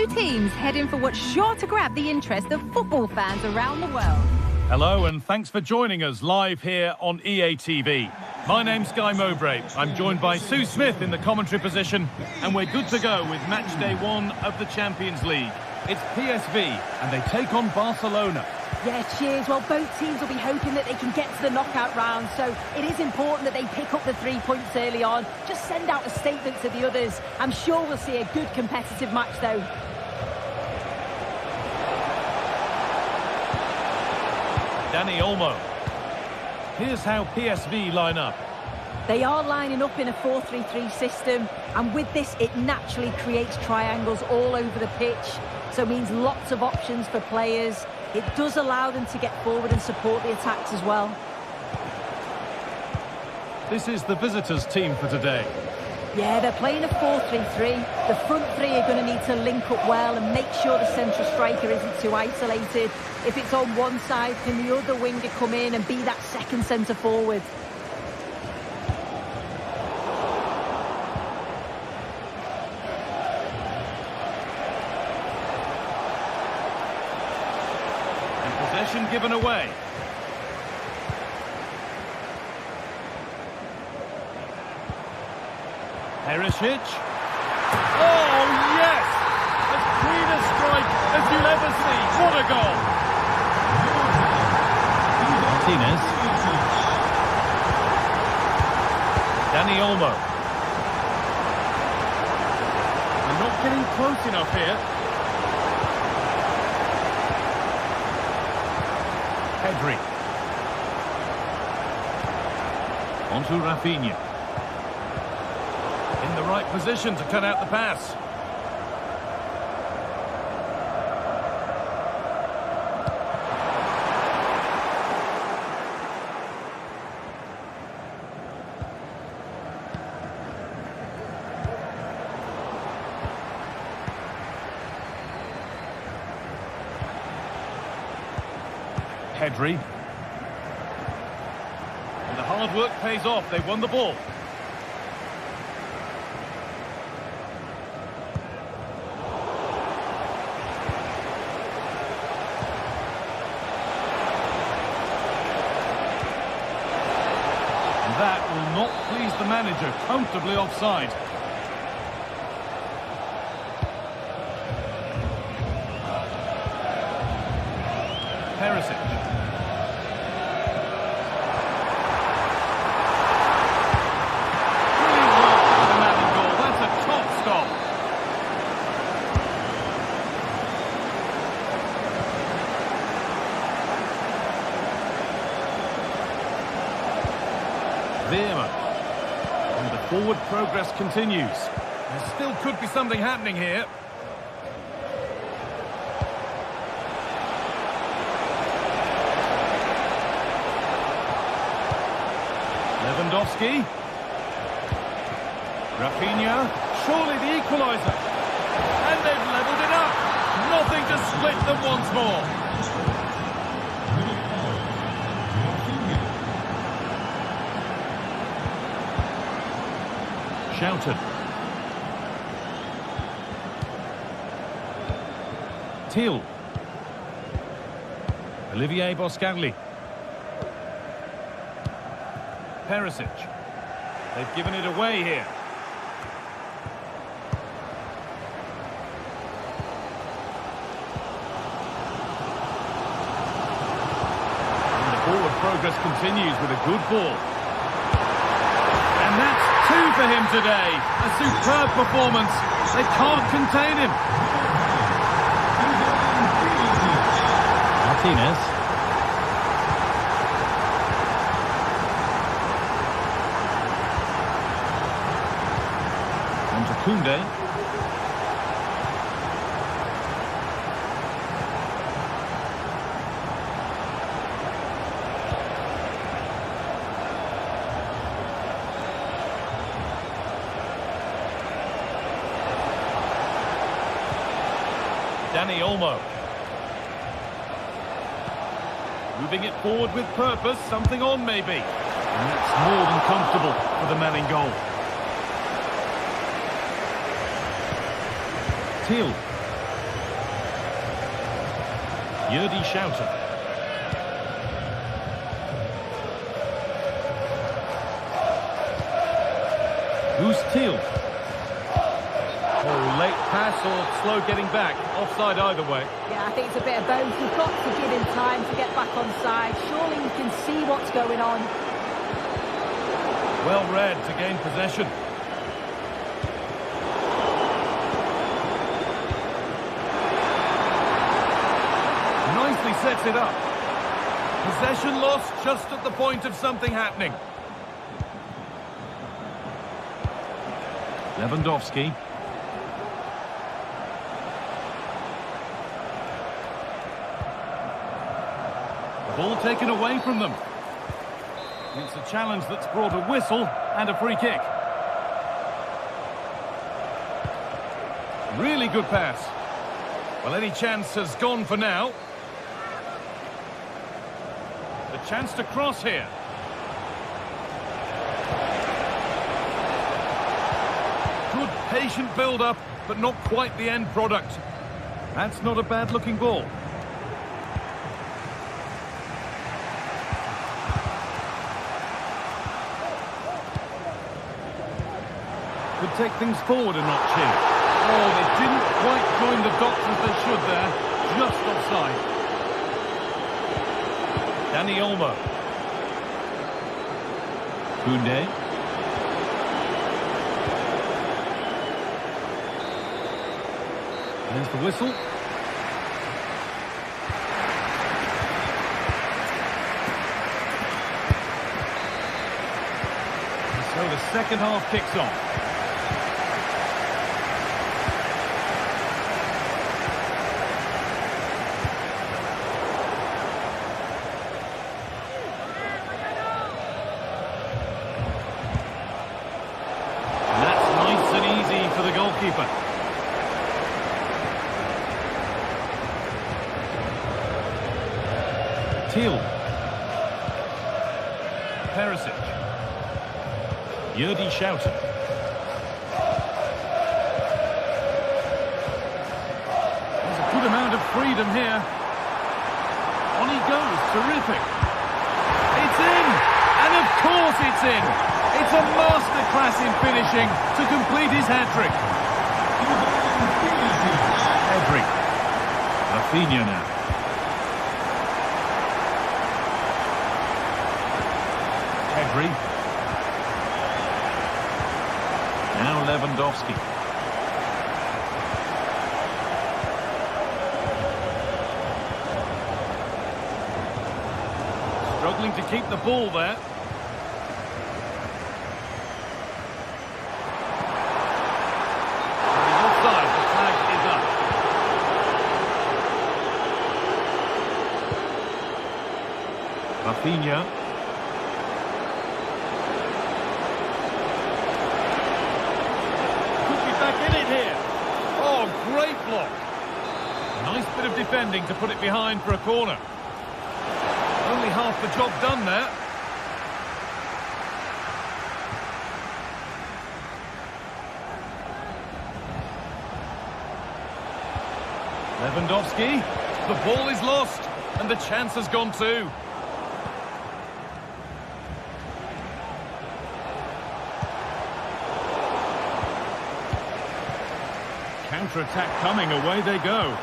S1: teams heading for what's sure to grab the interest of football fans around the world.
S2: Hello and thanks for joining us live here on EA TV. My name's Guy Mowbray. I'm joined by Sue Smith in the commentary position, and we're good to go with match day 1 of the Champions League. It's PSV and they take on Barcelona.
S3: Yeah, cheers. Well, both teams will be hoping that they can get to the knockout round, so it is important that they pick up the 3 points early on. Just send out a statement to the others. I'm sure we'll see a good competitive match, though.
S2: Dani Olmo. Here's how PSV line up.
S3: They are lining up in a 4-3-3 system, and with this, it naturally creates triangles all over the pitch, so it means lots of options for players. It does allow them to get forward and support the attacks as well.
S2: This is the visitors' team for today.
S3: Yeah, they're playing a 4-3-3. The front three are going to need to link up well and make sure the central striker isn't too isolated. If it's on one side, can the other winger come in and be that second centre forward?
S2: Possession given away. Perisic. Oh, yes! As clean a strike as you'll ever see. What a goal! Martinez. Dani Olmo. They're not getting close enough here. Pedri. Onto Rafinha. In the right position to cut out the pass. Pedri. And the hard work pays off. They've won the ball. And that will not please the manager. Comfortably offside. Perisic. And the forward progress continues. There still could be something happening here. Lewandowski. Rafinha. Surely the equaliser. And they've levelled it up. Nothing to split them once more. Shouted. Teal. Olivier Boscanli. Perisic. They've given it away here. And the forward progress continues with a good ball. And that's 2 for him today. A superb performance. They can't contain him. Martinez. On to Koundé. Dani Olmo. Moving it forward with purpose, something on maybe. And that's more than comfortable for the man in goal. Teal. Schouten. Who's Teal? Oh, late pass or slow getting back. Offside either way.
S3: Yeah, I think it's a bit of both. You've got to give him time to get back on side. Surely you can see what's going on.
S2: Well read to gain possession. Nicely sets it up. Possession lost just at the point of something happening. Lewandowski. The ball taken away from them. It's a challenge that's brought a whistle and a free kick. Really good pass. Well, any chance has gone for now. The chance to cross here. Good patient build-up, but not quite the end product. That's not a bad-looking ball. Could take things forward a notch here. Oh, they didn't quite join the dots as they should there. Just offside. Dani Olmo. Koundé. There's the whistle. And so the second half kicks off. Goalkeeper. Teal. Perisic. Schouten. There's a good amount of freedom here. On he goes. Terrific. It's in! And of course it's in! It's a masterclass in finishing to complete his hat-trick. Pedri. Rafinha now. Pedri. Now Lewandowski. Struggling to keep the ball there. Rafinha. Could be back in it here. Oh, great block. Nice bit of defending to put it behind for a corner. Only half the job done there. Lewandowski. The ball is lost and the chance has gone too. Counter-attack coming, away they go.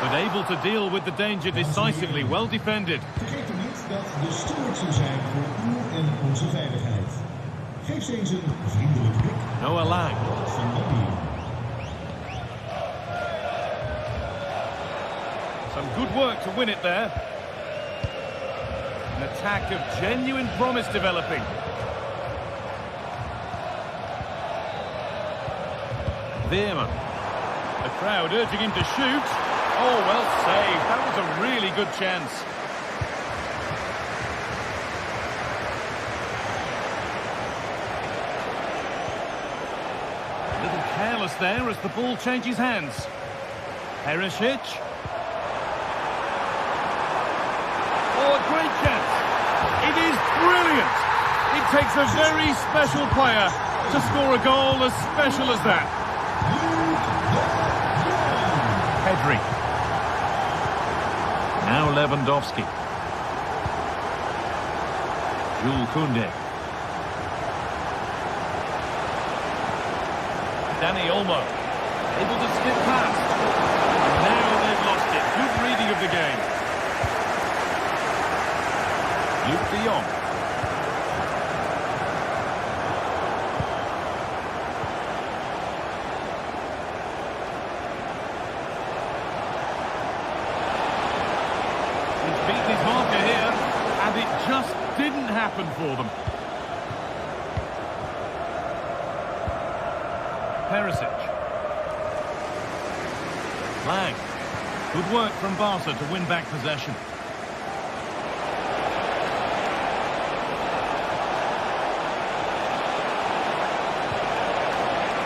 S2: But able to deal with the danger decisively, well defended.
S6: Vergeet niet dat de steward zou zijn voor uw en onze veiligheid. Geef ze eens een vriendelijk blik.
S2: Noah Lang. Some good work to win it there. An attack of genuine promise developing. Veerman. The crowd urging him to shoot. Oh, well saved. That was a really good chance. A little careless there as the ball changes hands. Perisic. Oh, a great chance. It is brilliant. It takes a very special player to score a goal as special as that. Pedri. Now Lewandowski. Jules Koundé. Dani Olmo. Able to skip past. Now they've lost it. Good reading of the game. Luke de Jong. He's beaten his marker here, and it just didn't happen for them. Perisic. Lang. Good work from Barca to win back possession.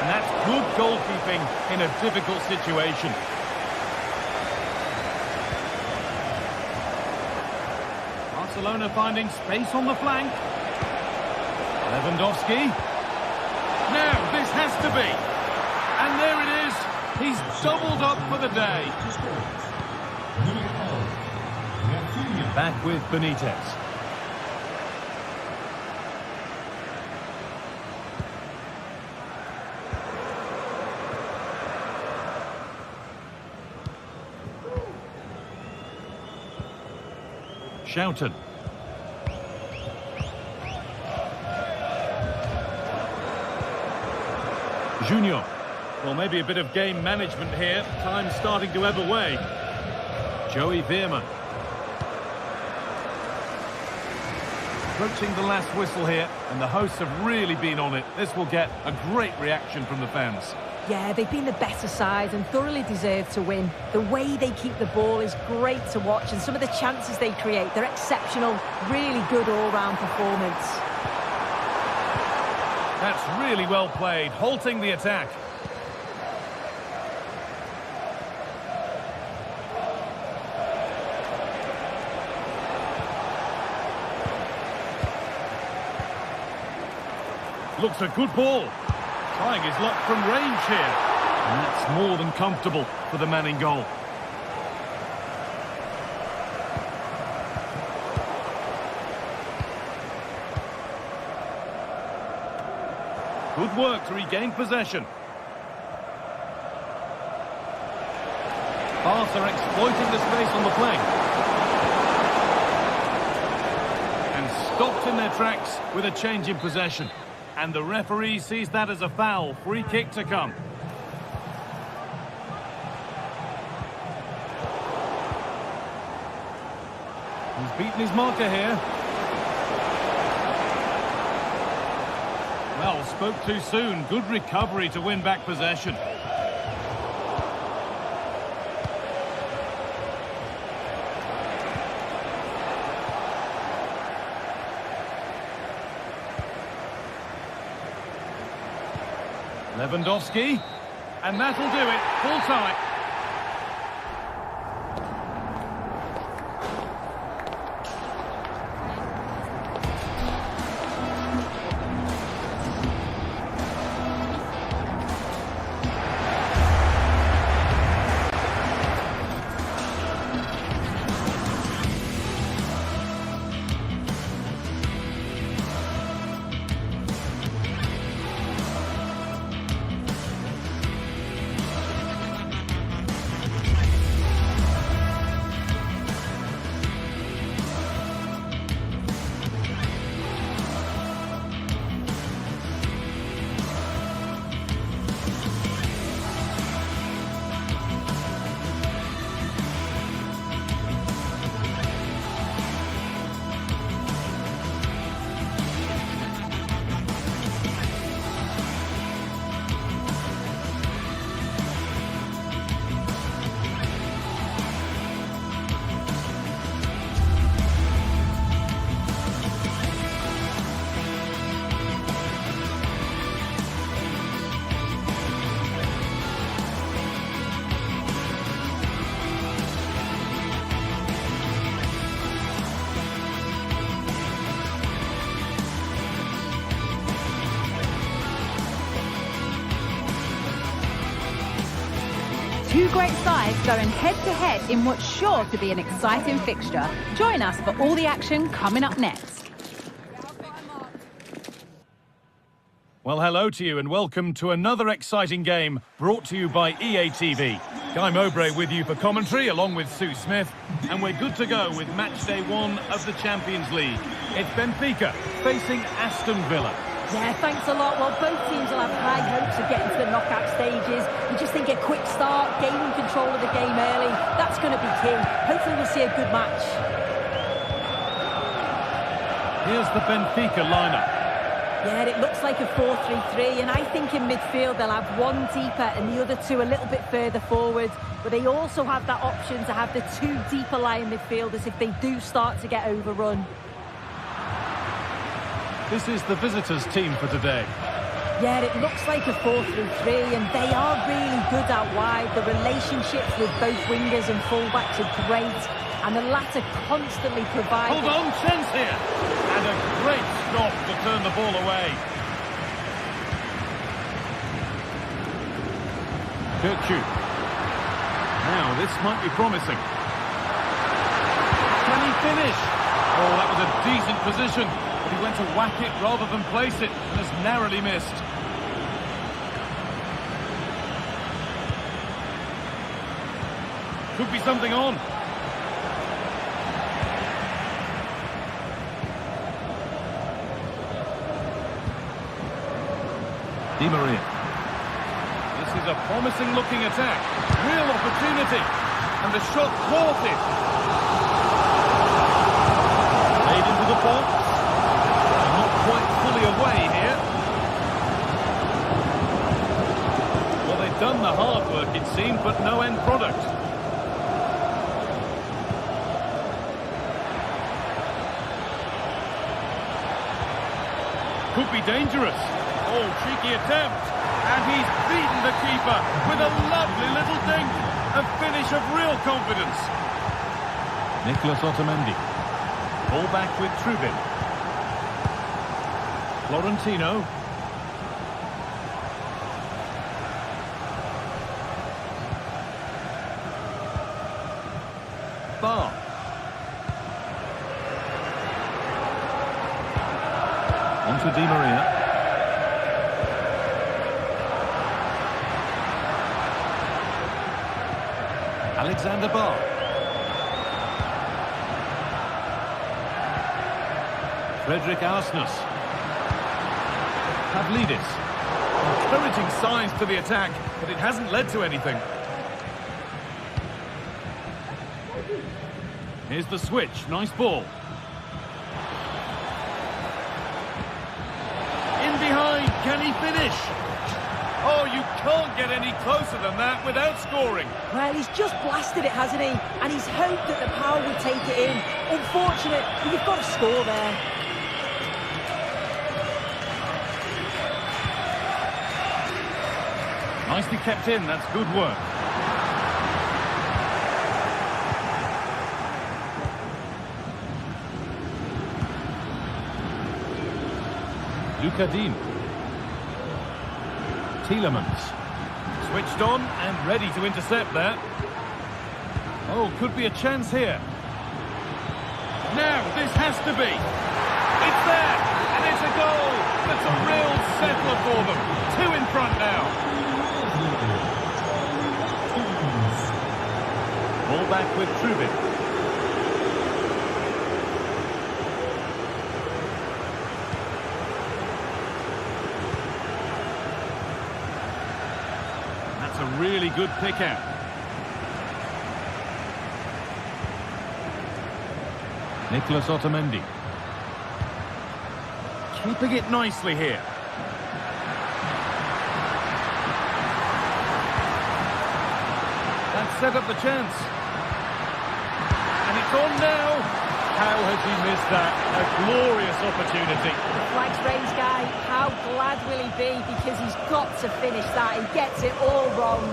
S2: And that's good goalkeeping in a difficult situation. Barcelona finding space on the flank. Lewandowski. Now, this has to be. And there it is. He's doubled up for the day. Back with Benitez. Shouton. Junior. Well, maybe a bit of game management here. Time starting to ebb away. Joey Veerman. Approaching the last whistle here, and the hosts have really been on it. This will get a great reaction from the fans.
S3: Yeah, they've been the better side and thoroughly deserve to win. The way they keep the ball is great to watch, and some of the chances they create, they're exceptional. Really good all-round performance.
S2: That's really well played, halting the attack. Looks a good ball. Trying his luck from range here. And that's more than comfortable for the man in goal. Good work to regain possession. Barca exploiting the space on the flank. And stopped in their tracks with a change in possession. And the referee sees that as a foul. Free kick to come. He's beaten his marker here. Well, spoke too soon. Good recovery to win back possession. Lewandowski, and that'll do it, full time.
S1: Two great sides going head-to-head in what's sure to be an exciting fixture. Join us for all the action coming up next.
S2: Well, hello to you and welcome to another exciting game brought to you by EA TV. Guy Mowbray with you for commentary along with Sue Smith, and we're good to go with match day 1 of the Champions League. It's Benfica facing Aston Villa.
S3: Yeah, thanks a lot. Well, both teams will have high hopes of getting to the knockout stages. You just think a quick start, gaining control of the game early, that's going to be key. Hopefully we'll see a good match.
S2: Here's the Benfica lineup.
S3: Yeah, it looks like a 4-3-3, and I think in midfield they'll have one deeper and the other two a little bit further forward. But they also have that option to have the two deeper lying midfielders if they do start to get overrun.
S2: This is the visitors' team for today.
S3: Yeah, it looks like a 4-3-3, and they are really good out wide. The relationships with both wingers and fullbacks are great, and the latter constantly provide...
S2: Hold on, chance here! And a great stop to turn the ball away. Kirkju. Now, this might be promising. Can he finish? Oh, that was a decent position. But he went to whack it rather than place it, and has narrowly missed. Could be something on. Di Maria. This is a promising looking attack. Real opportunity. And the shot thwarted. Played into the box. Quite fully away here. Well, they've done the hard work, it seemed, but no end product. Could be dangerous. Oh, cheeky attempt. And he's beaten the keeper with a lovely little dink. A finish of real confidence. Nicolas Otamendi. Ball back with Trubin. Florentino. Bar. Onto Di Maria. Alexander Bar. Frederick Arsnus. Pavlidis. Encouraging signs to the attack, but it hasn't led to anything. Here's the switch. Nice ball. In behind. Can he finish? Oh, you can't get any closer than that without scoring.
S3: Well, he's just blasted it, hasn't he? And he's hoped that the power would take it in. Unfortunate, but you've got to score there.
S2: Nicely kept in, that's good work. Luca Dean. Tielemans. Switched on and ready to intercept there. Oh, could be a chance here. Now, this has to be. It's there, and it's a goal. That's a real settler for them. 2 in front now. Ball back with Trubin. That's a really good pick out. Nicolas Otamendi. Keeping it nicely here. That set up the chance. And it's on now. How has he missed that? A glorious opportunity.
S3: The flag's raised, Guy. How glad will he be? Because he's got to finish that. He gets it all wrong.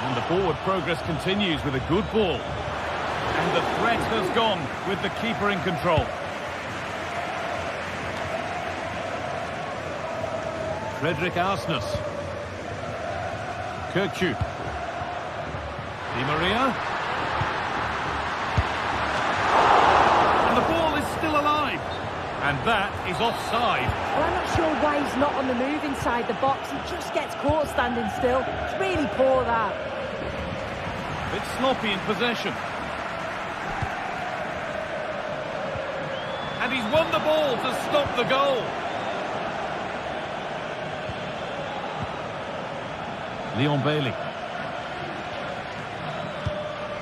S2: And the forward progress continues with a good ball. And the threat has gone with the keeper in control. Frederick Arsnus. Kirkju. Di Maria. And the ball is still alive. And that is offside.
S3: Well, I'm not sure why he's not on the move inside the box. He just gets caught standing still. It's really poor, that.
S2: It's sloppy in possession. And he's won the ball to stop the goal. Leon Bailey.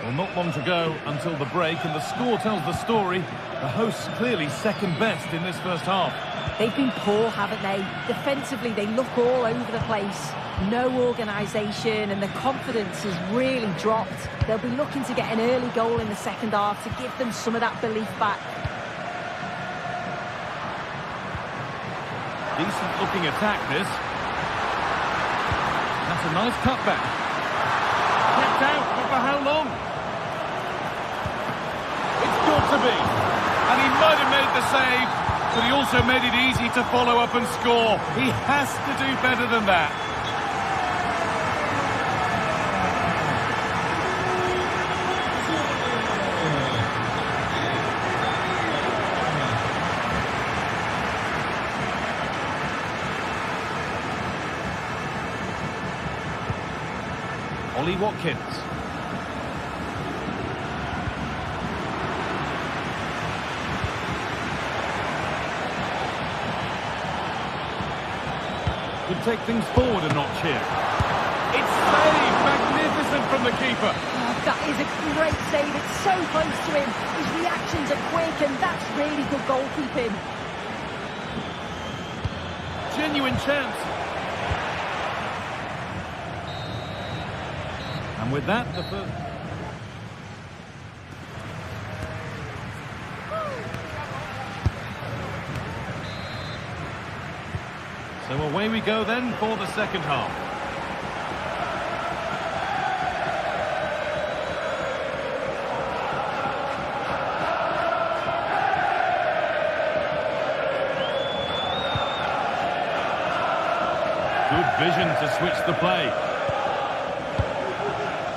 S2: Well, not long to go until the break, and the score tells the story. The hosts clearly second best in this first half.
S3: They've been poor, haven't they? Defensively, they look all over the place. No organisation, and the confidence has really dropped. They'll be looking to get an early goal in the second half to give them some of that belief back.
S2: Decent looking attack, this. That's a nice cutback. Kept out, but for how long? It's got to be. And he might have made the save, but he also made it easy to follow up and score. He has to do better than that. Ollie Watkins. Could take things forward a notch here. It's saved! Magnificent from the keeper.
S3: Oh, that is a great save. It's so close to him. His reactions are quick, and that's really good goalkeeping.
S2: Genuine chance. And with that, the first... So away we go then for the second half. Good vision to switch the play.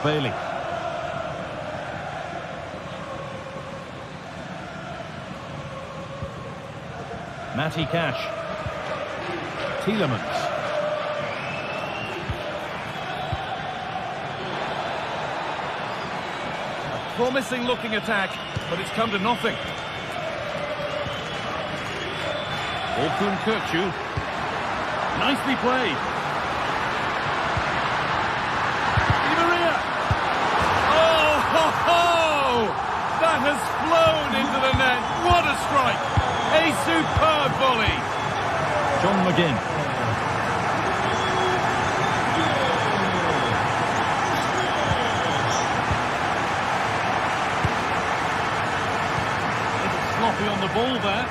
S2: Bailey. Matty Cash. Tielemans. A promising looking attack, but it's come to nothing. Orkun Kirkju. Nicely played. Di Maria. Oh, ho, ho! That has flown into the net. What a strike! A superb volley. John McGinn. Sloppy on the ball there.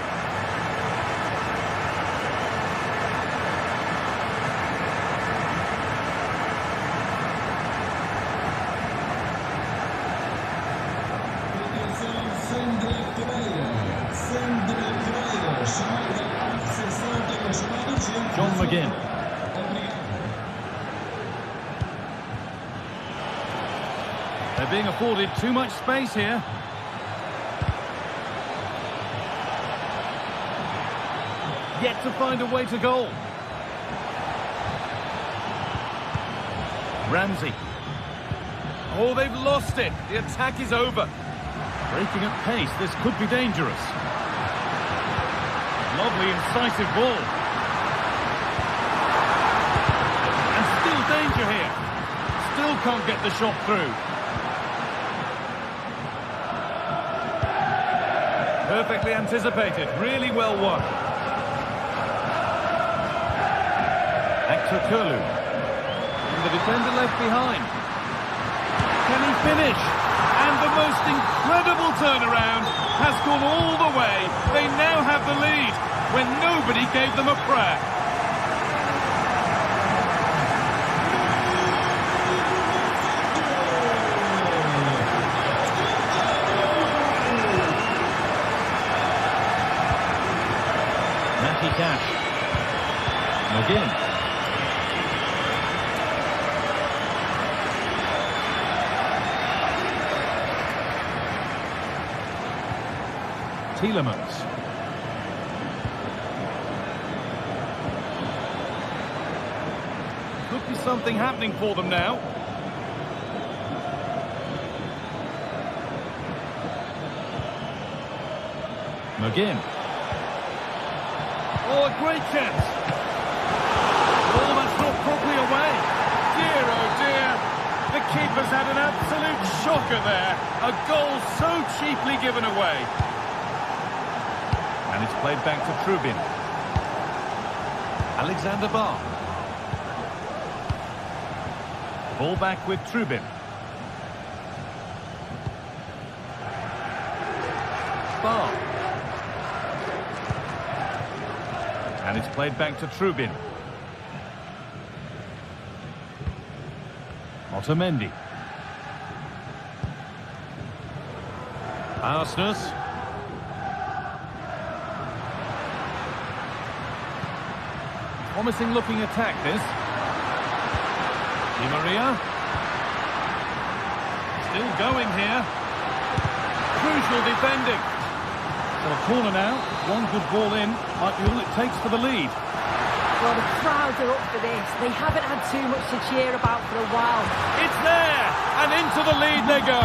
S2: John McGinn. They're being afforded too much space here. Yet to find a way to goal. Ramsey. Oh, they've lost it. The attack is over. Breaking at pace, this could be dangerous. Lovely, incisive ball. And still danger here. Still can't get the shot through. Perfectly anticipated. Really well won. Curlew. And the defender left behind. Can he finish? And the most incredible turnaround has gone all the way. They now have the lead when nobody gave them a prayer. Matty Cash. McGinn. Tielemans. Could be something happening for them now. McGinn. Oh, a great chance. Oh, that's not properly away. Dear, oh dear. The keeper's had an absolute shocker there. A goal so cheaply given away. And it's played back to Trubin. Alexander Barr. Ball back with Trubin. Barr. And it's played back to Trubin. Otamendi. Arsenus. Promising looking attack this. Di Maria. Still going here. Crucial defending. So a corner now. One good ball in. Might be all it takes for the lead.
S3: Well, the crowds are up for this. They haven't had too much to cheer about for a while.
S2: It's there! And into the lead they go.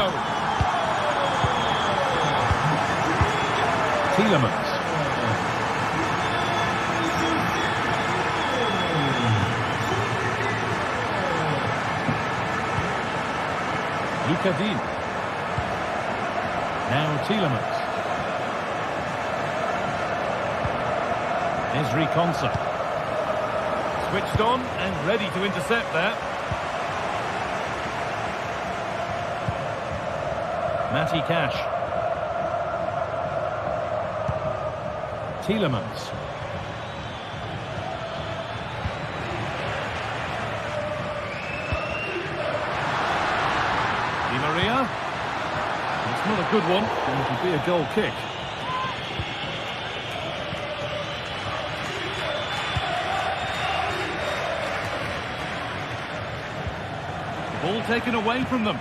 S2: Tielemans. Lucadine. Now Tielemans. Ezri Konsa. Switched on and ready to intercept that. Matty Cash. Tielemans. Di Maria. It's not a good one. It could be a goal kick. Ball taken away from them.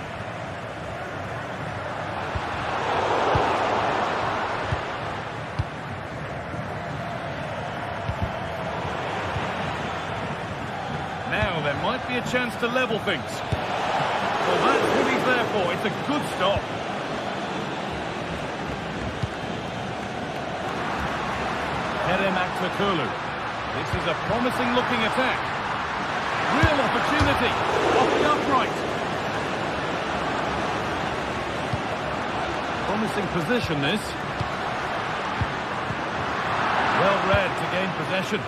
S2: Now there might be a chance to level things. Well, that's what he's there for. It's a good stop. Kerem Aktürkoğlu. This is a promising looking attack. Real opportunity. Off the upright. Promising position this. Well read to gain possession.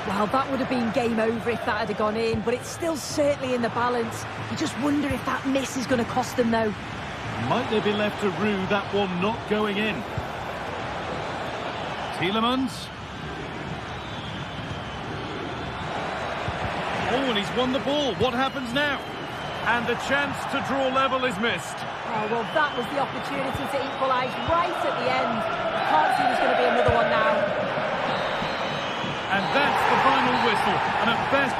S3: Well, that would have been game over if that had gone in, but it's still certainly in the balance. You just wonder if that miss is going to cost them, though.
S2: Might they be left to rue that one not going in? Tielemans. Oh, and he's won the ball. What happens now? And the chance to draw level is missed.
S3: Oh, well, that was the opportunity to equalise right at the end. I can't see there's going to be another one now.
S2: And that's the final whistle. And at best...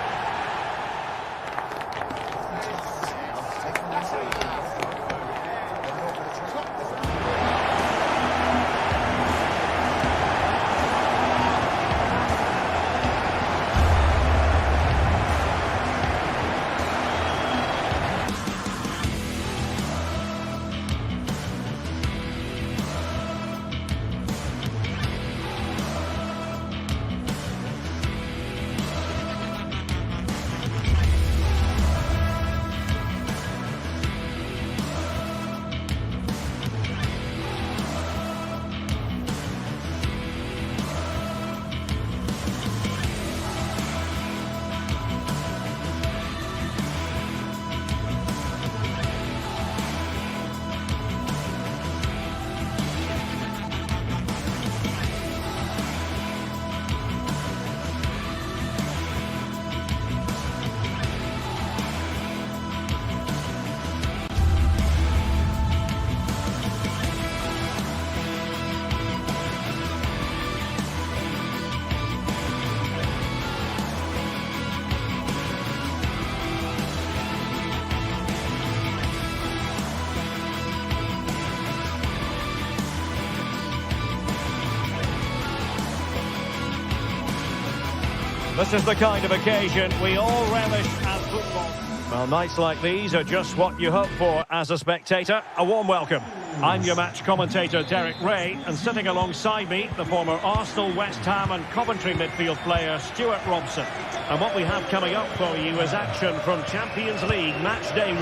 S4: This is the kind of occasion we all relish as football. Well, nights like these are just what you hope for as a spectator. A warm welcome. I'm your match commentator, Derek Ray, and sitting alongside me, the former Arsenal, West Ham and Coventry midfield player, Stuart Robson. And what we have coming up for you is action from Champions League match day 1.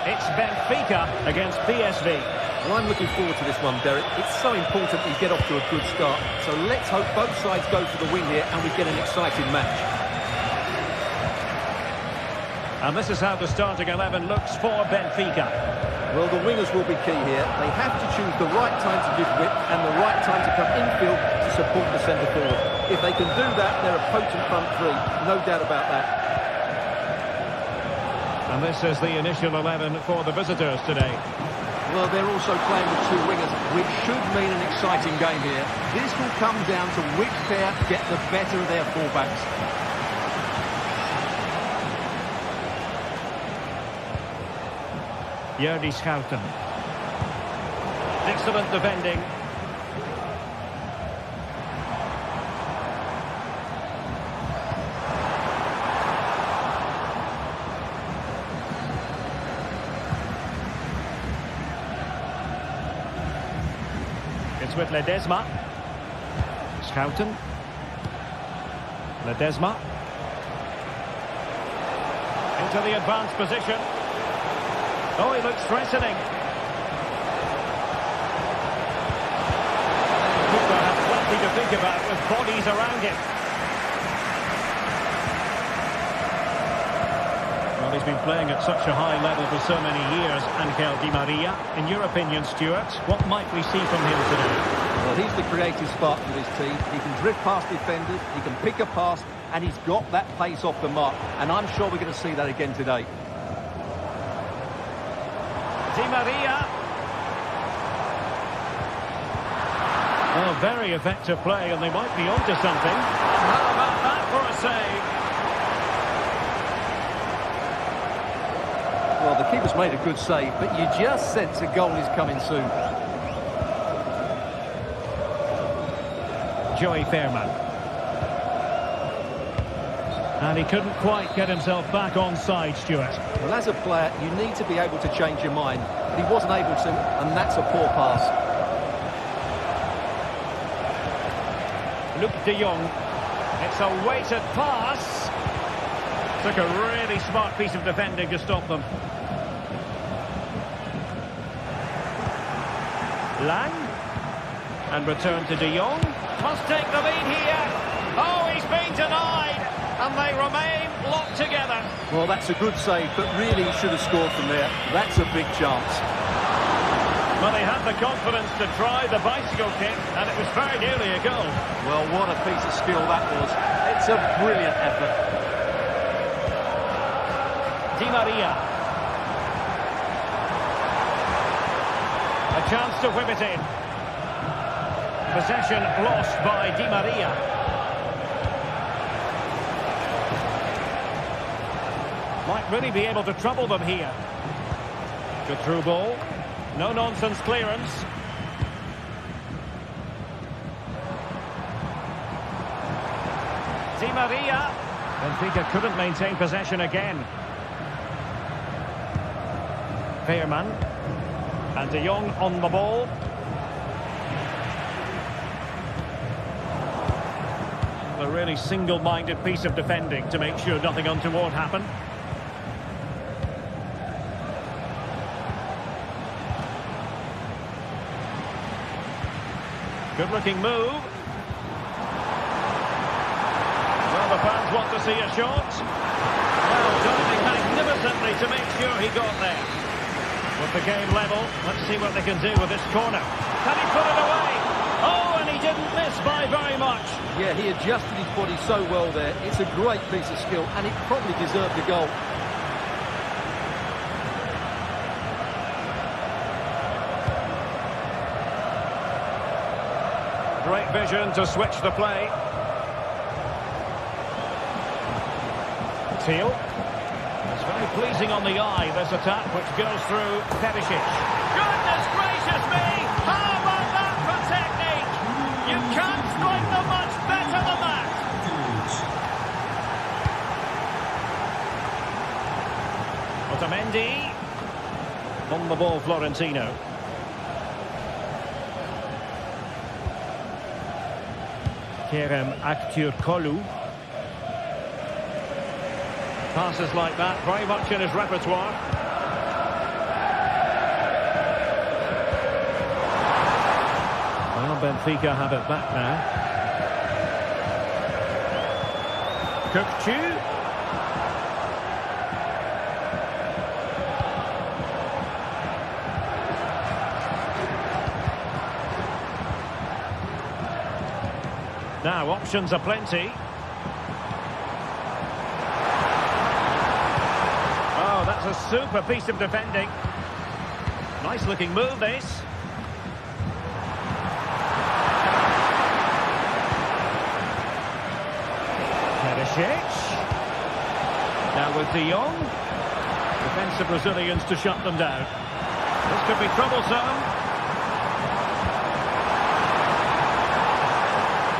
S4: It's Benfica against PSV.
S5: Well, I'm looking forward to this one, Derek. It's so important we get off to a good start. So let's hope both sides go for the win here and we get an exciting match.
S4: And this is how the starting 11 looks for Benfica.
S5: Well, the wingers will be key here. They have to choose the right time to give width and the right time to come infield to support the centre forward. If they can do that, they're a potent front three. No doubt about that.
S4: And this is the initial 11 for the visitors today.
S5: Well, they're also playing with two wingers, which should mean an exciting game here. This will come down to which pair get the better of their fullbacks.
S4: Jordi Schouten. Excellent defending. It's with Ledesma. Schouten. Ledesma. Into the advanced position. Oh, he looks threatening. Cooper has plenty to think about with bodies around him. Well, he's been playing at such a high level for so many years. Angel Di Maria, in your opinion, Stuart, what might we see from him today?
S5: Well, he's the creative spark for this team. He can drift past defenders, he can pick a pass, and he's got that pace off the mark. And I'm sure we're going to see that again today.
S4: Di Maria. Oh, very effective play, and they might be onto something. How about that for a save?
S5: Well, the keeper's made a good save, but you just sense a goal is coming soon.
S4: Joey Fairman. And he couldn't quite get himself back on side, Stuart.
S5: Well, as a player, you need to be able to change your mind. But he wasn't able to, and that's a poor pass.
S4: Luke de Jong. It's a weighted pass. Took a really smart piece of defending to stop them. Lang. And return to de Jong. Must take the lead here. Oh, he's been denied. And they remain locked together.
S5: Well, that's a good save, but really he should have scored from there. That's a big chance.
S4: Well, he had the confidence to try the bicycle kick, and it was very nearly a goal.
S5: Well, what a piece of skill that was. It's a brilliant effort.
S4: Di Maria. A chance to whip it in. Possession lost by Di Maria. Might really be able to trouble them here. Good through ball. No nonsense clearance. Di Maria. Benfica couldn't maintain possession again. Fairman. And de Jong on the ball. A really single-minded piece of defending to make sure nothing untoward happened. Good-looking move. Well, the fans want to see a shot. Well, diving magnificently to make sure he got there. With the game level, let's see what they can do with this corner. Can he put it away? Oh, and he didn't miss by very much.
S5: Yeah, he adjusted his body so well there. It's a great piece of skill, and it probably deserved a goal.
S4: Great vision to switch the play. Teal. It's very pleasing on the eye, this attack, which goes through Perisic. Goodness gracious me! How about that for technique? You can't strike them much better than that. Otamendi. On the ball, Florentino. Kerem Aktürkoğlu. Passes like that, very much in his repertoire. Well, Benfica have it back now. Kökçü. Now, options are plenty. Oh, that's a super piece of defending. Nice looking move, this. Perisic. Now with De Jong. Defensive Brazilians to shut them down. This could be troublesome.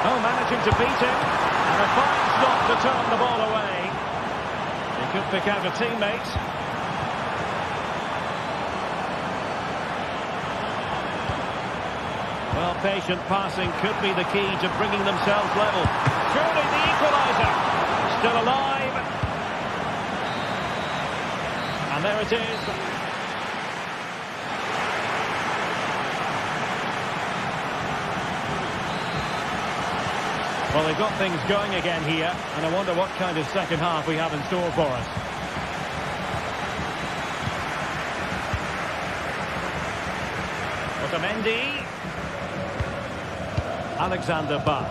S4: Oh, managing to beat him. And a fine stop to turn the ball away. He could pick out a teammate. Well, patient passing could be the key to bringing themselves level. Surely the equaliser. Still alive. And there it is. Well, they've got things going again here, and I wonder what kind of second half we have in store for us. Otamendi. Alexander Ba.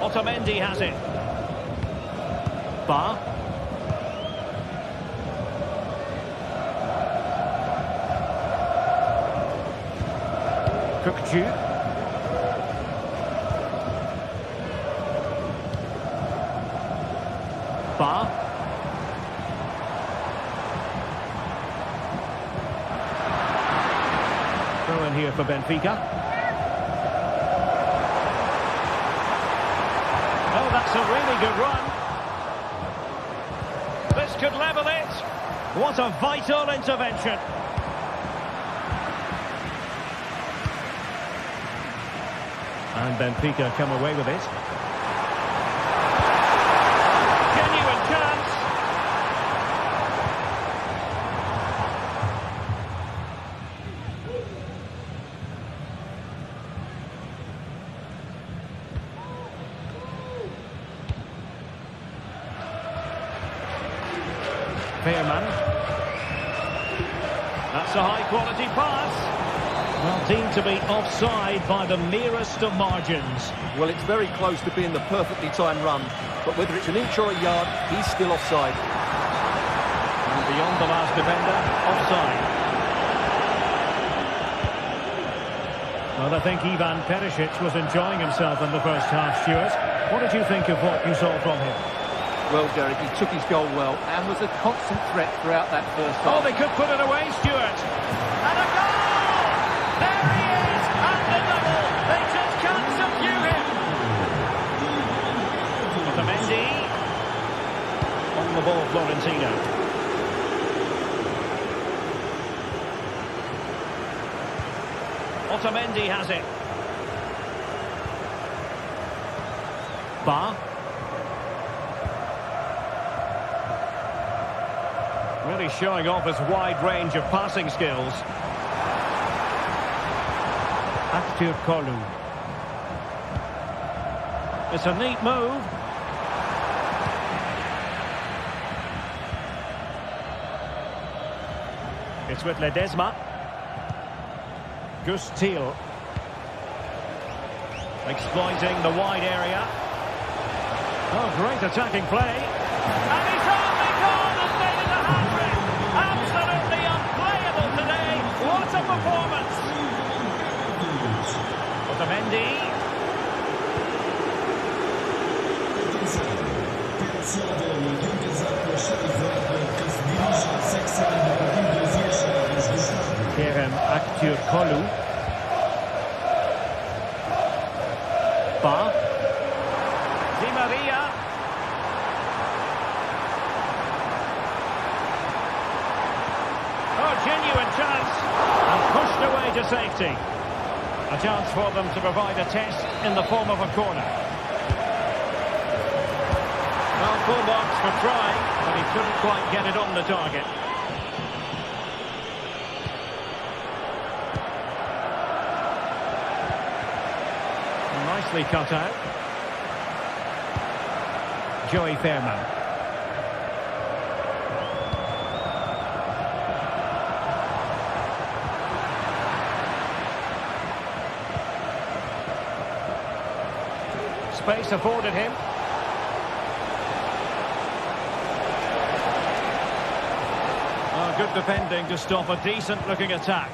S4: Otamendi has it. Ba. Kökçü. Ba. Throw in here for Benfica. Oh, that's a really good run. This could level it. What a vital intervention. And Benfica come away with it. Veerman. That's a high-quality pass. Well, deemed to be offside by the merest of margins.
S5: Well, it's very close to being the perfectly timed run, but whether it's an inch or a yard, he's still offside.
S4: And beyond the last defender, offside. Well, I think Ivan Perisic was enjoying himself in the first half, Stuart. What did you think of what you saw from him?
S5: Well, Derek, he took his goal well and was a constant threat throughout that first half.
S4: Oh, they could put it away, Stuart. And a goal! There he is, at the double. They just can't subdue him. Otamendi. On the ball, Florentino. Otamendi has it. Ba. Really showing off his wide range of passing skills. Aktürkoğlu. It's a neat move. It's with Ledesma. Gustil. Exploiting the wide area. Oh, great attacking play. And he's only gone and made it a hat-trick. Absolutely unplayable today. What a performance. Otamendi. Kerem Aktürkoğlu. Ba. Di Maria. to safety. A chance for them to provide a test in the form of a corner. Well, full marks for trying, but he couldn't quite get it on the target. Nicely cut out. Joey Fairman. Space afforded him. Oh, good defending to stop a decent-looking attack.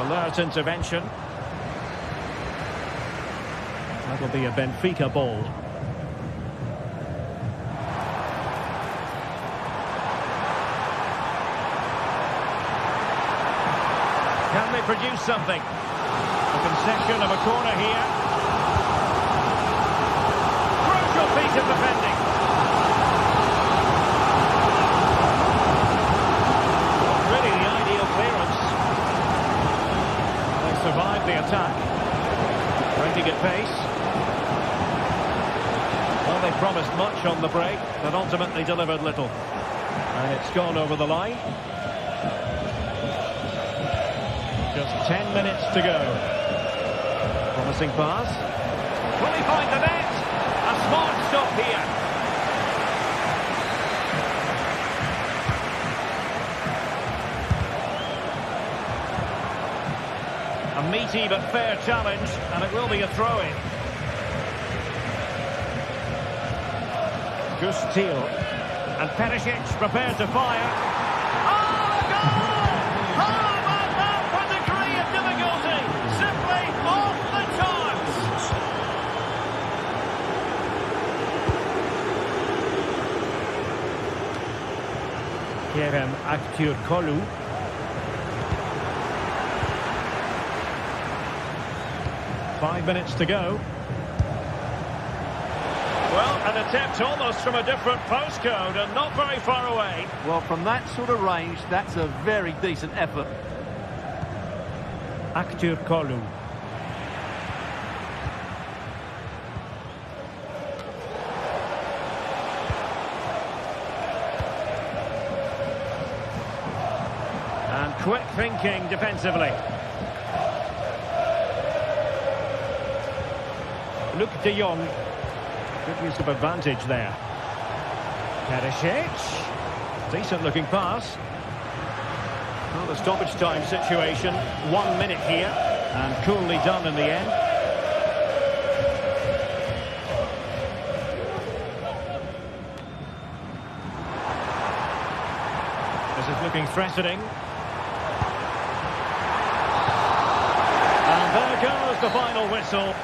S4: Alert intervention. That'll be a Benfica ball. Can they produce something? A concession of a corner here. Crucial piece of defending. Really the ideal clearance. They survived the attack. Breaking at pace. Well, they promised much on the break, but ultimately delivered little. And it's gone over the line. Just 10 minutes to go. Promising pass. Will he find the net? A smart stop here. A meaty but fair challenge, and it will be a throw-in. Gustil. And Perisic prepared to fire. Oh, a goal! How about that for a degree of difficulty? Simply off the charts! Kerem Aktürkoğlu. Five minutes to go. Well, an attempt almost from a different postcode and not very far away.
S5: Well, from that sort of range, that's a very decent effort.
S4: Aktürkoğlu. And quick thinking defensively. Luke de Jong. Good use of advantage there. Perisic. Decent looking pass. Well, the stoppage time situation. 1 minute here. And coolly done in the end. This is looking threatening. And there goes the final whistle.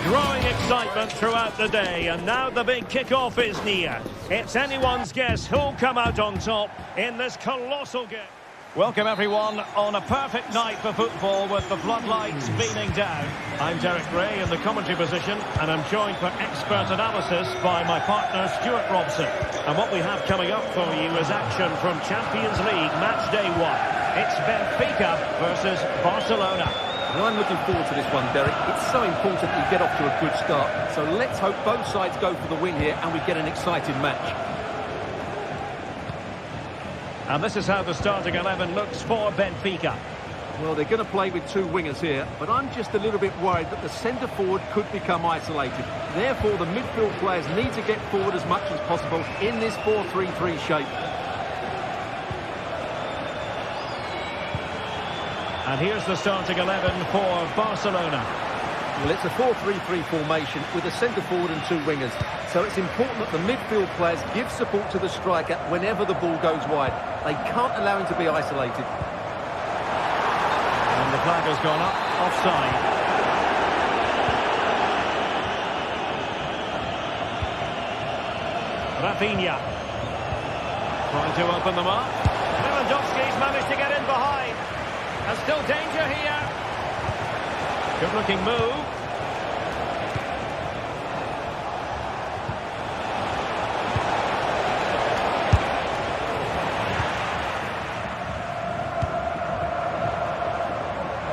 S4: Growing excitement throughout the day, and now the big kick-off is near. It's anyone's guess who'll come out on top in this colossal game. Welcome everyone on a perfect night for football with the floodlights beaming down. I'm Derek Ray in the commentary position and I'm joined for expert analysis by my partner Stuart Robson. And what we have coming up for you is action from Champions League match day 1. It's Benfica versus Barcelona.
S5: And I'm looking forward to this one, Derek. It's so important that you get off to a good start. So let's hope both sides go for the win here and we get an exciting match.
S4: And this is how the starting 11 looks for Benfica.
S5: Well, they're going to play with two wingers here, but I'm just a little bit worried that the centre-forward could become isolated. Therefore, the midfield players need to get forward as much as possible in this 4-3-3 shape.
S4: And here's the starting 11 for Barcelona.
S5: Well, it's a 4-3-3 formation with a centre-forward and two wingers. So it's important that the midfield players give support to the striker whenever the ball goes wide. They can't allow him to be isolated.
S4: And the flag has gone up, offside. Rafinha. Trying to open them up. Lewandowski's managed to get in behind. There's still danger here. Good looking move.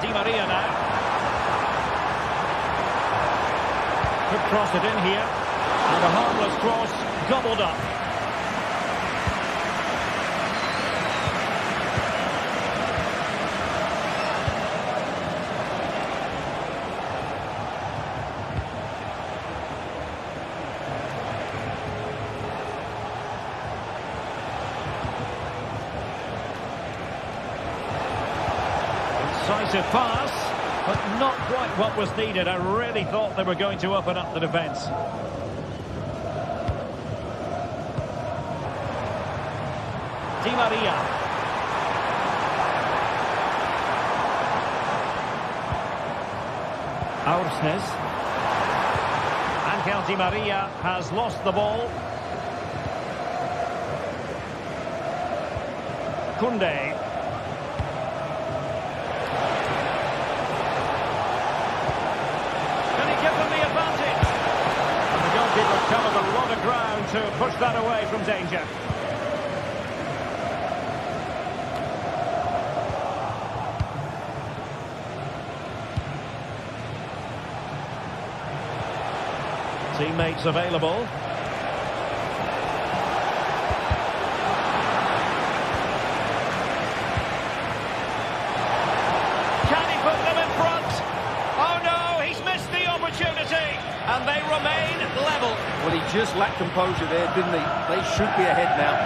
S4: Di Maria now. Could cross it in here. And a harmless cross gobbled up. Decisive pass, but not quite what was needed. I really thought they were going to open up the defence. Di Maria. Aursnes. Angel Di Maria has lost the ball. Koundé. Covered a lot of ground to push that away from danger. Teammates available. Can he put them in front? Oh no, he's missed the opportunity. And they remain level.
S5: Well, he just lacked composure there, didn't he? They should be ahead now.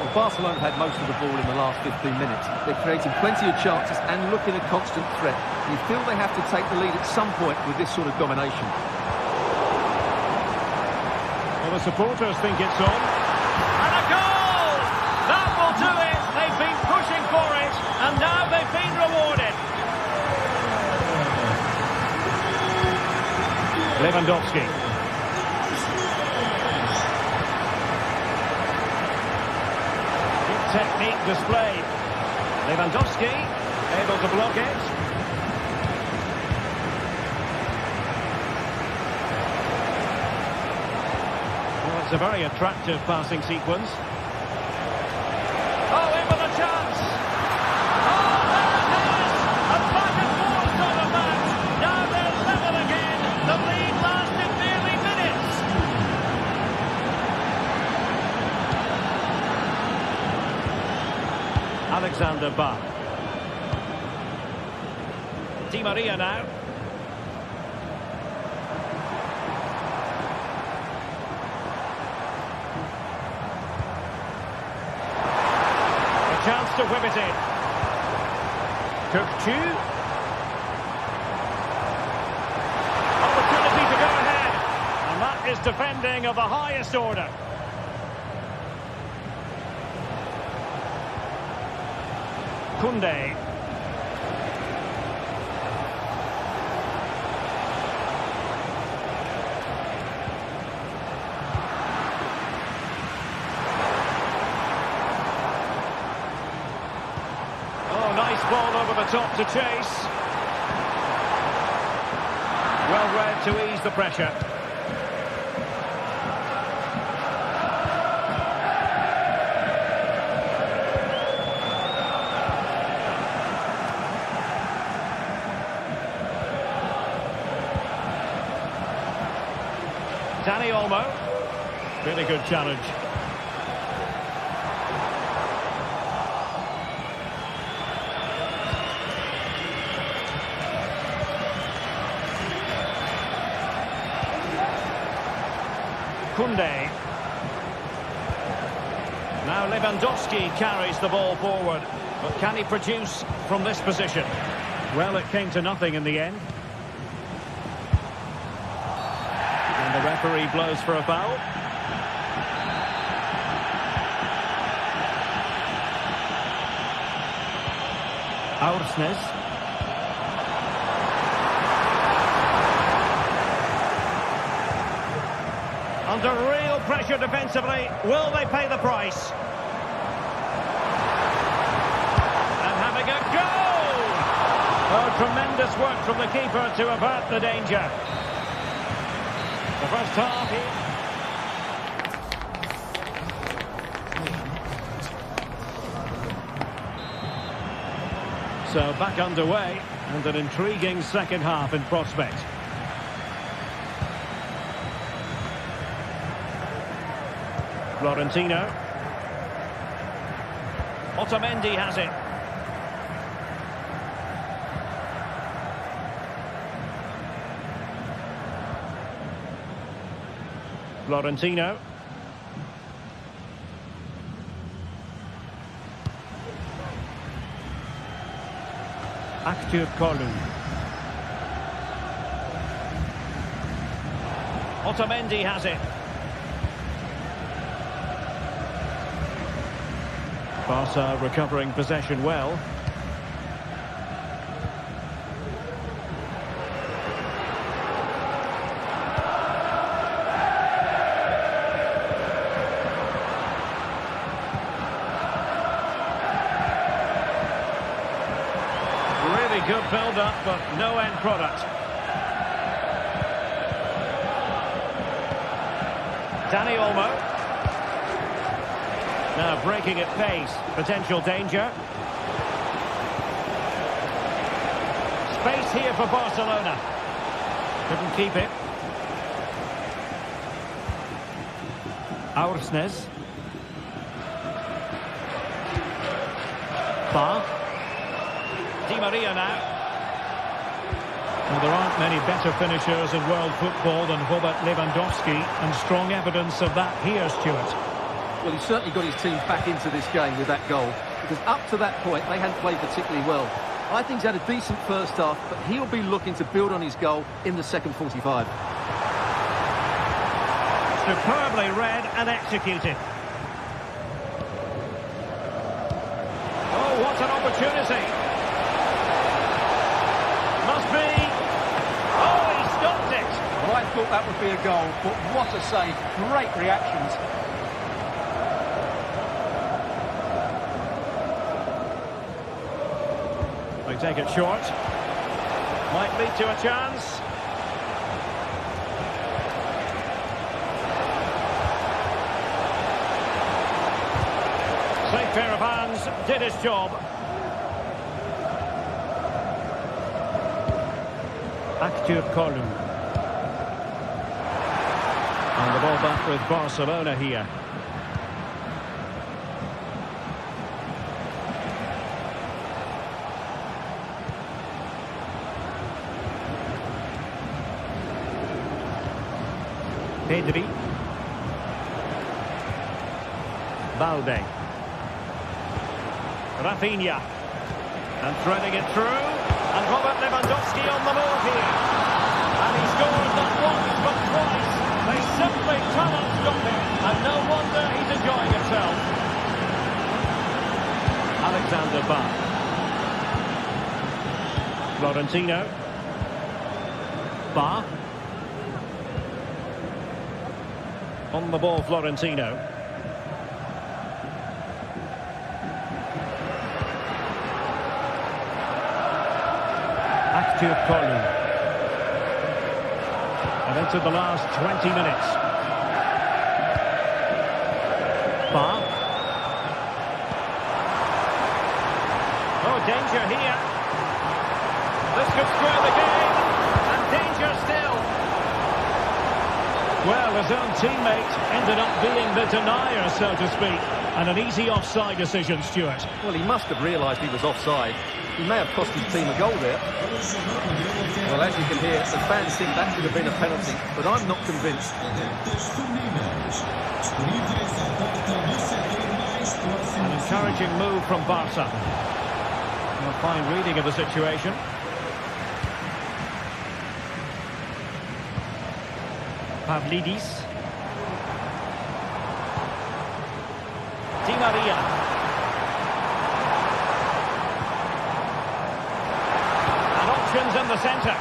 S5: Well, Barcelona had most of the ball in the last 15 minutes. They're creating plenty of chances and looking a constant threat. You feel they have to take the lead at some point with this sort of domination.
S4: Well, the supporters think it's on. And a goal! That will do it! They've been pushing for it, and now they've been rewarded. Lewandowski. Good technique displayed. Lewandowski able to block it. Well, it's a very attractive passing sequence. Oh, in with a chance! Oh, there it is! A back and forth sort of match! Now they're level again! The lead lasted nearly minutes! Alexander Bach. Di Maria now. Chance to whip it in. Turkçü. Opportunity to go ahead. And that is defending of the highest order. Koundé. Nice ball over the top to chase. Well read to ease the pressure. Dani Olmo. Really good challenge. Koundé. Now Lewandowski carries the ball forward. But can he produce from this position? Well, it came to nothing in the end. And the referee blows for a foul. Aursnes. Under real pressure defensively. Will they pay the price? And having a goal! Oh, tremendous work from the keeper to avert the danger. The first half here. So back underway, and an intriguing second half in prospect. Florentino. Otamendi has it. Florentino. Kolu. Otamendi has it. Barca recovering possession well. Really good build-up, but no end product. Dani Olmo. Now breaking at pace, potential danger. Space here for Barcelona. Couldn't keep it. Aursnes. Di Maria now.
S7: Well, there aren't many better finishers in world football than Robert Lewandowski, and strong evidence of that here, Stuart.
S5: Well, he's certainly got his team back into this game with that goal, because up to that point they hadn't played particularly well. I think he's had a decent first half, but he'll be looking to build on his goal in the second 45.
S4: Superbly read and executed. Oh, what an opportunity. Must be. Oh, he stopped it.
S5: Well, I thought that would be a goal, but what a save. Great reactions.
S4: They take it short. Might lead to a chance. Safe pair of hands, did his job. Kolu.
S7: And the ball back with Barcelona here.
S4: Pedri. Balde. Rafinha. And threading it through. And Robert Lewandowski on the move here. And he scores not once but twice. They simply cannot stop him. And no wonder he's enjoying himself. Alexander Bach. Florentino. Bach. On the ball, Florentino.
S7: Atletico. And into the last 20 minutes. Bar. Oh, danger here. This could square the game. And danger still. Well, his own teammate ended up being the denier, so to speak. And an easy offside decision, Stuart.
S5: Well, he must have realised he was offside. He may have cost his team a goal there. Well, as you can hear, the fans think that should have been a penalty, but I'm not convinced.
S7: An encouraging move from Barca. A fine reading of the situation. Pavlidis. Di Maria. And options in the centre.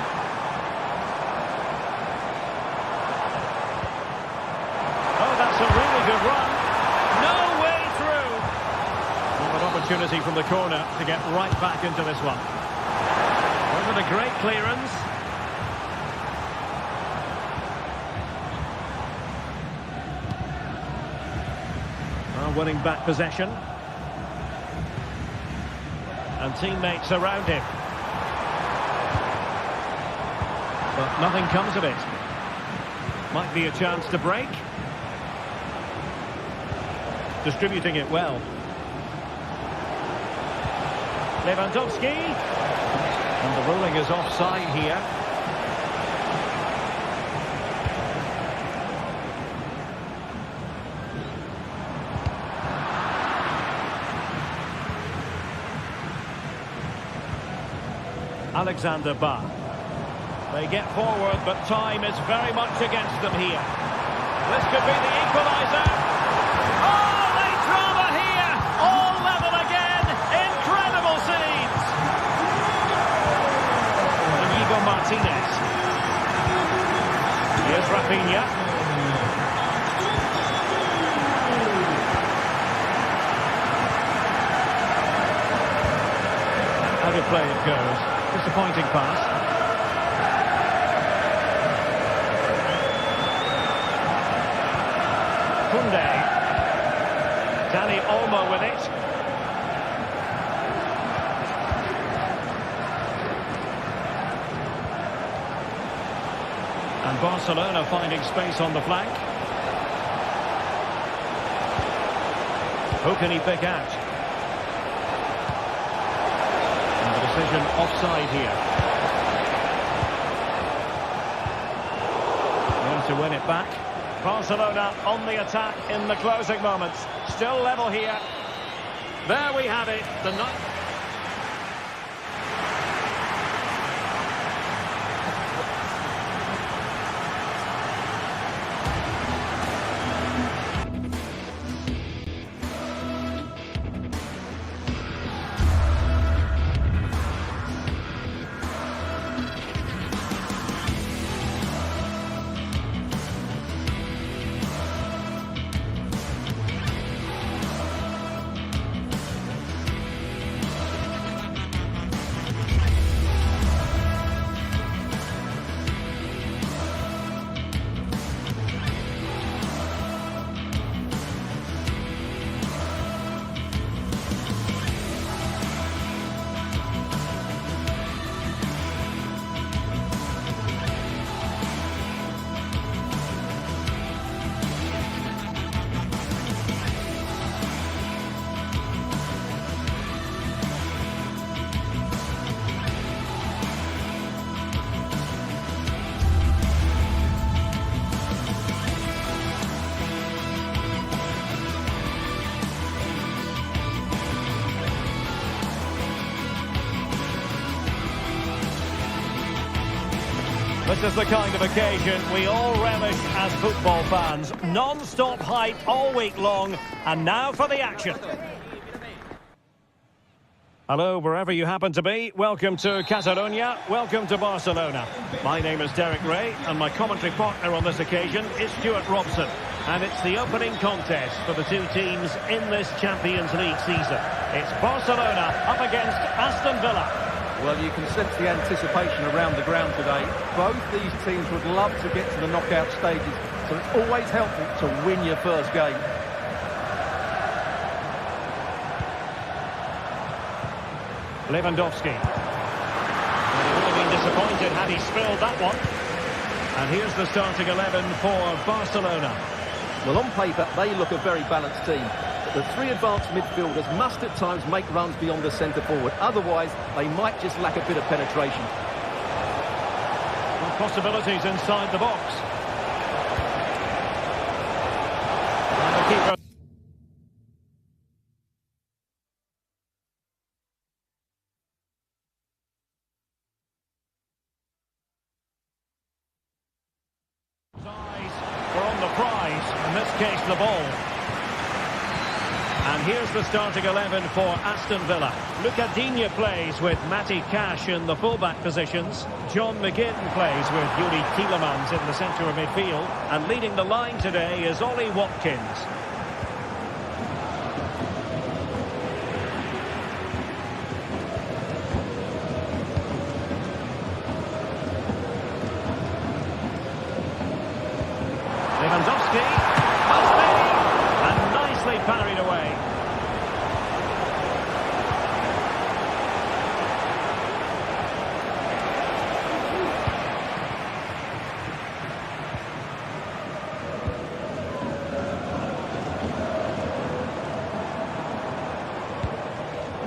S7: Oh, that's a really good run. No way through. Well, an opportunity from the corner to get right back into this one. Wasn't a great clearance. Winning back possession. And teammates around him. But nothing comes of it. Might be a chance to break. Distributing it well. Lewandowski. And the ruling is offside here. Alexander Bar. They get forward, but time is very much against them here. This could be the equaliser. Oh, late drama here. All level again. Incredible scenes. Inigo Martinez. Here's Rafinha. Out of play it goes. Disappointing pass. Koundé. Dani Olmo with it. And Barcelona finding space on the flank. Who can he pick out? Decision offside here. Wants to win it back. Barcelona on the attack in the closing moments. Still level here. There we have it. The night. This is the kind of occasion we all relish as football fans. Non-stop hype all week long, and now for the action. Hello, wherever you happen to be. Welcome to Catalonia. Welcome to Barcelona. My name is Derek Ray, and my commentary partner on this occasion is Stuart Robson. And it's the opening contest for the two teams in this Champions League season. It's Barcelona up against Aston Villa.
S5: Well, you can sense the anticipation around the ground today. Both these teams would love to get to the knockout stages, so it's always helpful to win your first game.
S4: Lewandowski. Well, he would have been disappointed had he spilled that one. And here's the starting 11 for Barcelona.
S5: Well, on paper, they look a very balanced team. But the three advanced midfielders must at times make runs beyond the centre-forward. Otherwise, they might just lack a bit of penetration.
S4: Well, possibilities inside the box. And the keeper... In this case, the ball. And here's the starting 11 for Aston Villa. Luca Digne plays with Matty Cash in the fullback positions. John McGinn plays with Yuri Tielemans in the centre of midfield. And leading the line today is Ollie Watkins. Lewandowski. And nicely parried away.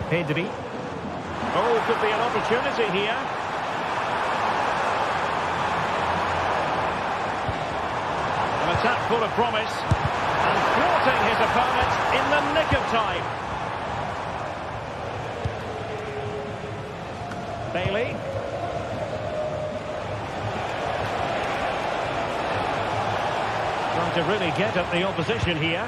S4: Pedri. Oh, could be an opportunity here. An attack full of promise. And thwarting his opponent in the nick of time. Bailey. Trying to really get at the opposition here.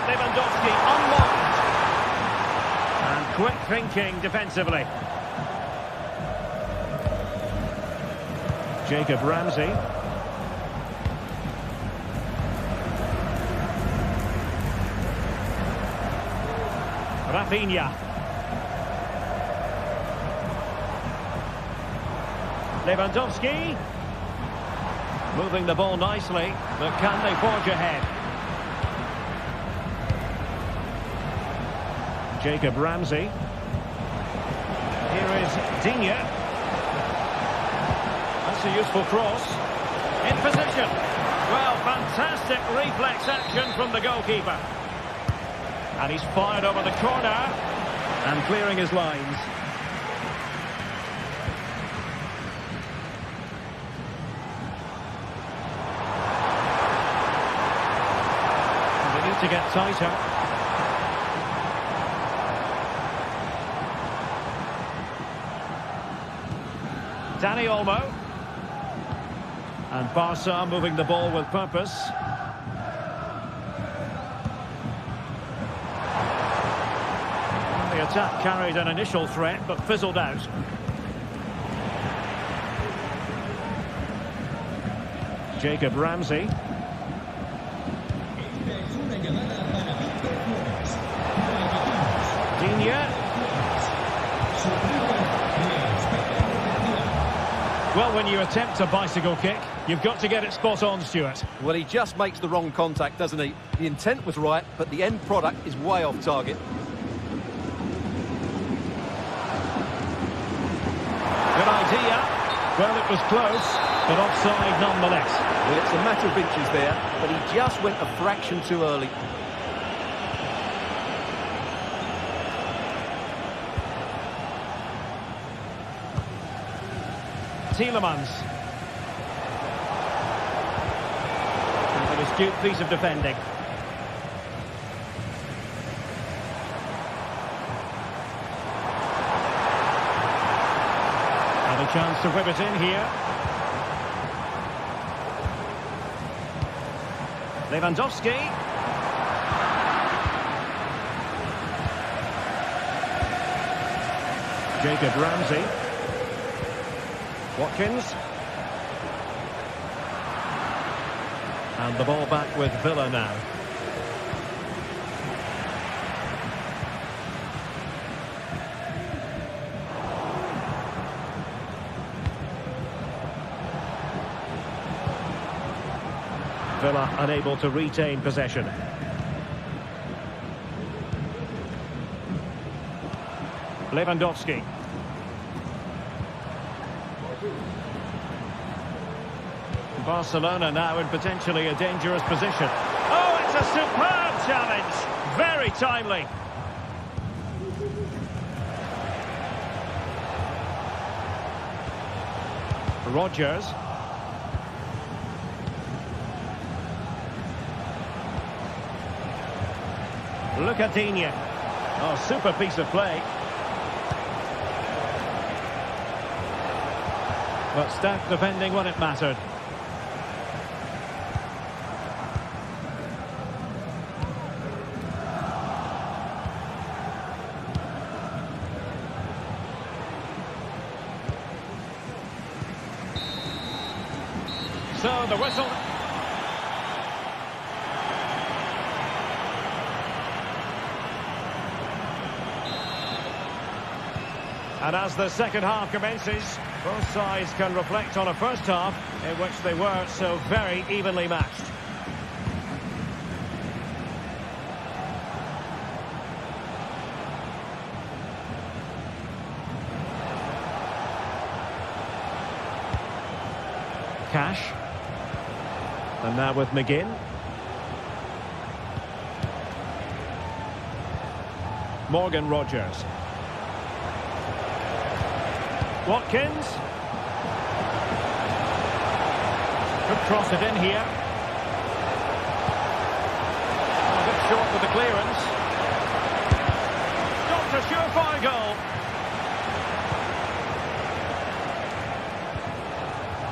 S4: Lewandowski unlocked. And quick thinking defensively. Jacob Ramsey. Rafinha. Lewandowski. Moving the ball nicely, but can they forge ahead? Jacob Ramsey. Here is Digne. That's a useful cross. In position. Well, fantastic reflex action from the goalkeeper. And he's fired over the corner. And clearing his lines. And they need to get tighter. Dani Olmo. And Barca moving the ball with purpose. The attack carried an initial threat but fizzled out. Jacob Ramsey. Digne. Well, when you attempt a bicycle kick, you've got to get it spot on, Stuart.
S5: Well, he just makes the wrong contact, doesn't he? The intent was right, but the end product is way off target.
S4: Good idea. Well, it was close, but offside nonetheless.
S5: Well, it's a matter of inches there, but he just went a fraction too early.
S4: Tielemans. An astute piece of defending. And a chance to whip it in here. Lewandowski. Jacob Ramsey. Watkins. And the ball back with Villa now. Villa unable to retain possession. Lewandowski. Barcelona now in potentially a dangerous position. Oh, it's a superb challenge. Very timely. Rodgers. Lucadinha. Oh, super piece of play. But stout defending when it mattered. So the whistle. And as the second half commences, both sides can reflect on a first half in which they were so very evenly matched. Cash. And now with McGinn. Morgan Rodgers. Watkins. Could cross it in here. A bit short with the clearance. Got a surefire goal.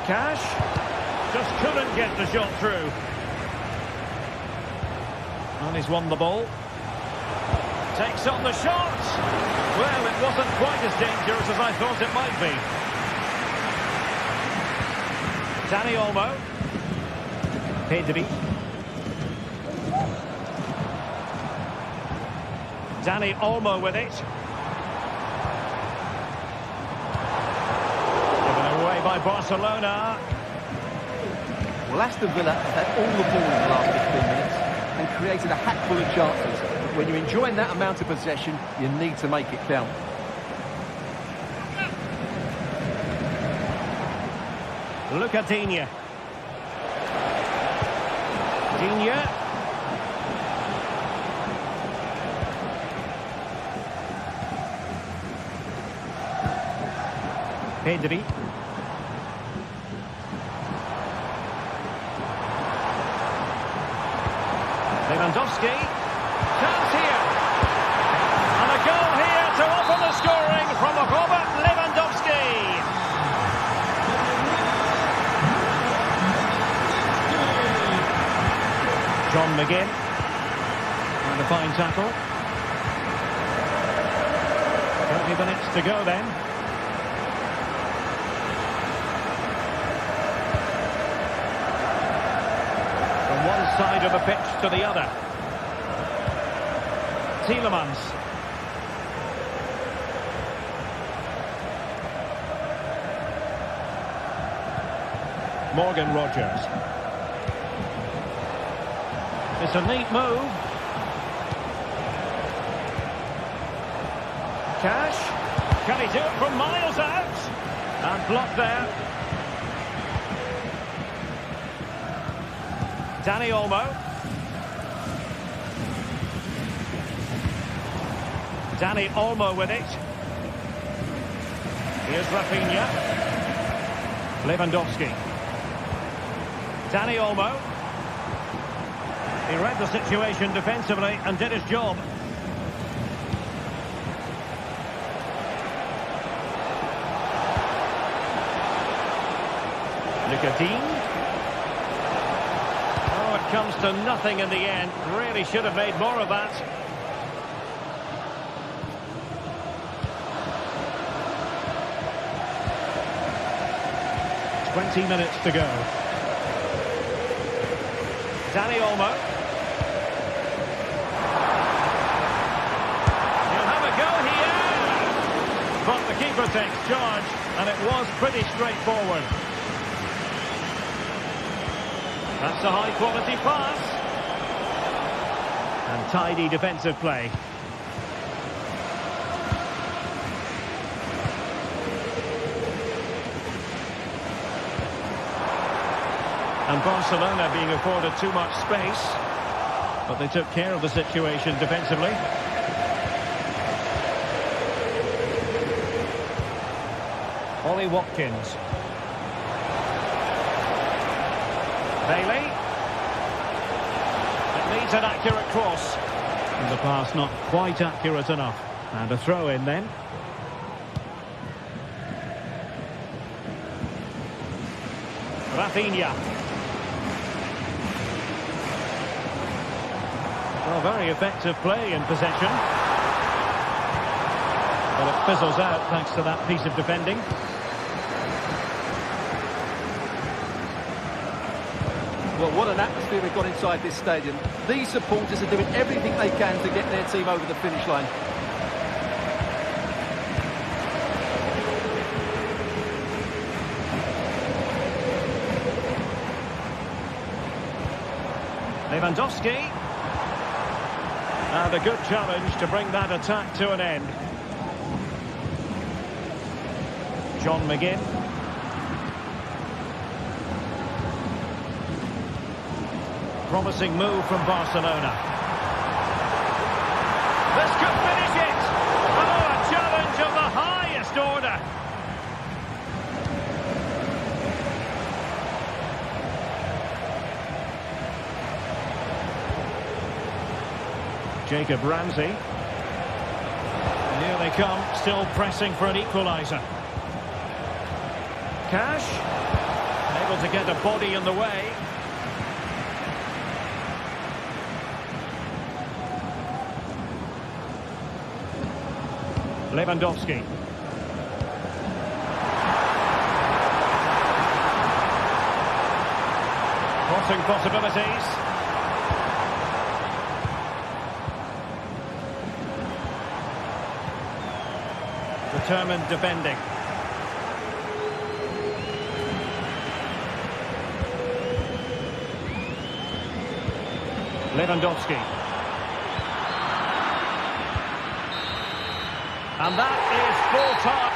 S4: Cash just couldn't get the shot through. And he's won the ball. Takes on the shot. Well, it wasn't quite as dangerous as I thought it might be. Dani Olmo. Pedri. Dani Olmo with it. Given away by Barcelona.
S5: Well, Aston Villa have had all the ball in the last 15 minutes and created a hatful of chances. When you're enjoying that amount of possession, you need to make it count.
S4: Look at Digne. Digne. Pedri. Lewandowski. Chance here. And a goal here to open the scoring from Robert Lewandowski. John McGinn. And a fine tackle. 30 minutes to go then. From one side of the pitch to the other. Tielemans. Morgan Rodgers. It's a neat move. Cash. Can he do it from miles out? And blocked there. Dani Olmo. Dani Olmo with it. Here's Rafinha. Lewandowski. Dani Olmo. He read the situation defensively and did his job. Nicotine. Oh, it comes to nothing in the end. Really should have made more of that. 20 minutes to go. Dani Olmo. He'll have a go here. But the keeper takes charge, and it was pretty straightforward. That's a high-quality pass. And tidy defensive play. And Barcelona being afforded too much space. But they took care of the situation defensively. Ollie Watkins. Bailey. It needs an accurate cross. And the pass not quite accurate enough. And a throw in then. Rafinha. Well, very effective play in possession. But it fizzles out thanks to that piece of defending.
S5: Well, what an atmosphere we've got inside this stadium. These supporters are doing everything they can to get their team over the finish line.
S4: Lewandowski. And a good challenge to bring that attack to an end. John McGinn. Promising move from Barcelona. This could finish it! Oh, a challenge of the highest order! Jacob Ramsey. And here they come, still pressing for an equaliser. Cash. Able to get a body in the way. Lewandowski. Crossing possibilities. Determined defending. Lewandowski. And that is full time.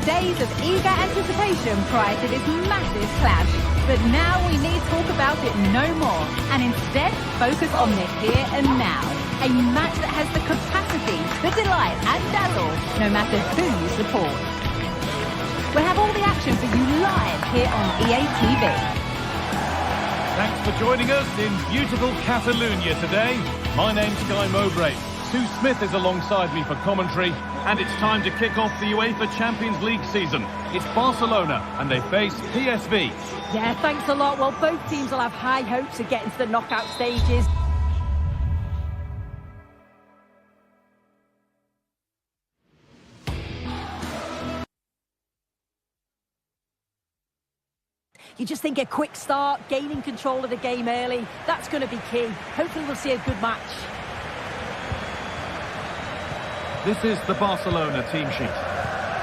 S1: days of eager anticipation prior to this massive clash. But now we need talk about it no more, and instead focus on the here and now. A match that has the capacity, the delight and dazzle, no matter who you support. We'll have all the action for you live here on EA TV.
S2: Thanks for joining us in beautiful Catalonia today. My name's Guy Mowbray. Sue Smith is alongside me for commentary, and it's time to kick off the UEFA Champions League season. It's Barcelona, and they face PSV.
S3: Yeah, thanks a lot. Well, both teams will have high hopes of getting to the knockout stages. You just think a quick start, gaining control of the game early, that's going to be key. Hopefully we'll see a good match.
S2: This is the Barcelona team sheet.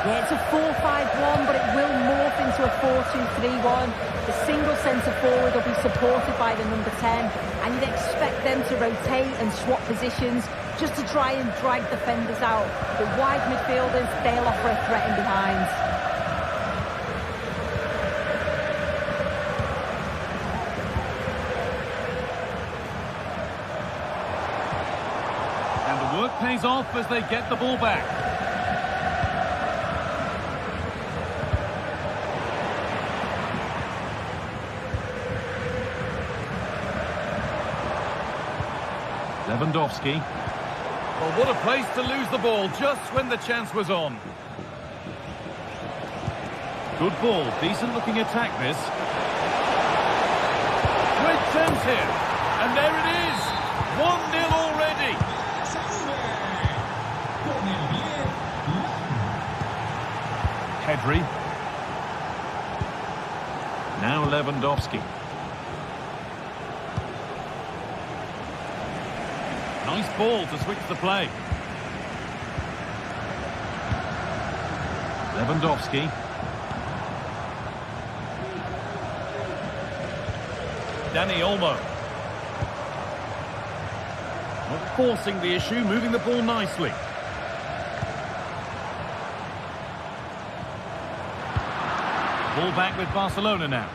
S3: Yeah, it's a 4-5-1, but it will morph into a 4-2-3-1. The single centre forward will be supported by the number 10, and you'd expect them to rotate and swap positions just to try and drag defenders out. The wide midfielders, they'll offer a threat in behind.
S2: Work pays off as they get the ball back. Lewandowski. Well, what a place to lose the ball just when the chance was on. Good ball, decent looking attack this. Great chance here. And there it is. 1-0 already. Pedri. Now Lewandowski. Nice ball to switch the play. Lewandowski. Dani Olmo. Not forcing the issue, moving the ball nicely. Ball back with Barcelona now.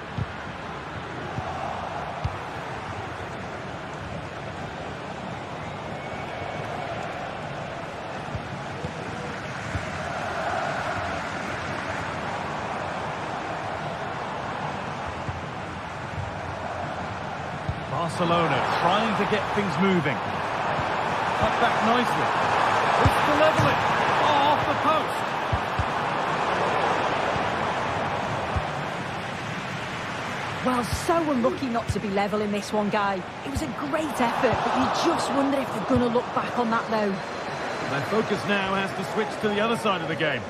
S2: Barcelona trying to get things moving. Cut back nicely. It's to level it. Oh, off the post.
S3: Well, so unlucky not to be level in this one, Guy. It was a great effort, but you just wonder if they're going to look back on that, though.
S2: Their focus now has to switch to the other side of the game.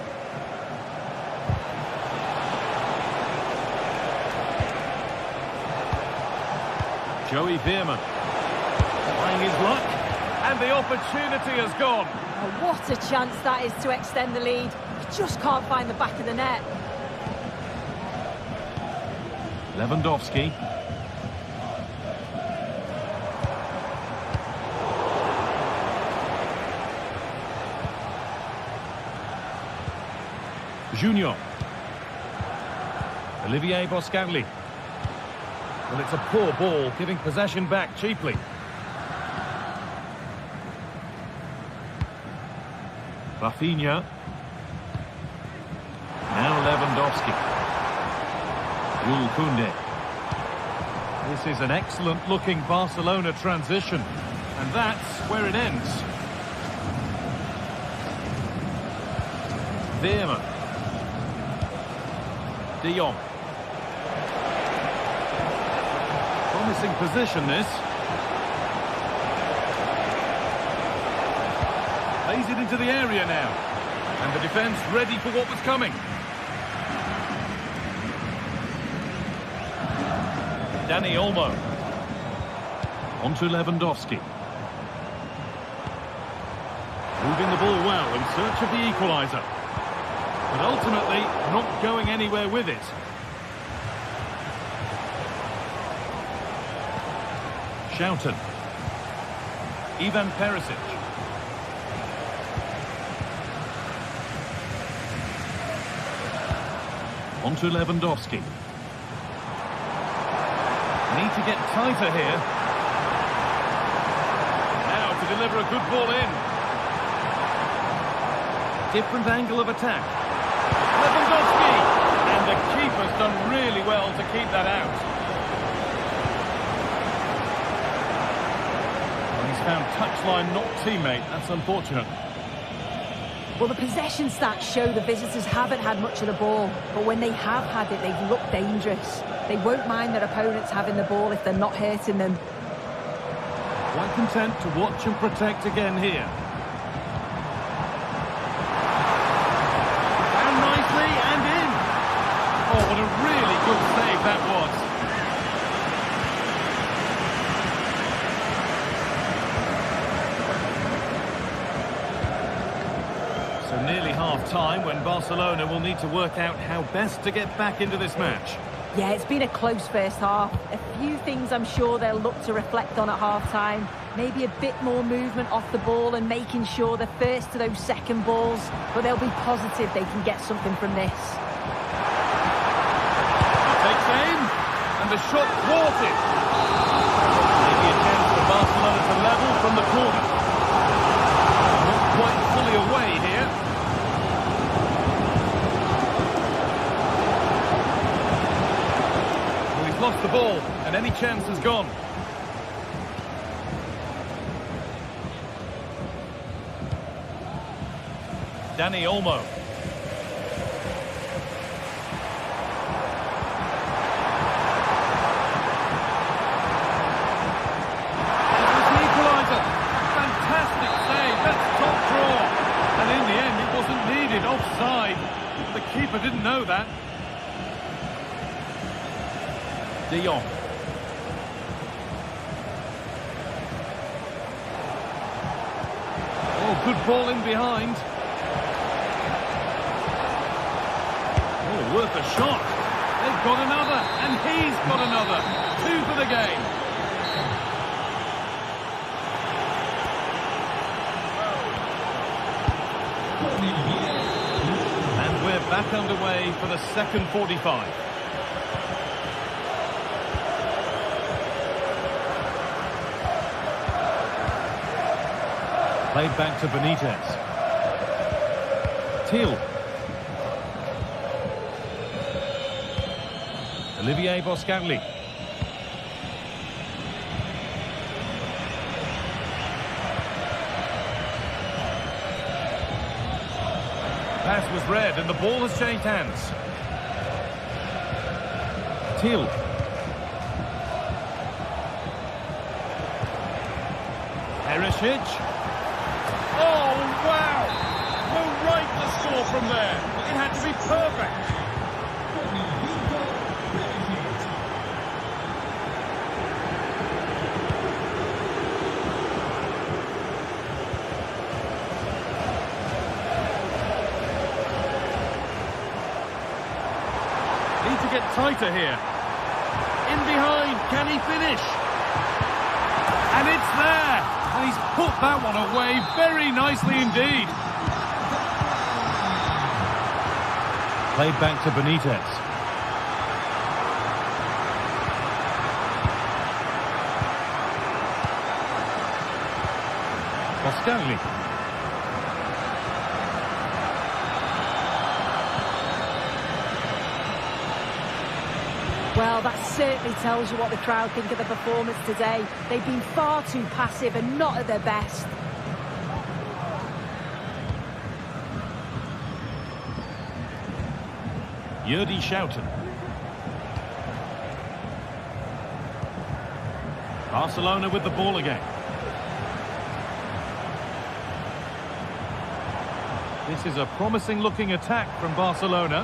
S2: Joey Veerman. Trying his luck, and the opportunity has gone.
S3: Oh, what a chance that is to extend the lead. You just can't find the back of the net.
S2: Lewandowski. Junior. Olivier Boscanli. Well, it's a poor ball, giving possession back cheaply. Rafinha. Now Lewandowski. Jules Koundé. This is an excellent-looking Barcelona transition, and that's where it ends. Veerman. De Jong. Promising position, this. Plays it into the area now, and the defence ready for what was coming. Dani Olmo. On to Lewandowski. Moving the ball well in search of the equaliser. But ultimately, not going anywhere with it. Schouten. Ivan Perisic. On to Lewandowski. Need to get tighter here. Now to deliver a good ball in. Different angle of attack. Lewandowski! And the keeper's done really well to keep that out. Well, he's found touchline, not teammate. That's unfortunate.
S3: Well, the possession stats show the visitors haven't had much of the ball, but when they have had it, they've looked dangerous. They won't mind their opponents having the ball if they're not hurting them.
S2: Quite content to watch and protect again here. And nicely and in. Oh, what a really good save that was. So nearly half-time when Barcelona will need to work out how best to get back into this match.
S3: Yeah, it's been a close first half. A few things I'm sure they'll look to reflect on at half-time. Maybe a bit more movement off the ball and making sure they're first to those second balls. But they'll be positive they can get something from this.
S2: Takes aim, and the shot thwarted. Maybe a chance for Barcelona to level from the corner. Not quite fully away here. Well, he's lost the ball, and any chance has gone. Dani Olmo. Offside. The keeper didn't know that. De Jong. Oh, good ball in behind. Oh, worth a shot. They've got another, and he's got another. 2 for the game. Back underway for the second 45. Played back to Benitez. Thiel. Olivier Boscanli. Pass was read and the ball has changed hands. Thiel. Perisic. Oh, wow! No right to score from there. It had to be perfect. Need to get tighter here. In behind, can he finish? And it's there! And he's put that one away very nicely indeed. Played back to Benitez. Boscanli.
S3: Well, that certainly tells you what the crowd think of the performance today. They've been far too passive and not at their best.
S2: Jordi Schouten. Barcelona with the ball again. This is a promising looking attack from Barcelona.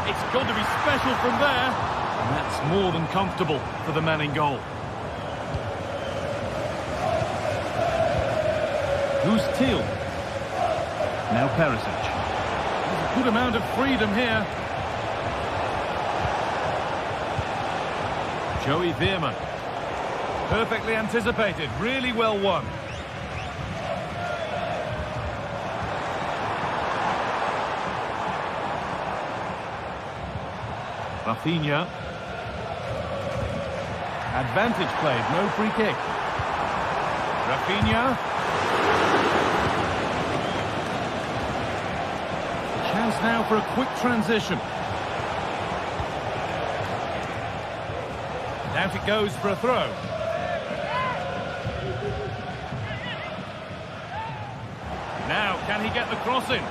S2: It's got to be special from there. And that's more than comfortable for the man in goal. Who's Thiel? Now Perisic. There's a good amount of freedom here. Joey Veerman. Perfectly anticipated. Really well won. Rafinha. Advantage played, no free kick. Rafinha. Chance now for a quick transition. Out it goes for a throw. Now, can he get the cross in?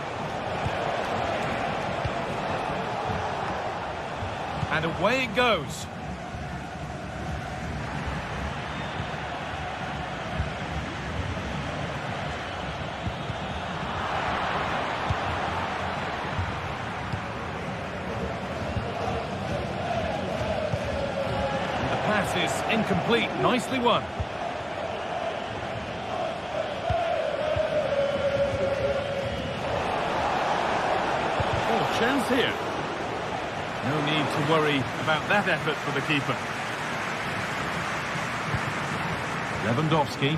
S2: And away it goes. The pass is incomplete. Nicely won. Oh, chance here. No need to worry about that effort for the keeper. Lewandowski.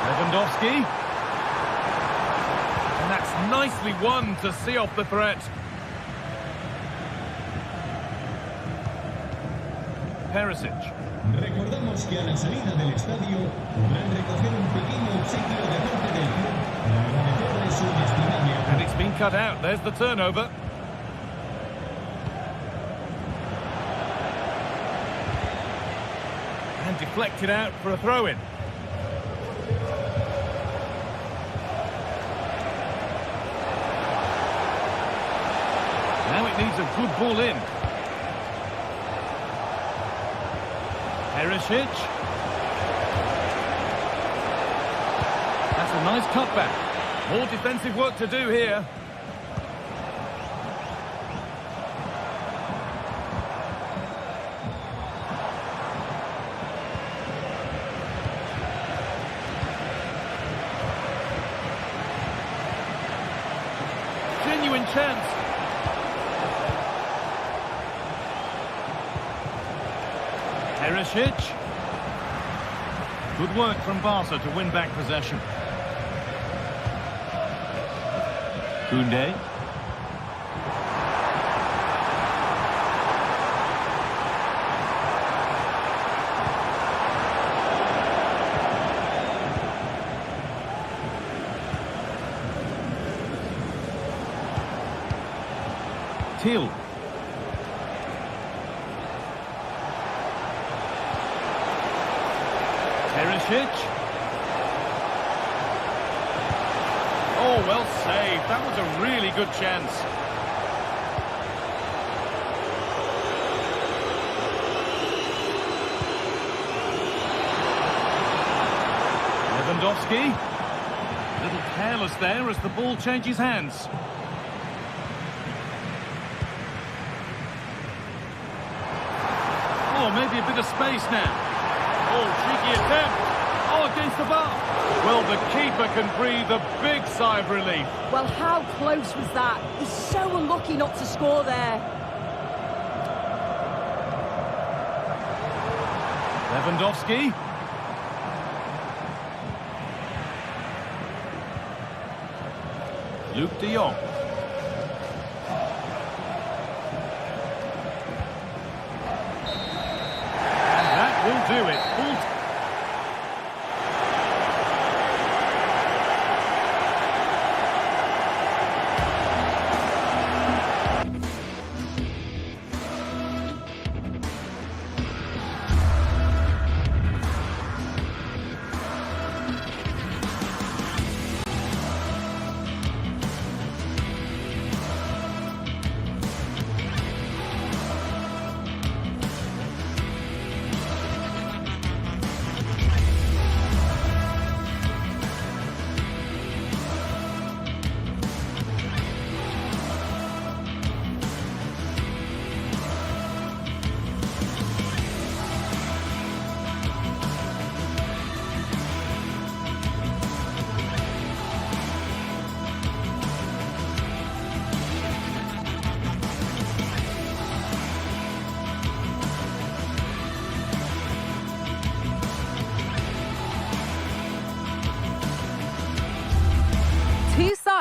S2: Lewandowski. And that's nicely won to see off the threat. Perisic.
S6: Recordamos que a la salida del estadio podrán recoger un pequeño obsequio de parte del club para agradecerle su inestimable apoyo.
S2: And it's been cut out. There's the turnover. And deflected out for a throw-in. Now it needs a good ball in. Perisic. That's a nice cutback. More defensive work to do here. Genuine chance. Perisic. Good work from Barca to win back possession. Koundé. Till. Perisic. Oh, well saved. That was a really good chance. Lewandowski. A little careless there as the ball changes hands. Oh, maybe a bit of space now. Oh, cheeky attempt. Oh, against the bar. Well, the keeper can breathe a big sigh of relief.
S3: Well, how close was that? He's so unlucky not to score there.
S2: Lewandowski. Luke de Jong. And that will do it.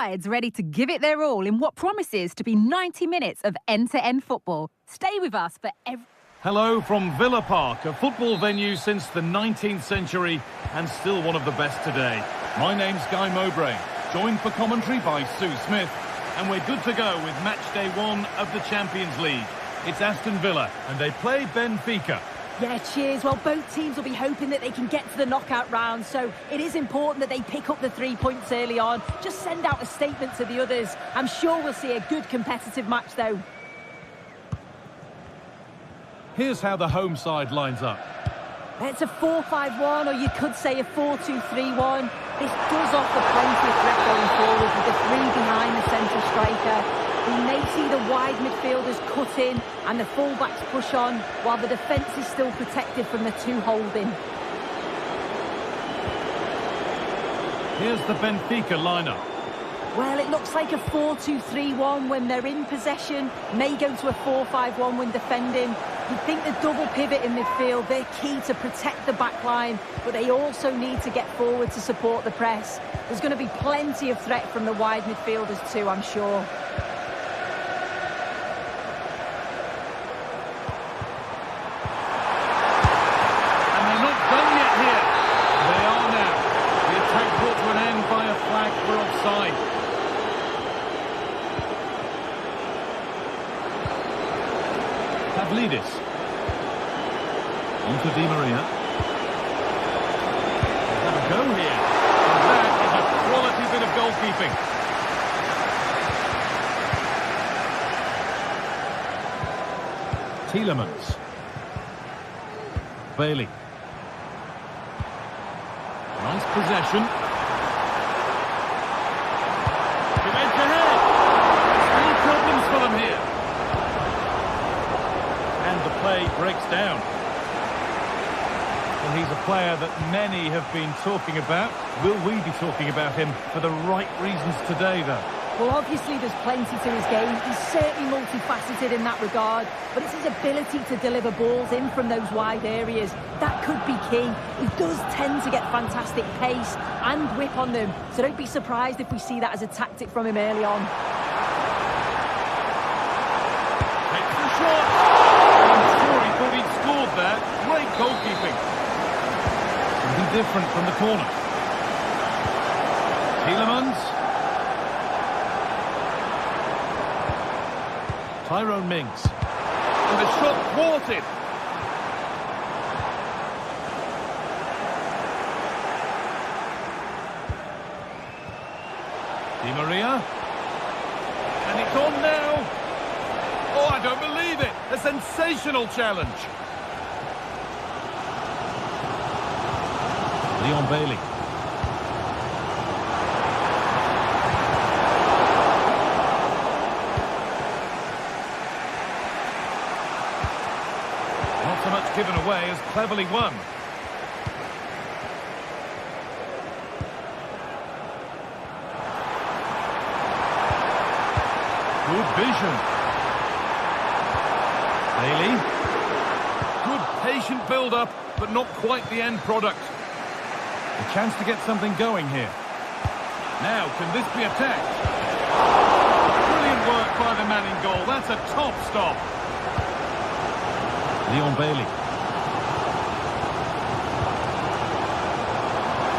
S1: sides ready to give it their all in what promises to be 90 minutes of end-to-end football. Stay with us for every...
S2: Hello from Villa Park, a football venue since the 19th century and still one of the best today. My name's Guy Mowbray, joined for commentary by Sue Smith, and we're good to go with match day 1 of the Champions League. It's Aston Villa, and they play Benfica.
S3: Yeah, cheers. Well, both teams will be hoping that they can get to the knockout round, so it is important that they pick up the 3 points early on. Just send out a statement to the others. I'm sure we'll see a good competitive match, though.
S2: Here's how the home side lines up.
S3: It's a 4-5-1, or you could say a 4-2-3-1. This does offer plenty of threat going forward with the 3 behind the central striker. We may see the wide midfielders cut in and the fullbacks push on, while the defence is still protected from the 2 holding.
S2: Here's the Benfica lineup.
S3: Well, it looks like a 4-2-3-1 when they're in possession, may go to a 4-5-1 when defending. You think the double pivot in midfield, they're key to protect the back line, but they also need to get forward to support the press. There's going to be plenty of threat from the wide midfielders too, I'm sure.
S2: And they're not done yet here. They are now. The attack brought to an end by a flag for offside. Pavlidis. On to Di Maria. Have a go here. And that is a quality bit of goalkeeping. Tielemans. Bailey. Nice possession. To edge ahead. Any problems for them here? And the play breaks down. Well, he's a player that many have been talking about. Will we be talking about him for the right reasons today, though?
S3: Well, obviously there's plenty to his game. He's certainly multifaceted in that regard, but it's his ability to deliver balls in from those wide areas. That could be key. He does tend to get fantastic pace and whip on them, so don't be surprised if we see that as a tactic from him early on.
S2: Takes the shot. I'm sure he thought he'd scored there. Great goalkeeping. Something different from the corner. Tielemans. Tyrone Mings. And the shot thwarted. Di Maria. And it's on now. Oh, I don't believe it. A sensational challenge. Leon Bailey. Not so much given away as cleverly won. Good vision. Bailey. Good patient build-up, but not quite the end product. A chance to get something going here. Now, can this be attacked? Brilliant work by the man in goal. That's a top stop. Leon Bailey.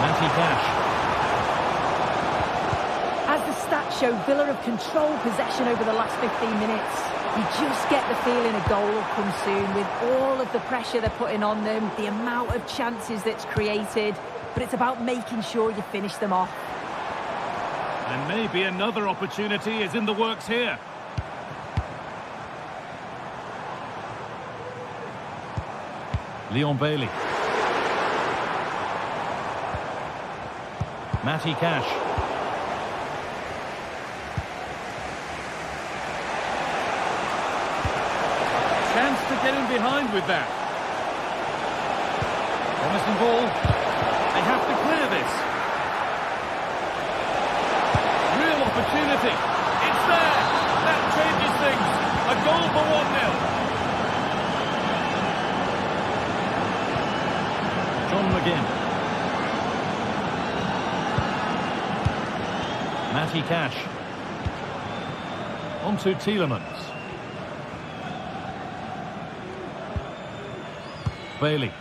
S2: Matty Cash.
S3: As the stats show, Villa have controlled possession over the last 15 minutes. You just get the feeling a goal will come soon with all of the pressure they're putting on them, the amount of chances that's created, but it's about making sure you finish them off.
S2: And maybe another opportunity is in the works here. Leon Bailey. Matty Cash. Chance to get in behind with that. Promising ball. They have to clear this. Real opportunity. It's there. That changes things. A goal for 1-0. John McGinn. Matty Cash. On to Tielemans. Bailey.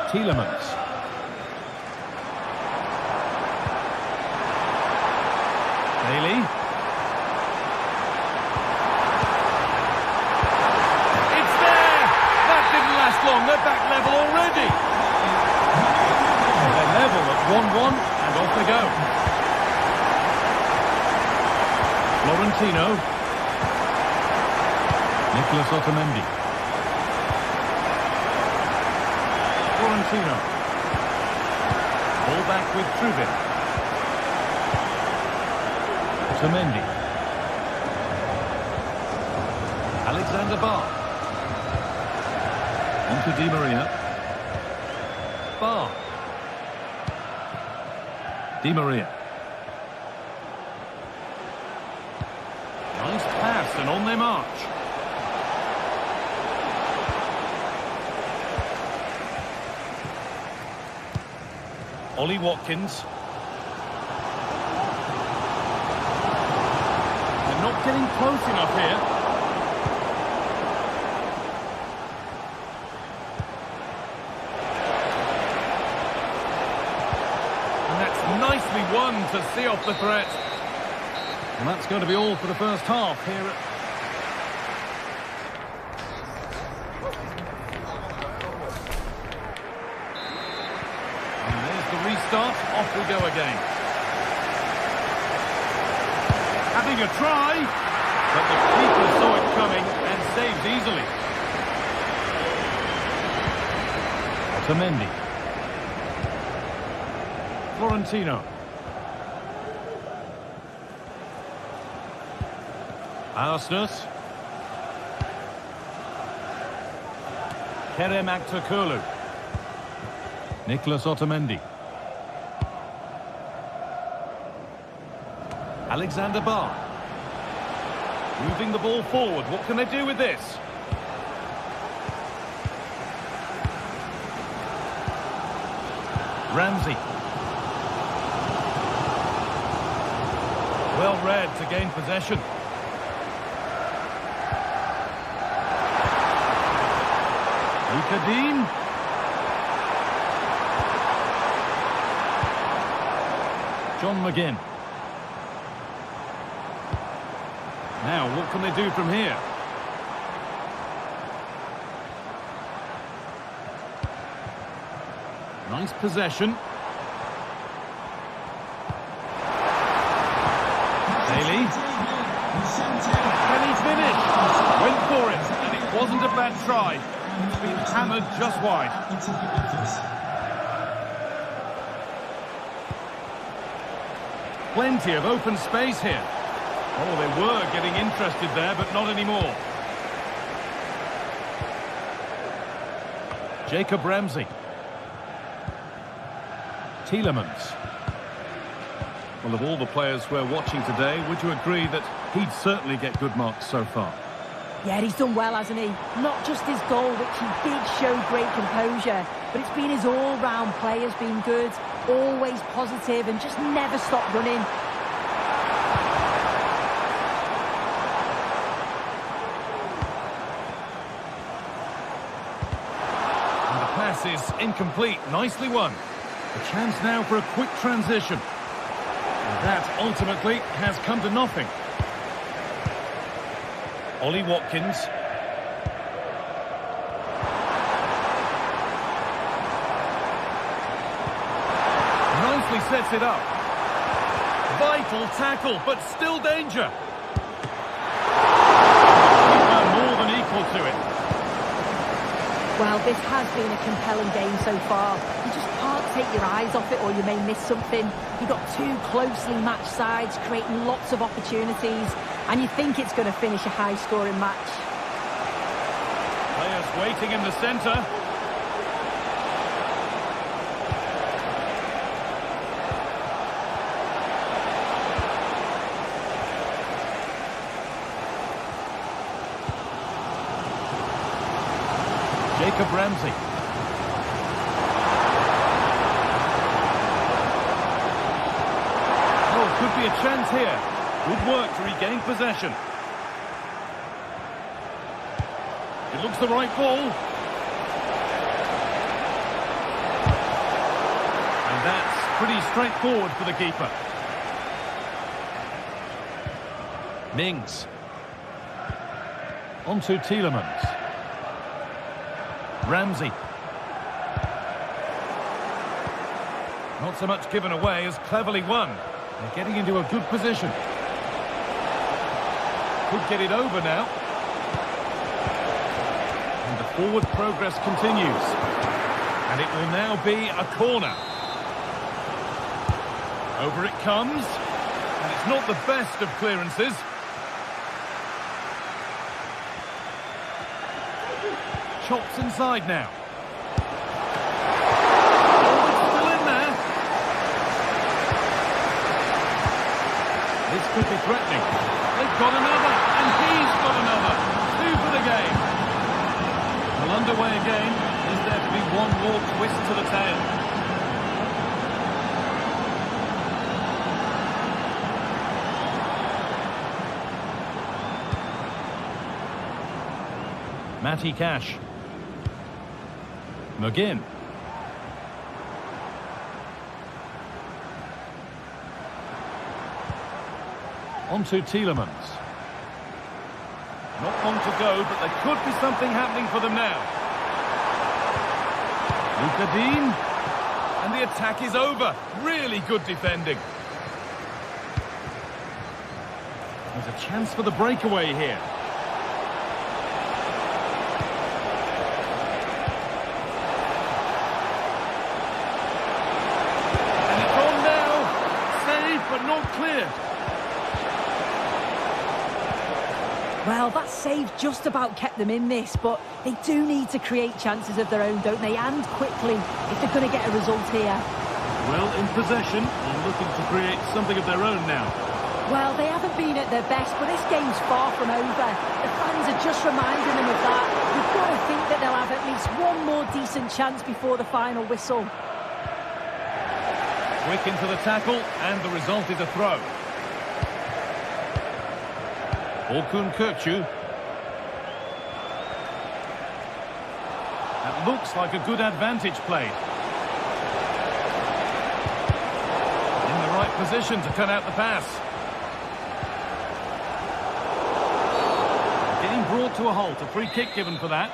S2: Tielemans. Bailey. It's there! That didn't last long. They're back level already. They're level at 1-1 and off they go. Florentino. Nicolas Otamendi. Florentino. Ball back with Trubin. Otamendi. Alexander Barr. On to Di Maria. Barr. Di Maria. Nice pass and on their march. Ollie Watkins. They're not getting close enough here. And that's nicely won to see off the threat. And that's going to be all for the first half here at... Restart, off we go again. Having a try, but the keeper saw it coming and saved easily. Otamendi. Florentino. Arsenal. Kerem Aktürkoğlu. Nicolas Otamendi. Alexander Barr. Moving the ball forward. What can they do with this? Ramsey. Well read to gain possession. Dean. John McGinn. Now, what can they do from here? Nice possession. Bailey. Can he finish? Went for it, and it wasn't a bad try. It's been hammered just wide. Plenty of open space here. Oh, they were getting interested there, but not anymore. Jacob Ramsey. Tielemans. Well, of all the players we're watching today, would you agree that he'd certainly get good marks so far?
S3: Yeah, he's done well, hasn't he? Not just his goal, which he did show great composure, but it's been his all-round play has been good, always positive and just never stopped running.
S2: And the pass is incomplete, nicely won. A chance now for a quick transition. And that ultimately has come to nothing. Ollie Watkins. Nicely sets it up. Vital tackle, but still danger. More than equal to it.
S3: Well, this has been a compelling game so far. You just can't take your eyes off it or you may miss something. You've got two closely matched sides creating lots of opportunities, and you think it's going to finish a high-scoring match.
S2: Players waiting in the centre. Jacob Ramsey. a chance here. Good work to regain possession. It looks the right ball. And that's pretty straightforward for the keeper. Mings. On to Tielemans. Ramsey. Not so much given away as cleverly won. They're getting into a good position. Could get it over now. And the forward progress continues. And it will now be a corner. Over it comes. And it's not the best of clearances. Chops inside now. Oh, it's still in there. This could be threatening. They've got another, and he's got another. 2 for the game. Well, underway again. Is there to be one more twist to the tale? Matty Cash. McGinn. On to Tielemans. Not long to go, but there could be something happening for them now. Luka Dean. And the attack is over. Really good defending. There's a chance for the breakaway here. Clear.
S3: Well, that save just about kept them in this, but they do need to create chances of their own, don't they? And quickly, if they're going to get a result here.
S2: Well, in possession and looking to create something of their own now.
S3: Well, they haven't been at their best, but this game's far from over. The fans are just reminding them of that. You've got to think that they'll have at least one more decent chance before the final whistle.
S2: Quick into the tackle, and the result is a throw. Orkun Kökçü. That looks like a good advantage played. In the right position to cut out the pass. Getting brought to a halt, a free kick given for that.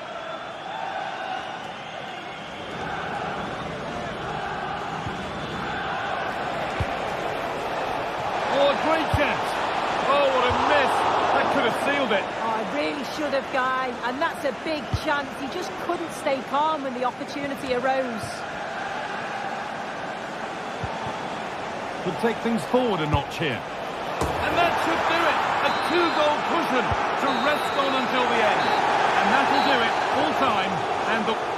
S2: Great chance. Oh, what a miss. That could have sealed it.
S3: Oh, I really should have, Guy. And that's a big chance. He just couldn't stay calm when the opportunity arose.
S2: Could take things forward a notch here. And that should do it. A 2-goal cushion to rest on until the end. And that'll do it. Full time. And the...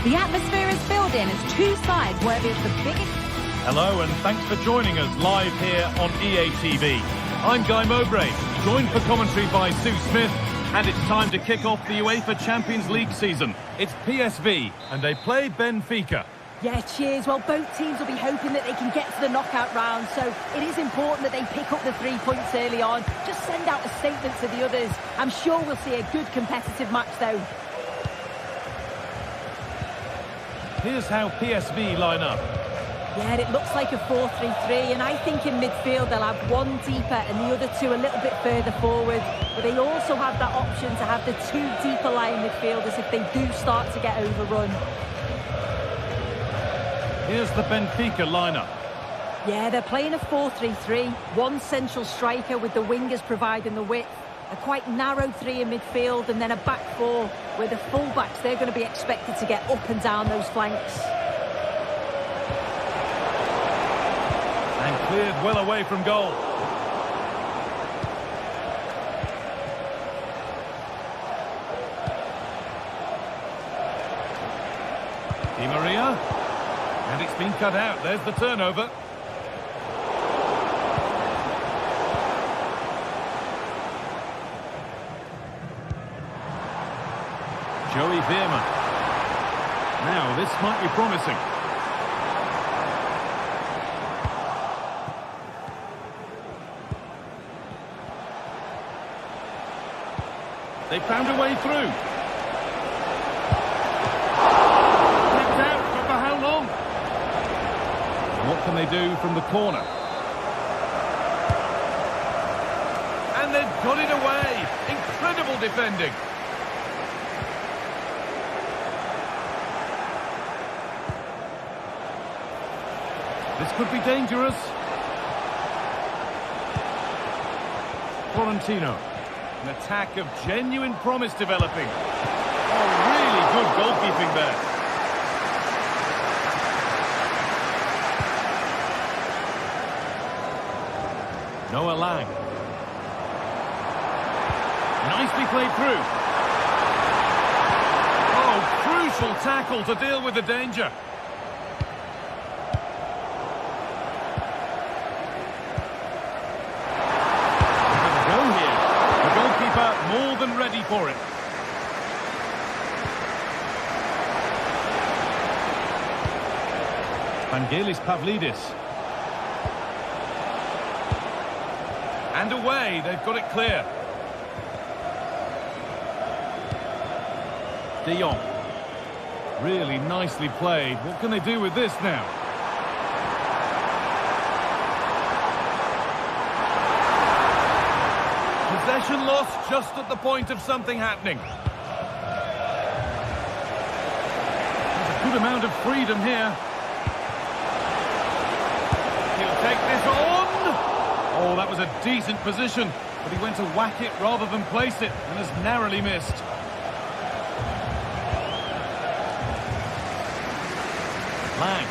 S1: The atmosphere is building as two sides worthy of the biggest...
S2: Hello and thanks for joining us live here on EA TV. I'm Guy Mowbray, joined for commentary by Sue Smith, and it's time to kick off the UEFA Champions League season. It's PSV and they play Benfica.
S3: Yeah, cheers. Well, both teams will be hoping that they can get to the knockout round, so it is important that they pick up the 3 points early on. Just send out a statement to the others. I'm sure we'll see a good competitive match, though.
S2: Here's how PSV line up.
S3: Yeah, it looks like a 4-3-3, and I think in midfield they'll have one deeper and the other two a little bit further forward. But they also have that option to have the 2 deeper lying midfielders if they do start to get overrun.
S2: Here's the Benfica lineup.
S3: Yeah, they're playing a 4-3-3. One central striker with the wingers providing the width. A quite narrow 3 in midfield, and then a back 4 where the full-backs, they're going to be expected to get up and down those flanks.
S2: And cleared well away from goal. Di Maria. And it's been cut out. There's the turnover. Joey Veerman. Now, this might be promising. They found a way through. Kicked out, but for how long? What can they do from the corner? And they've got it away. Incredible defending. This could be dangerous. Florentino. An attack of genuine promise developing. Oh, really good goalkeeping there. Noah Lang. Nicely played through. Oh, crucial tackle to deal with the danger. More than ready for it. Vangelis Pavlidis. And away, they've got it clear. De Jong. Really nicely played. What can they do with this now? Possession lost just at the point of something happening. There's a good amount of freedom here. He'll take this on. Oh, that was a decent position, but he went to whack it rather than place it and has narrowly missed. Lang.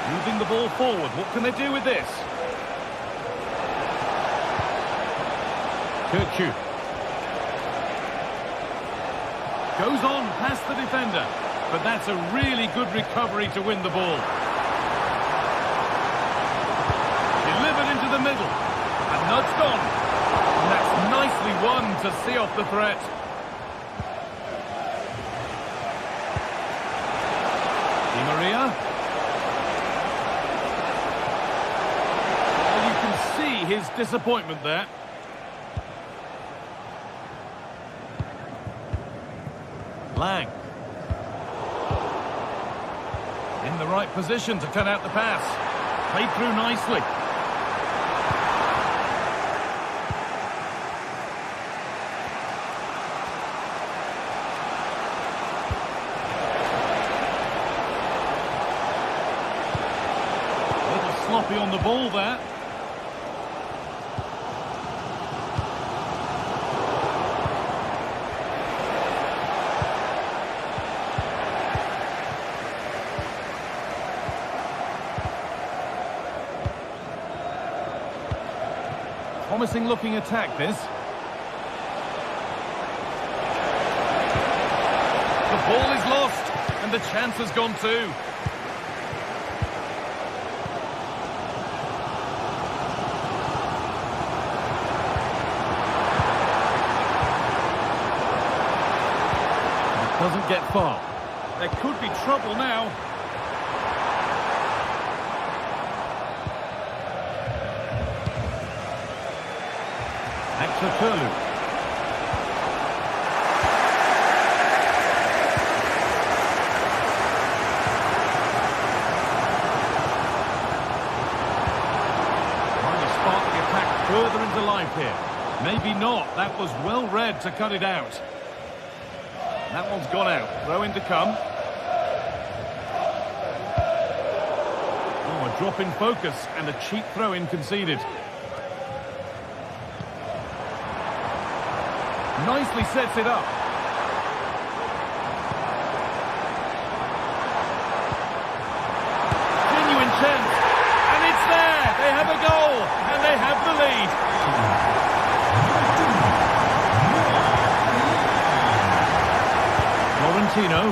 S2: Moving the ball forward. What can they do with this? Kirchu. Goes on past the defender. But that's a really good recovery to win the ball. Delivered into the middle. And nudged on. And that's nicely won to see off the threat. Di Maria. Well, you can see his disappointment there. Lang. In the right position to cut out the pass. Played through nicely. A little sloppy on the ball there. Promising looking attack, this. The ball is lost, and the chance has gone too. Doesn't get far. There could be trouble now. Atletico. Further into life here. Maybe not. That was well read to cut it out. That one's gone out. Throw in to come. Oh, a drop in focus and a cheap throw in conceded. Nicely sets it up. Genuine chance. And it's there. They have a goal. And they have the lead. Florentino.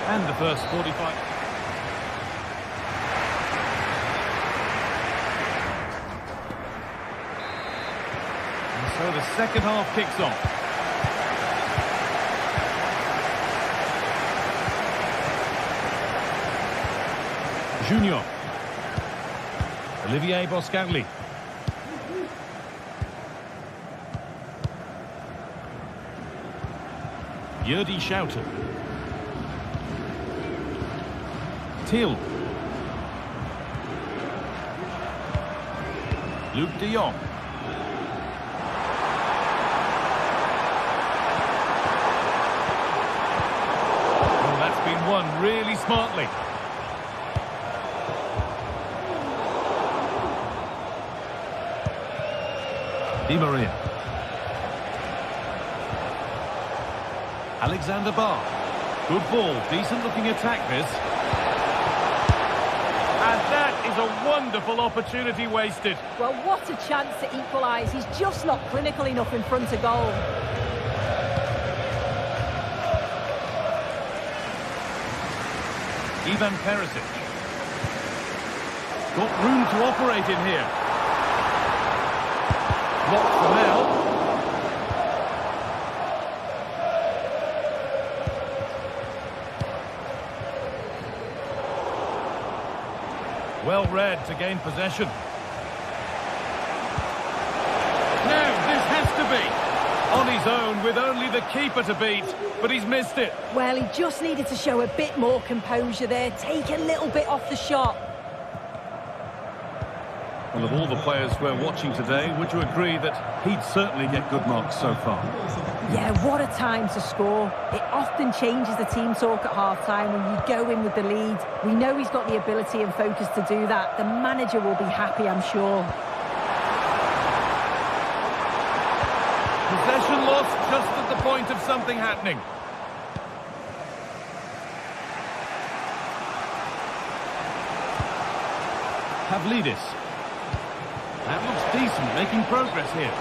S2: And the first 45. So the second half kicks off. Junior. Olivier Boscagli. Yerdy Schouten. Thiel. Luke de Jong. Been won really smartly. Di Maria. Alexander Barr. Good ball, decent looking attack this. And that is a wonderful opportunity wasted.
S3: Well, what a chance to equalise. He's just not clinical enough in front of goal.
S2: Ivan Perisic. Got room to operate in here. Blocked for now. Well read to gain possession. Now this has to be. On his own with only the keeper to beat, but he's missed it.
S3: Well, he just needed to show a bit more composure there, take a little bit off the shot.
S2: Well, of all the players we're watching today, would you agree that he'd certainly get good marks so far?
S3: Yeah, what a time to score. It often changes the team talk at half-time when you go in with the lead. We know he's got the ability and focus to do that. The manager will be happy, I'm sure.
S2: Possession lost just at the point of something happening. Pavlidis. That looks decent, making progress here.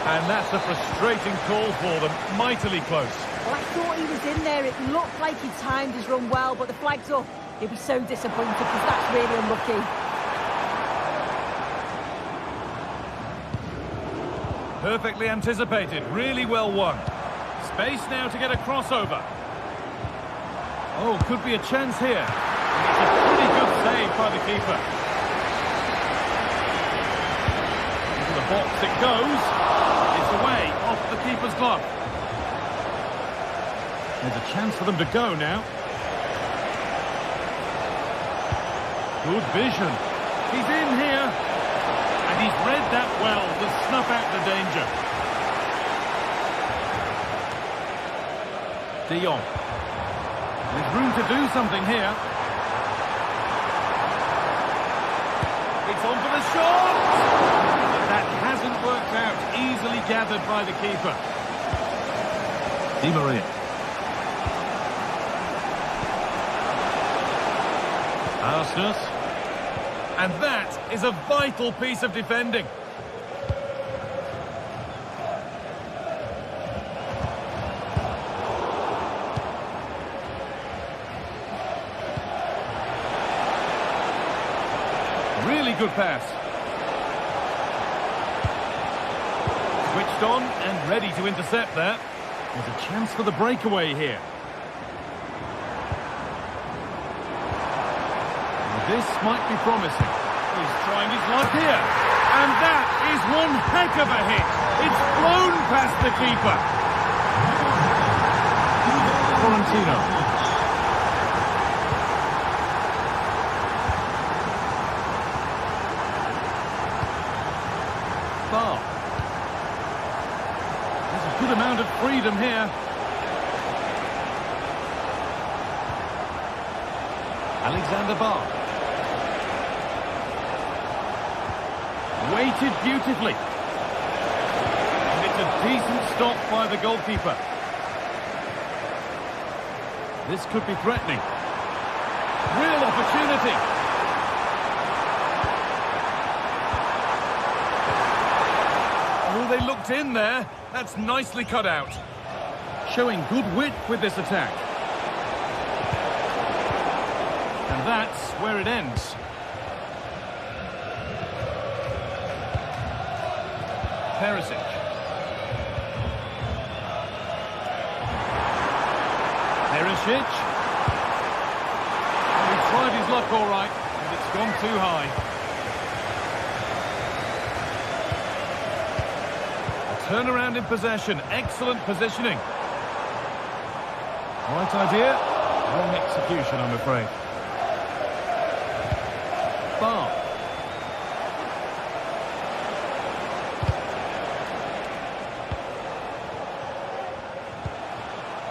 S2: And that's a frustrating call for them, mightily close.
S3: Well, I thought he was in there. It looked like he timed his run well, but the flag's up. He'll be so disappointed because that's really unlucky.
S2: Perfectly anticipated, really well won. Space now to get a crossover. Oh, could be a chance here. It's a pretty good save by the keeper. Into the box it goes. It's away, off the keeper's glove. There's a chance for them to go now. Good vision. He's in here. And he's read that well to snuff out the danger. De Jong. There's room to do something here. It's on for the shot! But that hasn't worked out. Easily gathered by the keeper. Di Maria. Arsenal. And that is a vital piece of defending. Really good pass. Switched on and ready to intercept there. There's a chance for the breakaway here. This might be promising. He's trying his luck here. And that is one heck of a hit. It's flown past the keeper. Florentino. Bar. There's a good amount of freedom here. Alexander Bar. Weighted beautifully. And it's a decent stop by the goalkeeper. This could be threatening. Real opportunity. Oh, they looked in there. That's nicely cut out. Showing good width with this attack. And that's where it ends. Perisic. Perisic. He tried his luck all right, but it's gone too high. A turnaround in possession. Excellent positioning. Right idea. Wrong execution, I'm afraid. Bar.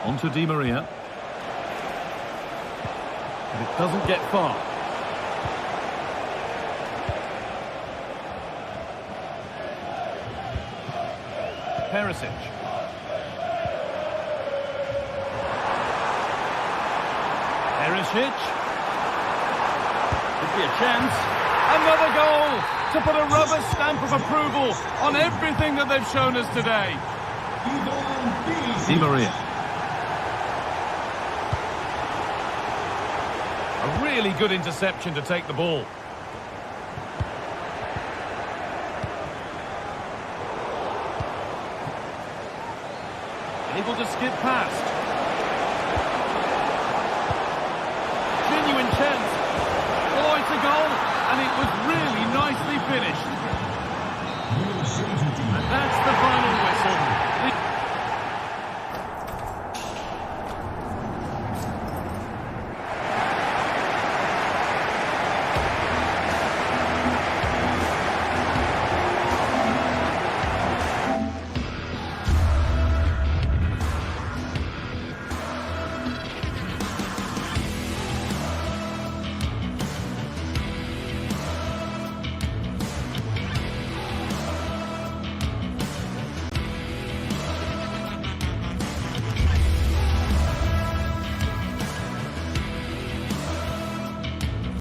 S2: On to Di Maria. But it doesn't get far. Perisic. Perisic. Could be a chance. Another goal to put a rubber stamp of approval on everything that they've shown us today. Di Maria. A really good interception to take the ball. Able to skip past. Genuine chance. Oh, it's a goal, and it was really nicely finished.